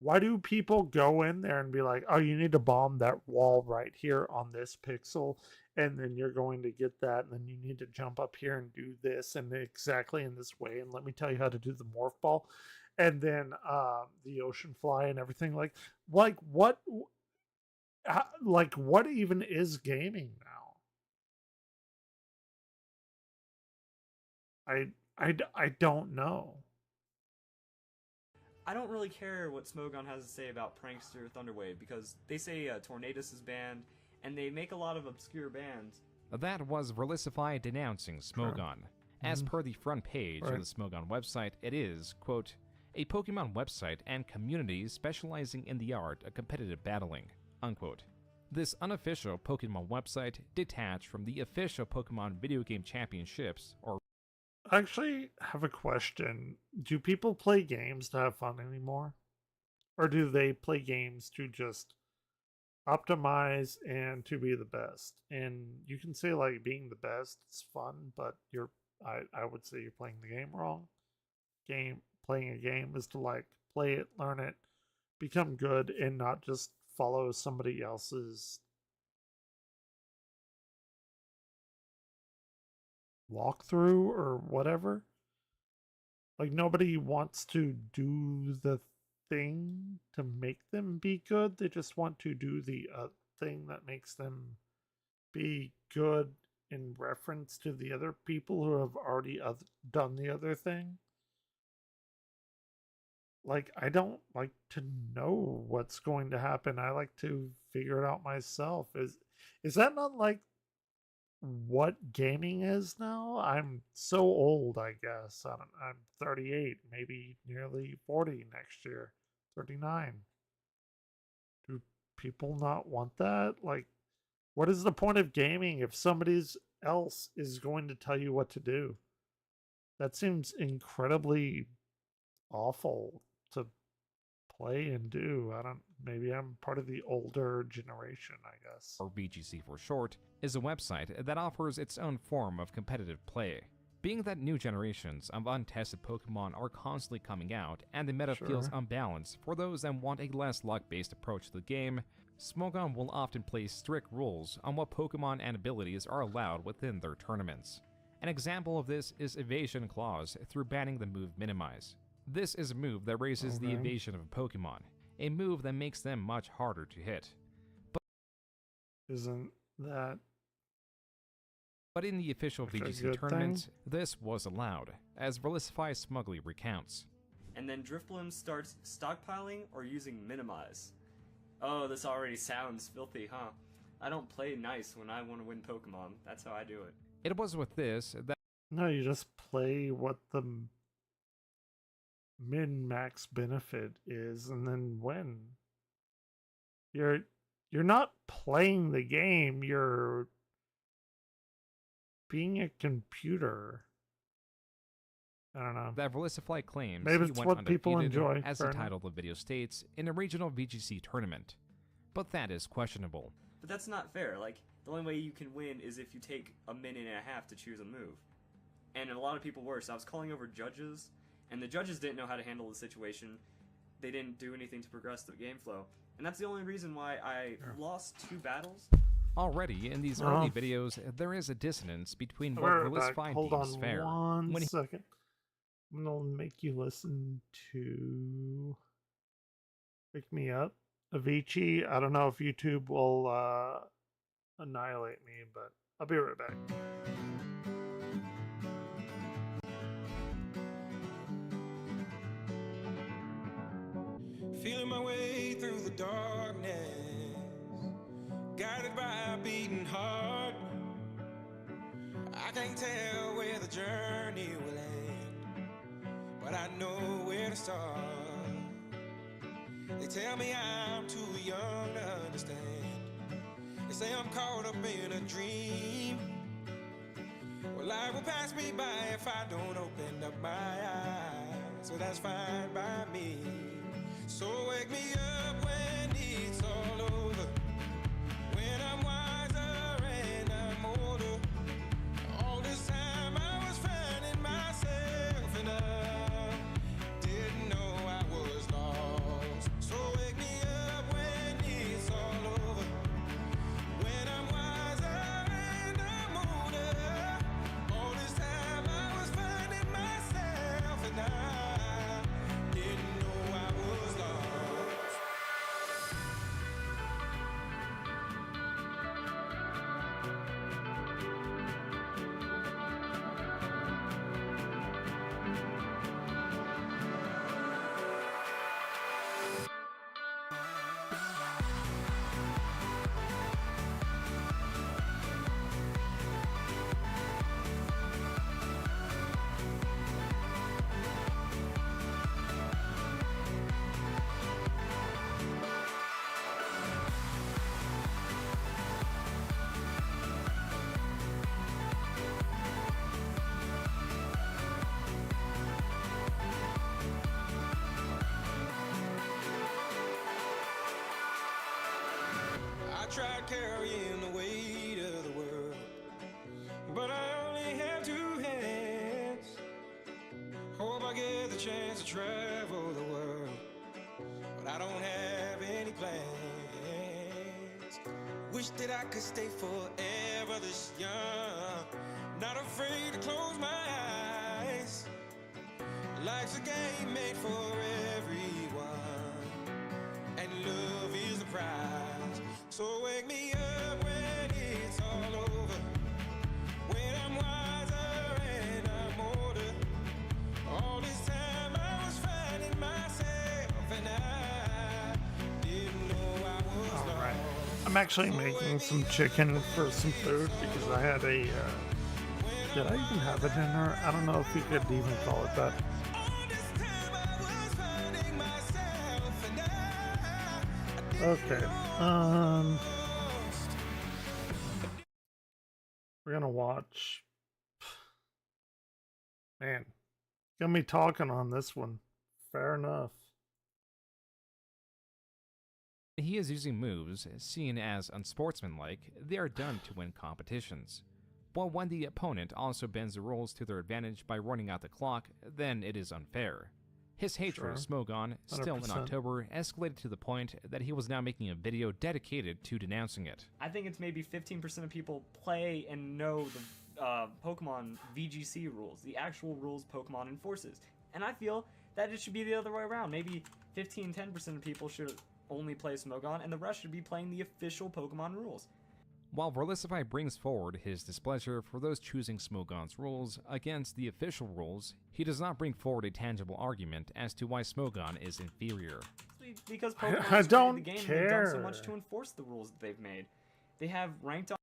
Why do people go in there and be like, oh, you need to bomb that wall right here on this pixel, and then you're going to get that, and then you need to jump up here and do this, and exactly in this way, and let me tell you how to do the morph ball. and then the ocean fly and everything. Like what even is gaming now? I don't know. I don't really care what Smogon has to say about Prankster Thunderwave, because they say Tornadus is banned, and they make a lot of obscure bands. That was Relisify denouncing Smogon. As per the front page of the Smogon website, it is, quote, a Pokemon website and community specializing in the art of competitive battling, unquote. This unofficial Pokemon website, detached from the official Pokemon Video Game Championships, or I actually have a question. Do people play games to have fun anymore? Or do they play games to just optimize and to be the best? And you can say like being the best is fun, but I would say you're playing the game wrong. Playing a game is to like play it, learn it, become good, and not just follow somebody else's walkthrough or whatever. Like nobody wants to do the thing to make them be good. They just want to do the thing that makes them be good in reference to the other people who have already done the other thing. Like, I don't like to know what's going to happen. I like to figure it out myself. Is that not like what gaming is now? I'm so old, I guess. I'm 38, maybe nearly 40 next year. 39. Do people not want that? Like, what is the point of gaming if somebody else is going to tell you what to do? That seems incredibly awful to play and do. Maybe I'm part of the older generation, I guess. Or VGC for short, is a website that offers its own form of competitive play. Being that new generations of untested Pokemon are constantly coming out and the meta feels unbalanced for those that want a less luck-based approach to the game, Smogon will often place strict rules on what Pokemon and abilities are allowed within their tournaments. An example of this is Evasion Clause through banning the move Minimize. This is a move that raises the evasion of a Pokemon, a move that makes them much harder to hit. But in the official VGC tournament, this was allowed, as Relisify smugly recounts. And then Drifblim starts stockpiling or using Minimize. Oh, this already sounds filthy, huh? I don't play nice when I want to win Pokemon. That's how I do it. It was with this that... No, you just play what the min-max benefit is and then win. You're not playing the game, you're being a computer. I don't know. That Relisify claims maybe he it's went what people enjoy, as the title of the video states, in a regional VGC tournament. But that is questionable. But that's not fair. Like, the only way you can win is if you take a minute and a half to choose a move. And a lot of people were. So I was calling over judges, and the judges didn't know how to handle the situation. They didn't do anything to progress the game flow. And that's the only reason why I lost 2 battles. Already, in these early videos, there is a dissonance between what Relisify deems fair. Hold on one second. I'm gonna make you listen to Pick Me Up, Avicii. I don't know if YouTube will annihilate me, but I'll be right back. Feeling my way through the darkness, guided by a beating heart. I can't tell where the journey will end, but I know where to start. They tell me I'm too young to understand. They say I'm caught up in a dream. Well, life will pass me by if I don't open up my eyes, so that's fine by me. So wake me up when it's all over, when I'm wiser and I'm older. All this time I was finding myself and I didn't know I was lost. So wake me up when it's all over, when I'm wiser and I'm older. All this time I was finding myself and I didn't tried carrying the weight of the world, but I only have 2 hands. Hope I get the chance to travel the world, but I don't have any plans. Wish that I could stay forever this young, not afraid to close my eyes. Life's a game made for everyone, and love is the prize. So wake me up when it's all over, when I'm wiser and I'm older. All this time I was finding myself, and I didn't know I was lost. Alright. I'm actually making some chicken for some food because I had a, did I even have a dinner? I don't know if you could even call it that. Okay, we're gonna watch, man, got me talking on this one, fair enough. He is using moves seen as unsportsmanlike. They are done to win competitions. But when the opponent also bends the rules to their advantage by running out the clock, then it is unfair. His hatred of Smogon, still in 100%. October, escalated to the point that he was now making a video dedicated to denouncing it. I think it's maybe 15% of people play and know the Pokemon VGC rules, the actual rules Pokemon enforces. And I feel that it should be the other way around. Maybe 15-10% of people should only play Smogon, and the rest should be playing the official Pokemon rules. While Verlisify brings forward his displeasure for those choosing Smogon's rules against the official rules, he does not bring forward a tangible argument as to why Smogon is inferior. Because Pokemon I has don't created the game and care. they've done so much to enforce the rules that they've made. They have ranked on.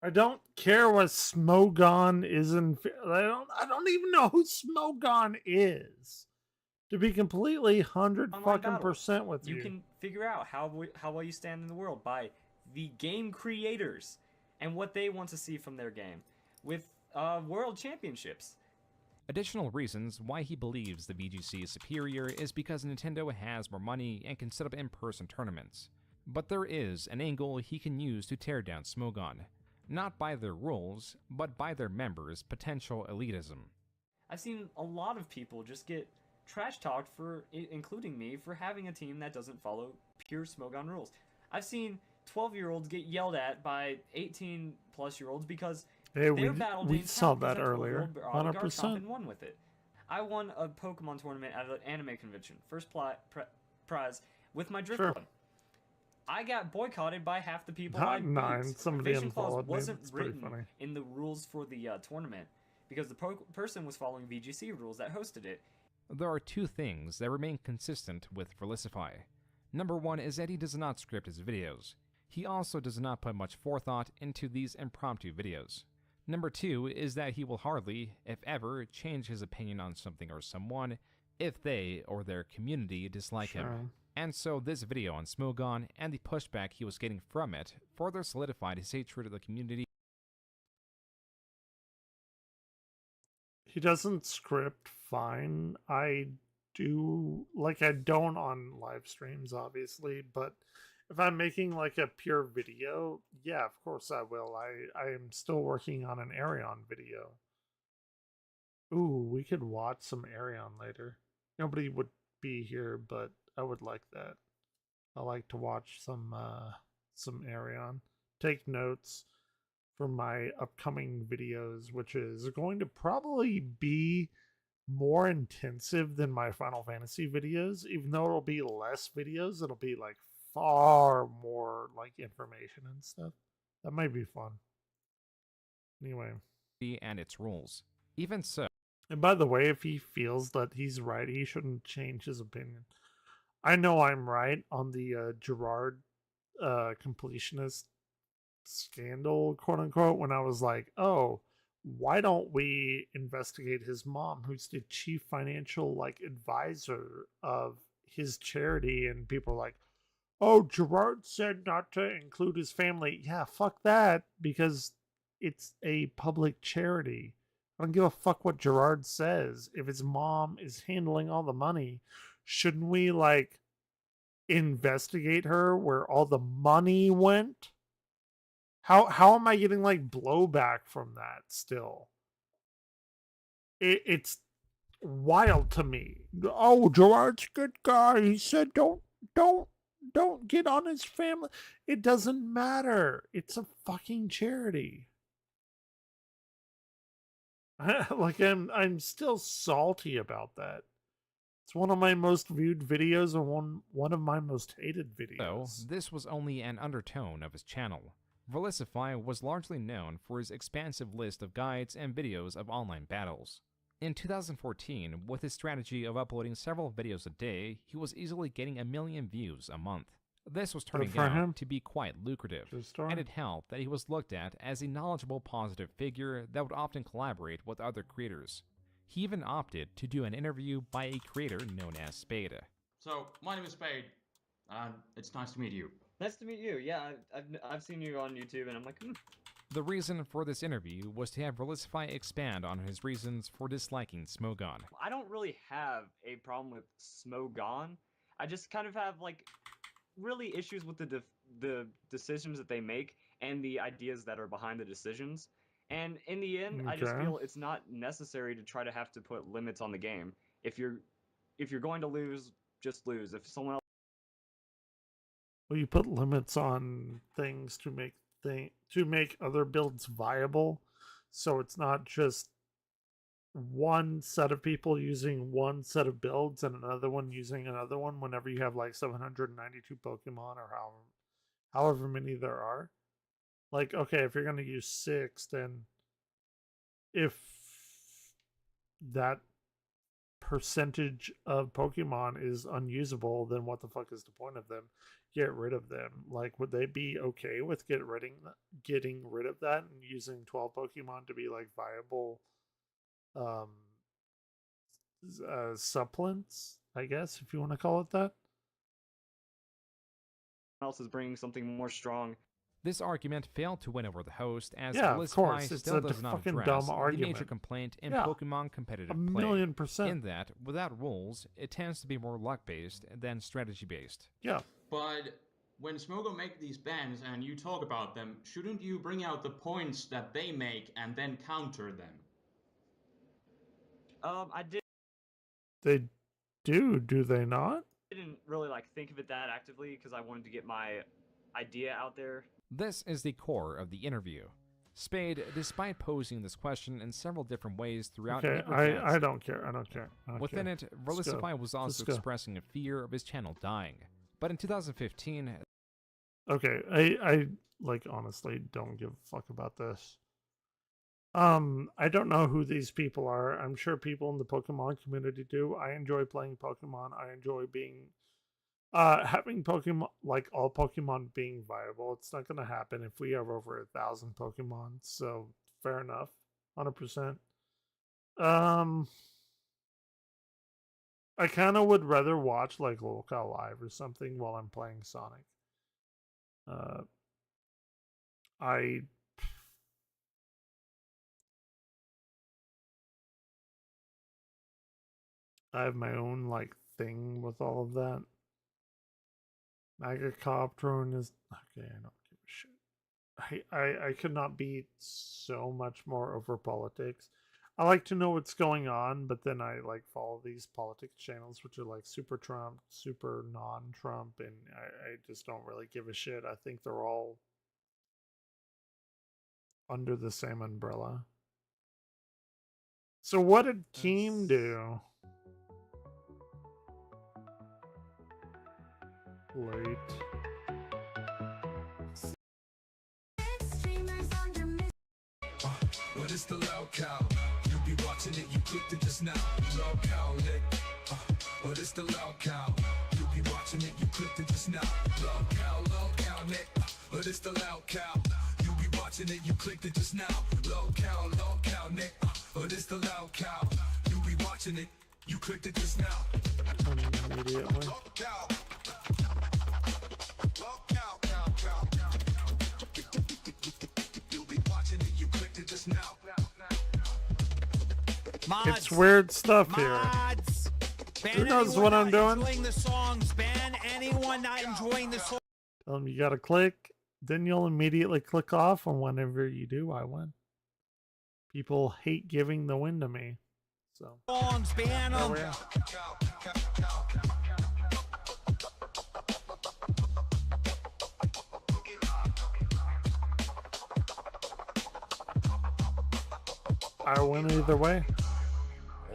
I don't care what Smogon is in. I don't even know who Smogon is. To be completely 100% with you. You can figure out how well you stand in the world by the game creators and what they want to see from their game with world championships. Additional reasons why he believes the VGC is superior is because Nintendo has more money and can set up in-person tournaments. But there is an angle he can use to tear down Smogon, not by their rules, but by their members' potential elitism. I've seen a lot of people just get trash talked, for including me, for having a team that doesn't follow pure Smogon rules. I've seen 12-year-olds get yelled at by 18-plus-year-olds because we saw that earlier. 100%. And won with it. I won a Pokemon tournament at an anime convention, first prize, with my Drifblim. I got boycotted by half the people. Not 9. Somebody unfollowed me. Wasn't It's pretty written funny. in the rules for the tournament because the person was following VGC rules that hosted it. There are 2 things that remain consistent with Verlisify. Number 1 is that he does not script his videos. He also does not put much forethought into these impromptu videos. Number 2 is that he will hardly, if ever, change his opinion on something or someone if they or their community dislike him. And so this video on Smogon and the pushback he was getting from it further solidified his hatred of the community. He doesn't script fine. I do, like, I don't on live streams, obviously, but if I'm making like a pure video, yeah, of course I will. I am still working on an Arion video. Ooh, we could watch some Arion later. Nobody would be here, but I would like that. I like to watch some Arion. Take notes for my upcoming videos, which is going to probably be more intensive than my Final Fantasy videos. Even though it'll be less videos, it'll be like far more like information and stuff. That might be fun. Anyway. And its rules. Even so. And by the way, if he feels that he's right, he shouldn't change his opinion. I know I'm right on the Gerard completionist scandal, quote unquote, when I was like, oh, why don't we investigate his mom, who's the chief financial like advisor of his charity? And people are like, oh, Gerard said not to include his family. Yeah, fuck that, because it's a public charity. I don't give a fuck what Gerard says. If his mom is handling all the money, shouldn't we like investigate her where all the money went? How am I getting like blowback from that still? It's wild to me. Oh, Gerard's a good guy. He said don't get on his family. It doesn't matter. It's a fucking charity. Like I'm still salty about that. It's one of my most viewed videos and one of my most hated videos. So, this was only an undertone of his channel. Velisify was largely known for his expansive list of guides and videos of online battles. In 2014, with his strategy of uploading several videos a day, he was easily getting 1 million views a month. This was turning out to be quite lucrative, and it helped that he was looked at as a knowledgeable, positive figure that would often collaborate with other creators. He even opted to do an interview by a creator known as Spade. So, my name is Spade, and it's nice to meet you. Nice to meet you. Yeah, I've seen you on YouTube, and I'm like, The reason for this interview was to have Velisify expand on his reasons for disliking Smogon. I don't really have a problem with Smogon. I just kind of have, like, really issues with the decisions that they make and the ideas that are behind the decisions. And in the end, I just feel it's not necessary to try to have to put limits on the game. If you're going to lose, just lose. If someone else... Well, you put limits on things to make other builds viable, so it's not just one set of people using one set of builds and another one using another one whenever you have like 792 Pokemon or however many there are. Like, okay, if you're going to use 6, then if that percentage of Pokemon is unusable, then what the fuck is the point of them? Get rid of them. Like, would they be okay with getting rid of that and using 12 Pokemon to be like viable supplants, I guess, if you want to call it that? Else is bringing something more strong. This argument failed to win over the host, as Velisify still does not address the major complaint in Pokemon competitive play. 1,000,000%. In that, without rules, it tends to be more luck-based than strategy-based. Yeah. But when Smogon make these bans and you talk about them, shouldn't you bring out the points that they make and then counter them? I did. They do they not? I didn't really like think of it that actively because I wanted to get my idea out there. This is the core of the interview. Spade, despite posing this question in several different ways throughout... Okay, I don't care. Within it, Velisify was also expressing a fear of his channel dying. But in 2015... Okay, I like, honestly don't give a fuck about this. I don't know who these people are. I'm sure people in the Pokemon community do. I enjoy playing Pokemon. I enjoy being... having Pokemon, like all Pokemon being viable. It's not going to happen if we have over 1,000 Pokemon, so fair enough. 100%. I kind of would rather watch like Local Live or something while I'm playing Sonic. I have my own like thing with all of that. Megacoptron is okay. I don't give a shit. I could not be so much more over politics. I like to know what's going on, but then I like follow these politics channels, which are like super Trump, super non-Trump, and I just don't really give a shit. I think they're all under the same umbrella. So what did Keem do? Late. What is the loud cow? You be watching it, you clicked it just now. Loud cow, lit. What is the loud cow? You be watching it, you clicked it just now. Loud cow, lit. What is the loud cow? You be watching it, you clicked it just now. Loud cow, lit. What is the loud cow? You be watching it, you clicked it just now. Immediately. It's weird stuff here. Who knows what I'm doing? The songs. Ban anyone not enjoying the song. You gotta click then you'll immediately click off, and whenever you do, I win. People hate giving the win to me. So. There we are. I win either way.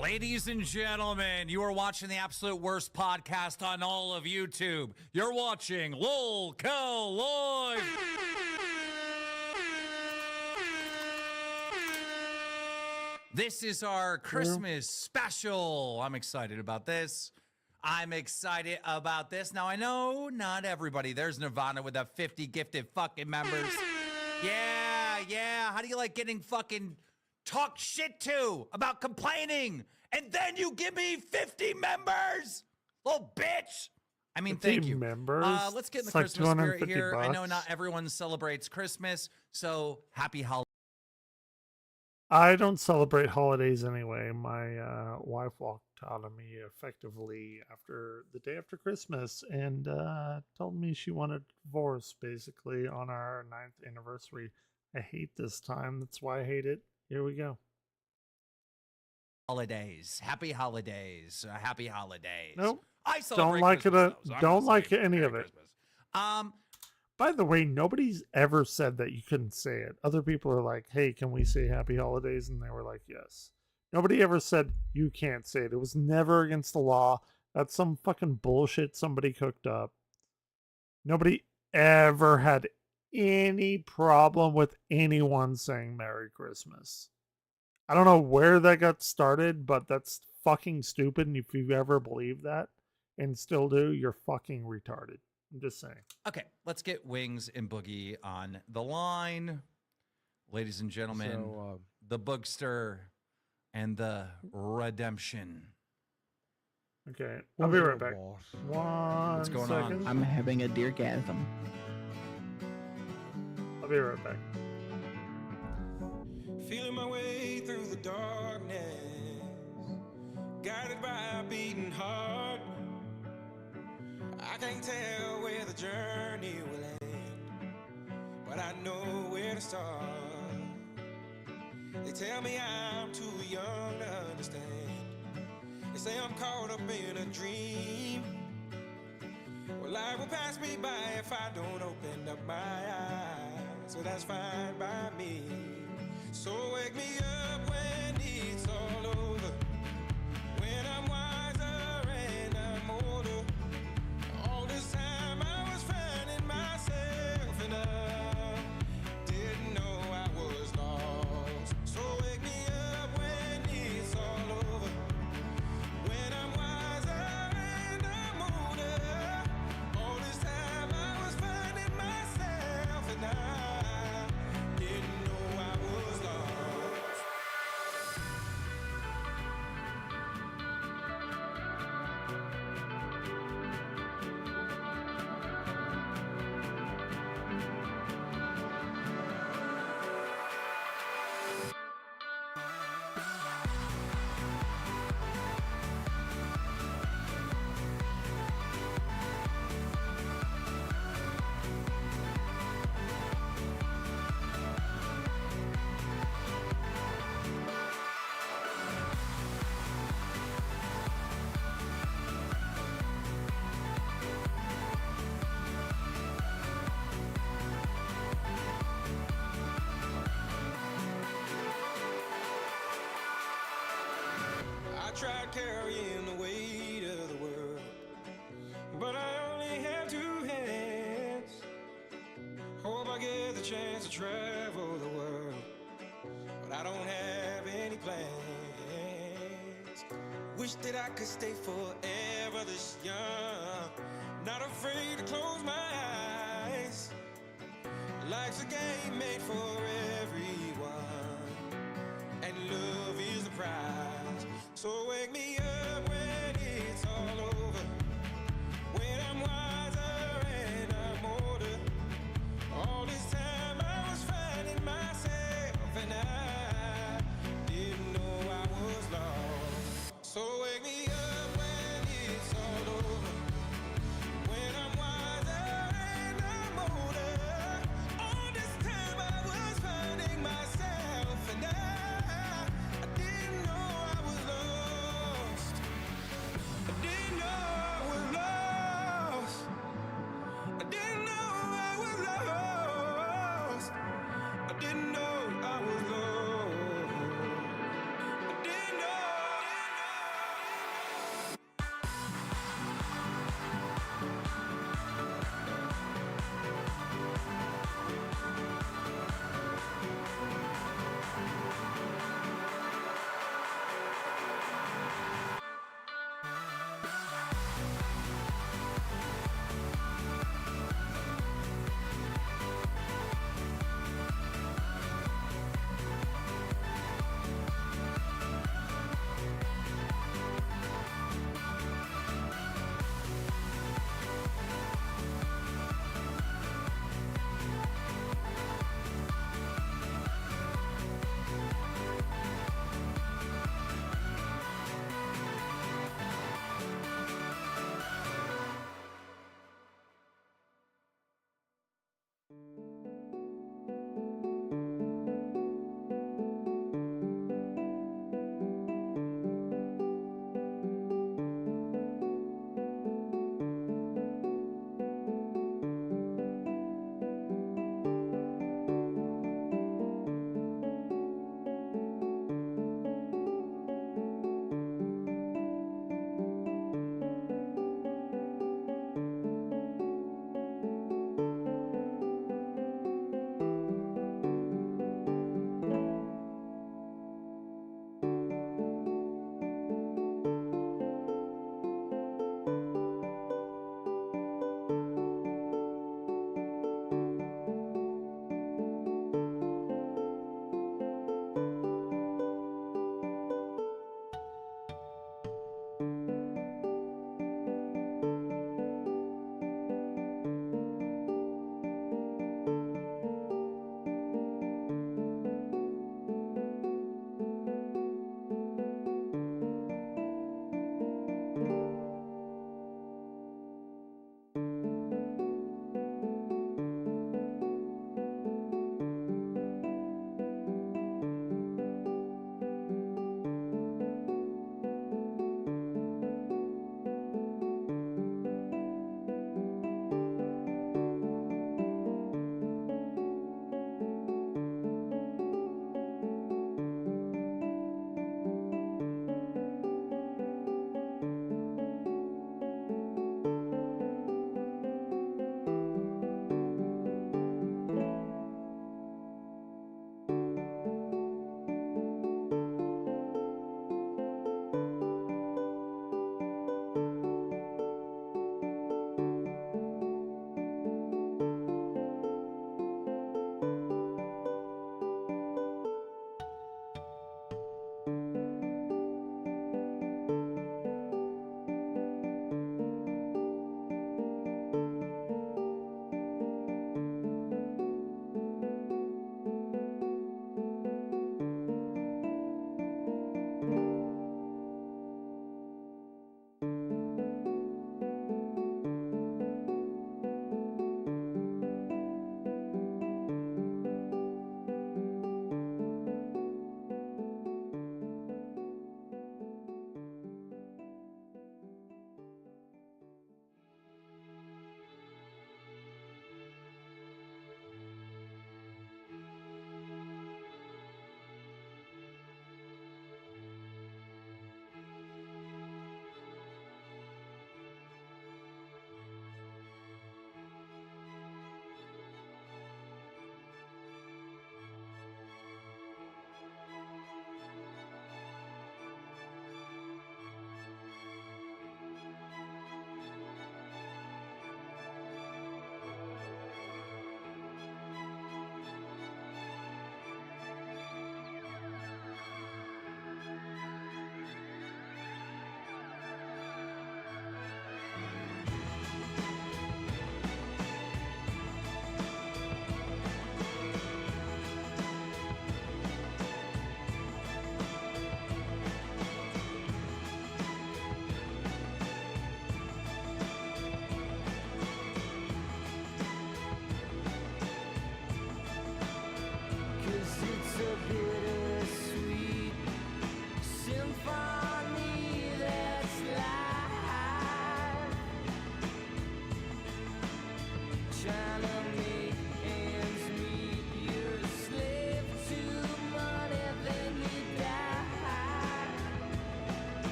Ladies and gentlemen, you are watching the absolute worst podcast on all of YouTube. You're watching LOL Cal Live. This is our Christmas special. I'm excited about this. Now, I know not everybody. There's Nirvana with the 50 gifted fucking members. Yeah. How do you like getting fucking talk shit to about complaining, and then you give me 50 members, little bitch? I mean, thank you. Members. Let's get in the It's like Christmas spirit here. $250. I know not everyone celebrates Christmas, so happy holidays. I don't celebrate holidays anyway. My wife walked out on me effectively after the day after Christmas and told me she wanted a divorce basically on our 9th anniversary. I hate this time. That's why I hate it. Here we go. Holidays. Happy holidays. Happy holidays. Nope. I celebrate don't like Christmas, it. though, so I'm Don't gonna like say any Merry of it. Christmas. By the way, nobody's ever said that you couldn't say it. Other people are like, hey, can we say happy holidays? And they were like, yes. Nobody ever said you can't say it. It was never against the law. That's some fucking bullshit somebody cooked up. Nobody ever had any problem with anyone saying Merry Christmas. I don't know where that got started, but that's fucking stupid. And if you ever believe that and still do, you're fucking retarded. I'm just saying. Okay, let's get Wings and Boogie on the line. Ladies and gentlemen, the Boogster and the Redemption. Okay, I'll be right back. What's going on? I'm having a deergasm. I'll be right back. Feeling my way through the darkness, guided by a beating heart. I can't tell where the journey will end, but I know where to start. They tell me I'm too young to understand. They say I'm caught up in a dream. Well, life will pass me by if I don't open up my eyes. So that's fine by me. So wake me up when it's all over, when I'm wiser and I'm older. All this time I was finding myself and I didn't know I was lost. So wake me up when it's all over, when I'm wiser and I'm older. All this time I was finding myself and I didn't know I was lost. I tried carrying the weight of the world, but I only have two hands. Hope I get the chance to travel the world, but I don't have any plans. Wish that I could stay forever this young, not afraid to close my eyes. Life's a game made for everyone, and love is the prize. So wake me up when it's all over, when I'm wiser and I'm older. All this time I was finding myself and I didn't know I was lost. So wake me up when it's all over, when I'm wiser and I'm older.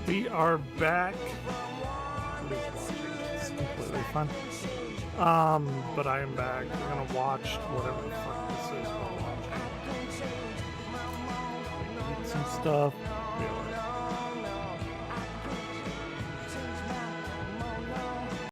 We are back. It's completely fun. But I am back. We're gonna watch whatever the fuck this is we're watching. Eat some stuff. Yeah.